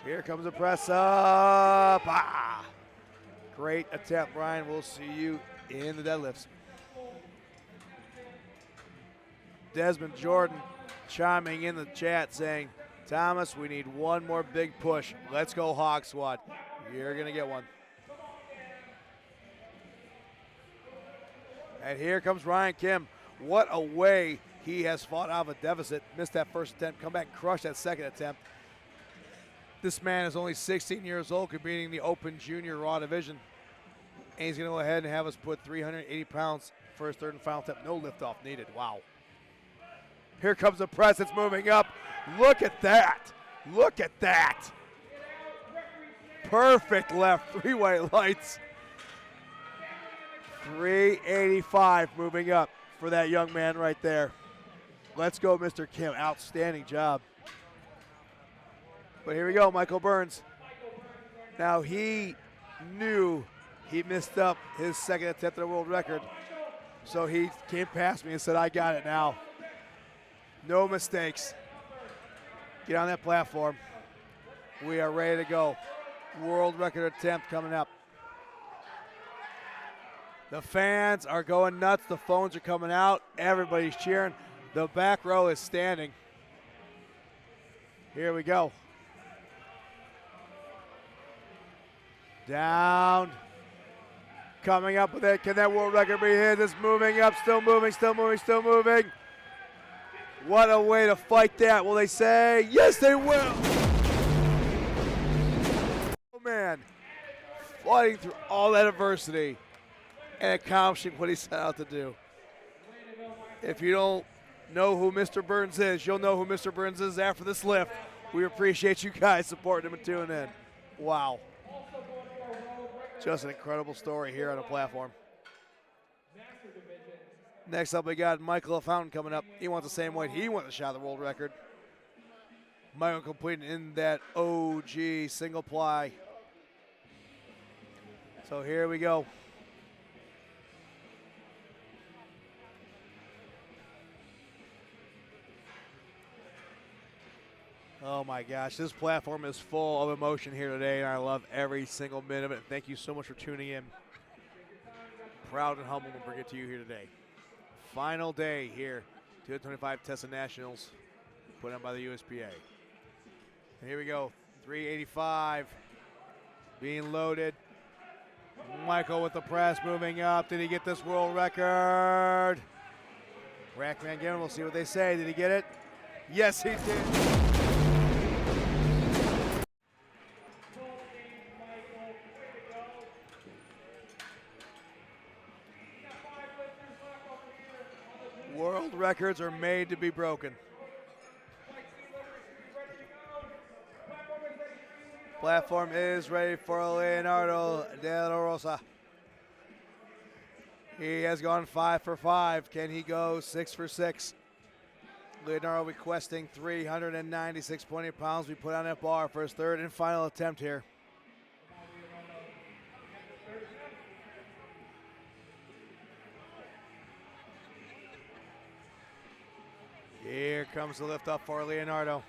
Here comes the press up. Ah! Great attempt, Brian. We'll see you in the deadlifts. Desmond Jordan chiming in the chat saying, Thomas, we need one more big push. Let's go Hog Squad. You're going to get one. And here comes Ryan Kim. What a way he has fought out of a deficit. Missed that first attempt, come back and crush that second attempt. This man is only 16 years old, competing in the Open Junior Raw division. And he's going to go ahead and have us put 380 pounds for his third and final attempt. No liftoff needed. Wow. Here comes the press. It's moving up. Look at that. Look at that. Perfect left. 3-way lights. 385 moving up for that young man right there. Let's go, Mr. Kim. Outstanding job. But here we go, Michael Burns. Now he knew he missed up his second attempt at a world record. So he came past me and said, I got it now. No mistakes. Get on that platform. We are ready to go. World record attempt coming up. The fans are going nuts. The phones are coming out. Everybody's cheering. The back row is standing. Here we go. Down. Coming up with it. Can that world record be hit? It's moving up. Still moving, still moving, still moving. What a way to fight that. Will they say? Yes, they will. Oh, man. Fighting through all that adversity and accomplishing what he set out to do. If you don't know who Mr. Burns is, you'll know who Mr. Burns is after this lift. We appreciate you guys supporting him and tuning in. Wow. Just an incredible story here on the platform. Next up, we got Michael Fountain coming up. He wants the same weight. He wants a shot at the world record. Michael completing in that OG single ply. So here we go. Oh my gosh, this platform is full of emotion here today, and I love every single minute of it. Thank you so much for tuning in. Proud and humbled to bring it to you here today. Final day here, 225 Tessa Nationals, put on by the USPA. And here we go, 385, being loaded. Michael with the press moving up. Did he get this world record? Rackman again, we'll see what they say. Did he get it? Yes, he did. World records are made to be broken. Platform is ready for Leonardo De La Rosa. He has gone 5 for 5. Can he go 6 for 6? Leonardo requesting 396.8 pounds. We put on that bar for his third and final attempt here. Here comes the lift up for Leonardo.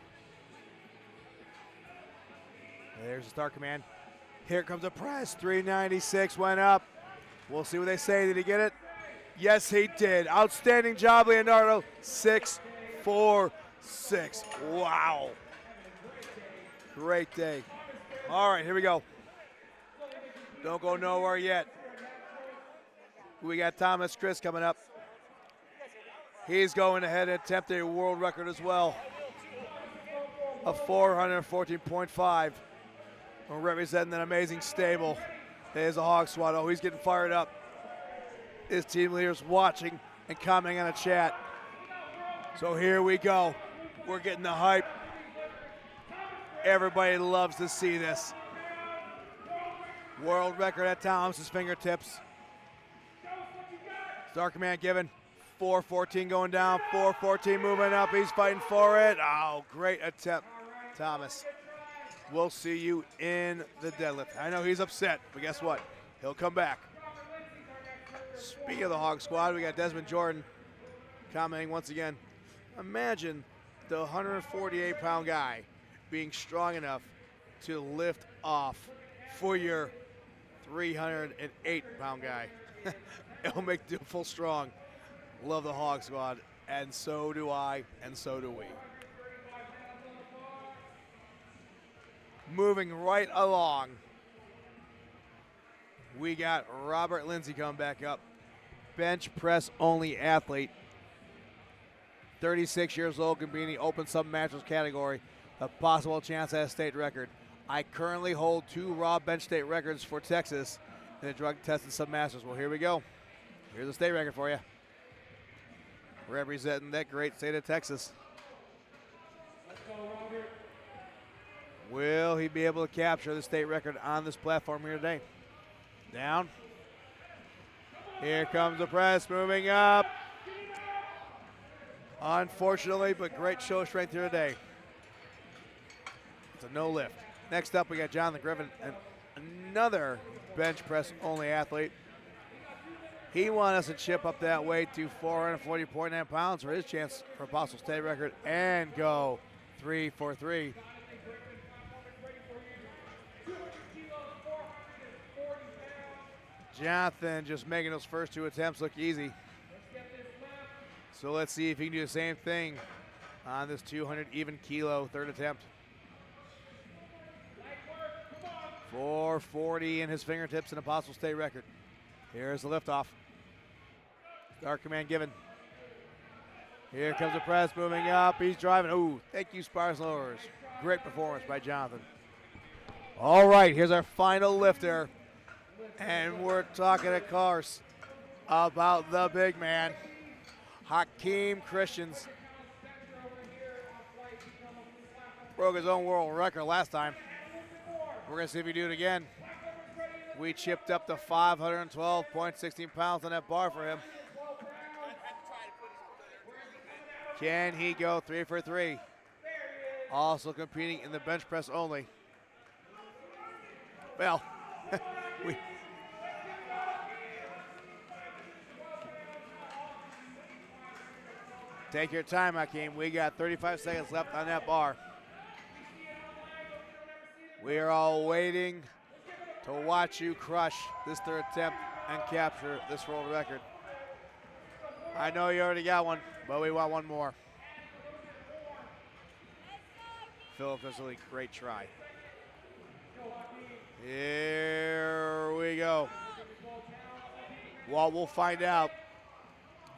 There's the start command. Here comes a press. 396 went up. We'll see what they say. Did he get it? Yes, he did. Outstanding job, Leonardo. 6 4 6. Wow. Great day. All right, here we go. Don't go nowhere yet. We got Thomas Chris coming up. He's going ahead and attempt a world record as well. A 414.5. We're representing an amazing stable. There's a Hog Squad. Oh, he's getting fired up. His team leaders watching and commenting on the chat. So here we go. We're getting the hype. Everybody loves to see this. World record at Thomas's fingertips. Start command given. 414 going down. 414 moving up. He's fighting for it. Oh, great attempt, Thomas. We'll see you in the deadlift. I know he's upset, but guess what? He'll come back. Speaking of the Hog Squad, we got Desmond Jordan commenting once again. Imagine the 148-pound guy being strong enough to lift off for your 308-pound guy. It'll make you full strong. Love the Hog Squad, and so do I, and so do we. Moving right along, we got Robert Lindsay coming back up. Bench press only athlete. 36 years old, competing in the open sub-masters category. A possible chance at a state record. I currently hold 2 raw bench state records for Texas in the drug tested sub-masters. Well, here we go. Here's a state record for you. Representing that great state of Texas. Will he be able to capture the state record on this platform here today? Down. Here comes the press, moving up. Unfortunately, but great show strength here today. It's a no lift. Next up, we got Jonathan Griffin, and another bench press only athlete. He wanted us to chip up that weight to 440.9 pounds for his chance for a possible state record and go 3 for 3. Jonathan just making those first 2 attempts look easy. So let's see if he can do the same thing on this 200 even kilo third attempt. 440 in his fingertips and a possible state record. Here's the liftoff. Start command given. Here comes the press moving up. He's driving. Ooh, thank you, Spars Lowers. Great performance by Jonathan. All right, here's our final lifter. And we're talking, of course, about the big man, Hakeem Christians. Broke his own world record last time. We're going to see if he do it again. We chipped up to 512.16 pounds on that bar for him. Can he go 3 for 3? Also competing in the bench press only. Well, take your time, Hakeem. We got 35 seconds left on that bar. We are all waiting to watch you crush this third attempt and capture this world record. I know you already got one, but we want one more. Philip, that's a really great try. Here we go. Well, we'll find out.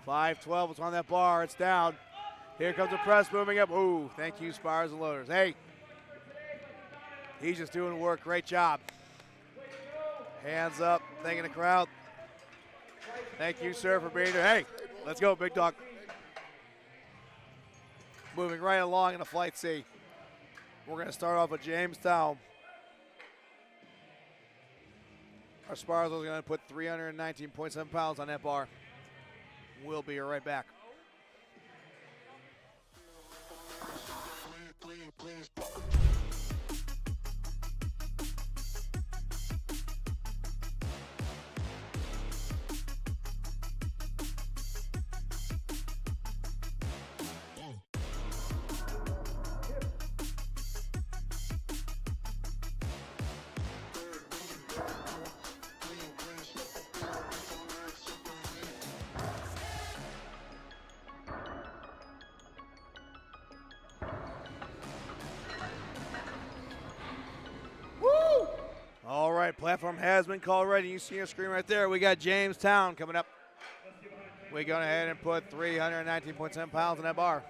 5:12 is on that bar. It's down. Here comes the press moving up. Ooh, thank you, Spires and Loaders. Hey, he's just doing work. Great job. Hands up, thanking the crowd. Thank you, sir, for being here. Hey, let's go, big dog. Moving right along in the Flight C. We're going to start off with Jamestown. Our Sparzo is going to put 319.7 pounds on that bar. We'll be right back. All right, platform has been called ready. You see your screen right there. We got Jamestown coming up. We're going ahead and put 319.7 pounds on that bar.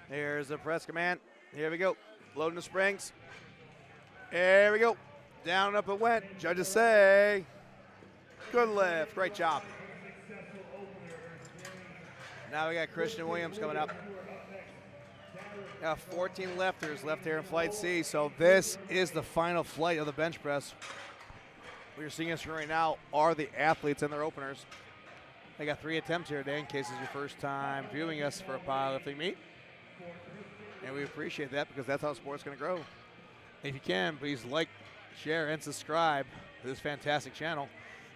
Here's the press command. Here we go. Loading the springs. There we go. Down and up it went. Judges say, good lift. Great job. Now we got Christian Williams coming up. Got 14 lefters left here in Flight C, so this is the final flight of the bench press. What you're seeing us right now are the athletes and their openers. They got 3 attempts here today in case it's your first time viewing us for a powerlifting meet. And we appreciate that because that's how sport's going to grow. If you can, please like, share, and subscribe to this fantastic channel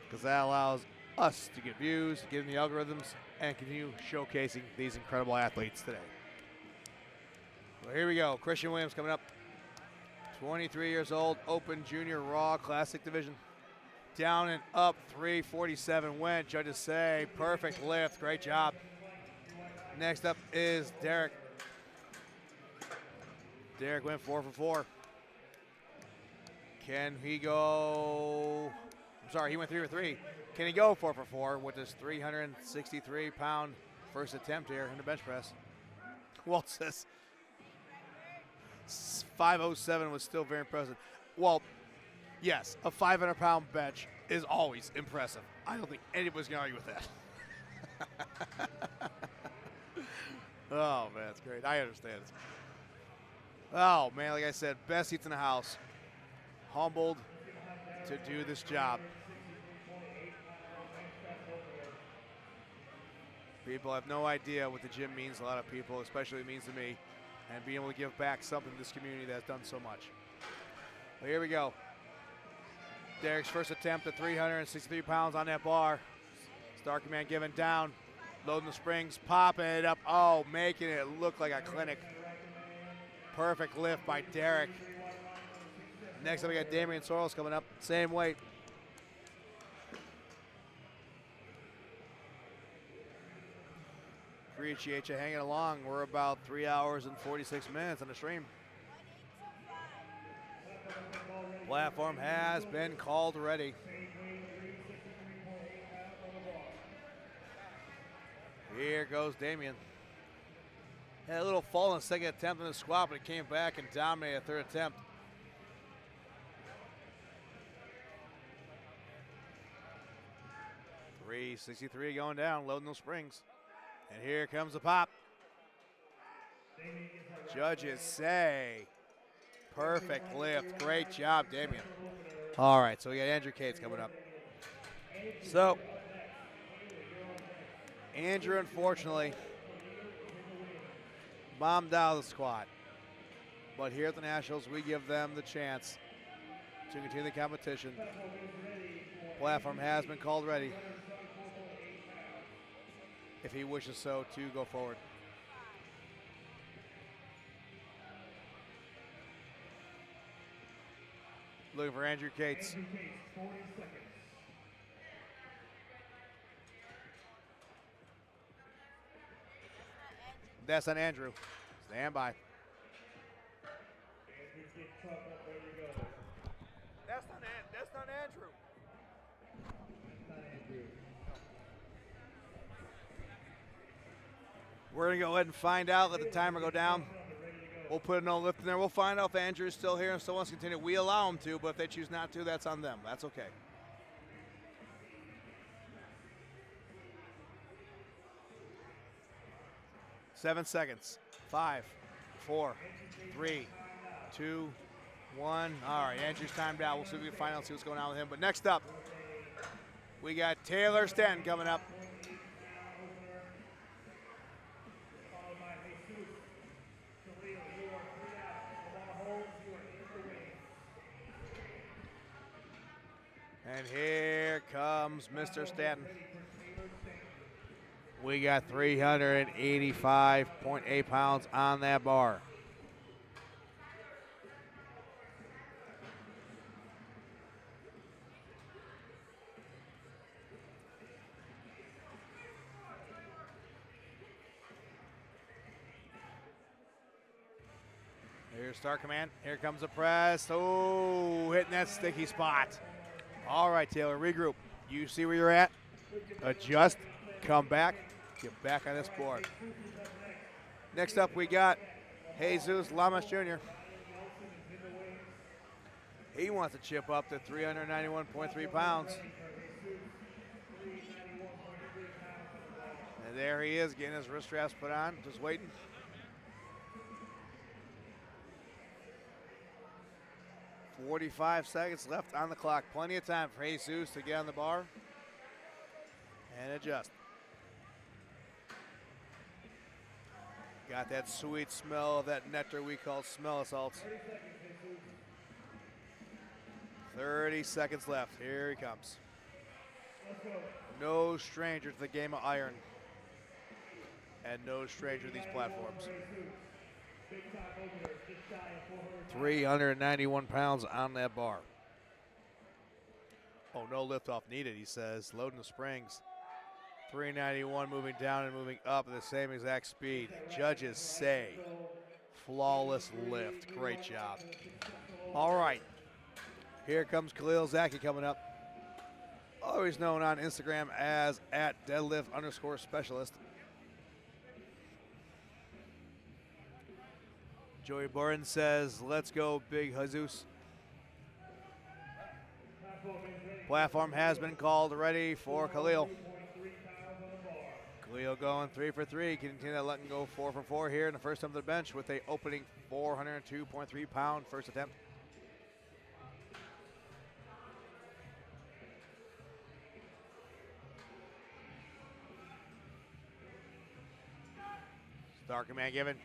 because that allows us to get views, get in the algorithms, and continue showcasing these incredible athletes today. Well, here we go. Christian Williams coming up. 23 years old, Open Junior Raw Classic Division. Down and up, 347 went. Judges say, perfect lift. Great job. Next up is Derek. Derek went 4 for 4. Can he go? I'm sorry, he went 3 for 3. Can he go 4 for 4 with his 363-pound first attempt here in the bench press? Walt says 507 was still very impressive. Well, yes, a 500-pound bench is always impressive. I don't think anybody's going to argue with that. Oh, man, that's great. I understand. Oh, man, like I said, best seats in the house. Humbled to do this job. People have no idea what the gym means to a lot of people, especially it means to me, and being able to give back something to this community that's done so much. Well, here we go. Derek's first attempt at 363 pounds on that bar. Star Command giving down, loading the springs, popping it up. Oh, making it look like a clinic. Perfect lift by Derek. Next up, we got Damian Soros coming up, same weight. Appreciate you hanging along. We're about 3 hours and 46 minutes on the stream. Platform has been called ready. Here goes Damian. Had a little fall in the second attempt in the squat, but he came back and dominated a third attempt. $363 going down, loading those springs. And here comes the pop. Judges say, perfect lift. Great job, Damian. All right, so we got Andrew Cates coming up. So, Andrew, unfortunately, bombed out of the squat. But here at the Nationals, we give them the chance to continue the competition. Platform has been called ready, if he wishes so, to go forward. Looking for Andrew Cates. That's on Andrew. Stand by. That's not Andrew. We're going to go ahead and find out. Let the timer go down. We'll put a no lift in there. We'll find out if Andrew's still here and still wants to continue. We allow them to, but if they choose not to, that's on them. That's okay. Seven seconds. 5, 4, 3, 2, 1. All right, Andrew's timed out. We'll see if we can find out, see what's going on with him. But next up, we got Taylor Stanton coming up. And here comes Mr. Stanton. We got 385.8 pounds on that bar. Here's Star Command. Here comes the press. Oh, hitting that sticky spot. All right, Taylor, regroup. You see where you're at. Adjust, come back, get back on this board. Next up, we got Jesus Lamas Jr. He wants to chip up to 391.3 pounds. And there he is, getting his wrist straps put on, just waiting. .45 seconds left on the clock. Plenty of time for Jesus to get on the bar and adjust. Got that sweet smell of that nectar we call smell salts. 30 seconds left. Here he comes. No stranger to the game of iron. And no stranger to these platforms. 391 pounds on that bar. Oh, no liftoff needed, he says. Loading the springs. 391 moving down and moving up at the same exact speed. Judges say flawless lift. Great job. All right. Here comes Khalil Zaki coming up. Always known on Instagram as @deadlift_specialist. Joey Burton says, let's go, Big Jesus. Platform has been called ready for Khalil. Khalil going 3 for 3. Continue that letting go 4 for 4 here in the first time of the bench with a opening 402.3 pound first attempt. Star Command given.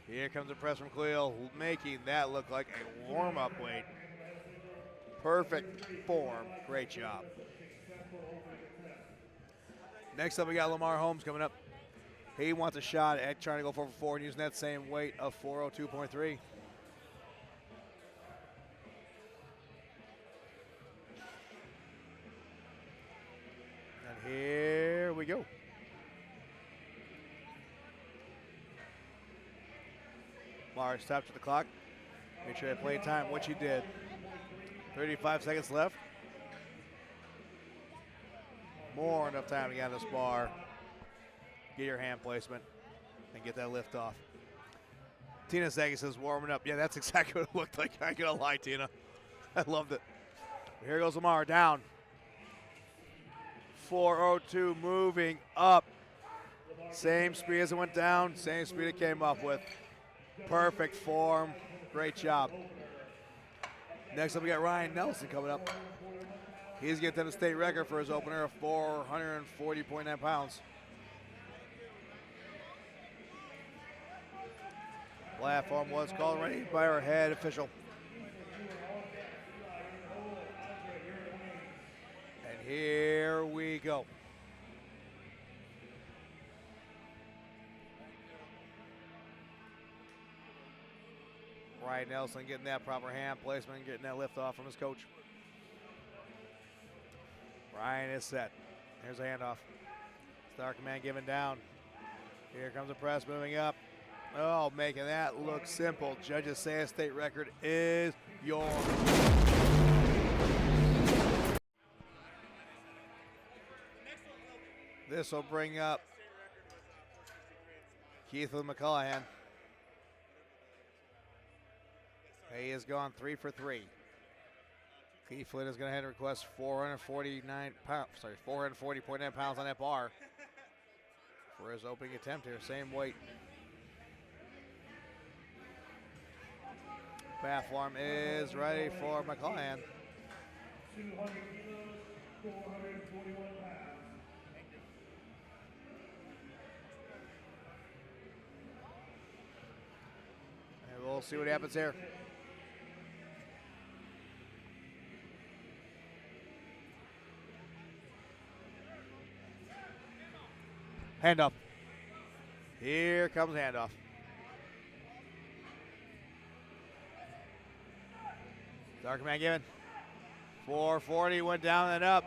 Here comes the press from Khalil, making that look like a warm-up weight. Perfect form. Great job. Next up, we got Lamar Holmes coming up. He wants a shot at trying to go 4 for 4 and using that same weight of 402.3. And here we go. Lamar stopped at the clock. Make sure I play time, which he did. 35 seconds left. More enough time to get on this bar, get your hand placement, and get that lift off. Tina Zaggy says warming up. Yeah, that's exactly what it looked like. I ain't gonna lie, Tina. I loved it. Here goes Lamar down. 402 moving up. Same speed as it went down, same speed it came up with. Perfect form. Great job. Next up, we got Ryan Nelson coming up. He's getting the state record for his opener of 440.9 pounds. Platform was called ready by our head official. And here we go. Ryan Nelson getting that proper hand placement and getting that lift off from his coach. Ryan is set. Here's a handoff. Star Command giving down. Here comes the press moving up. Oh, making that look simple. Judges say a state record is yours. This will bring up Keith McCullahan. has gone 3 for 3. Keith Flynn is going to head and request 449 pounds, 440.9 pounds on that bar for his opening attempt here. Same weight. Platform is ready for McClellan. 200 kilos, 441 pounds. And we'll see what happens here. Handoff. Here comes handoff. Dark man given. 440 went down and up.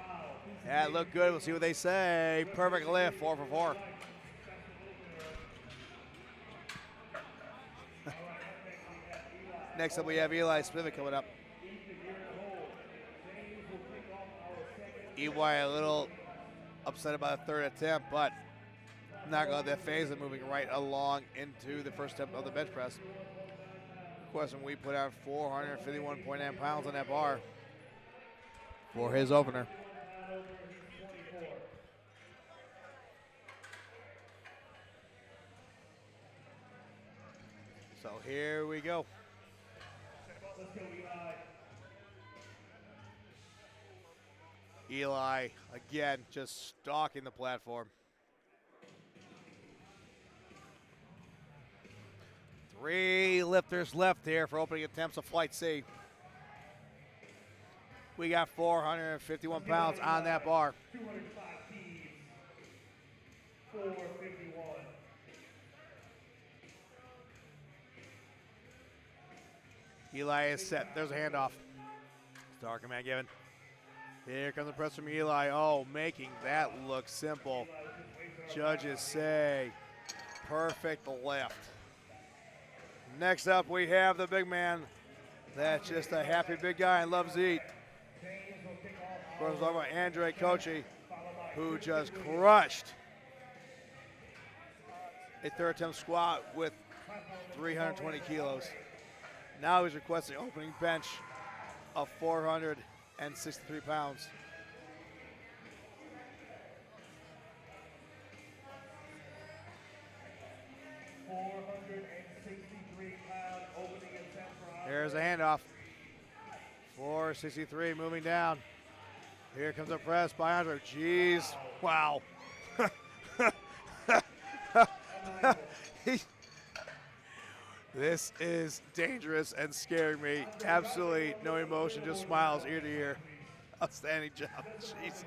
That looked good. We'll see what they say. Perfect lift, 4 for 4. Next up, we have Eli Spivak coming up. Eli a little upset about a third attempt, but not going to let that phase of moving right along into the first attempt of the bench press. Question, we put out 451.9 pounds on that bar for his opener. So here we go. Let's go, Eli. Eli, again, just stalking the platform. 3 lifters left here for opening attempts of Flight C. We got 451 pounds on that bar. 205 keys, 451. Eli is set. There's a handoff. Darker man given. Here comes the press from Eli. Oh, making that look simple. Judges say perfect lift. Next up, we have the big man. That's just a happy big guy and loves to eat. Of course, we're talking about Andre Kochi, who just crushed a third attempt squat with 320 kilos. Now he's requesting opening bench of 463 pounds. There's a handoff. 463 moving down. Here comes a press by Andre. Jeez, wow. This is dangerous and scaring me. Absolutely no emotion, just smiles ear to ear. Outstanding job, Jesus.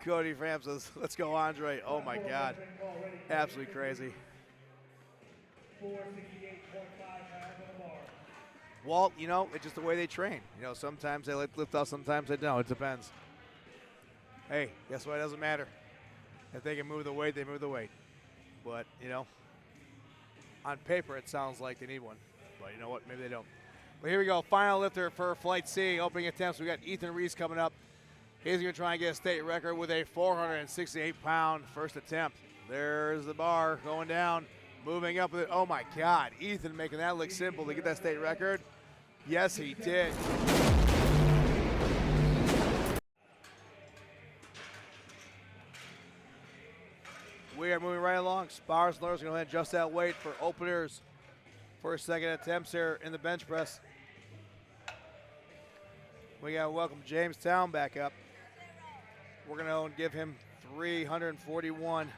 Cody Fram says, let's go, Andre. Oh my God, absolutely crazy. 468.5 pounds on the bar. Walt, you know, it's just the way they train. You know, sometimes they lift off, sometimes they don't. It depends. Hey, guess what? It doesn't matter. If they can move the weight, they move the weight. But, you know, on paper, it sounds like they need one. But you know what? Maybe they don't. But here we go. Final lifter for Flight C. Opening attempts. We got Ethan Reese coming up. He's going to try and get a state record with a 468-pound first attempt. There's the bar going down. Moving up with it. Oh, my God. Ethan making that look simple to get that state record. Yes, he did. We are moving right along. Spars Lurs going to adjust that weight for openers for second attempts here in the bench press. We got to welcome James Town back up. We're going to give him 341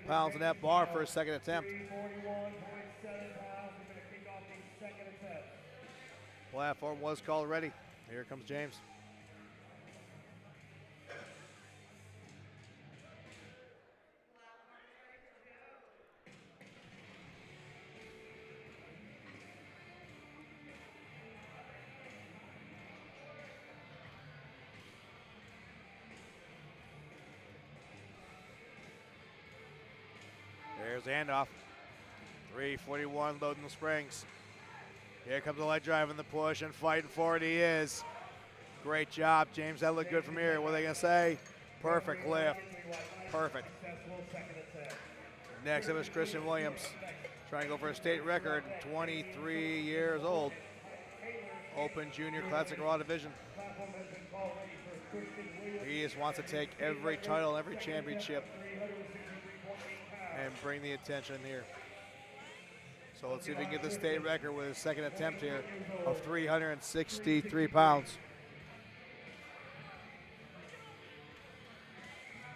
pounds in that bar for his second attempt. 341.7 pounds. We're going to kick off the second attempt. Platform was called ready. Here comes James. There's the handoff. 341 loading the springs. Here comes the leg drive and the push and fighting for it. He is. Great job, James. That looked good from here. What are they going to say? Perfect lift. Perfect. Next up is Christian Williams. Trying to go for a state record, 23 years old. Open Junior Classic Raw Division. He just wants to take every title, every championship, and bring the attention here. So let's see if we can get the state record with his second attempt here of 363 pounds.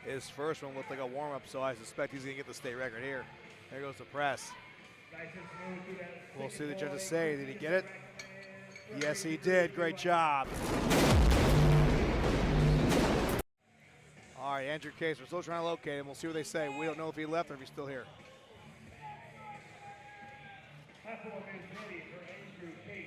His first one looked like a warm-up, so I suspect he's going to get the state record here. There goes the press. We'll see the judges say. Did he get it? Yes, he did. Great job. All right, Andrew Case. We're still trying to locate him. We'll see what they say. We don't know if he left or if he's still here. Platform is ready for Andrew Case.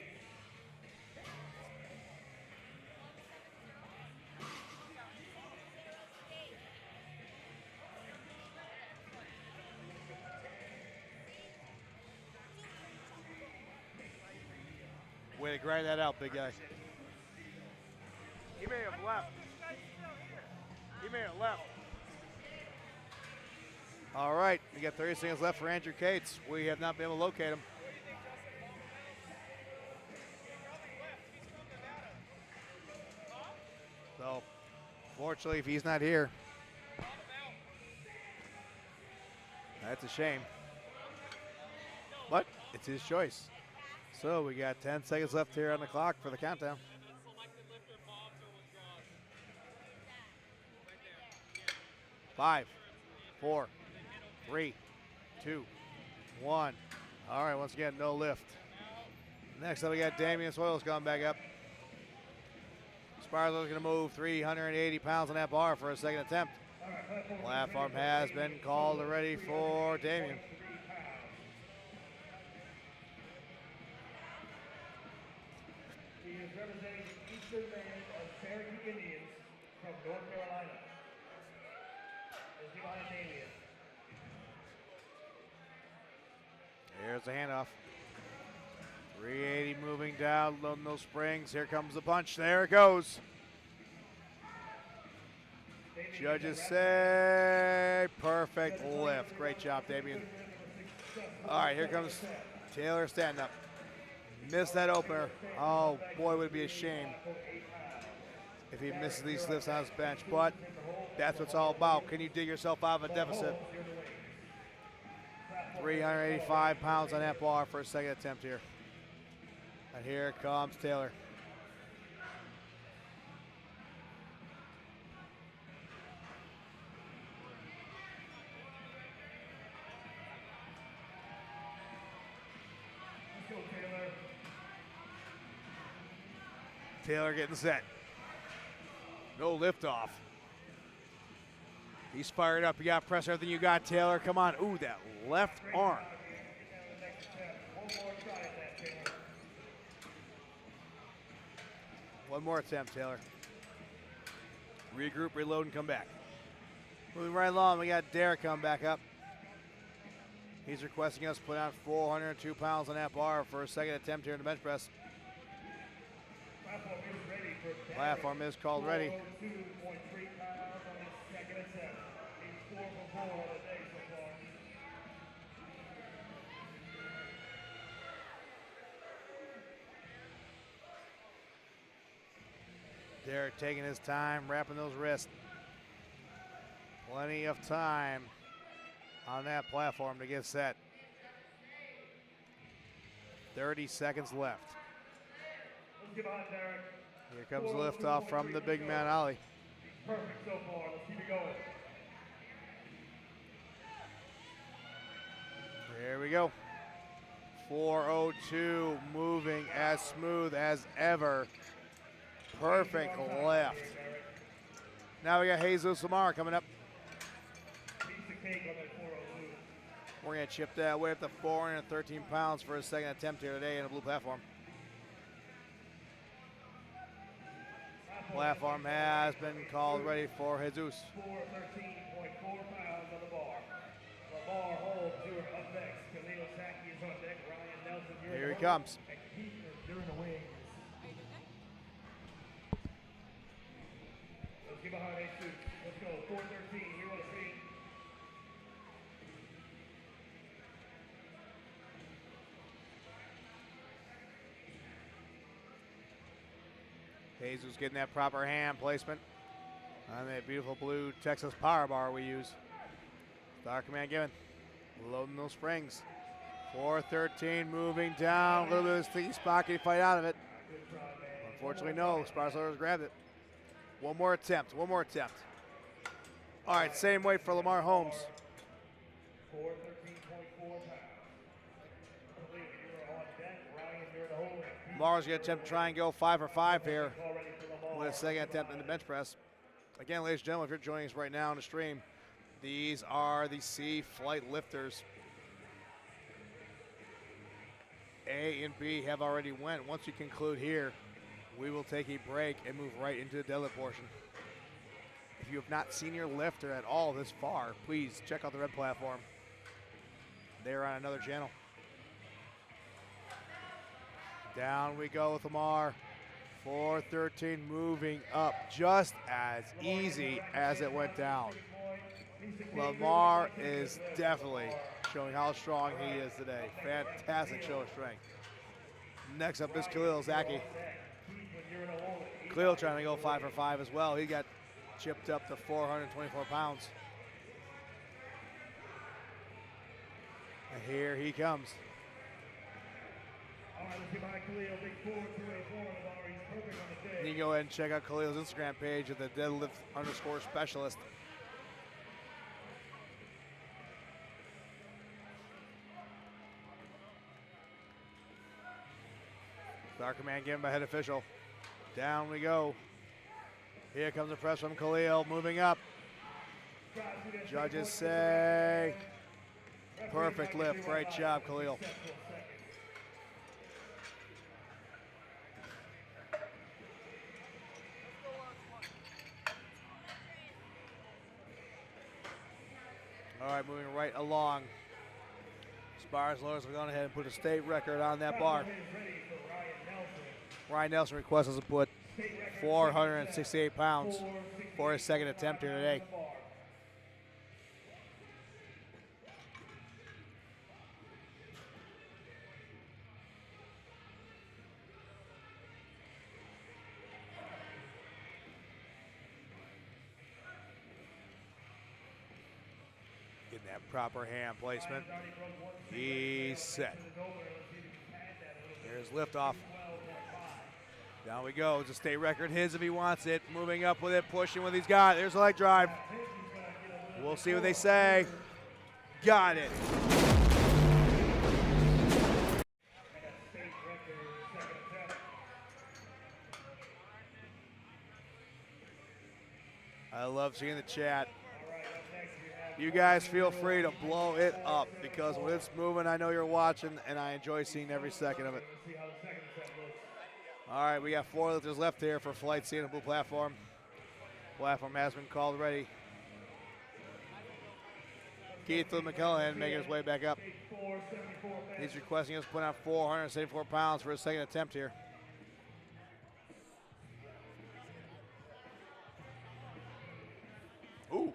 Way to grind that out, big guy. He may have left. He may have left. All right, we got 30 seconds left for Andrew Cates. We have not been able to locate him. So, fortunately, if he's not here, that's a shame. But it's his choice. So we got 10 seconds left here on the clock for the countdown. 5, 4, 3, 2, 1. All right, once again, no lift. Next up, we got Damian Soils coming back up. Sparzo's going to move 380 pounds on that bar for a second attempt. Platform has been called ready for Damian. He is representing the Eastern Band of Cherokee Indians from North Carolina. Let's give on Damian. Here's the handoff. 380 moving down, loading those springs. Here comes the punch. There it goes. Judges say perfect lift. Great job, Damian. All right, here comes Taylor standing up. Missed that opener. Oh, boy, would it be a shame if he misses these lifts on his bench. But that's what it's all about. Can you dig yourself out of a deficit? 385 pounds on that bar for a second attempt here. And here comes Taylor. Let's go, Taylor. Taylor getting set. No lift off. He's fired up. You got press everything you got, Taylor. Come on. Ooh, that left arm. One more attempt, Taylor. Regroup, reload, and come back. Moving right along, we got Derek coming back up. He's requesting us to put on 402 pounds on that bar for a second attempt here in the bench press. Platform is called ready. 2.3 pounds on his second attempt. He's 4 for 4 on the day so far. Derek taking his time, wrapping those wrists. Plenty of time on that platform to get set. 30 seconds left. Let's give on Derek. Here comes the liftoff from the big man, Ollie. Perfect so far. Let's keep it going. There we go. 402, moving as smooth as ever. Perfect lift. Now we got Jesus Lamar coming up. Piece of cake on that 402. We're going to chip that way up to 413 pounds for his second attempt here today in a blue platform. Platform has been called ready for Jesus. 413.4 pounds on the bar. Lamar holds doing up next. Khalil Saki is on deck. Ryan Nelson here. Here he comes. And Keith during the wings. Let's give a hard Jesus. Let's go. 413. Here on the screen. Jesus getting that proper hand placement on that beautiful blue Texas power bar we use. Star Command given. Loading those springs. 413 moving down. A little bit of a sticky spot. Can he fight out of it? Unfortunately, no. Sparslowers grabbed it. One more attempt. One more attempt. All right, same weight for Lamar Holmes. 413.4 pounds. Lamar's going to attempt to try and go 5 for 5 here with a second attempt in the bench press. Again, ladies and gentlemen, if you're joining us right now on the stream, these are the C flight lifters. A and B have already went. Once we conclude here, we will take a break and move right into the deadlift portion. If you have not seen your lifter at all this far, please check out the red platform. They're on another channel. Down we go with Lamar. 413 moving up just as easy as it went down. Lamar is definitely showing how strong he is today. Fantastic show of strength. Next up is Khalil Zaki. Khalil trying to go 5 for 5 as well. He got chipped up to 424 pounds. And here he comes. You can go ahead and check out Khalil's Instagram page at the deadlift_specialist. Star command given by head official. Down we go. Here comes the press from Khalil, moving up. Judges say, perfect lift, great job, Khalil. All right, moving right along. Sparslowers are going ahead and put a state record on that bar. Ryan Nelson requests us to put 468 pounds for his second attempt here today. Getting that proper hand placement. He's set. There's liftoff. Down we go. It's a state record, his if he wants it. Moving up with it, pushing what he's got. There's a leg drive. We'll see what they say. Got it. I love seeing the chat. You guys feel free to blow it up because when it's moving, I know you're watching, and I enjoy seeing every second of it. All right, we got 4 lifters left here for Flight C on the blue platform. Platform has been called ready. Keith McCullough making his way back up. He's requesting us to put on 474 pounds for his second attempt here. Ooh,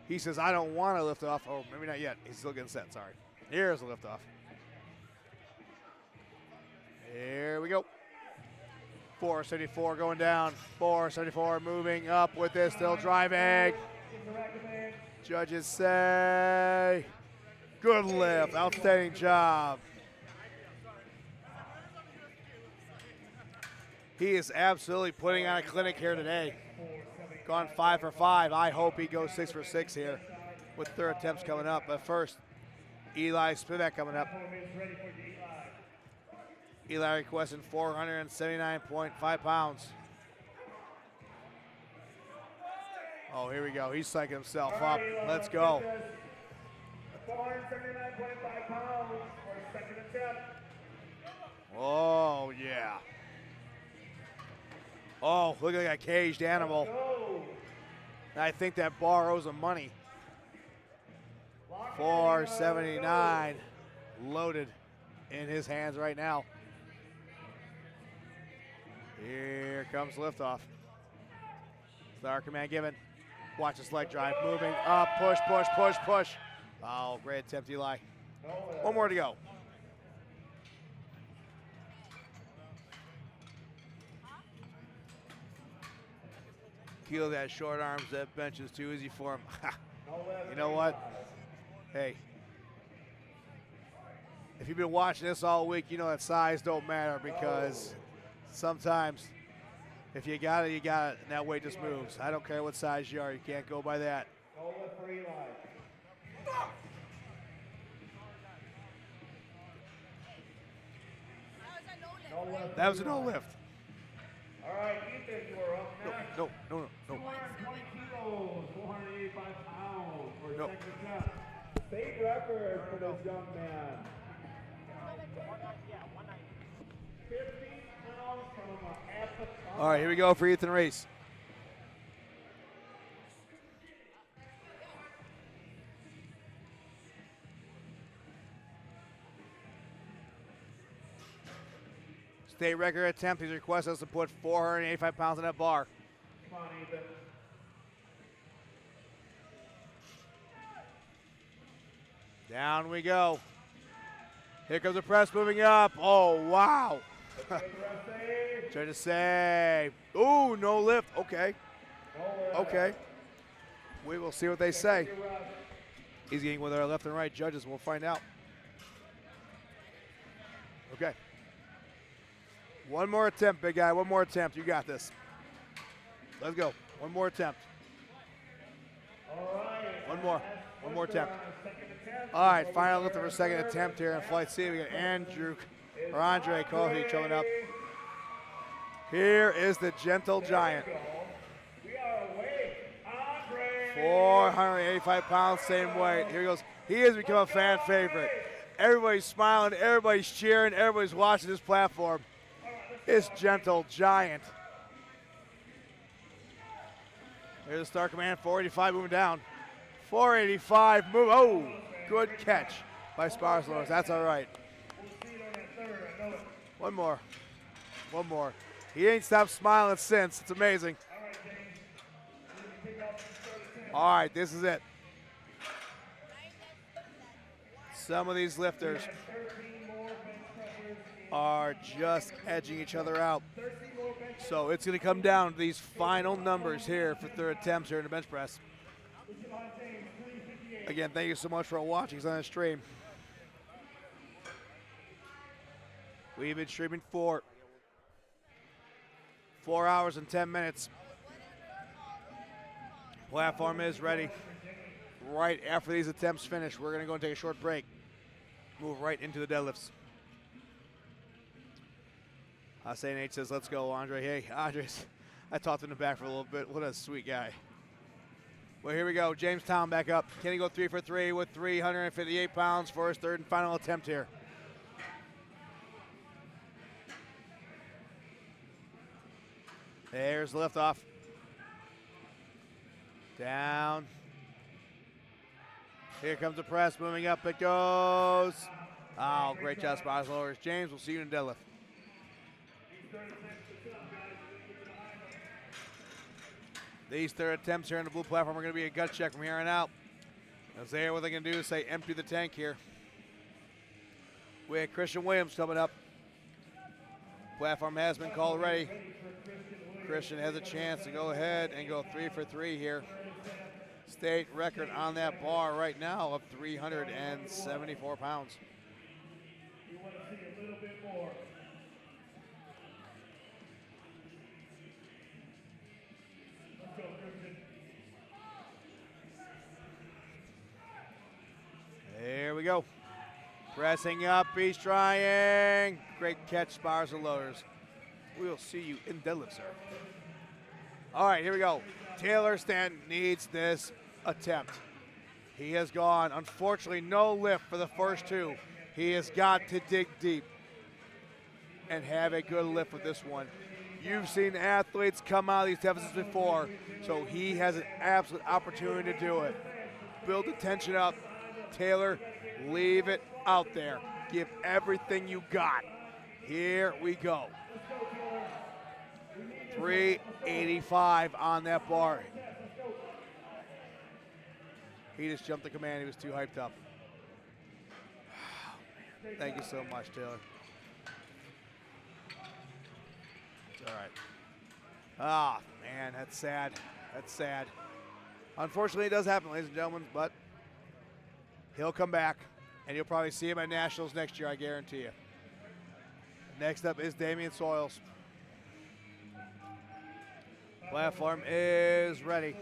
he says, I don't want to lift off. Oh, maybe not yet. He's still getting set, sorry. Here's the lift off. Here we go. 474 going down. 474 moving up with this, still driving. Judges say, good lift, outstanding job. He is absolutely putting on a clinic here today. Gone 5 for 5. I hope he goes 6 for 6 here with third attempts coming up. But first, Eli Spivak coming up. Eli requesting 479.5 pounds. Oh, here we go. He's psyching himself up. Let's go. 479.5 pounds for his second attempt. Oh, yeah. Oh, look at that caged animal. I think that bar owes him money. 479 loaded in his hands right now. Here comes liftoff. Star command given. Watch this leg drive. Moving up. Push, push, push, push. Oh, great attempt, Eli. One more to go. feel that short arms, that bench is too easy for him. You know what? Hey, if you've been watching this all week, you know that size don't matter because sometimes if you got it, you got it, and that weight just moves. I don't care what size you are. You can't go by that. That was a no lift. All right, Ethan, you are up next. No. 220 kilos, 485 pounds for No. second attempt. State record for this young man. 50 pounds from Africa. All right, here we go for Ethan Reese. State record attempt. He's requested us to put 485 pounds on that bar. Come on, Ethan. Down we go. Here comes the press moving up. Oh, wow. Try to say. Ooh, no lift. Okay. Okay. We will see what they say. He's getting with our left and right judges. We'll find out. Okay. One more attempt, big guy. One more attempt. You got this. Let's go. One more attempt. One more. One more attempt. All right, final lift for a second attempt here in flight C. We got Andre Coffey coming up. Here is the gentle giant. 485 pounds, same weight. Here he goes. He has become a fan favorite. Everybody's smiling, everybody's cheering, everybody's watching this platform. It's gentle giant. Here's the start command, 485 moving down. 485 move, oh, good catch by Sparslows, that's all right. One more. He ain't stopped smiling since, it's amazing. All right, this is it. Some of these lifters are just edging each other out. So it's going to come down to these final numbers here for third attempts here in the bench press. Again, thank you so much for watching us on the stream. We've been streaming for 4 hours and 10 minutes. Platform is ready. Right after these attempts finish, we're going to go and take a short break. Move right into the deadlifts. Say Nate says, let's go, Andre. Hey, Andres, I talked in the back for a little bit. What a sweet guy. Well, here we go. Jamestown back up. Can he go 3 for 3 with 358 pounds for his third and final attempt here? There's the lift off. Down. Here comes the press, moving up it goes. Oh, great job, Spies Lowers. James, we'll see you in deadlift. These third attempts here on the blue platform are going to be a gut check from here on out. As there, what they're going to do is say empty the tank here. We have Christian Williams coming up. Platform has been called ready. Christian has a chance to go ahead and go 3 for 3 here. State record on that bar right now of 374 pounds. You want to see a little bit more. Let's go, Christian. There we go. Pressing up, he's trying. Great catch, Spars and Loaders. We'll see you in deadlift, sir. All right, here we go. Taylor Stanton needs this attempt. He has gone, unfortunately, no lift for the first two. He has got to dig deep and have a good lift with this one. You've seen athletes come out of these deficits before, so he has an absolute opportunity to do it. Build the tension up. Taylor, leave it out there. Give everything you got. Here we go. 385 on that bar. He just jumped the command. He was too hyped up. Thank you so much, Taylor. It's all right. Ah, man, that's sad. That's sad. Unfortunately, it does happen, ladies and gentlemen, but he'll come back, and you'll probably see him at Nationals next year, I guarantee you. Next up is Damian Soils. Platform is ready.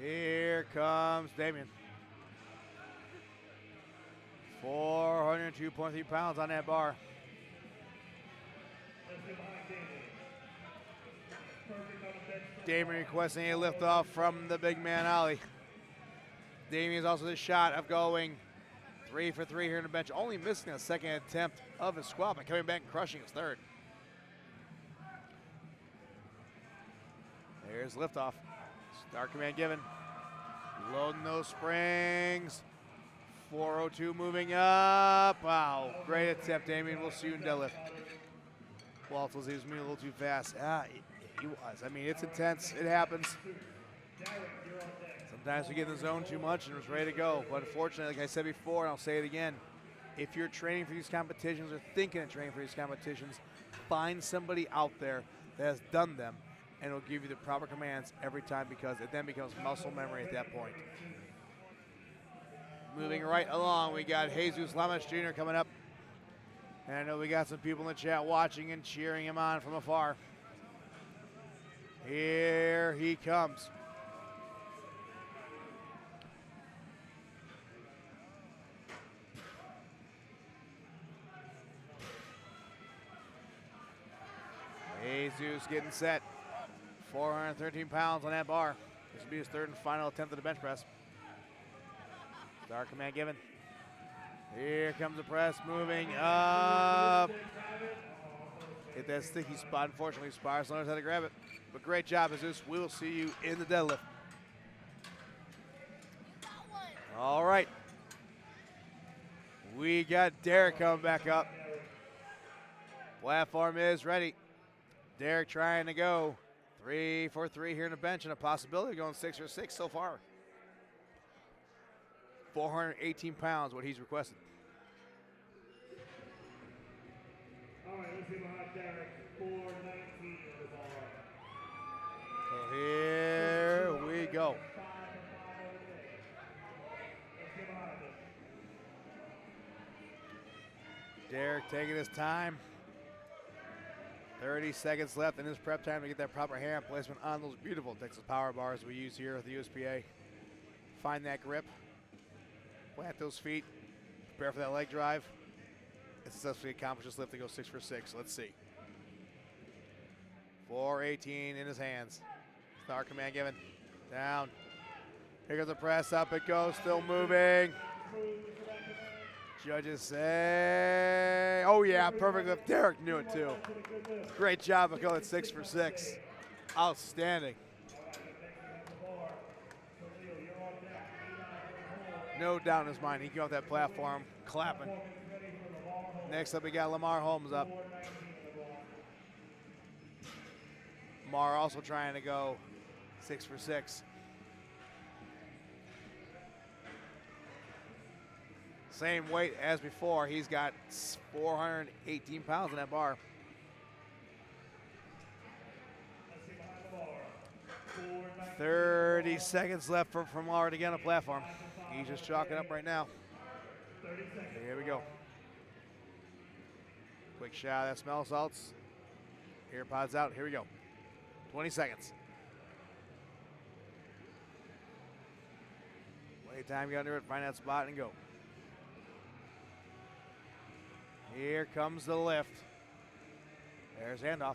Here comes Damian. 402.3 pounds on that bar. Damian requesting a liftoff from the big man Ollie. Damian's also the shot of going 3 for 3 here in the bench, only missing a second attempt of his squat, but coming back and crushing his third. There's liftoff. Start command given. Loading those springs. 402 moving up. Wow, great attempt, Damian. We'll see you in deadlift. Walt was moving a little too fast. He was. I mean, it's intense. It happens. Sometimes we get in the zone too much and it's ready to go. But unfortunately, like I said before, and I'll say it again, if you're training for these competitions or thinking of training for these competitions, find somebody out there that has done them and it'll give you the proper commands every time, because it then becomes muscle memory at that point. Moving right along, we got Jesus Lamas Jr. coming up. And I know we got some people in the chat watching and cheering him on from afar. Here he comes. Jesus getting set. 413 pounds on that bar. This will be his third and final attempt at the bench press. Start command given. Here comes the press, moving up. Hit that sticky spot. Unfortunately, Spires learns how to grab it. But great job, Jesus. We will see you in the deadlift. All right. We got Derek coming back up. Platform is ready. Derek trying to go 3 for 3 here in the bench, and a possibility of going 6 for 6 so far. 418 pounds, what he's requested. All right, let's see behind Derek. 419 on the bar. So here we go. Derek taking his time. 30 seconds left in his prep time to get that proper hand placement on those beautiful Texas power bars we use here at the USPA. Find that grip, plant those feet, prepare for that leg drive, and successfully accomplish this lift to go 6 for 6. Let's see. 418 in his hands. Start command given. Down. Here goes the press, up it goes, still moving. Judges say, oh yeah, perfect lift. Derek knew it too. Great job of going 6 for 6. Outstanding. No doubt in his mind, he got off that platform clapping. Next up, we got Lamar Holmes up. Lamar also trying to go 6 for 6. Same weight as before. He's got 418 pounds in that bar. "30 seconds left from Lamar to get on the platform. He's just chalking up right now. Here we go. Quick shot of that smell salts. Ear pods out. Here we go. 20 seconds. Wait time, get under it, find that spot and go. Here comes the lift. There's handoff.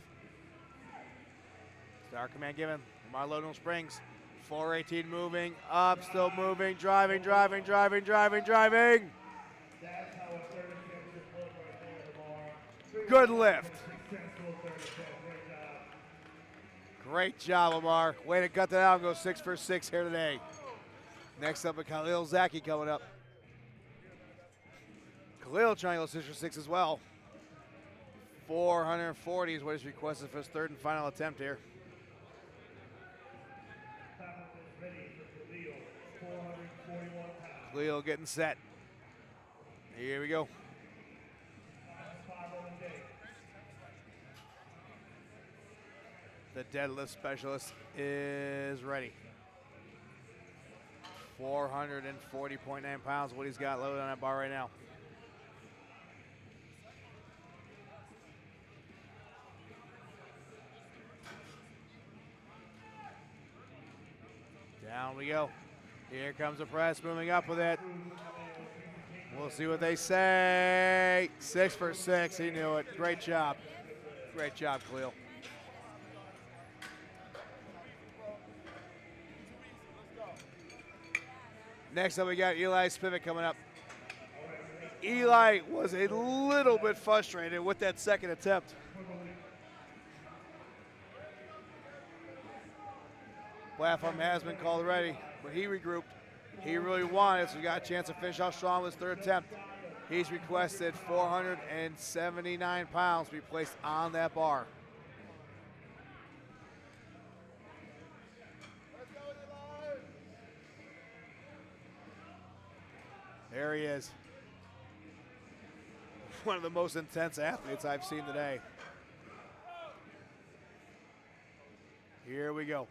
Start command given. Lamar loading springs. 418 moving up, still moving, driving. That's how a 30 seconds look right there, Lamar. Good lift. Successful 30 seconds. Great job, Lamar. Way to gut that out and go 6 for 6 here today. Next up, Khalil Zaki coming up. Khalil trying to go 6 for 6 as well. 440 is what he's requested for his third and final attempt here. Khalil getting set. Here we go. The deadlift specialist is ready. 440.9 pounds, what he's got loaded on that bar right now. Down we go. Here comes the press, moving up with it. We'll see what they say. 6 for 6, he knew it. Great job. Great job, Khalil. Next up, we got Eli Spivak coming up. Eli was a little bit frustrated with that second attempt. Platform has been called ready, but he regrouped. He really wanted, so he got a chance to finish off strong with his third attempt. He's requested 479 pounds to be placed on that bar. There he is. One of the most intense athletes I've seen today. Here we go.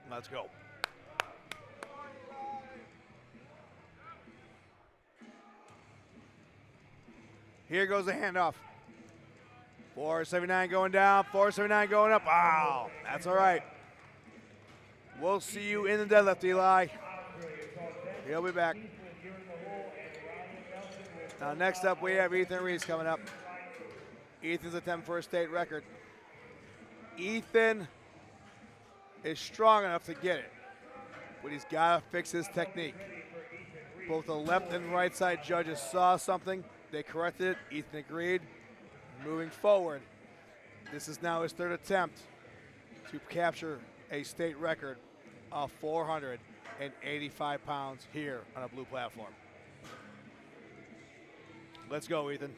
Let's go. Here goes the handoff. 479 going down, 479 going up. Wow, that's all right. We'll see you in the deadlift, Eli. He'll be back. Now next up, we have Ethan Reese coming up. Ethan's attempting for a state record. Ethan is strong enough to get it, but he's got to fix his technique. Both the left and right side judges saw something. They corrected it. Ethan agreed. Moving forward, this is now his third attempt to capture a state record of 485 pounds here on a blue platform. Let's go, Ethan.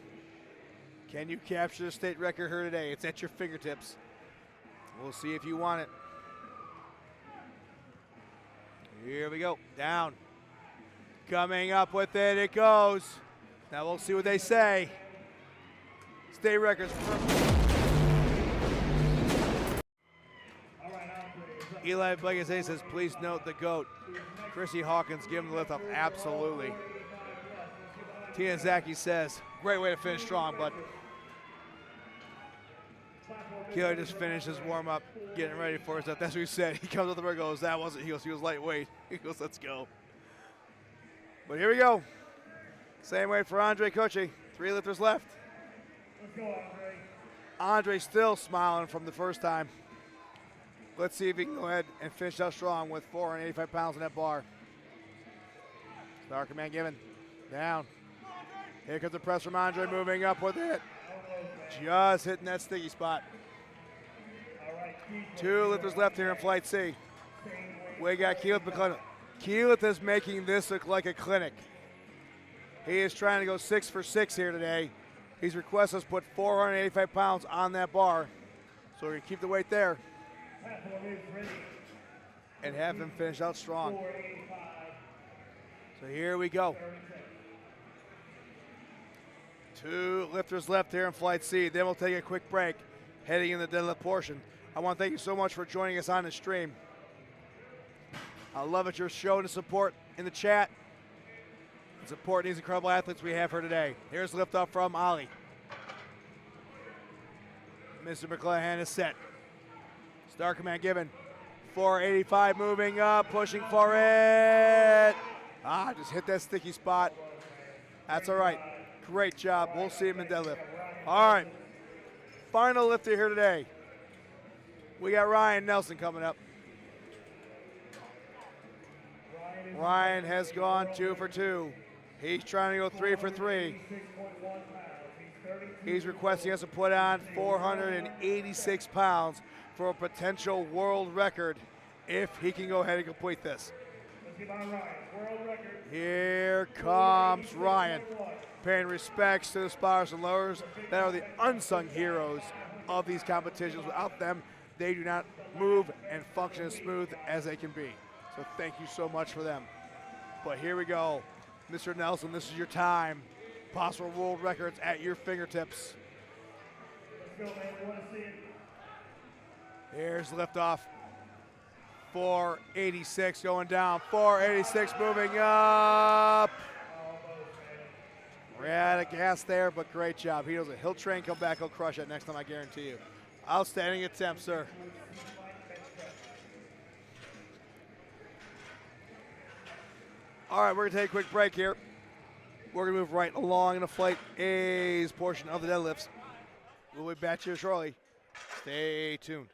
Can you capture the state record here today? It's at your fingertips. We'll see if you want it. Here we go, down. Coming up with it, it goes. Now we'll see what they say. State records. Eli Blegase says, please note the GOAT. Chrissy Hawkins, give him the lift up. Absolutely. Tia Zaki says, great way to finish strong, but Keeler just finished his warm up, getting ready for his. That's what he said. He comes up the ring, goes, that wasn't, he was lightweight. He goes, let's go. But here we go. Same way for Andre Kochi. 3 lifters left. Let's go, Andre. Andre still smiling from the first time. Let's see if he can go ahead and finish out strong with 485 pounds on that bar. Star command given. Down. Here comes the press from Andre, moving up with it. Just hitting that sticky spot. 2 lifters left here in Flight C. We got Keelan McClellan. Keelan is making this look like a clinic. He is trying to go 6 for 6 here today. He's requested us put 485 pounds on that bar. So we're going to keep the weight there and have him finish out strong. So here we go. 2 lifters left here in Flight C. Then we'll take a quick break, heading in the deadlift portion. I want to thank you so much for joining us on the stream. I love it you're showing the support in the chat and supporting these incredible athletes we have here today. Here's liftoff from Ali. Mr. McClellan is set. Star command given. 485 moving up, pushing for it. Just hit that sticky spot. That's all right. Great job. We'll see him in deadlift. All right. Final lifter here today. We got Ryan Nelson coming up. Ryan has gone 2 for 2. He's trying to go 3 for 3. He's requesting us to put on 486 pounds for a potential world record if he can go ahead and complete this. Here comes Ryan, paying respects to the spotters and lowers that are the unsung heroes of these competitions. Without them, they do not move and function as smooth as they can be. So thank you so much for them. But here we go. Mr. Nelson, this is your time. possible world records at your fingertips. Let's go, man. We want to see it. Here's liftoff. 486 going down. 486 moving up. We're out of gas there, but great job. He knows it. He'll train, come back, he'll crush it next time, I guarantee you. Outstanding attempt, sir. All right, we're going to take a quick break here. We're going to move right along in the flight A's portion of the deadlifts. We'll be back here shortly. Stay tuned.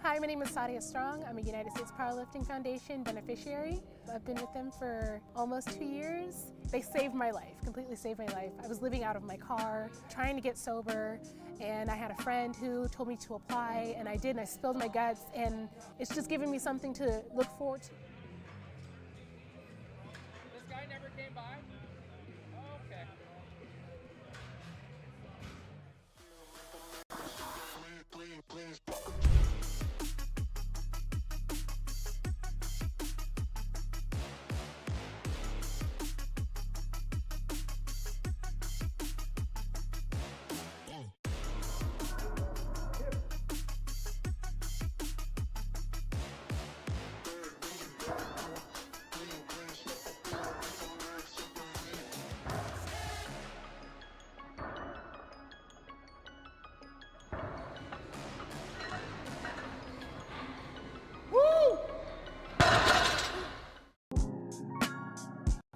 Hi, my name is Sadia Strong. I'm a United States Powerlifting Foundation beneficiary. I've been with them for almost 2 years. They saved my life, completely saved my life. I was living out of my car, trying to get sober, and I had a friend who told me to apply, and I did, and I spilled my guts, and it's just given me something to look forward to. This guy never came by? Oh, okay.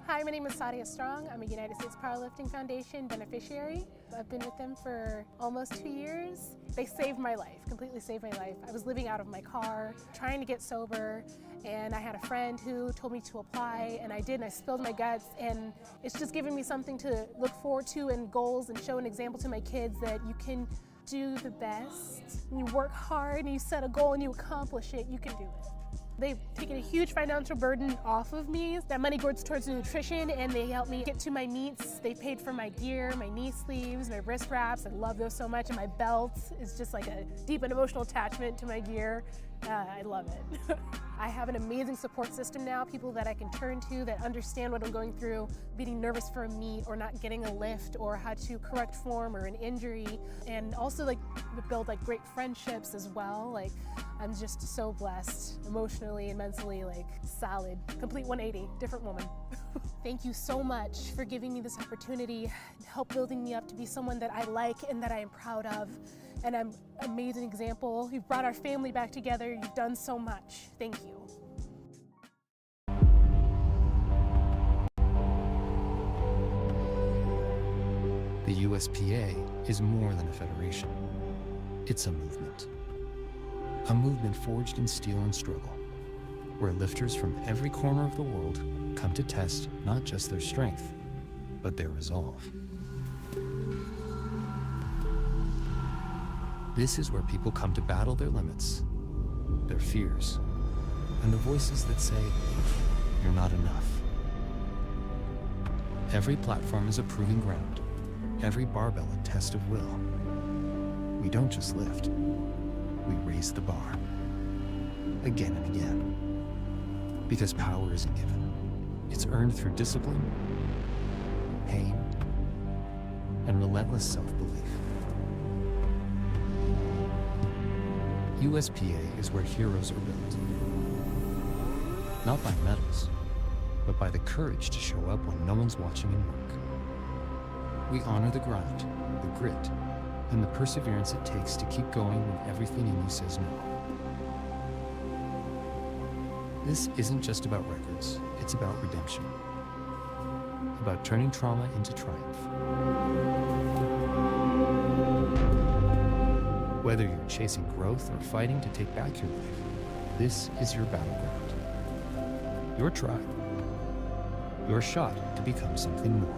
Hi, my name is Sadia Strong. I'm a United States Powerlifting Foundation beneficiary. I've been with them for almost 2 years. They saved my life, completely saved my life. I was living out of my car, trying to get sober, and I had a friend who told me to apply, and I did, and I spilled my guts, and it's just given me something to look forward to and goals and show an example to my kids that you can do the best. When you work hard and you set a goal and you accomplish it, you can do it. They've taken a huge financial burden off of me. That money goes towards nutrition, and they help me get to my meets. They paid for my gear, my knee sleeves, my wrist wraps. I love those so much, and my belt is just like a deep and emotional attachment to my gear. I love it. I have an amazing support system now, people that I can turn to that understand what I'm going through, being nervous for a meet or not getting a lift or how to correct form or an injury, and also like build like great friendships as well. Like I'm just so blessed emotionally and mentally, like solid, complete 180, different woman. Thank you so much for giving me this opportunity and help building me up to be someone that I like and that I am proud of. And I'm an amazing example. You've brought our family back together. You've done so much. Thank you. The USPA is more than a federation. It's a movement. A movement forged in steel and struggle, where lifters from every corner of the world come to test not just their strength, but their resolve. This is where people come to battle their limits, their fears, and the voices that say, you're not enough. Every platform is a proving ground, every barbell a test of will. We don't just lift, we raise the bar, again and again. Because power isn't given, it's earned through discipline, pain, and relentless self-belief. USPA is where heroes are built. Not by medals, but by the courage to show up when no one's watching and work. We honor the grind, the grit, and the perseverance it takes to keep going when everything in you says no. This isn't just about records, it's about redemption. About turning trauma into triumph. Whether you're chasing growth or fighting to take back your life, this is your battleground. Your tribe. Your shot to become something more.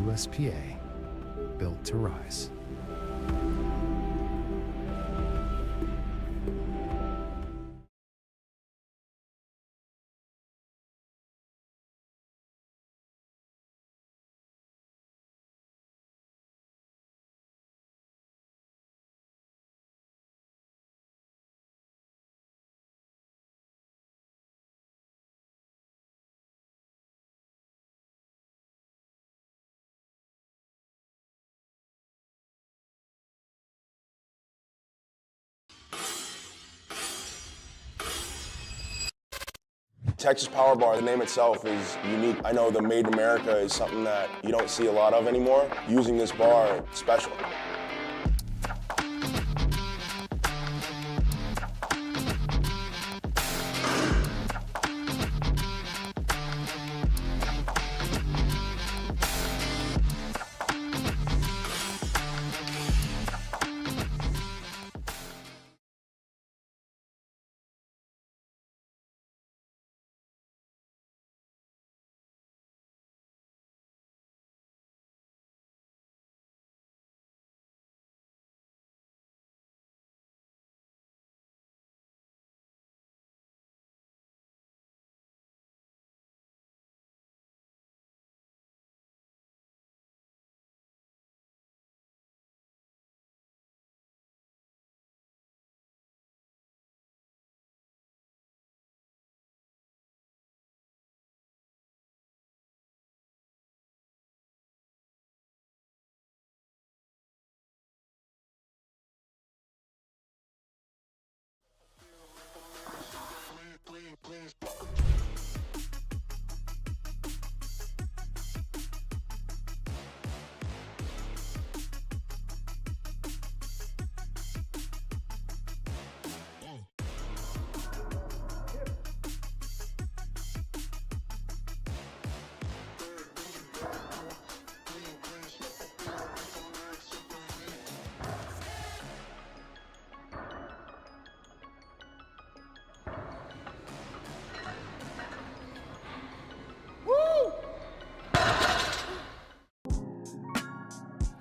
USPA, built to rise. Texas Power Bar, the name itself is unique. I know the Made in America is something that you don't see a lot of anymore. Using this bar, special.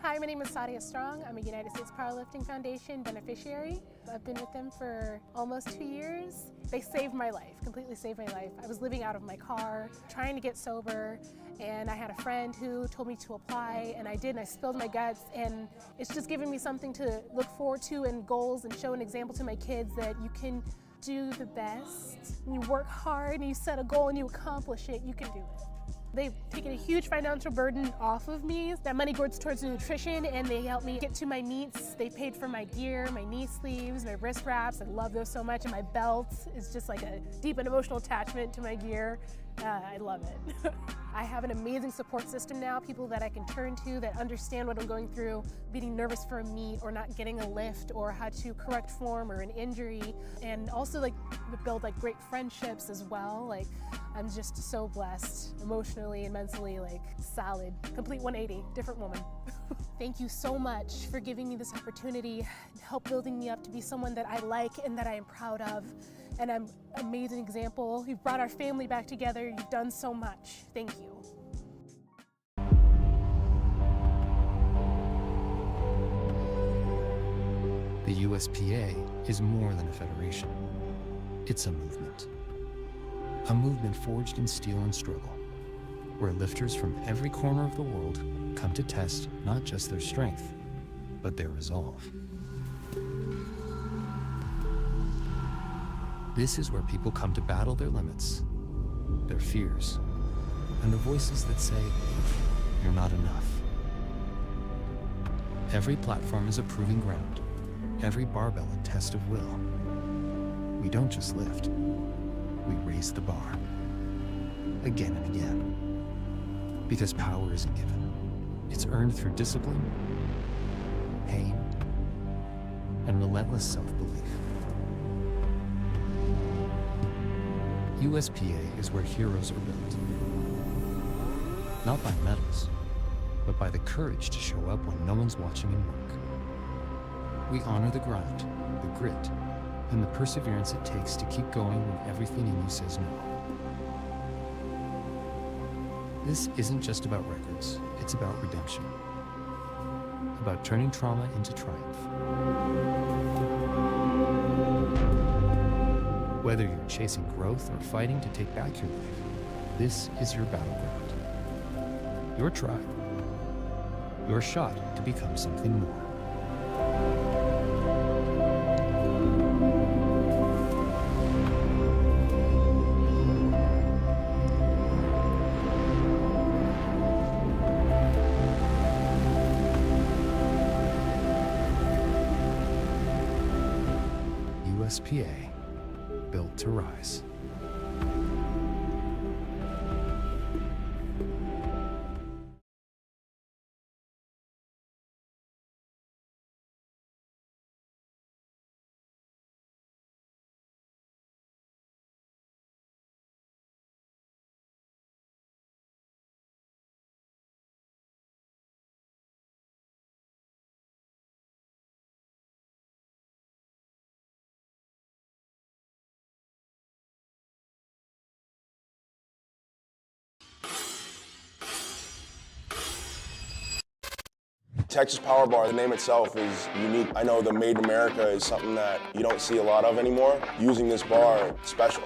Hi, my name is Sadia Strong. I'm a United States Powerlifting Foundation beneficiary. I've been with them for almost 2 years. They saved my life, completely saved my life. I was living out of my car, trying to get sober, and I had a friend who told me to apply, and I did, and I spilled my guts, and it's just given me something to look forward to and goals and show an example to my kids that you can do the best. When you work hard and you set a goal and you accomplish it, you can do it. They've taken a huge financial burden off of me. That money goes towards nutrition, and they help me get to my meets. They paid for my gear, my knee sleeves, my wrist wraps. I love those so much, and my belt is just like a deep and emotional attachment to my gear. I love it. I have an amazing support system now, people that I can turn to that understand what I'm going through, being nervous for a meet or not getting a lift or how to correct form or an injury, and also like build like great friendships as well. Like I'm just so blessed emotionally and mentally, like solid, complete 180, different woman. Thank you so much for giving me this opportunity and help building me up to be someone that I like and that I am proud of. And I'm an amazing example. You've brought our family back together. You've done so much. Thank you. The USPA is more than a federation. It's a movement. A movement forged in steel and struggle, where lifters from every corner of the world come to test not just their strength, but their resolve. This is where people come to battle their limits, their fears, and the voices that say, you're not enough. Every platform is a proving ground, every barbell a test of will. We don't just lift, we raise the bar, again and again. Because power isn't given, It's earned through discipline, pain, and relentless self-belief. USPA is where heroes are built. Not by medals, but by the courage to show up when no one's watching and work. We honor the grind, the grit, and the perseverance it takes to keep going when everything in you says no. This isn't just about records, it's about redemption. About turning trauma into triumph. Whether you're chasing growth or fighting to take back your life, this is your battleground. Your tribe. Your shot to become something more. USPA, built to rise. Texas Power Bar, the name itself is unique. I know the Made in America is something that you don't see a lot of anymore. Using this bar, it's special.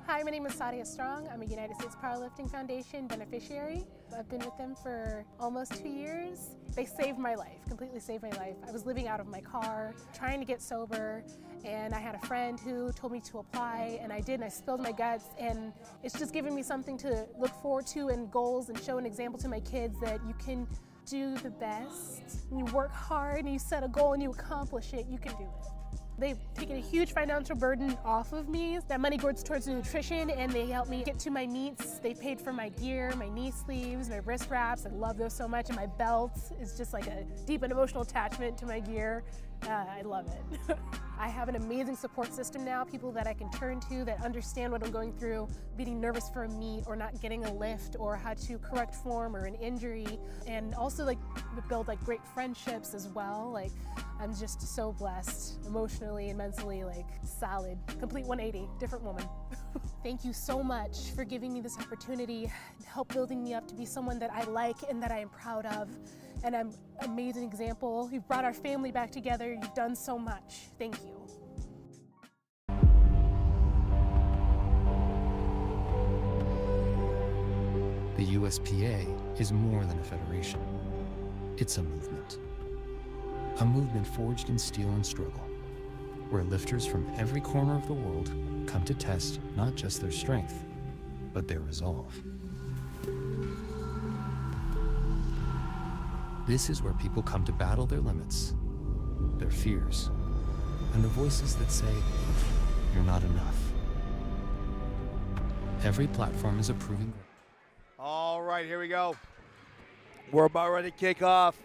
Hi, my name is Sadia Strong. I'm a United States Powerlifting Foundation beneficiary. I've been with them for almost 2 years. They saved my life, completely saved my life. I was living out of my car, trying to get sober, and I had a friend who told me to apply, and I did, and I spilled my guts, and it's just given me something to look forward to and goals and show an example to my kids that you can do the best. When you work hard and you set a goal and you accomplish it, you can do it. They've taken a huge financial burden off of me. That money goes towards nutrition, and they help me get to my meets. They paid for my gear, my knee sleeves, my wrist wraps. I love those so much, and my belt is just like a deep and emotional attachment to my gear. I love it. I have an amazing support system now, people that I can turn to that understand what I'm going through, being nervous for a meet or not getting a lift or how to correct form or an injury, and also like build like great friendships as well. Like I'm just so blessed emotionally and mentally, like solid, complete 180, different woman. Thank you so much for giving me this opportunity, help building me up to be someone that I like and that I am proud of. And I'm an amazing example. You've brought our family back together. You've done so much. Thank you. The USPA is more than a federation. It's a movement. A movement forged in steel and struggle, where lifters from every corner of the world come to test not just their strength, but their resolve. This is where people come to battle their limits, their fears, and the voices that say, "You're not enough." Every platform is a proving ground. All right, here we go. We're about ready to kick off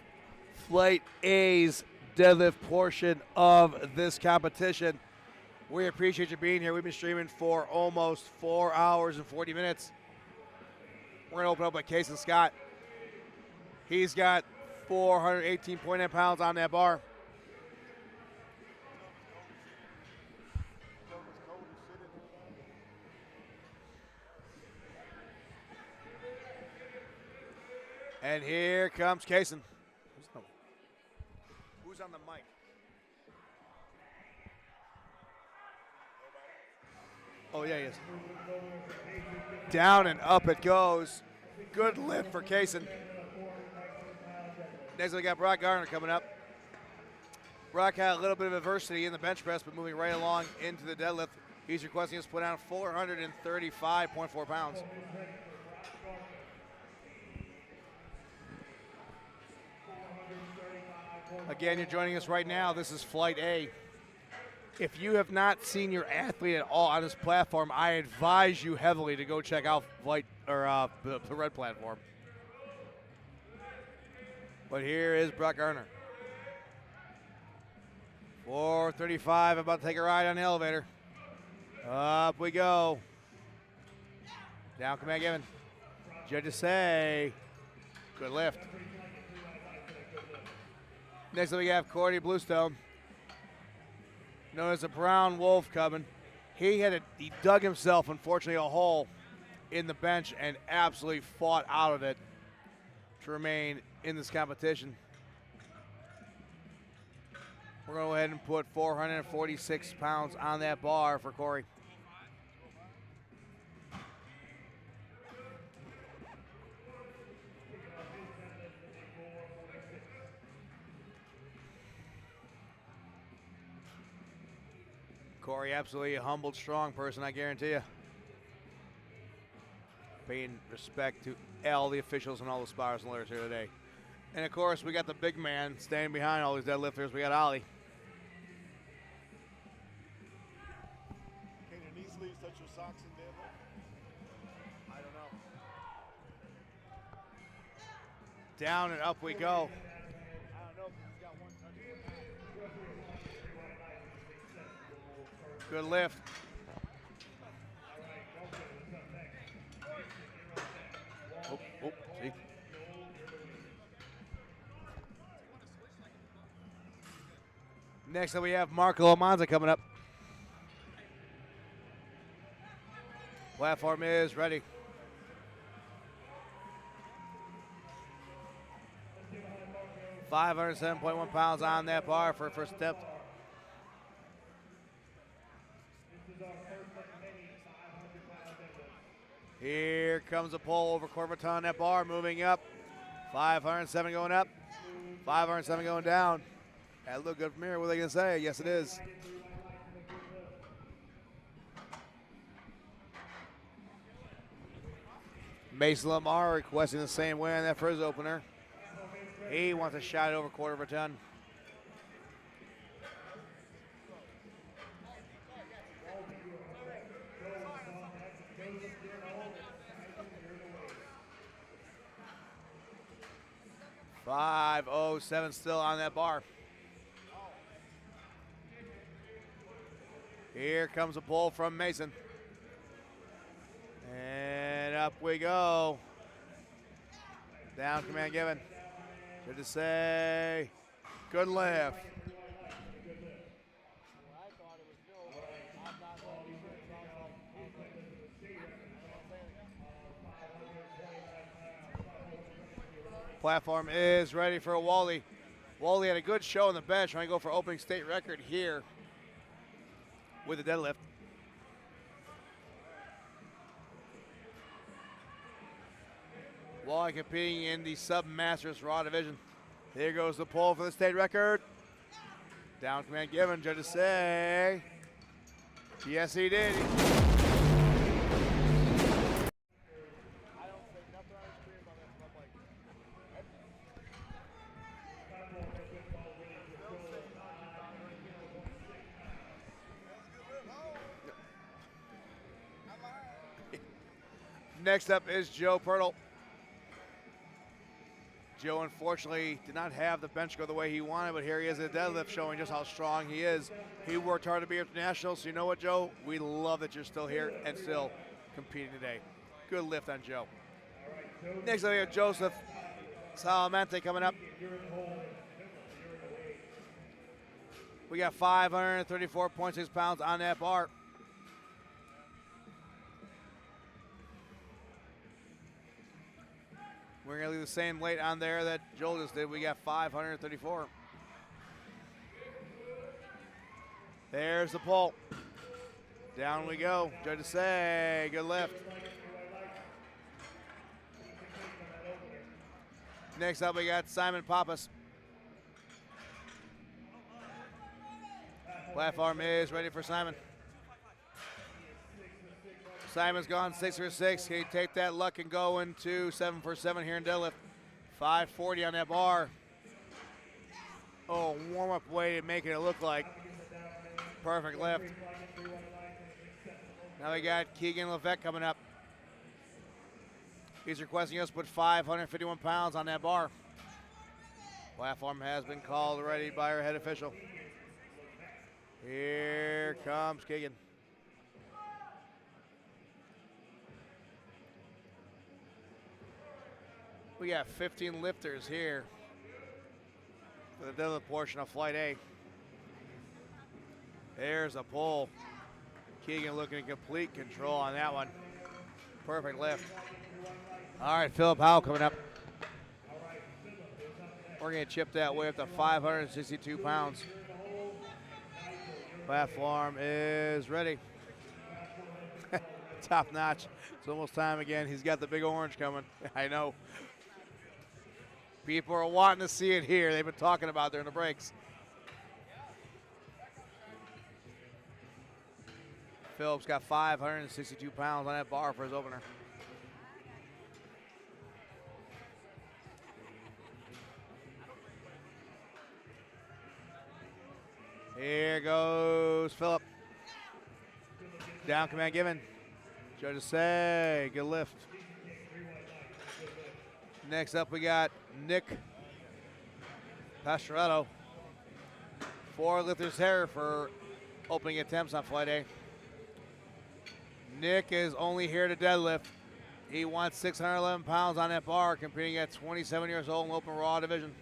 Flight A's deadlift portion of this competition. We appreciate you being here. We've been streaming for almost 4 hours and 40 minutes. We're going to open up with Kason Scott. He's got 418.9 pounds on that bar. And here comes Kason. Who's on the mic? Oh, yeah, he is. Down and up it goes. Good lift for Kason. Next, we got Brock Garner coming up. Brock had a little bit of adversity in the bench press, but moving right along into the deadlift. He's requesting us to put down 435.4 pounds. Again, you're joining us right now. This is Flight A. If you have not seen your athlete at all on this platform, I advise you heavily to go check out Flight or the red platform. But here is Brock Garner. 435, about to take a ride on the elevator. Up we go. Down, come back, Given. Judges say, good lift. Next up we have Cordy Bluestone, known as the Brown Wolf coming. He dug himself, unfortunately, a hole in the bench and absolutely fought out of it to remain in this competition. We're going to go ahead and put 446 pounds on that bar for Corey. Corey, absolutely a humbled, strong person, I guarantee you. Paying respect to all the officials and all the spotters and lawyers here today. And of course, we got the big man standing behind all these deadlifters. We got Ollie. Can your knee sleeves touch your socks in deadlift? I don't know. Down and up we go. I don't know because he's got one touch. Good lift. Oh, see. Next up we have Marco Almanza coming up. Platform is ready. $507.1 pounds on that bar for first attempt. Here comes a pull over Corverton on that bar, moving up. 507 going up, 507 going down. That look good from here. What are they going to say? Yes, it is. Mason Lamar requesting the same way on that first opener. He wants a shot over quarter of a ton. $507 still on that bar. Here comes a pull from Mason. And up we go. Down, command given. Good to say, good lift. Platform is ready for Wally. Wally had a good show on the bench, trying to go for opening state record here with the deadlift. Wally competing in the Sub Masters Raw division. There goes the pull for the state record. Down command given, judges say. Yes, he did. Next up is Joe Pirtle. Joe unfortunately did not have the bench go the way he wanted, but here he is at deadlift showing just how strong he is. He worked hard to be here at the Nationals, so you know what, Joe? We love that you're still here and still competing today. Good lift on Joe. Next up we have Joseph Salamente coming up. We got 534.6 pounds on that bar. We're going to leave the same weight on there that Joel just did. We got 534. There's the pull. Down we go. Judges say, good lift. Next up, we got Simon Pappas. Platform is ready for Simon. Simon's gone 6 for 6. Can he take that luck and go into 7 for 7 here in deadlift? 540 on that bar. Oh, warm-up way to make it look like. Perfect lift. Now we got Keegan Levesque coming up. He's requesting us to put 551 pounds on that bar. Platform has been called already by our head official. Here comes Keegan. We got 15 lifters here for the deadlift portion of Flight A. There's a pull. Keegan looking in complete control on that one. Perfect lift. All right, Philip Howe coming up. We're going to chip that way up to 562 pounds. Platform is ready. Top notch. It's almost time again. He's got the big orange coming. I know. People are wanting to see it here. They've been talking about it during the breaks. Phillips got 562 pounds on that bar for his opener. Here goes Phillip. Down command given. Judges say, good lift. Next up we got Nick Pastoretto. 4 lifters here for opening attempts on Flight A. Nick is only here to deadlift. He wants 611 pounds on that bar, competing at 27 years old in the open raw division.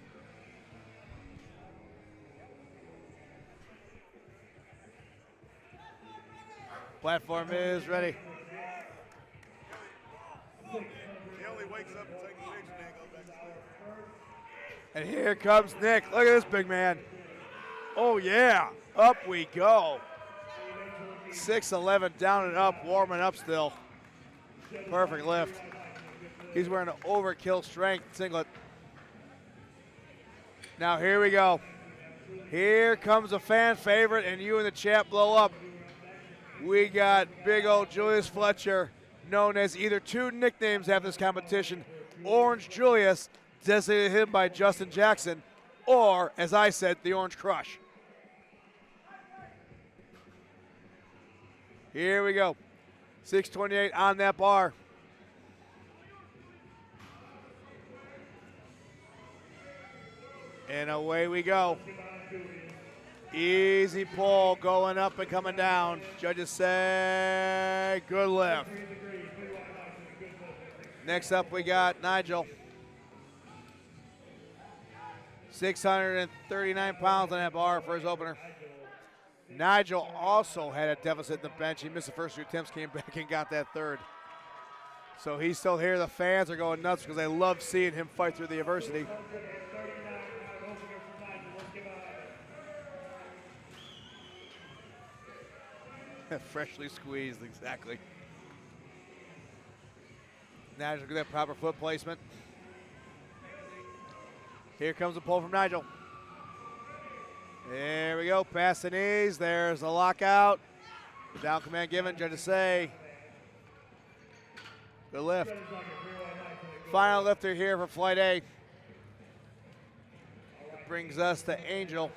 Platform is ready. He only wakes up and takes a picture and then goes back to sleep. And here comes Nick. Look at this big man. Oh, yeah. Up we go. 6'11", down and up, warming up still. Perfect lift. He's wearing an overkill strength singlet. Now here we go. Here comes a fan favorite, and you in the chat blow up. We got big old Julius Fletcher, known as either 2 nicknames after this competition, Orange Julius, designated him by Justin Jackson, or, as I said, the Orange Crush. Here we go. 628 on that bar. And away we go. Easy pull going up and coming down. Judges say good lift. Next up we got Nigel. 639 pounds on that bar for his opener. Nigel also had a deficit in the bench. He missed the first 2 attempts, came back and got that 3rd. So he's still here. The fans are going nuts because they love seeing him fight through the adversity. Freshly squeezed, exactly. Nigel get that proper foot placement. Here comes a pull from Nigel. There we go, past the knees. There's the lockout. Down command given, judges say. Good lift. Final lifter here for Flight A. It brings us to Angel,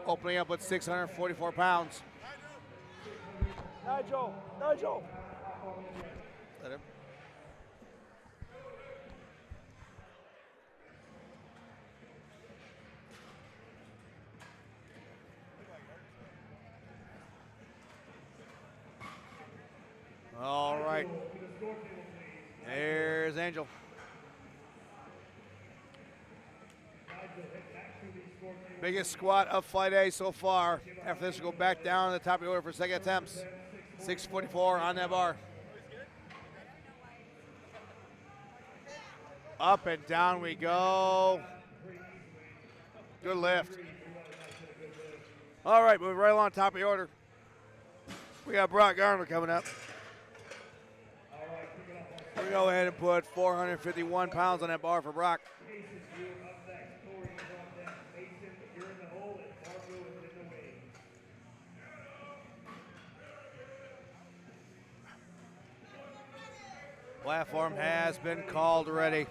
opening up with 644 pounds. Nigel. Let him. All right. There's Angel. Biggest squat of Flight A so far. After this, we'll go back down to the top of the order for second attempts. 644 on that bar. Up and down we go. Good lift. All right, moving right along top of the order. We got Brock Garner coming up. We go ahead and put 451 pounds on that bar for Brock. Platform has been called already.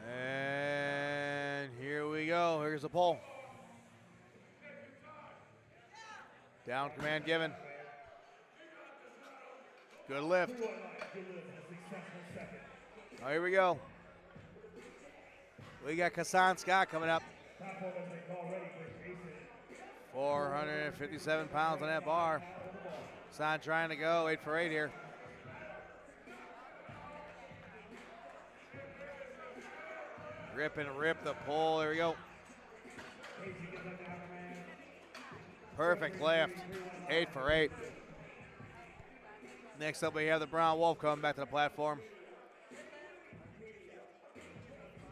And here we go. Here's the pull. Down command given. Good lift. Oh, here we go. We got Kassan Scott coming up. 457 pounds on that bar. Kassan trying to go 8 for 8 here. Rip and rip the pull. There we go. Perfect lift. 8 for 8. Next up, we have the Brown Wolf coming back to the platform.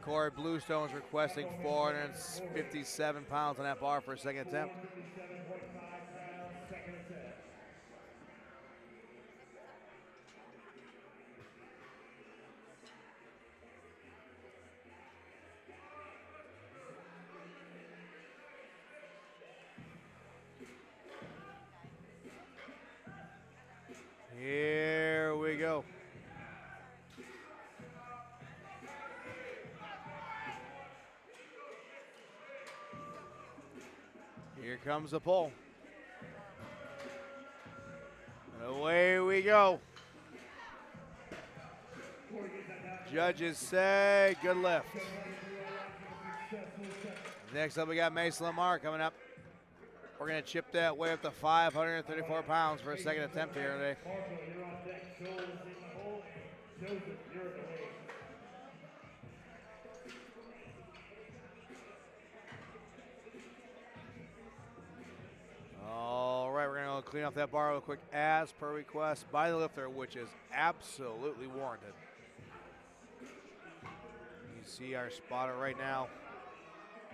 Corey Bluestone is requesting 457 pounds on that bar for a second attempt. Here we go. Here comes the pull. And away we go. Judges say good lift. Next up, we got Mason Lamar coming up. We're going to chip that way up to 534 pounds for a second attempt here today. All right, we're going to go clean off that bar real quick as per request by the lifter, which is absolutely warranted. You see our spotter right now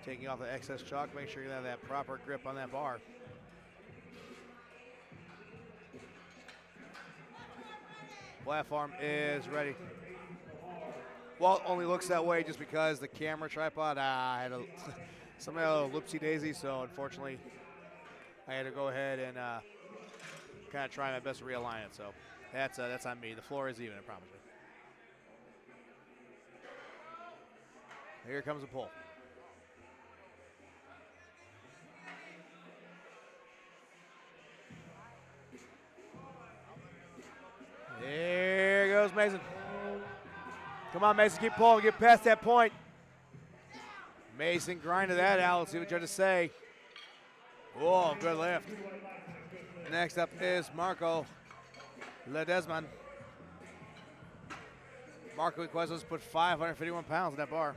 taking off the excess chalk. Make sure you have that proper grip on that bar. Platform is ready. Well, it only looks that way just because the camera tripod, I had some whoopsie daisy, so unfortunately I had to go ahead and kind of try my best to realign it. So that's on me. The floor is even, I promise you. Here comes the pull. There goes Mason. Come on, Mason, keep pulling, get past that point. Mason grinded that out. Let's see what judges say. Whoa, good lift. Next up is Marco Ledesman. Marco requests us to put 551 pounds on that bar.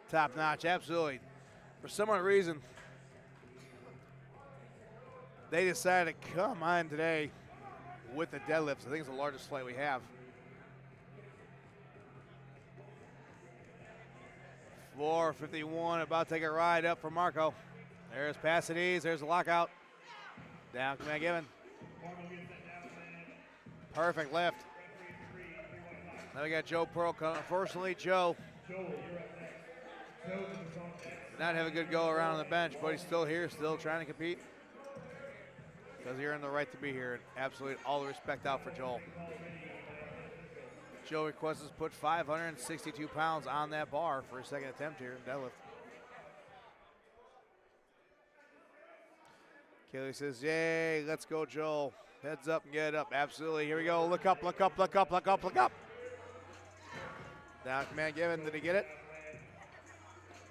Top notch, absolutely. For some odd reason, they decided to come on today with the deadlifts. I think it's the largest flight we have. Floor 51, about to take a ride up for Marco. There's Passadese, there's the lockout. Down to McGibbon. Perfect lift. Now we got Joe Pearl. Unfortunately, Joe did not have a good go around on the bench, but he's still here, still trying to compete. Because he earned the right to be here. Absolutely all the respect out for Joel. Joe requests us put 562 pounds on that bar for his second attempt here in deadlift. Kelly says, yay, let's go, Joel. Heads up and get it up. Absolutely. Here we go. Look up, look up, look up, look up, look up. Down to McGibbon. Did he get it?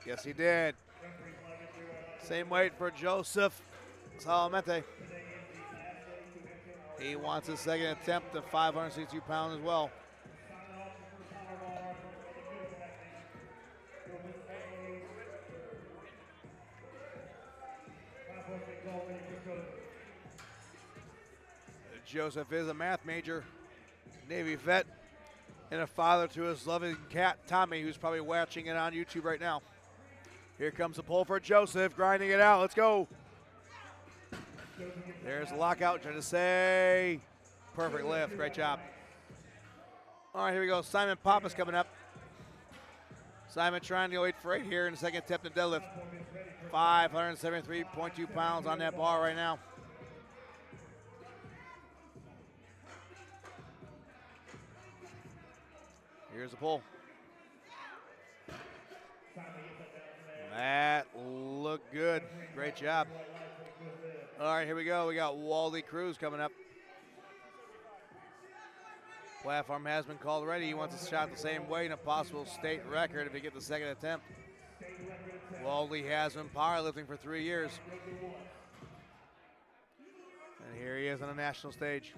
Yes, he did. Same weight for Joseph Salamente. He wants his second attempt at 562 pounds as well. Joseph is a math major, Navy vet, and a father to his loving cat, Tommy, who's probably watching it on YouTube right now. Here comes the pull for Joseph, grinding it out. Let's go. There's the lockout, trying to say. Perfect lift, great job. All right, here we go. Simon Pappas coming up. Simon trying to go 8 for 8 here in the second attempt at deadlift. 573.2 pounds on that bar right now. Here's the pull. That looked good. Great job. All right, here we go. We got Wally Cruz coming up. Platform has been called ready. He wants a shot the same weight and a possible state record if he gets the second attempt. Wally has been powerlifting for 3 years. And here he is on the national stage.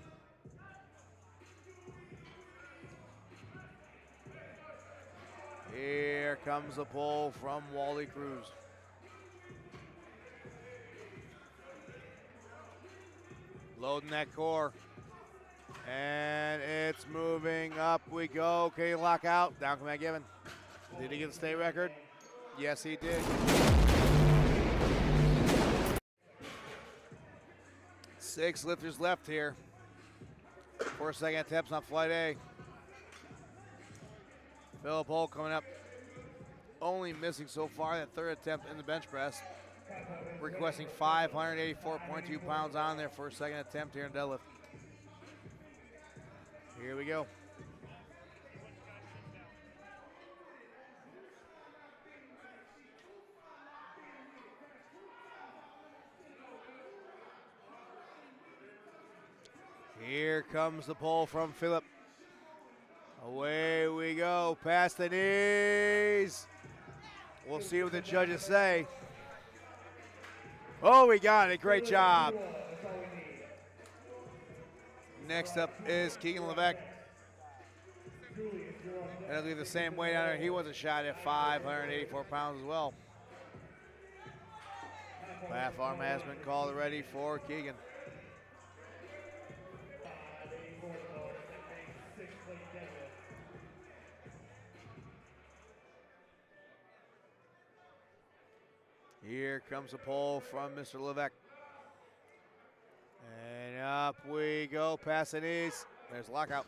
Here comes the pull from Wally Cruz. Loading that core. And it's moving up we go. Okay, lock out. Down to McGibbon. Did he get the state record? Yes, he did. 6 lifters left here. 4 second attempts on flight A. Philip Holt coming up. Only missing so far that third attempt in the bench press. Requesting 584.2 pounds on there for a second attempt here in deadlift. Here we go. Here comes the pull from Philip. Away we go, past the knees. We'll see what the judges say. Oh, we got it, great job. Next up is Keegan Levesque. That'll be the same weight on there. He was a shot at 584 pounds as well. Platform has been called ready for Keegan. Here comes a pull from Mr. Levesque. And up we go, past the knees. There's lockout.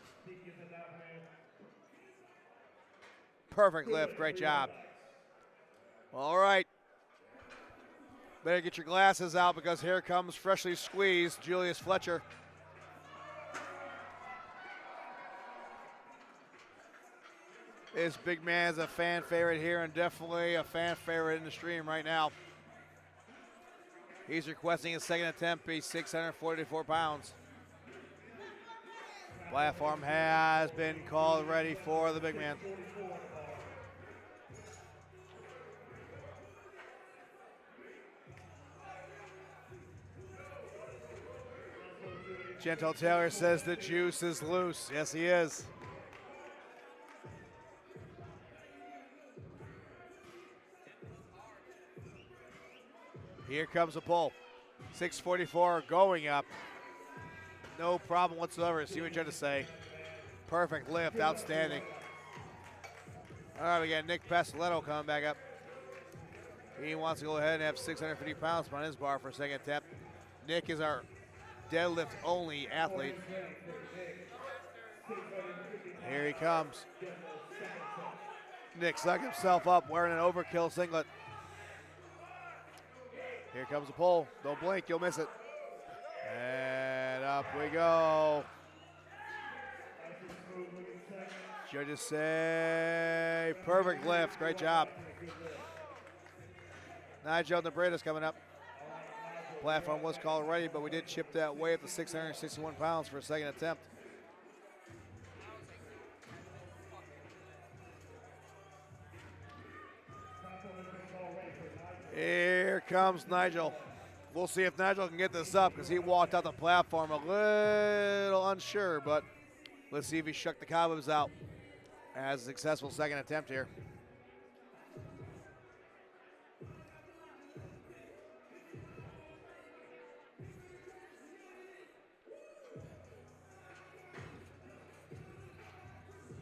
Perfect lift, great job. All right. Better get your glasses out because here comes freshly squeezed Julius Fletcher. This big man is a fan favorite here and definitely a fan favorite in the stream right now. He's requesting a second attempt. He's 644 pounds. Platform has been called ready for the big man. Gentle Taylor says the juice is loose. Yes, he is. Here comes a pull. 644 going up. No problem whatsoever. See what you're trying to say. Perfect lift. Outstanding. All right, we got Nick Pastoletto coming back up. He wants to go ahead and have 650 pounds on his bar for a second attempt. Nick is our deadlift only athlete. Here he comes. Nick sucked himself up wearing an overkill singlet. Here comes the pull. Don't blink, you'll miss it. And up we go. Judges say perfect lift. Great job. Nigel Nebradas coming up. Platform was called ready, but we did chip that weight up to 661 pounds for a second attempt. Here comes Nigel. We'll see if Nigel can get this up because he walked out the platform a little unsure, but let's see if he shook the cobwebs out as a successful second attempt here.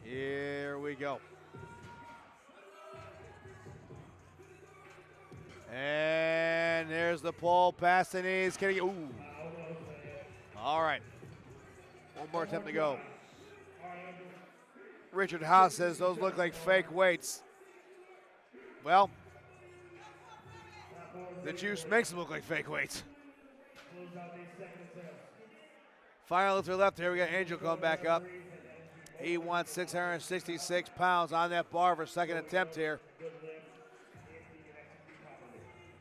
Here we go. And there's the pull past the knees. Can he, ooh. All right. One more attempt to go. Richard Haas says those look like fake weights. Well, the juice makes them look like fake weights. Final lifter left here. We got Angel coming back up. He wants 666 pounds on that bar for second attempt here.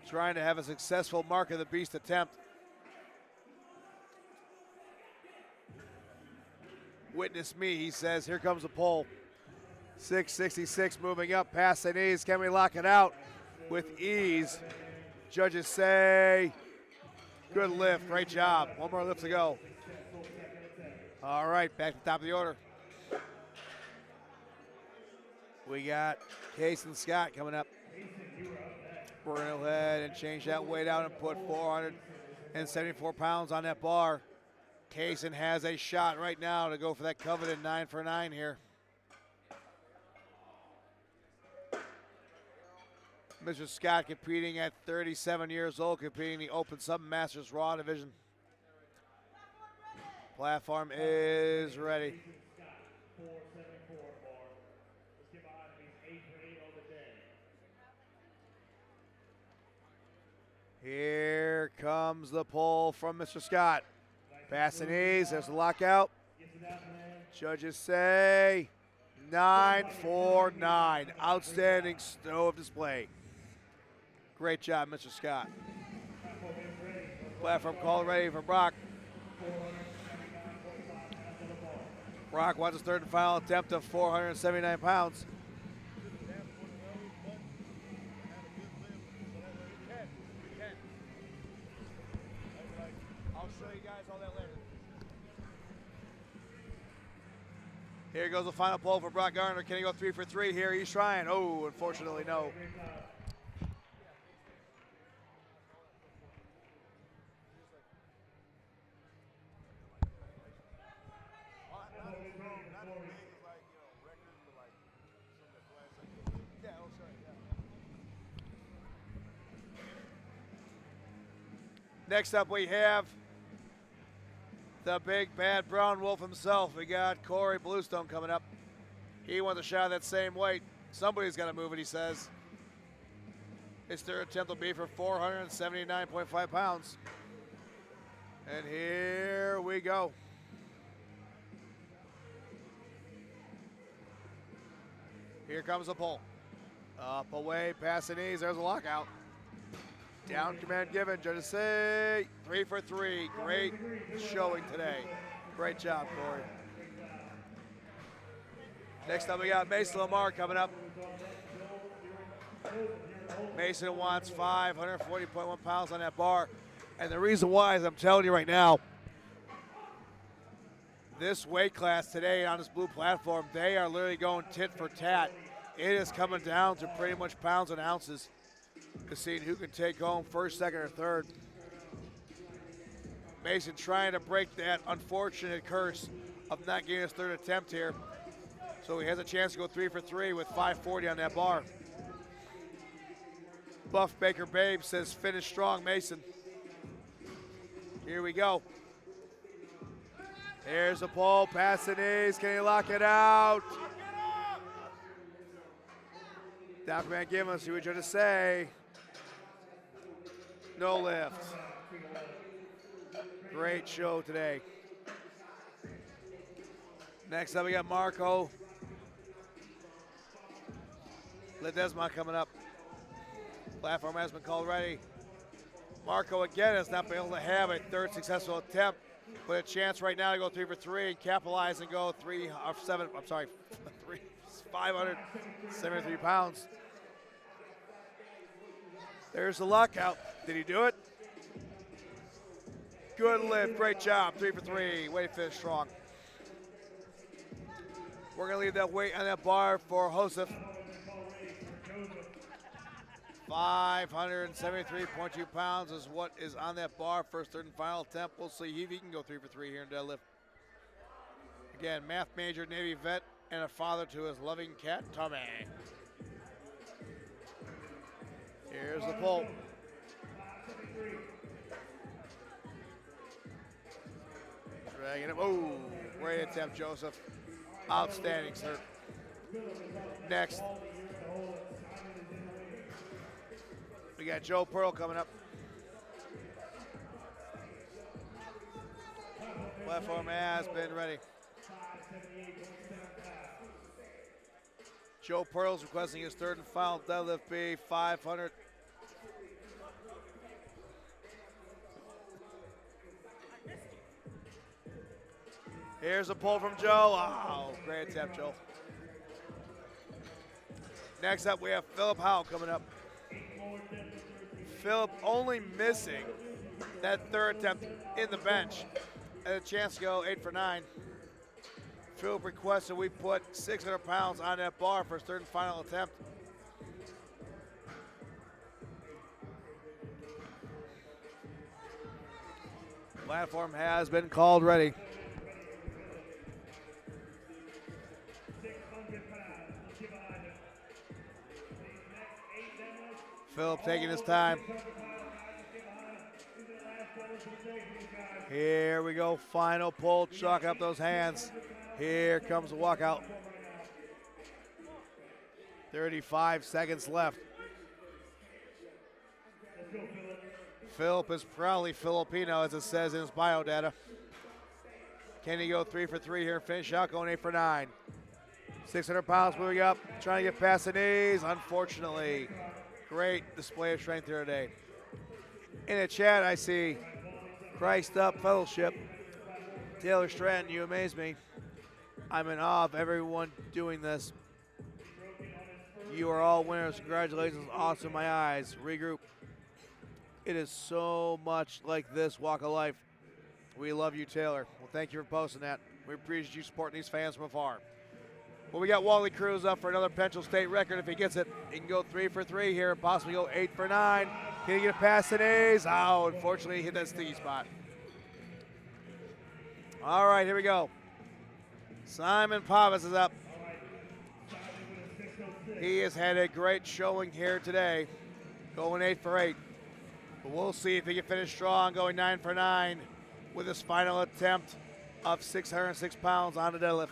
Trying to have a successful Mark of the Beast attempt. Witness me, he says. Here comes the pull. 666 moving up past the knees. Can we lock it out with ease? Judges say good lift. Great job. One more lift to go. All right, back to the top of the order. We got Case and Scott coming up. We're going to go ahead and change that weight out and put 474 pounds on that bar. Kaysen has a shot right now to go for that coveted 9 for 9 here. Mr. Scott competing at 37 years old, competing in the Open Submasters Raw division. Platform is ready. Here comes the pull from Mr. Scott. Past the knees, there's the lockout. Judges say 9 for 9. Outstanding stove display. Great job, Mr. Scott. Platform call ready for Brock. Brock wants his third and final attempt of 479 pounds. I'll show you guys all that later. Here goes the final pull for Brock Garner. Can he go 3 for 3 here? He's trying. Oh, unfortunately, no. Next up, we have the big bad brown wolf himself. We got Corey Bluestone coming up. He wants a shot of that same weight. Somebody's got to move it, he says. His third attempt will be for 479.5 pounds. And here we go. Here comes the pull. Up, away, past the knees. There's a lockout. Down command given. Judges say 3 for 3. Great showing today. Great job, Corey. Next up, we got Mason Lamar coming up. Mason wants 540.1 pounds on that bar. And the reason why is I'm telling you right now, this weight class today on this blue platform, they are literally going tit for tat. It is coming down to pretty much pounds and ounces to see who can take home first, second, or third. Mason trying to break that unfortunate curse of not getting his third attempt here. So he has a chance to go 3 for 3 with 540 on that bar. Buff Baker Babe says finish strong, Mason. Here we go. Here's a pull, pass the knees. Can he lock it out? Document give us, see what you're to say. No lift. Great show today. Next up, we got Marco Ledesma coming up. Platform has been called ready. Marco again has not been able to have a third successful attempt, but a chance right now to go 3 for 3 and capitalize and go 573 pounds. There's the lockout. Did he do it? Good lift, great job, 3 for 3. Way to finish strong. We're gonna leave that weight on that bar for Joseph. 573.2 pounds is what is on that bar. First, third, and final attempt. We'll see if he can go 3 for 3 here in deadlift. Again, math major, Navy vet, and a father to his loving cat, Tommy. Here's the pull. Dragging him. Oh, great attempt, Joseph. Outstanding, sir. Next, we got Joe Pearl coming up. Platform has been ready. Joe Pearl's requesting his third and final deadlift be 500. Here's a pull from Joe. Oh, great attempt, Joe. Next up, we have Philip Howe coming up. Philip only missing that third attempt in the bench. And a chance to go 8 for 9. Philip requested we put 600 pounds on that bar for his third and final attempt. Platform has been called ready. Philip taking his time. Here we go, final pull, chalk up those hands. Here comes the walkout. 35 seconds left. Philip is proudly Filipino, as it says in his bio data. Can he go 3 for 3 here and finish out, going 8 for 9? 600 pounds moving up, trying to get past the knees, unfortunately. Great display of strength here today. In the chat, I see Christ Up Fellowship. Taylor Stratton, you amaze me. I'm in awe of everyone doing this. You are all winners. Congratulations. Awesome in my eyes. Regroup. It is so much like this walk of life. We love you, Taylor. Well, thank you for posting that. We appreciate you supporting these fans from afar. Well, we got Wally Cruz up for another potential state record. If he gets it, he can go 3 for 3 here and possibly go 8 for 9. Can he get past the knees? Oh, unfortunately, he hit that sticky spot. All right, here we go. Simon Pavis is up. He has had a great showing here today, going 8 for 8. But we'll see if he can finish strong, going 9 for 9 with his final attempt of 606 pounds on the deadlift.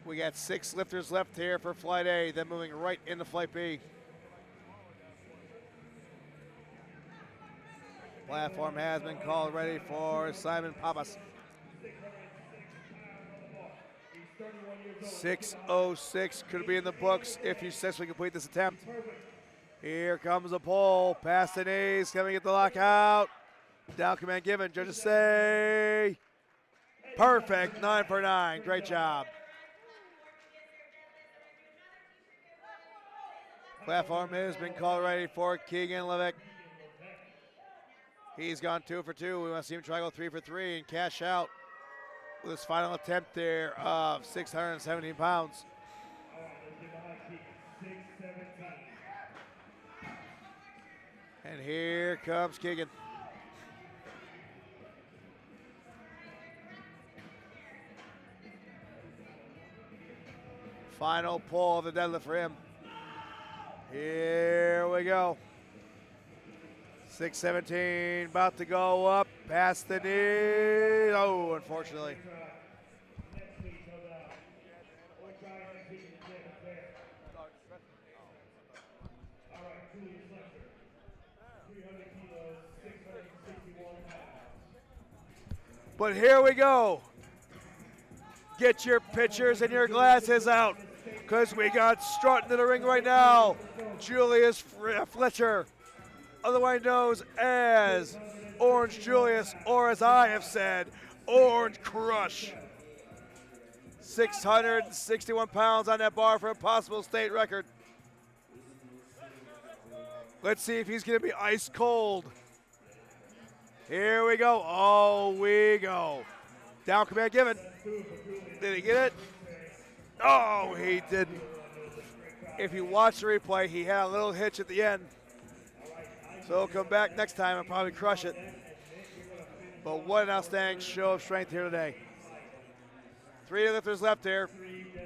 We got 6 lifters left here for Flight A, then moving right into Flight B. Platform has been called ready for Simon Papas. 6:06 could be in the books if you successfully complete this attempt. Here comes a pull, past the knees, can we get the lockout? Down command given, judges say perfect, 9 for 9, great job. Platform has been called ready for Keegan Levick. He's gone 2 for 2. We want to see him try to go 3 for 3 and cash out with his final attempt there of 617 pounds. And here comes Keegan. Final pull of the deadlift for him. Here we go. 617, about to go up, past the knee. Oh, unfortunately. But here we go. Get your pitchers and your glasses out, because we got strutting to the ring right now. Julius Fletcher, otherwise known as Orange Julius, or as I have said, Orange Crush. 661 pounds on that bar for a possible state record. Let's see if he's going to be ice cold. Here we go. Oh, we go. Down command given. Did he get it? Oh, he didn't. If you watch the replay, he had a little hitch at the end. So he'll come back next time and probably crush it. But what an outstanding show of strength here today. 3 lifters left here.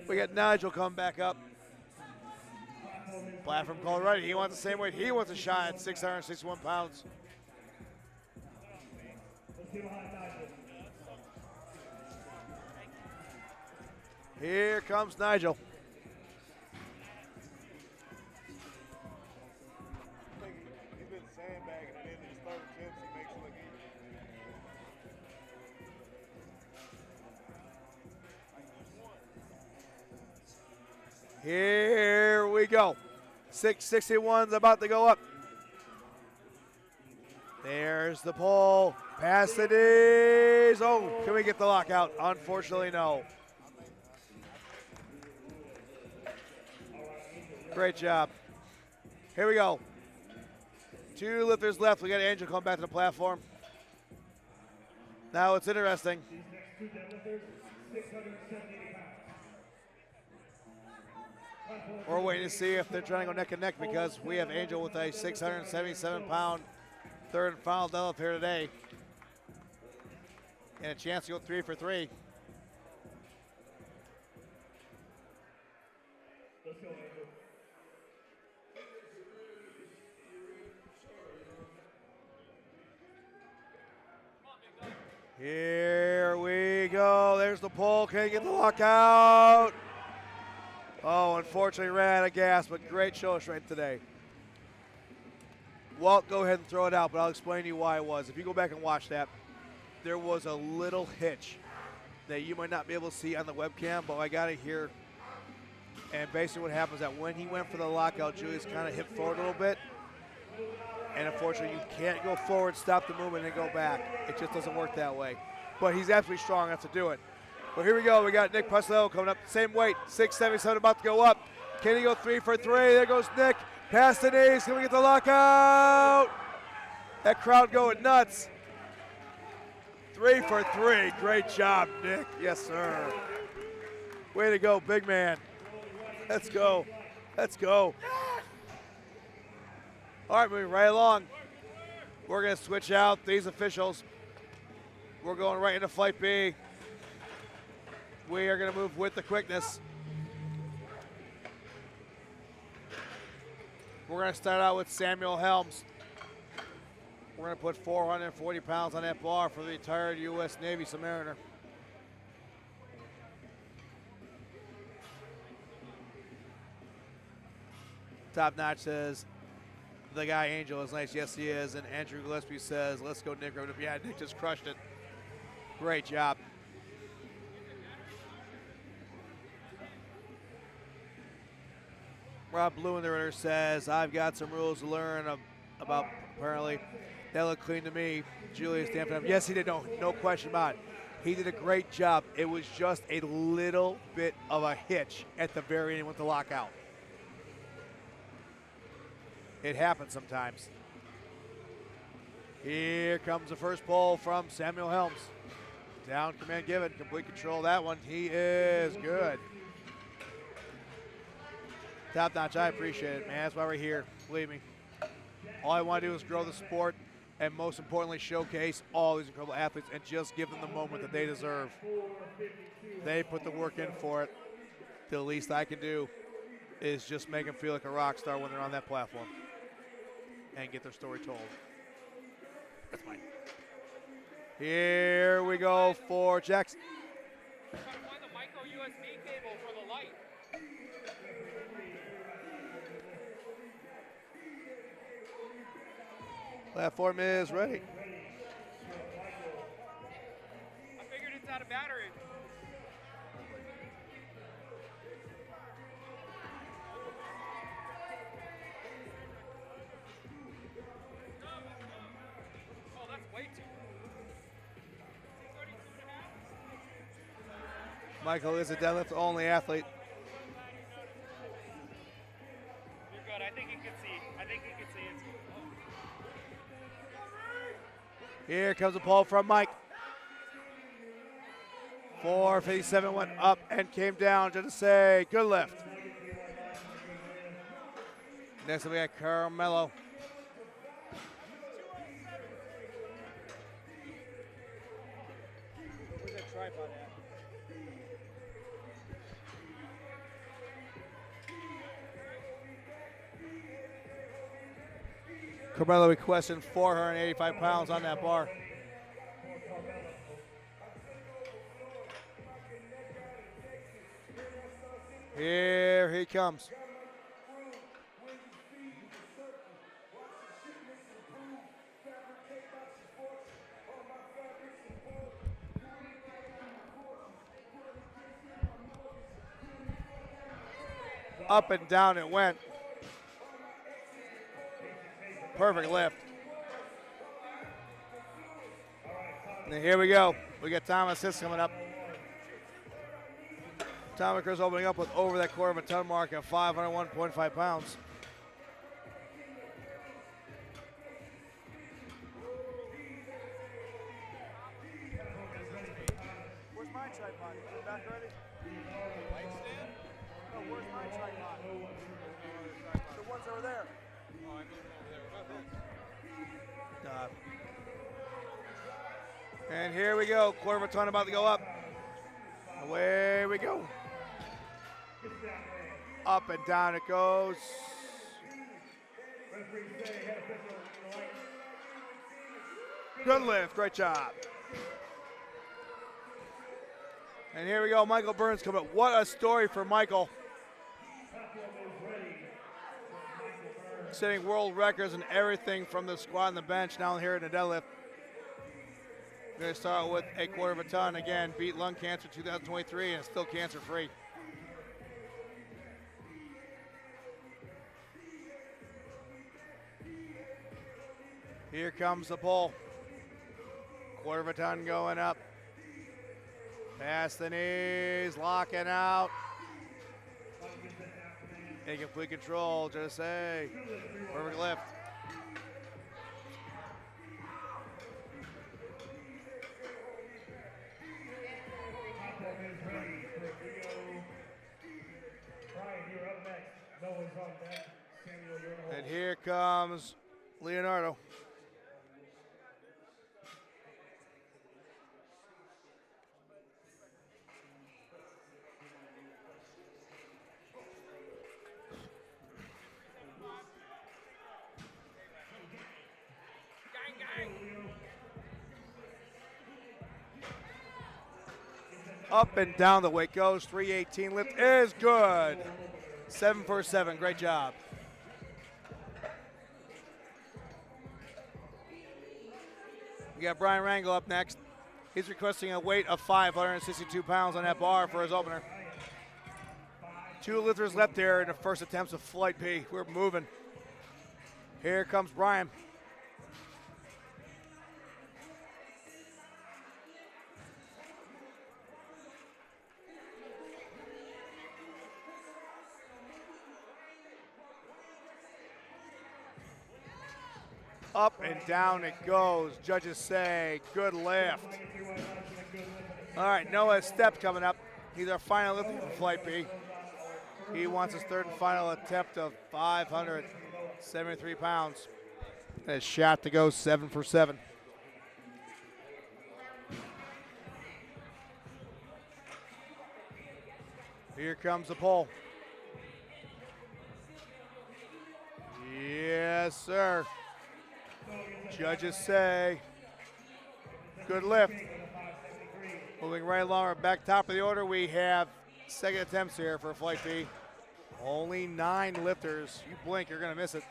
We got Nigel coming back up. Platform called ready. He wants the same weight. He wants a shot at 661 pounds. Here comes Nigel. He's been sandbagging, and then in his third attempts, he makes it look easy. Here we go. 661's about to go up. There's the pull. Past the knees. Oh, can we get the lockout? Unfortunately, no. Great job. Here we go. 2 lifters left. We got Angel coming back to the platform. Now it's interesting. These next 2 deadlifters, 670 pounds. We're waiting to see if they're trying to go neck and neck, because we have Angel with a 677-pound third and final deadlift here today. And a chance to go 3 for 3. Let's go, Angel. Here we go. There's the pull. Can he get the lockout? Oh, unfortunately ran out of gas, but great show of strength today. Walt, go ahead and throw it out, but I'll explain to you why it was. If you go back and watch that, there was a little hitch that you might not be able to see on the webcam, but I got it here. And basically what happens is that when he went for the lockout, Julius kind of hit forward a little bit. And unfortunately, you can't go forward, stop the movement, and go back. It just doesn't work that way. But he's absolutely strong enough to do it. But here we go. We got Nick Pustello coming up. Same weight, 677, about to go up. Can he go 3 for 3? There goes Nick. Past the knees. Can we get the lockout? That crowd going nuts. 3 for 3. Great job, Nick. Yes, sir. Way to go, big man. Let's go. Let's go. All right, moving right along. We're going to switch out these officials. We're going right into Flight B. We are going to move with the quickness. We're going to start out with Samuel Helms. We're going to put 440 pounds on that bar for the retired U.S. Navy Submariner. Top Notch says, the guy Angel is nice. Yes, he is. And Andrew Gillespie says, let's go, Nick. Yeah, Nick just crushed it. Great job. Rob Lewinner says, I've got some rules to learn about, apparently. That looked clean to me. Julius stamped him. Yes, he did. No question about it. He did a great job. It was just a little bit of a hitch at the very end with the lockout. It happens sometimes. Here comes the first pull from Samuel Helms. Down command given, complete control of that one. He is good. Top notch, I appreciate it, man. That's why we're here, believe me. All I want to do is grow the sport and most importantly showcase all these incredible athletes and just give them the moment that they deserve. They put the work in for it. The least I can do is just make them feel like a rock star when they're on that platform and get their story told. That's mine. Here we go for Jackson. Find the micro USB cable for the light. Platform is ready. I figured it's out of battery. Oh, that's way too. Michael is a deadlift only athlete. You're good. I think you can see. I think you can see it. Here comes a pull from Mike. 457 went up and came down just to say good lift. Next we got Carmelo. Where's that tripod at? Carmelo requesting 485 pounds on that bar. Here he comes. Up and down it went. Perfect lift. And here we go. We got time assist coming up. Tom Chris opening up with over that quarter of a ton mark at 501.5 pounds. Where's my tripod? Is it back already? Light stand? No, where's my tripod? The ones that were there. Oh, I moved them over there. What about this? And here we go. Quarter of a ton about to go up. Away we go. Up and down it goes. Good lift. Great job. And here we go. Michael Burns coming up. What a story for Michael. Setting world records and everything from the squat and the bench down here in the deadlift. We're going to start with a quarter of a ton. Again, beat lung cancer 2023 and still cancer free. Here comes the pull. Quarter of a ton going up. Past the knees, locking out. In complete control, just say. Perfect lift. And here comes Leonardo. Up and down the weight goes. 318 lift is good. 7 for 7. Great job. We got Brian Rangel up next. He's requesting a weight of 562 pounds on that bar for his opener. 2 lifters left there in the first attempts of Flight P. We're moving. Here comes Brian. Up and down it goes. Judges say, good lift. All right, Noah's step coming up. He's our final lifter for Flight B. He wants his third and final attempt of 573 pounds. And a shot to go 7 for 7. Here comes the pole. Yes, sir. Judges say good lift. Moving right along, back top of the order, we have second attempts here for Flight B. Only 9 lifters. You blink, you're going to miss it.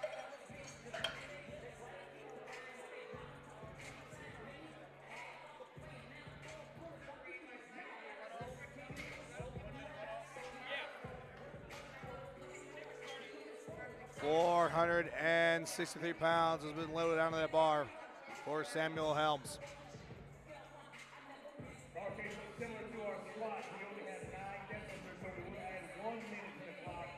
$463 has been loaded onto that bar for Samuel Helms. Okay, so similar to our squat, we only had 9 deadlifters, so we would add 1 minute to the clock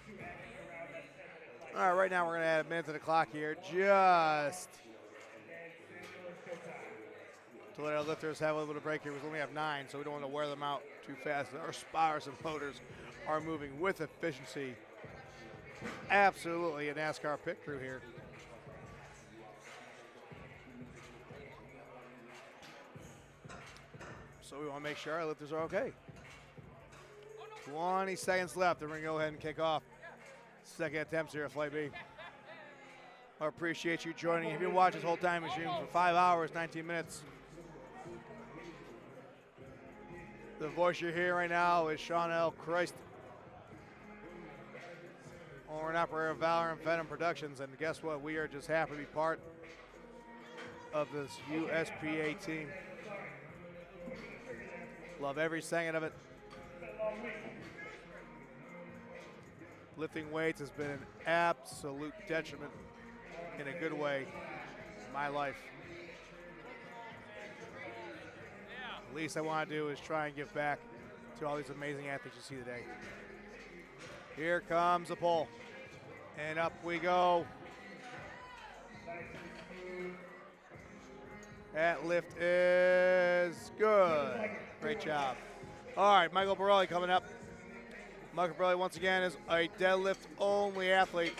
to actually around that 10-minute cycle. All right, right now we're going to add a minute to the clock here, just to let our lifters have a little bit of break here. We only have 9, so we don't want to wear them out too fast. Our spotters and motors are moving with efficiency. Absolutely a NASCAR pit crew here. So we want to make sure our lifters are okay. 20 seconds left, and we're going to go ahead and kick off second attempts here at Flight B. I appreciate you joining. If you watch this whole time machine for 5 hours, 19 minutes. The voice you're hearing right now is Sean L. Christ, owner and operator of Valor and Phantom Productions, and guess what? We are just happy to be part of this USPA team. Love every second of it. Lifting weights has been an absolute detriment in a good way in my life. The least I want to do is try and give back to all these amazing athletes you see today. Here comes the pole. And up we go. That lift is good. Great job. All right, Michael Borelli coming up. Michael Borelli, once again, is a deadlift-only athlete.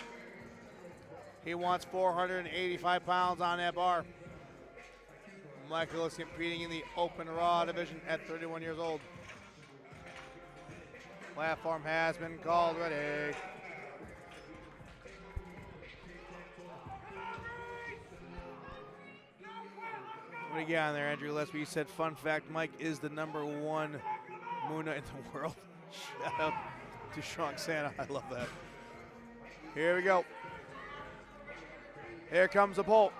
He wants 485 pounds on that bar. Michael is competing in the open raw division at 31 years old. Platform has been called ready. What do you got on there, Andrew Lesby? You said, fun fact, Mike is the #1 Muna in the world. Shout out to Strong Santa. I love that. Here we go. Here comes the pole.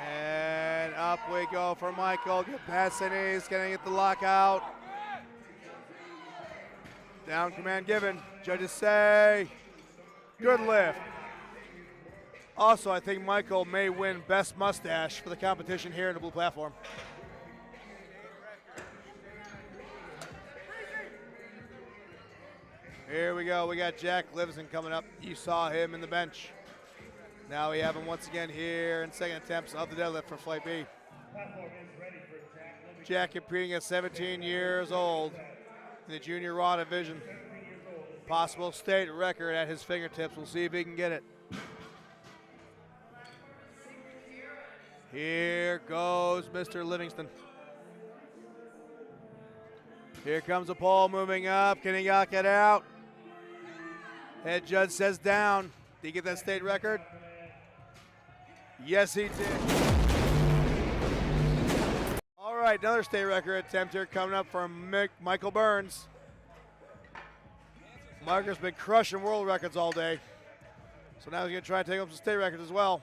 And up we go for Michael. Get past the knees. Gonna get the lockout. Down command given. Judges say good lift. Also, I think Michael may win best mustache for the competition here in the blue platform. Here we go. We got Jack Livingston coming up. You saw him in the bench. Now we have him once again here in second attempts of the deadlift for Flight B. Jack competing at 17 years old in the junior raw division. Possible state record at his fingertips. We'll see if he can get it. Here goes Mr. Livingston. Here comes the pole moving up. Can he knock it out? Head judge says down. Did he get that state record? Yes, he did. All right, another state record attempt here coming up from Michael Burns. Michael's been crushing world records all day. So now he's going to try to take up some state records as well.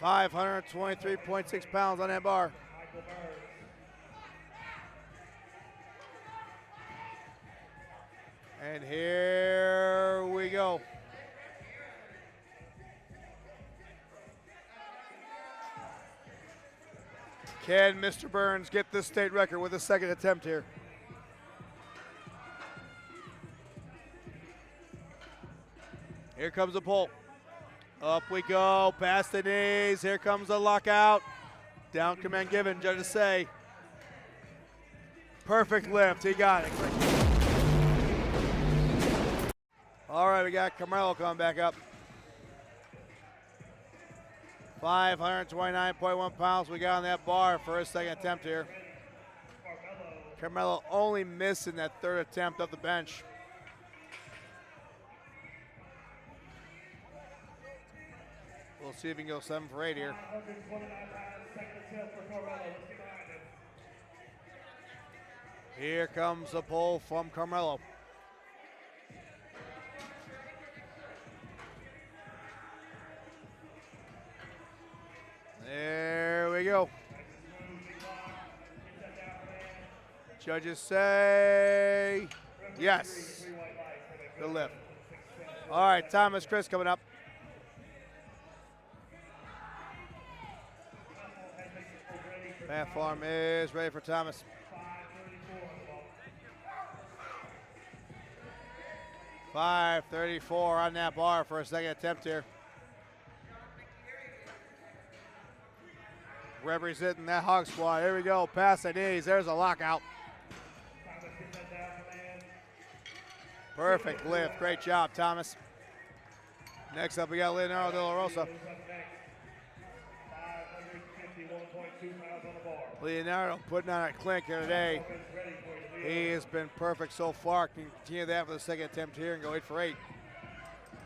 523.6 pounds on that bar. And here we go. Can Mr. Burns get this state record with a second attempt here? Here comes the pull. Up we go, past the knees. Here comes the lockout. Down command given, judges say. Perfect lift, he got it. All right, we got Carmelo coming back up. 529.1 pounds we got on that bar for his second attempt here. Carmelo only missing that third attempt of the bench. We'll see if he can go 7 for 8 here. Here comes the pull from Carmelo. There we go. Judges say yes. Good lift. All right, Thomas Chris coming up. Platform is ready for Thomas. 5:34 on that bar for a second attempt here. Representing that Hog Squad. Here we go. Past the knees. There's a lockout. Perfect lift. Great job, Thomas. Next up, we got Leonardo De La Rosa. Leonardo putting on a clinic here today. He has been perfect so far. Can continue that for the second attempt here and go 8 for 8.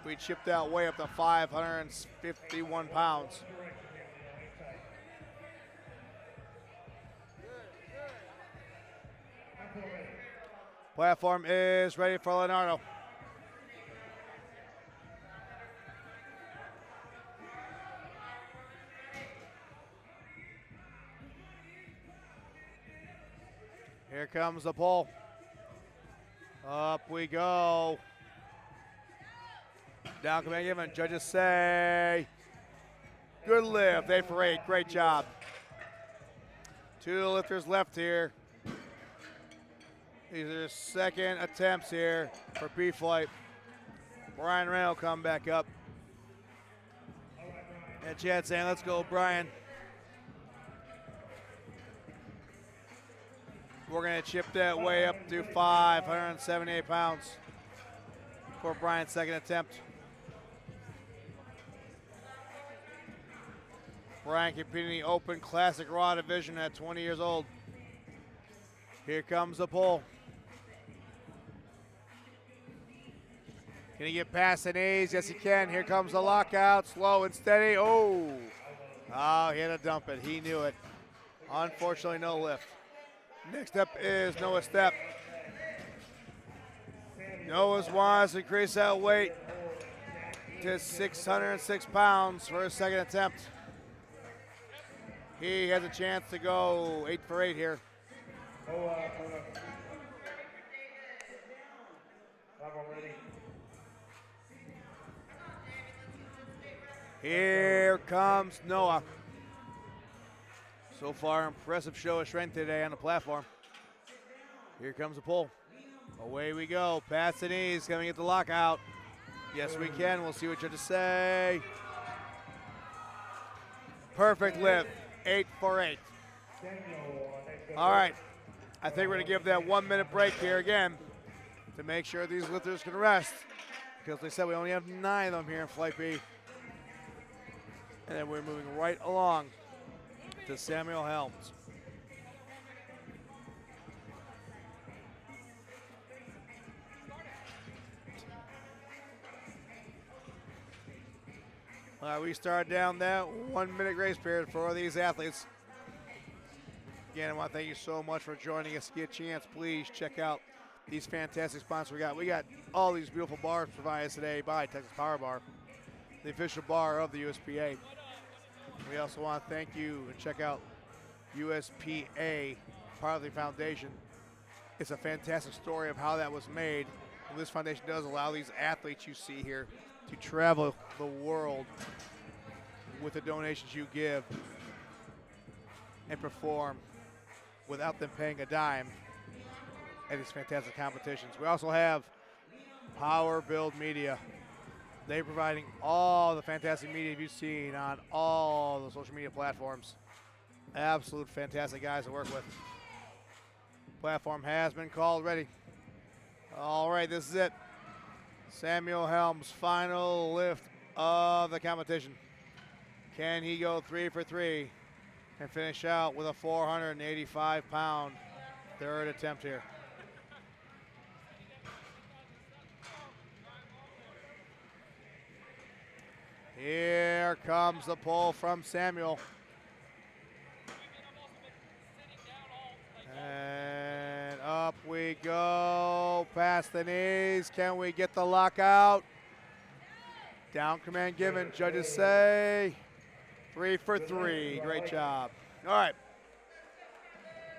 We chipped that way up to 551 pounds. Platform is ready for Leonardo. Here comes the pull. Up we go. Down command given. Judges say good lift. 8 for 8. Great job. 2 lifters left here. These are second attempts here for B-Flight. Brian Ray will come back up. And Chad saying, let's go, Brian. We're going to chip that way up to 578 pounds for Brian's second attempt. Brian competing in the Open Classic Raw division at 20 years old. Here comes the pull. Can he get past the knees? Yes, he can. Here comes the lockout. Slow and steady. Oh, he had to dump it. He knew it. Unfortunately, no lift. Next up is Noah Stepp. Noah's wants to increase that weight to 606 pounds for his second attempt. He has a chance to go 8 for 8 here. Here comes Noah. So far, impressive show of strength today on the platform. Here comes the pull. Away we go. Past the knees. Can we get the lockout? Yes, we can. We'll see what judges say. Perfect lift. 8 for 8. All right. I think we're going to give that 1 minute break here again to make sure these lifters can rest, because they said we only have 9 of them here in Flight B. And then we're moving right along to Samuel Helms. All right, we start down that 1 minute grace period for these athletes. Again, I want to thank you so much for joining us. If you get a chance, please check out these fantastic sponsors we got. We got all these beautiful bars provided today by Texas Power Bar, the official bar of the USPA. We also want to thank you and check out USPA, part of the foundation. It's a fantastic story of how that was made. And this foundation does allow these athletes you see here to travel the world with the donations you give and perform without them paying a dime at these fantastic competitions. We also have Power Build Media. They're providing all the fantastic media you've seen on all the social media platforms. Absolute fantastic guys to work with. Platform has been called, ready. All right, this is it. Samuel Helms' final lift of the competition. Can he go 3 for 3 and finish out with a 485-pound third attempt here? Here comes the pull from Samuel. And up we go, past the knees. Can we get the lockout? Down command given, judges say 3 for 3, great job. All right,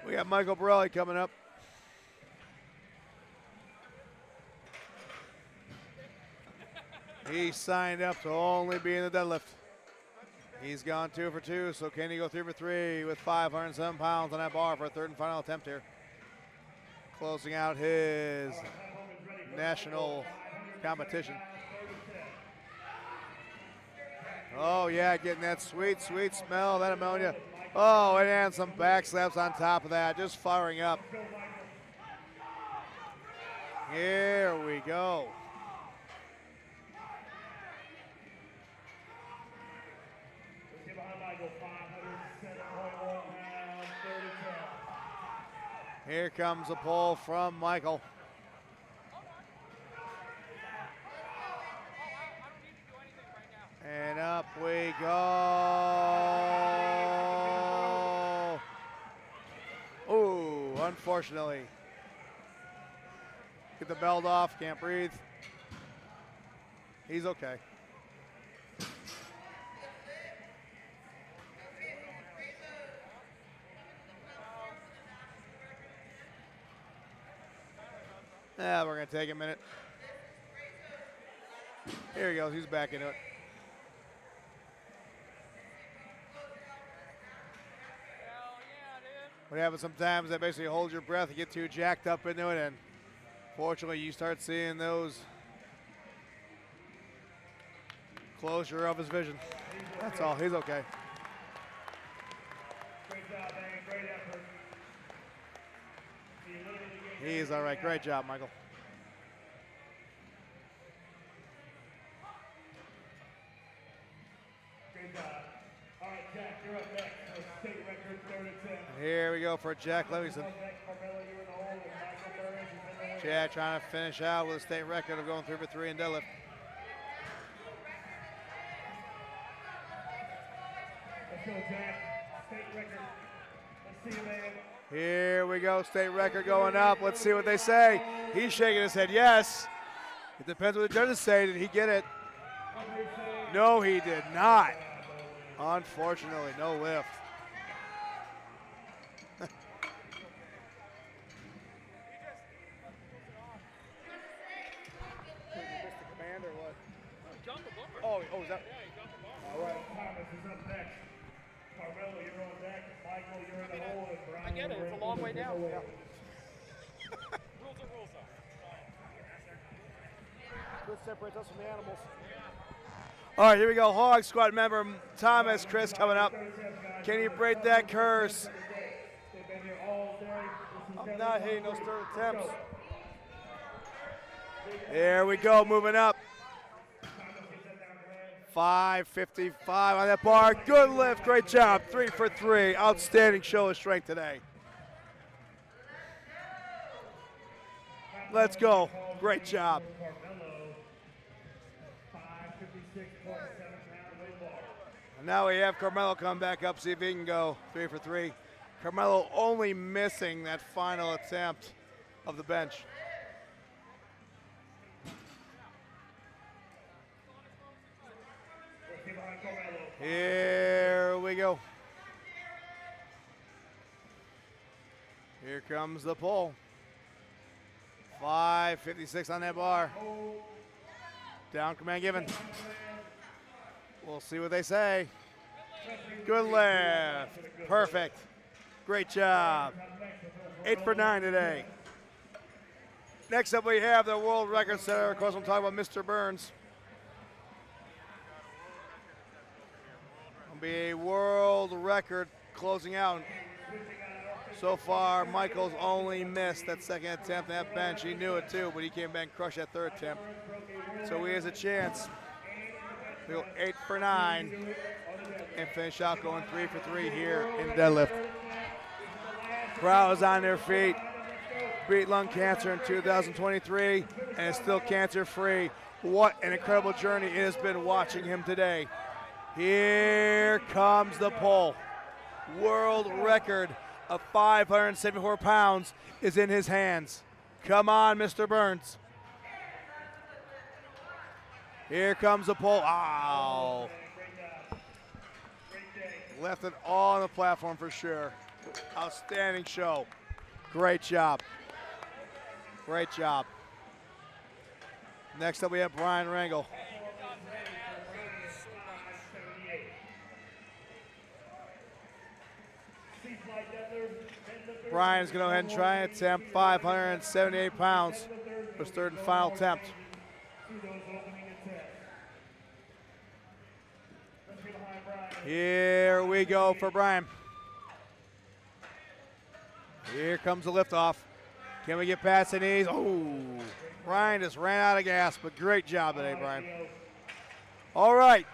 we got Michael Borelli coming up. He signed up to only be in the deadlift. He's gone 2 for 2, so can he go 3 for 3 with 507 pounds on that bar for a third and final attempt here? Closing out his national competition. Oh yeah, getting that sweet, sweet smell of that ammonia. Oh, and some back slaps on top of that, just firing up. Here we go. Here comes a pull from Michael. And up we go. Ooh, unfortunately. Get the belt off, can't breathe. He's okay. Yeah, we're gonna take a minute. Here he goes, he's back into it. What happens sometimes, that basically hold your breath, you get too jacked up into it, and fortunately you start seeing those closure of his vision. That's all, he's okay. Great job, man. Great effort. He's all right, great job, Michael. Great job. All right, Jack, you're up next. State record, third attempt. Here we go for Jack Livingston. Jack trying to finish out with a state record of going 3 for 3 in deadlift. Let's go, Jack. State record. Let's see you, man. Here we go, state record going up. Let's see what they say. He's shaking his head yes. It depends what the judges say. Did he get it? No, he did not. Unfortunately, no lift. Oh, is that? All right, Thomas is up next. Carmelo, you're on deck. Michael, you're in the hole. And Brian, I get it. It's a long way down. Yeah. Rules are rules, though. What separates us from the animals? All right, here we go. Hog squad member Thomas Chris coming up. Can you break that curse? I'm not hitting those third attempts. There we go, moving up. 555 on that bar. Good lift, great job. 3 for 3. Outstanding show of strength today. Let's go. Great job. And now we have Carmelo come back up, see if he can go 3 for 3. Carmelo only missing that final attempt of the bench. Here we go. Here comes the pull. 556 on that bar. Down command given. We'll see what they say. Good lift. Perfect. Great job. 8 for 9 today. Next up we have the world record setter. Of course, we'll talk about Mr. Burns. It'll be a world record closing out. So far, Michael's only missed that second attempt at that bench. He knew it too, but he came back and crushed that third attempt. So he has a chance We go 8 for 9 and finish out going 3 for 3 here in the deadlift. Crowd is on their feet. Beat lung cancer in 2023 and is still cancer free. What an incredible journey it has been watching him today. Here comes the pull. World record of 574 pounds is in his hands. Come on, Mr. Burns. Here comes the pull. Ow. Left it all on the platform for sure. Outstanding show. Great job. Great job. Next up we have Brian Rangel. Brian's going to go ahead and try and attempt 578 pounds for his third and final attempt. Here we go for Brian. Here comes the liftoff. Can we get past the knees? Oh, Brian just ran out of gas, but great job today, Brian. All right.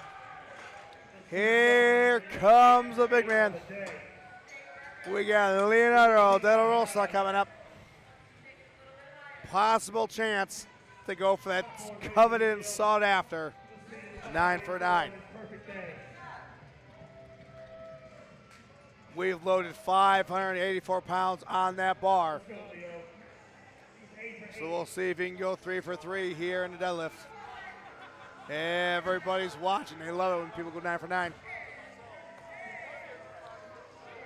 Here comes the big man. We got Leonardo De La Rosa coming up. Possible chance to go for that coveted and sought after 9 for 9. We've loaded 584 pounds on that bar. So we'll see if he can go 3 for 3 here in the deadlift. Everybody's watching. They love it when people go 9 for 9.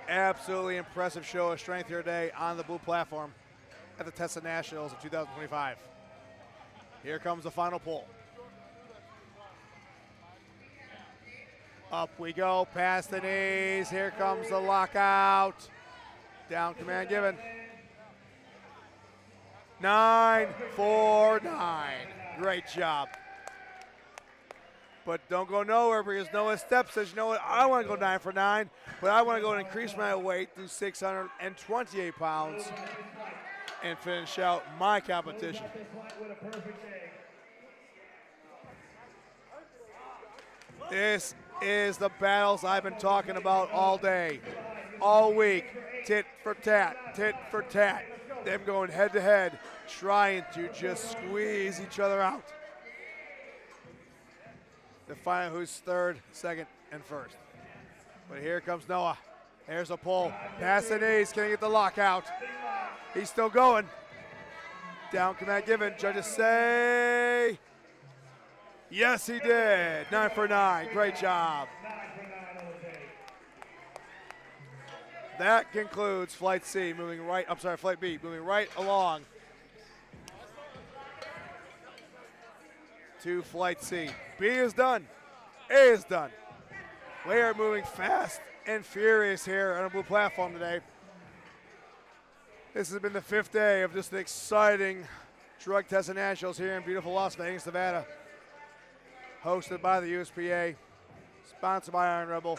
Absolutely impressive show of strength here today on the blue platform at the Tesla Nationals of 2025. Here comes the final pull. Up we go, past the knees. Here comes the lockout. Down command given. 9 for 9. Great job. But don't go nowhere because Noah Stepp says, you know what, I want to go 9 for 9, but I want to go and increase my weight to 628 pounds and finish out my competition. This is the battles I've been talking about all day, all week. Tit for tat, tit for tat. Them going head to head, trying to just squeeze each other out. To find out who's third, second, and first. But here comes Noah. There's a pull. Past the knees. Can he get the lockout? He's still going. Down command given. Judges say yes, he did. 9 for 9. Great job. That concludes Flight C moving right. I'm sorry, Flight B moving right along to Flight C. B is done. A is done. We are moving fast and furious here on a blue platform today. This has been the 5th day of just an exciting drug testing nationals here in beautiful Las Vegas, Nevada. Hosted by the USPA, sponsored by Iron Rebel,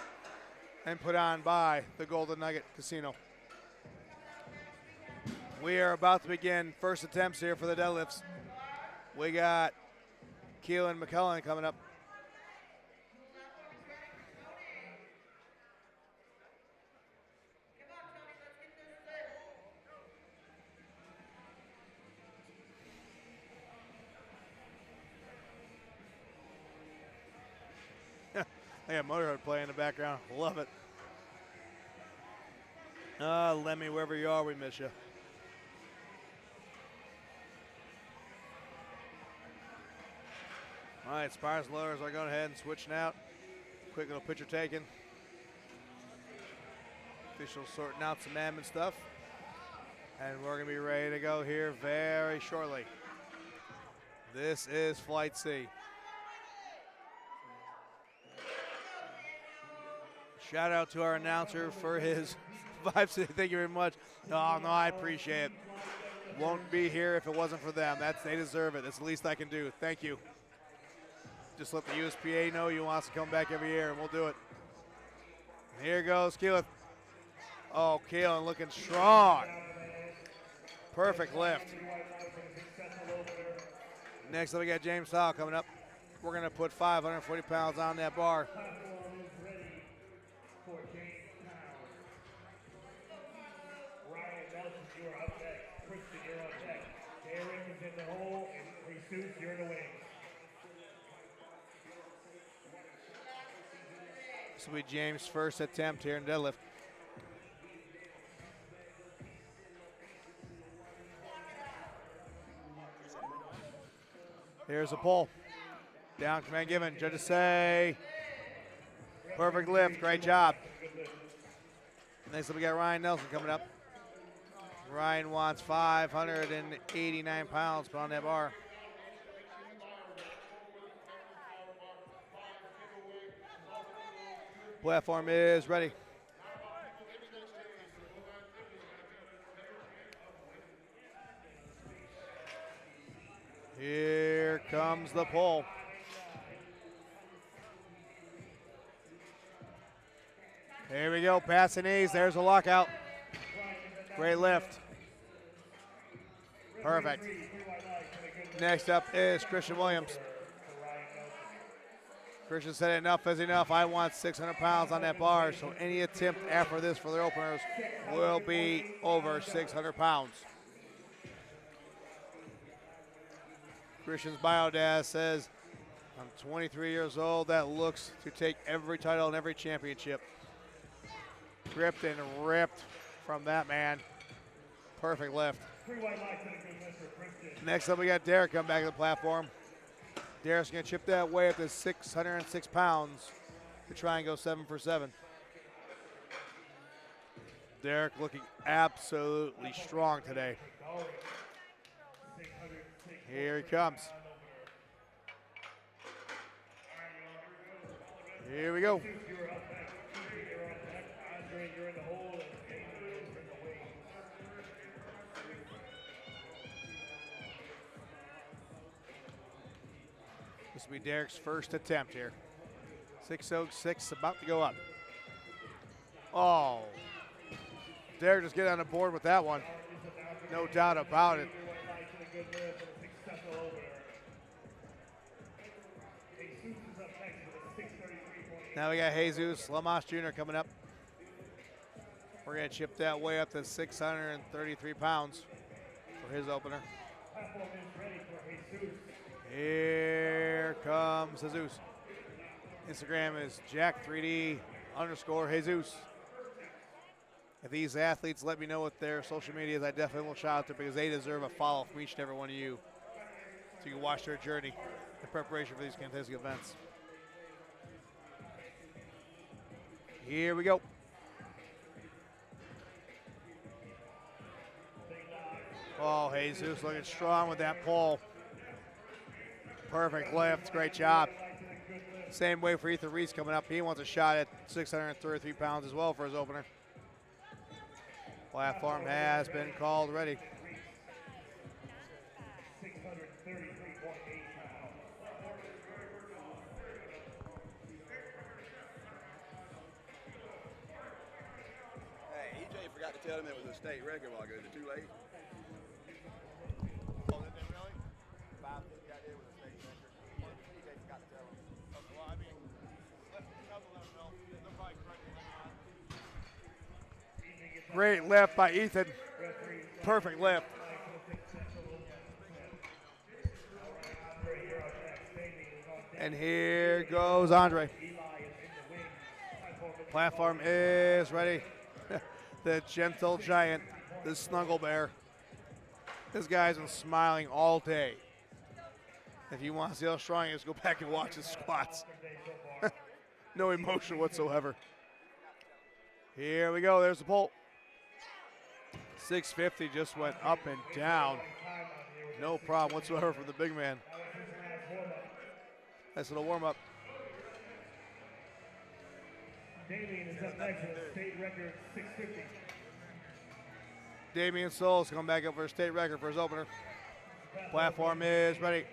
and put on by the Golden Nugget Casino. We are about to begin first attempts here for the deadlifts. We got Keelan McCullen coming up. I got Motorhead playing in the background. Love it. Lemmy, wherever you are, we miss you. All right, Spires and Loaders are going ahead and switching out. Quick little picture taken. Officials sorting out some admin stuff. And we're going to be ready to go here very shortly. This is Flight C. Shout out to our announcer for his vibes. Thank you very much. Oh, no, I appreciate it. Won't be here if it wasn't for them. They deserve it. That's the least I can do. Thank you. Just let the USPA know you want us to come back every year, and we'll do it. Here goes Keelan. Oh, Keelan looking strong. Perfect lift. Next up, we got James Howell coming up. We're going to put 540 pounds on that bar. Platform is ready for James Pound. Ryan Nelson, you are up next. Kristen, you're up next. Derek is in the hole, and Jesus, you're in the wings. This will be James' first attempt here in deadlift. Here's a pull. Down command given. Judges say perfect lift. Great job. Next up we got Ryan Nelson coming up. Ryan wants 589 pounds put on that bar. Platform is ready. Here comes the pull. Here we go, past the knees. There's a lockout. Great lift. Perfect. Next up is Christian Williams. Christian said enough is enough. I want 600 pounds on that bar, so any attempt after this for their openers will be over 600 pounds. Christian's biodata says, I'm 23 years old. That looks to take every title and every championship. Gripped and ripped from that man. Perfect lift. Next up, we got Derek come back to the platform. Derek's going to chip that weight up to 606 pounds to try and go 7 for 7. Derek looking absolutely strong today. Here he comes. Here we go. This will be Derek's first attempt here. 606 about to go up. Oh. Derek just get on the board with that one. No doubt about it. Now we got Jesus Lamas Jr. coming up. We're going to chip that way up to 633 pounds for his opener. Here comes Jesus. Instagram is Jack3D_Jesus. If these athletes let me know what their social media is, I definitely will shout out to them because they deserve a follow from each and every one of you so you can watch their journey in preparation for these contested events. Here we go. Oh, Jesus looking strong with that pull. Perfect lift, great job. Same way for Ethan Reese coming up. He wants a shot at 633 pounds as well for his opener. Platform has been called ready. Hey, EJ forgot to tell him it was a state record while ago. Is it too late? Oh, did they really? 550 got there with a state record. EJ forgot to tell him. Okay, well, I mean, let them know. They'll probably correct it later on. Great lift by Ethan. Perfect lift. And here goes Andre. Platform is ready. The gentle giant, the snuggle bear. This guy's been smiling all day. If you want to see how strong he is, go back and watch his squats. No emotion whatsoever. Here we go, there's the pull. 650 just went up and down. No problem whatsoever for the big man. Nice little warm up. Damien is up next with a state record 650. Damian Souls coming back up for a state record for his opener. Platform is ready.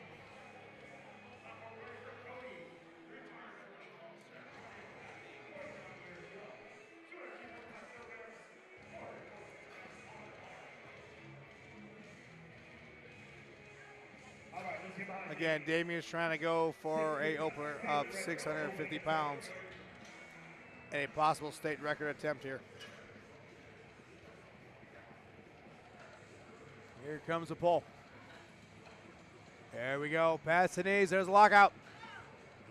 All right, let's get behind Again, Damien's trying to go for a opener of 650 pounds and a possible state record attempt here. Here comes the pull. There we go. Pass the knees. There's a lockout.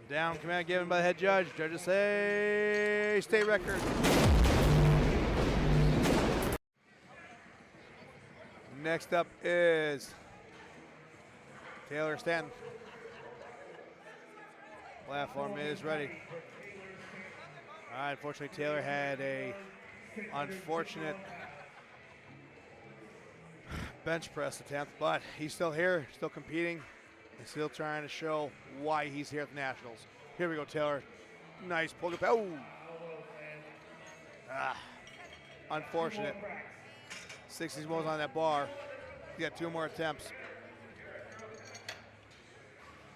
Down command given by the head judge. Judges say state record. Next up is Taylor Stanton. Platform is ready. All right, unfortunately, Taylor had a unfortunate bench press attempt, but he's still here, still competing, and still trying to show why he's here at the Nationals. Here we go, Taylor. Nice pull. Oh! Unfortunate. 60s moves on that bar. He got 2 more attempts.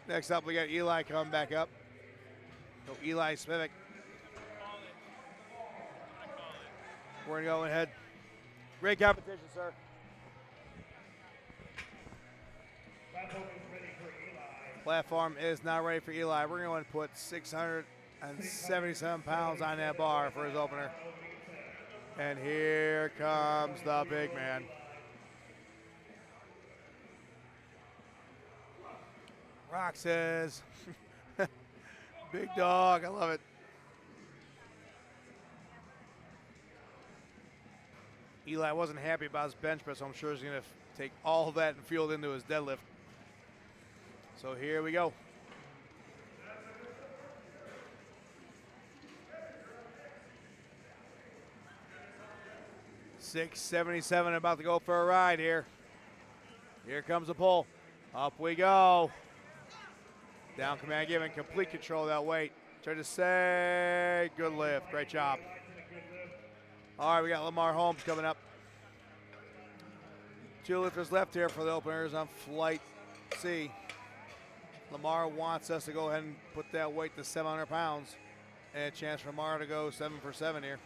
Next up, we got Eli coming back up. So Eli Spivak. We're going to go ahead. Great competition, sir. Platform is now ready for Eli. We're going to put 677 pounds on that bar for his opener. And here comes the big man. Rock says, big dog, I love it. Eli wasn't happy about his bench press, so I'm sure he's going to take all of that and fuel it into his deadlift. So here we go. $677 about to go for a ride here. Here comes the pull. Up we go. Down command given, complete control of that weight. Try to say, good lift, great job. All right, we got Lamar Holmes coming up. 2 lifters left here for the openers on flight C. Lamar wants us to go ahead and put that weight to 700 pounds. And a chance for Lamar to go 7 for 7 here.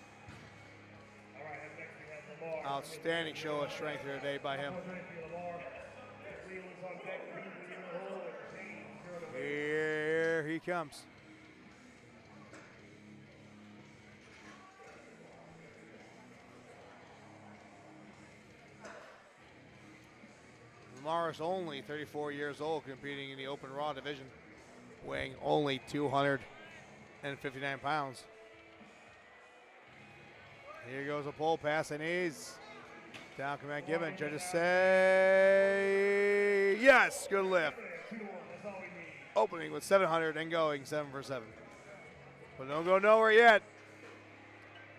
Outstanding show of strength here today by him. Here he comes. Lamar is only 34 years old, competing in the open raw division, weighing only 259 pounds. Here goes a pull, pass and knees. Down command given. Judges say yes, good lift. Opening with 700 and going 7 for 7. But don't go nowhere yet,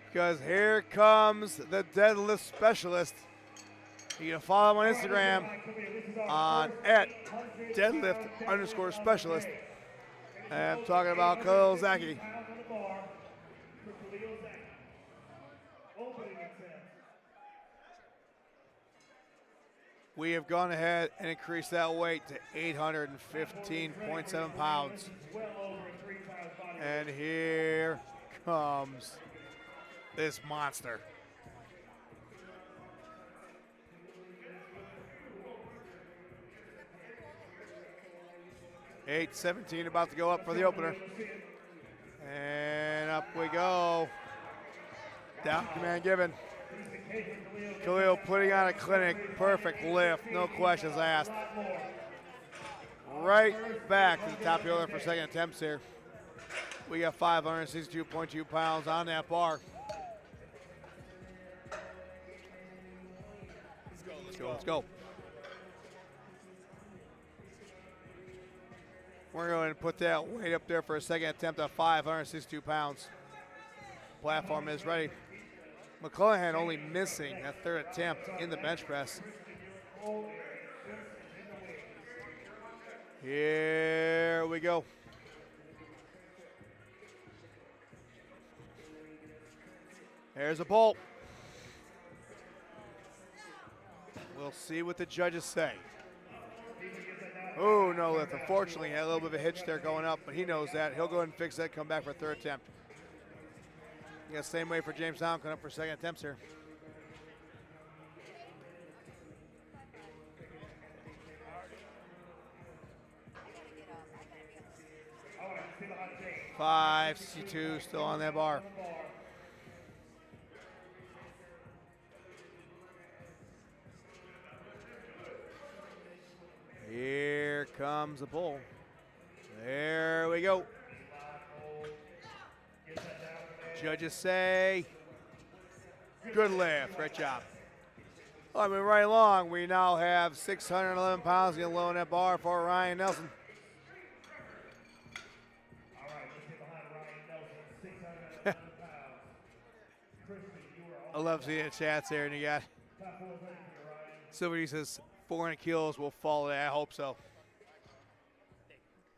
because here comes the deadlift specialist. You can follow him on Instagram on @deadlift_specialist. And I'm talking about Khalil Zaki. We have gone ahead and increased that weight to 815.7 pounds. And here comes this monster. $817 about to go up for the opener. And up we go. Down command given. Khalil putting on a clinic, perfect lift, no questions asked. Right back to the top of the order for second attempts here. We got 562.2 pounds on that bar. Let's go, let's go. We're going to put that weight up there for a second attempt at 562 pounds. Platform is ready. McClellan only missing that third attempt in the bench press. Here we go. There's a pull. We'll see what the judges say. Oh, no lift. Unfortunately, he had a little bit of a hitch there going up, but he knows that. He'll go ahead and fix that, come back for a third attempt. You got the same way for James Down coming up for second attempts here. 562 still on that bar. Here comes the pull. There we go. Judges say, good lift, great job. Well, I mean, right along, we now have 611 pounds getting low on that bar for Ryan Nelson. All right, let's get behind Ryan Nelson, 611 pounds. Christian, you are I love seeing the chats there, and you got top 4 ready for you, Ryan. somebody says 400 kilos will follow that. I hope so.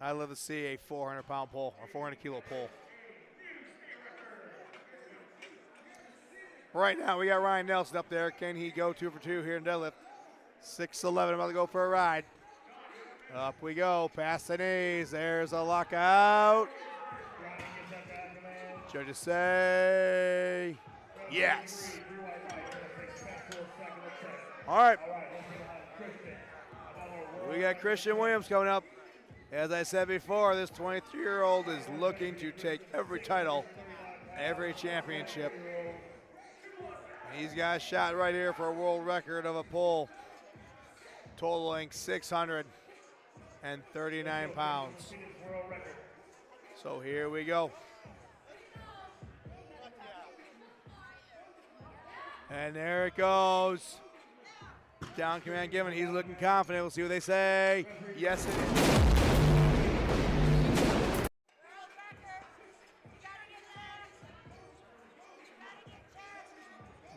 I'd love to see a 400-pound pull or 400-kilo pull. Right now, we got Ryan Nelson up there. Can he go 2 for 2 here in deadlift? 6'11", about to go for a ride. Up we go, past the knees. There's a lockout. Judges say yes. All right. We got Christian Williams coming up. As I said before, this 23-year-old is looking to take every title, every championship. He's got a shot right here for a world record of a pull, totaling 639 pounds. So here we go. And there it goes. Down command given. He's looking confident. We'll see what they say. Yes, it is.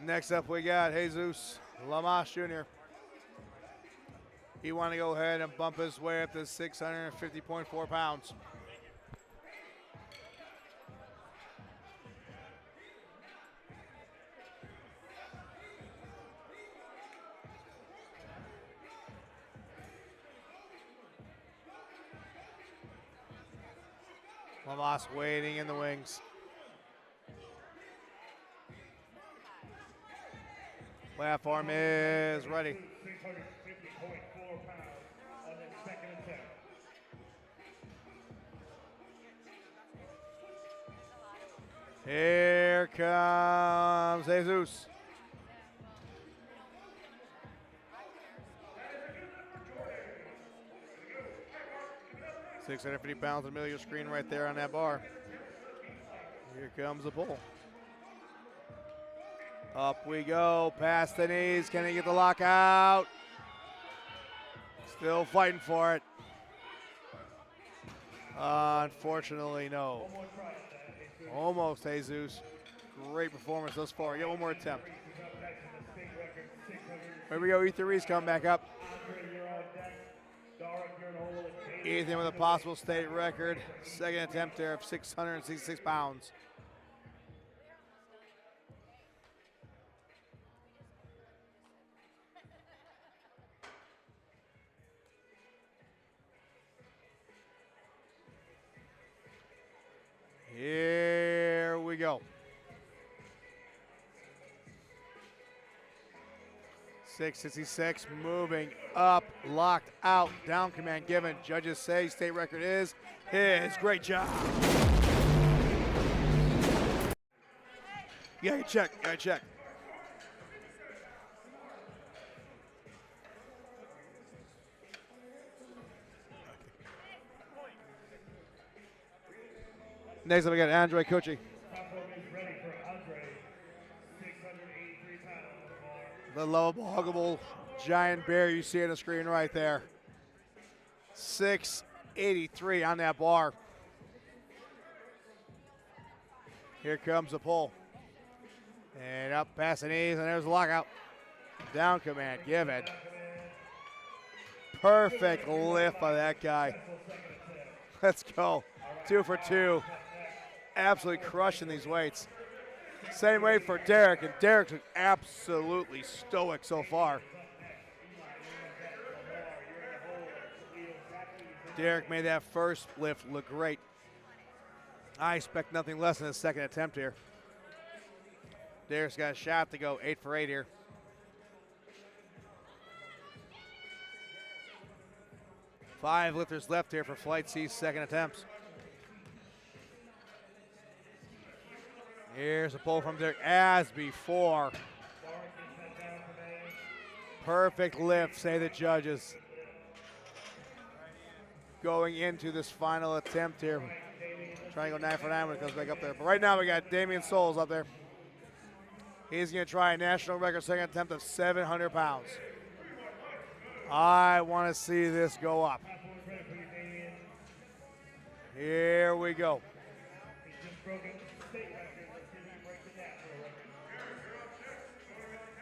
Next up, we got Jesus Lamas Jr. He wanted to go ahead and bump his way up to 650.4 pounds. Lamas waiting in the wings. Platform is ready. 650.4 pounds on the second attempt. Here comes Jesus. $650 pounds in the middle of your screen right there on that bar. Here comes the pull. Up we go, past the knees. Can he get the lockout? Still fighting for it. Unfortunately, no. Almost, Jesus. Great performance thus far. Get one more attempt. Here we go, Ethan Reese coming back up. Ethan with a possible state record. Second attempt there of 666 pounds. Here we go. 666 moving up, locked out, down command given. Judges say state record is his. Great job. Yeah, check. Next up, we got Andre Cucci. The lovable, huggable giant bear you see on the screen right there. 683 on that bar. Here comes the pull. And up past the knees, and there's the lockout. Down command, give it. Perfect lift by that guy. Let's go. 2 for 2. Absolutely crushing these weights. Same way for Derek, and Derek's absolutely stoic so far. Derek made that first lift look great. I expect nothing less than a second attempt here. Derek's got a shot to go 8 for 8 here. Five lifters left here for Flight C's second attempts. Here's a pull from Derek as before. Perfect lift, say the judges. Going into this final attempt here. Trying to go 9 for 9 when it comes back up there. But right now we got Damian Souls up there. He's going to try a national record second attempt of 700 pounds. I want to see this go up. Here we go.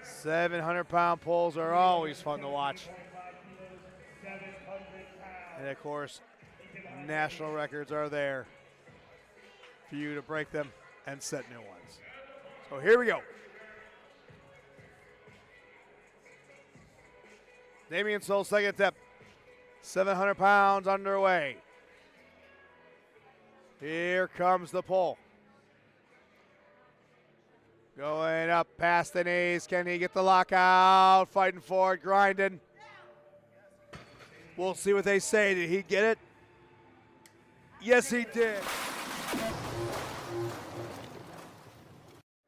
700-pound pulls are always fun to watch. And of course, national records are there for you to break them and set new ones. So here we go. Damian Soul, second attempt. 700 pounds underway. Here comes the pull. Going up past the knees. Can he get the lockout? Fighting for it, grinding. We'll see what they say. Did he get it? Yes, he did.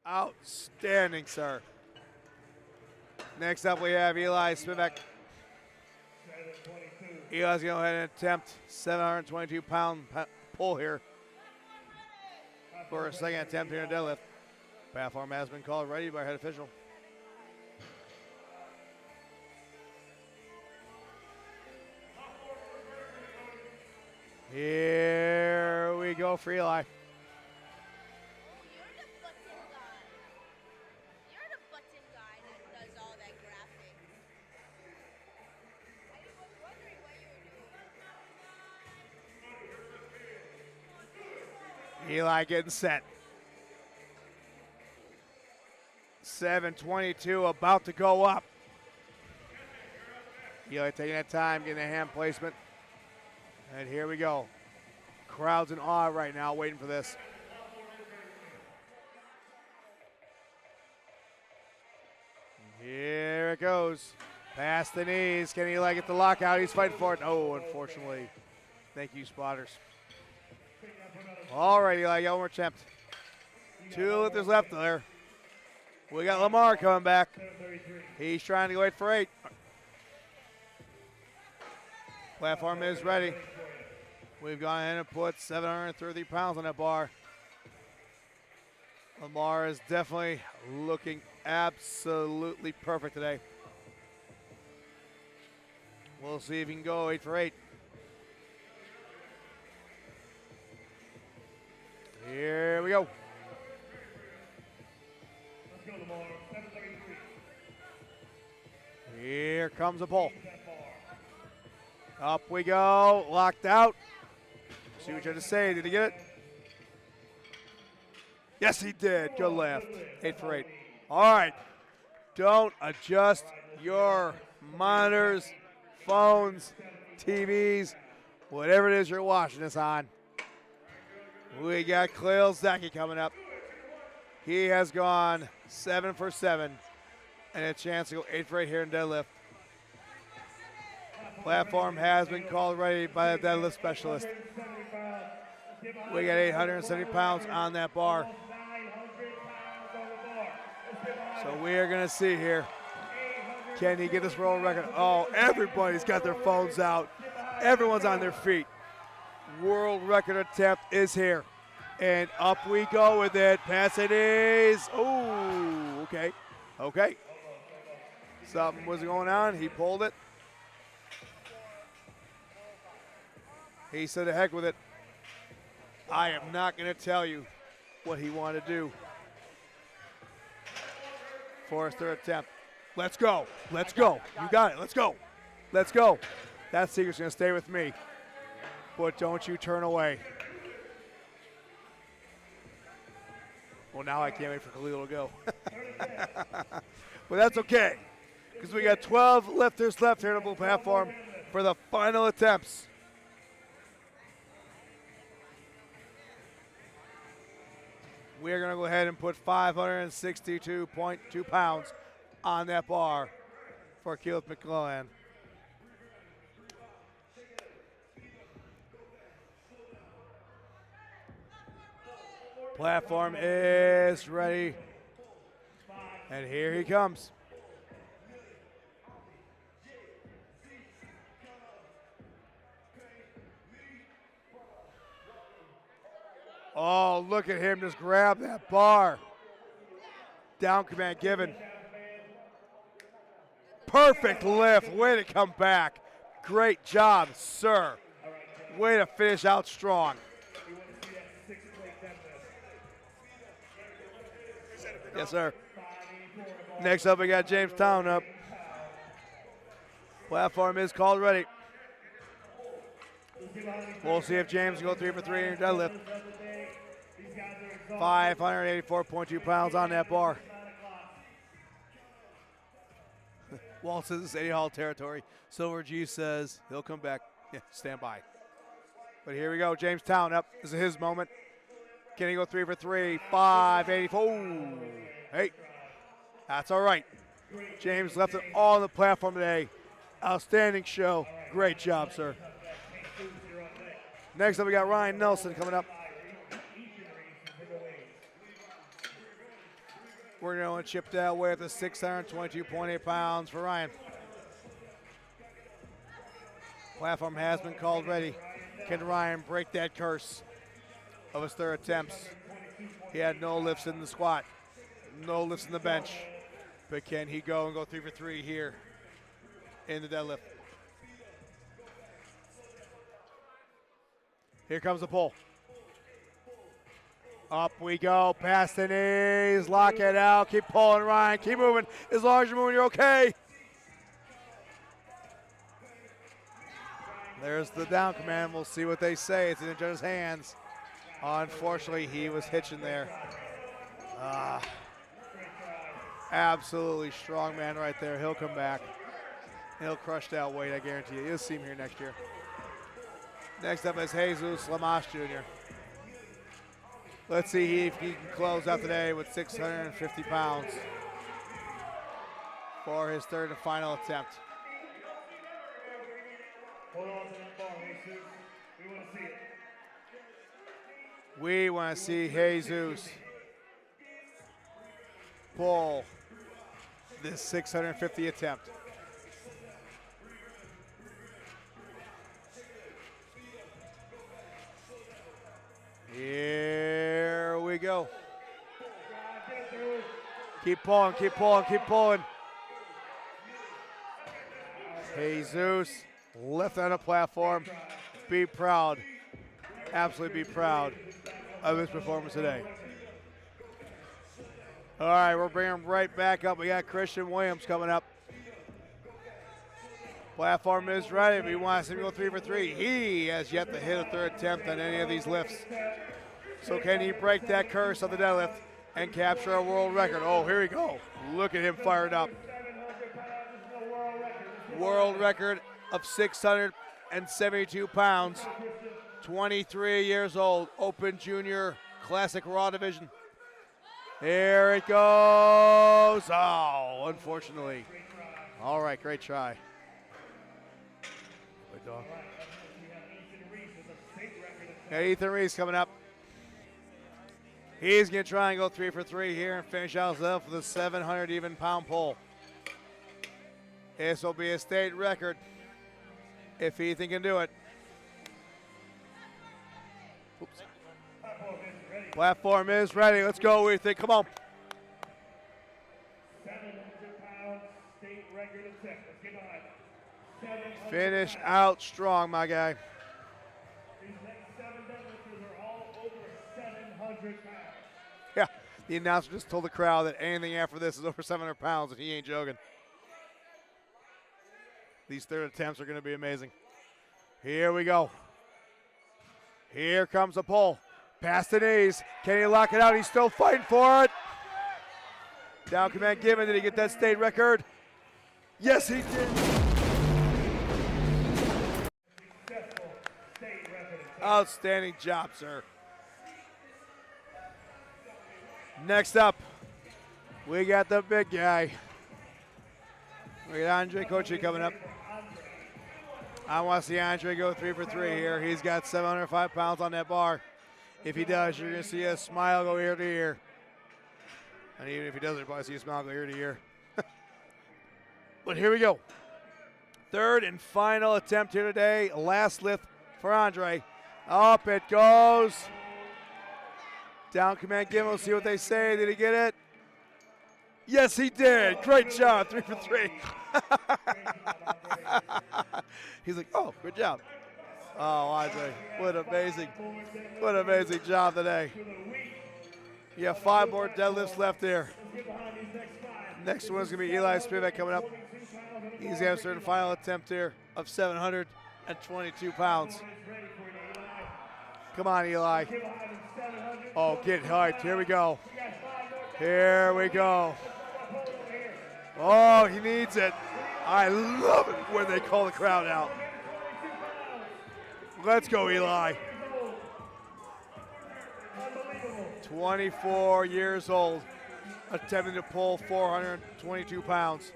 Outstanding, sir. Next up, we have Eli Spivak. Eli's going to go ahead and attempt 722-pound pull here for a second attempt here in deadlift. Platform has been called ready by head official. Here we go for Eli. Eli getting set. 722 about to go up. Eli taking that time, getting a hand placement. And here we go. Crowd's in awe right now, waiting for this. Here it goes. Past the knees. Can Eli get the lockout? He's fighting for it. Oh, unfortunately. Thank you, spotters. All right, Eli, got one more attempt. 2 lifters left there. We got Lamar coming back. He's trying to go 8 for 8. Platform is ready. We've gone ahead and put 730 pounds on that bar. Lamar is definitely looking absolutely perfect today. We'll see if he can go 8 for 8. Here we go. Here comes a pull. Up we go, locked out. See what you had to say, did he get it? Yes, he did, good lift, 8 for 8. All right, don't adjust your monitors, phones, TVs, whatever it is you're watching this on. We got Khalil Zaki coming up. He has gone 7 for 7 and a chance to go 8 for 8 here in deadlift. Platform has been called ready by the deadlift specialist. We got 870 pounds on that bar. So we are going to see here. Can he get this world record? Oh, everybody's got their phones out. Everyone's on their feet. World record attempt is here. And up we go with it. Pass it is. Oh, okay. Okay. Something was going on. He pulled it. He said, "The heck with it. I am not going to tell you what he wanted to do." For his third attempt. Let's go. Let's go. You got it. Let's go. Let's go. That secret's going to stay with me. But don't you turn away. Well, now I can't wait for Khalil to go. But that's okay, because we got 12 lifters left here on the platform for the final attempts. We're going to go ahead and put 562.2 pounds on that bar for Keith McClellan. Platform is ready. And here he comes. Oh, look at him just grab that bar. Down command given. Perfect lift. Way to come back. Great job, sir. Way to finish out strong. Yes, sir. Next up, we got Jamestown up. Platform is called ready. We'll see if James can go 3 for 3 in deadlift. 584.2 pounds on that bar. Walt says it's 80 Hall territory. Silver G says he'll come back. Yeah, stand by. But here we go. Jamestown up. This is his moment. Can he go 3 for 3? 584. Ooh. Hey, that's all right. James left it all on the platform today. Outstanding show. Great job, sir. Next up, we got Ryan Nelson coming up. We're going to chip that way at the 622.8 pounds for Ryan. Platform has been called ready. Can Ryan break that curse of his third attempts? He had no lifts in the squat, no lifts in the bench. But can he go and go 3 for 3 here in the deadlift? Here comes the pull. Up we go, past the knees, lock it out, keep pulling, Ryan, keep moving. As long as you're moving, you're okay. There's the down command. We'll see what they say. It's in the judge's hands. Unfortunately, he was hitching there. Absolutely strong man right there. He'll come back. He'll crush that weight, I guarantee you. You'll see him here next year. Next up is Jesus Lamas Jr. Let's see if he can close out today with 650 pounds for his third and final attempt. Hold on to that ball, Jesus. We want to see it. We want to see Jesus pull this 650 attempt. Here we go. Keep pulling, keep pulling, keep pulling. Jesus left on a platform. Be proud, absolutely be proud of his performance today. All right, we're bringing him right back up. We got Christian Williams coming up. Platform is ready. We want to see him go 3 for 3. He has yet to hit a third attempt on any of these lifts. So can he break that curse of the deadlift and capture a world record? Oh, here we go. Look at him fired up. World record of 672 pounds. 23 years old. Open Junior Classic Raw Division. Here it goes. Oh, unfortunately. All right, great try. Ethan Reese coming up. He's going to try and go 3 for 3 here and finish out himself with a 700 even pound pull. This will be a state record if Ethan can do it. Oops. Platform is ready. Let's go, Ethan. Come on. 700 pounds, state record attempt. Let's get on it. Finish out strong, my guy. These next 7 deadlifters are all over 700 pounds. Yeah, the announcer just told the crowd that anything after this is over 700 pounds, and he ain't joking. These third attempts are going to be amazing. Here we go. Here comes the pull. Past the knees. Can he lock it out? He's still fighting for it. Down command given. Did he get that state record? Yes, he did. Outstanding job, sir. Next up, we got the big guy. We got Andre Kochi coming up. I want to see Andre go 3 for 3 here. He's got 705 pounds on that bar. If he does, you're going to see a smile go ear to ear. And even if he doesn't, you'll probably see a smile go ear to ear. But here we go. Third and final attempt here today. Last lift for Andre. Up it goes. Down command given. We'll see what they say. Did he get it? Yes, he did. Great job. 3 for 3. He's like, oh, good job. Oh, Andre, what amazing job today. You have 5 more deadlifts left here. Next one's going to be Eli Spivak coming up. He's going to have a certain final attempt here of 722 pounds. Come on, Eli. Oh, get hyped. Here we go. Here we go. Oh, he needs it. I love it when they call the crowd out. Let's go, Eli. 24 years old, attempting to pull 422 pounds.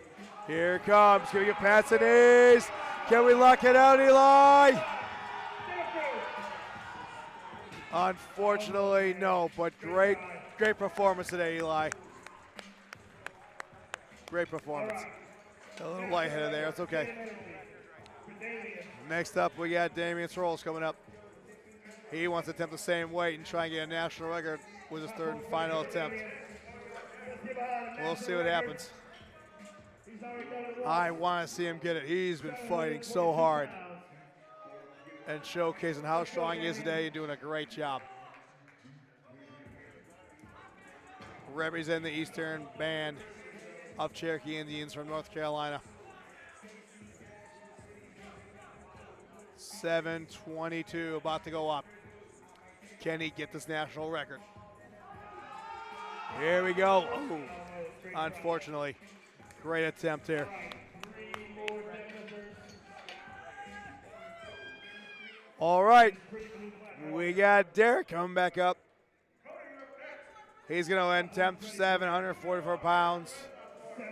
Here it comes. Can we get past the knees? Can we lock it out, Eli? Unfortunately, no, but great performance today, Eli. Great performance. A little lightheaded there, it's okay. Next up, we got Damian Throlls coming up. He wants to attempt the same weight and try and get a national record with his third and final attempt. We'll see what happens. I want to see him get it. He's been fighting so hard and showcasing how strong he is today and doing a great job. Representing the Eastern Band of Cherokee Indians from North Carolina. 722 about to go up. Can he get this national record? Here we go. Oh, unfortunately, great attempt here. All right, we got Derek coming back up. He's going to attempt 744 pounds.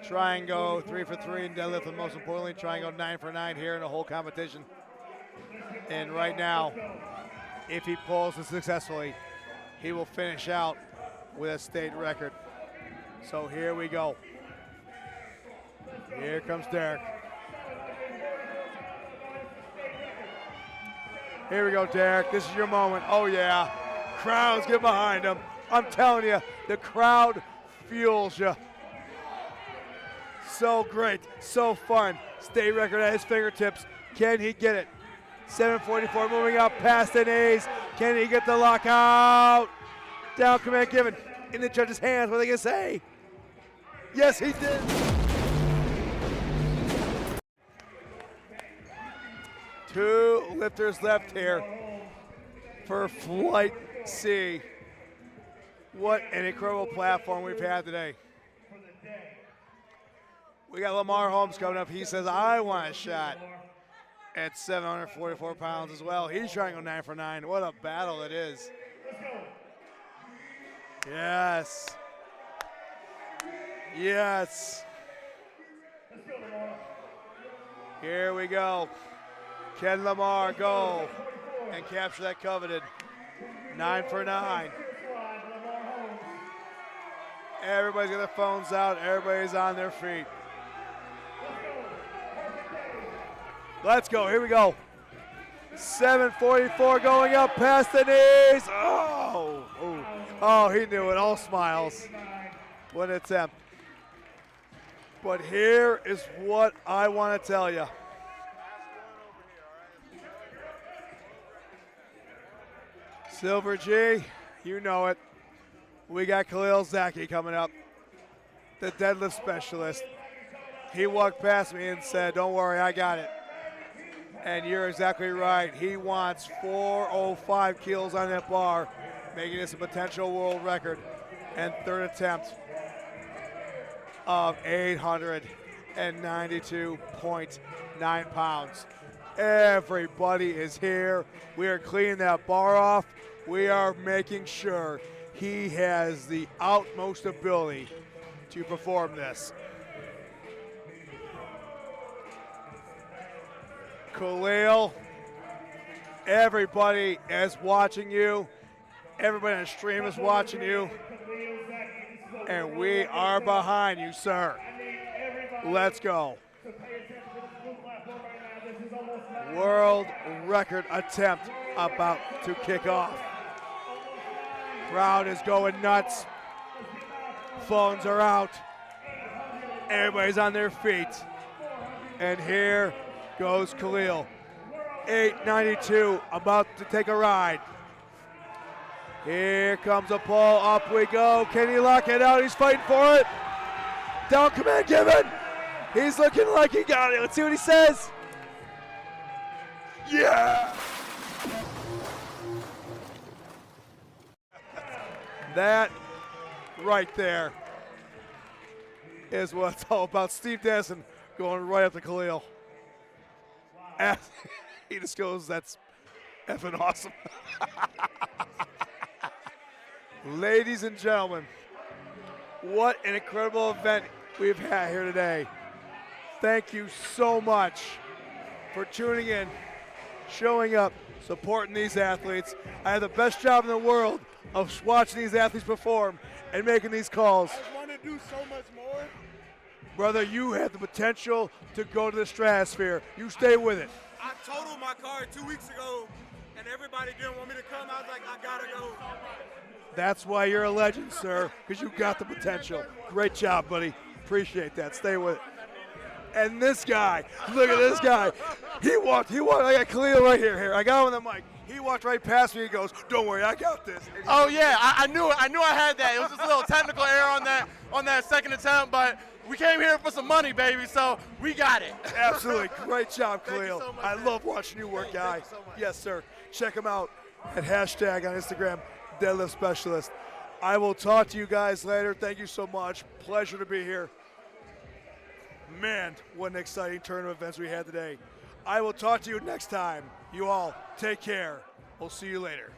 Try and go 3 for 3 in deadlift, and most importantly, try and go 9 for 9 here in the whole competition. And right now, if he pulls it successfully, he will finish out with a state record. So here we go. Here comes Derek. Here we go, Derek. This is your moment. Oh, yeah. Crowds get behind him. I'm telling you, the crowd fuels you. So great, so fun. State record at his fingertips. Can he get it? 744 moving up past the knees. Can he get the lockout? Down command given in the judge's hands. What are they going to say? Yes, he did. Two lifters left here for Flight C. What an incredible platform we've had today. We got Lamar Holmes coming up. He says, I want a shot at 744 pounds as well. He's trying to go 9 for 9. What a battle it is. Yes. Yes. Here we go. Can Lamar go and capture that coveted 9 for 9? Everybody's got their phones out. Everybody's on their feet. Let's go. Here we go. 744 going up past the knees. Oh, oh, oh, he knew it. All smiles. What an attempt. But here is what I want to tell you. Silver G, you know it. We got Khalil Zaki coming up, the deadlift specialist. He walked past me and said, don't worry, I got it. And you're exactly right. He wants 405 kilos on that bar, making this a potential world record. And third attempt of 892.9 pounds. Everybody is here. We are cleaning that bar off. We are making sure he has the utmost ability to perform this. Khalil, everybody is watching you. Everybody on the stream is watching you, and we are behind you, sir. Let's go. World record attempt about to kick off. Crowd is going nuts. Phones are out. Everybody's on their feet. And here goes Khalil. 892, about to take a ride. Here comes a pull, up we go. Can he lock it out? He's fighting for it. Down command given. He's looking like he got it. Let's see what he says. Yeah! That right there is what it's all about. Steve Dennison going right up to Khalil. And he just goes, that's effing awesome. Ladies and gentlemen, what an incredible event we've had here today. Thank you so much for tuning in, showing up, supporting these athletes. I have the best job in the world of watching these athletes perform and making these calls. I just want to do so much more. Brother, you have the potential to go to the stratosphere. You stay with it. I totaled my car 2 weeks ago, and everybody didn't want me to come. I was like, I gotta go. That's why you're a legend, sir, because you got the potential. Great job, buddy. Appreciate that. Stay with it. And this guy, look at this guy. He walked, I got Khalil right here. I got him on the mic. He walked right past me. He goes, don't worry, I got this. Oh yeah, I knew it. I knew I had that. It was just a little technical error on that second attempt, but we came here for some money, baby, so we got it. Absolutely. Great job, Khalil. So much, I man. love watching you work, guy. So Yes, sir. Check him out at hashtag on Instagram, Deadlift Specialist. I will talk to you guys later. Thank you so much. Pleasure to be here. Man, what an exciting turn of events we had today. I will talk to you next time. You all take care. We'll see you later.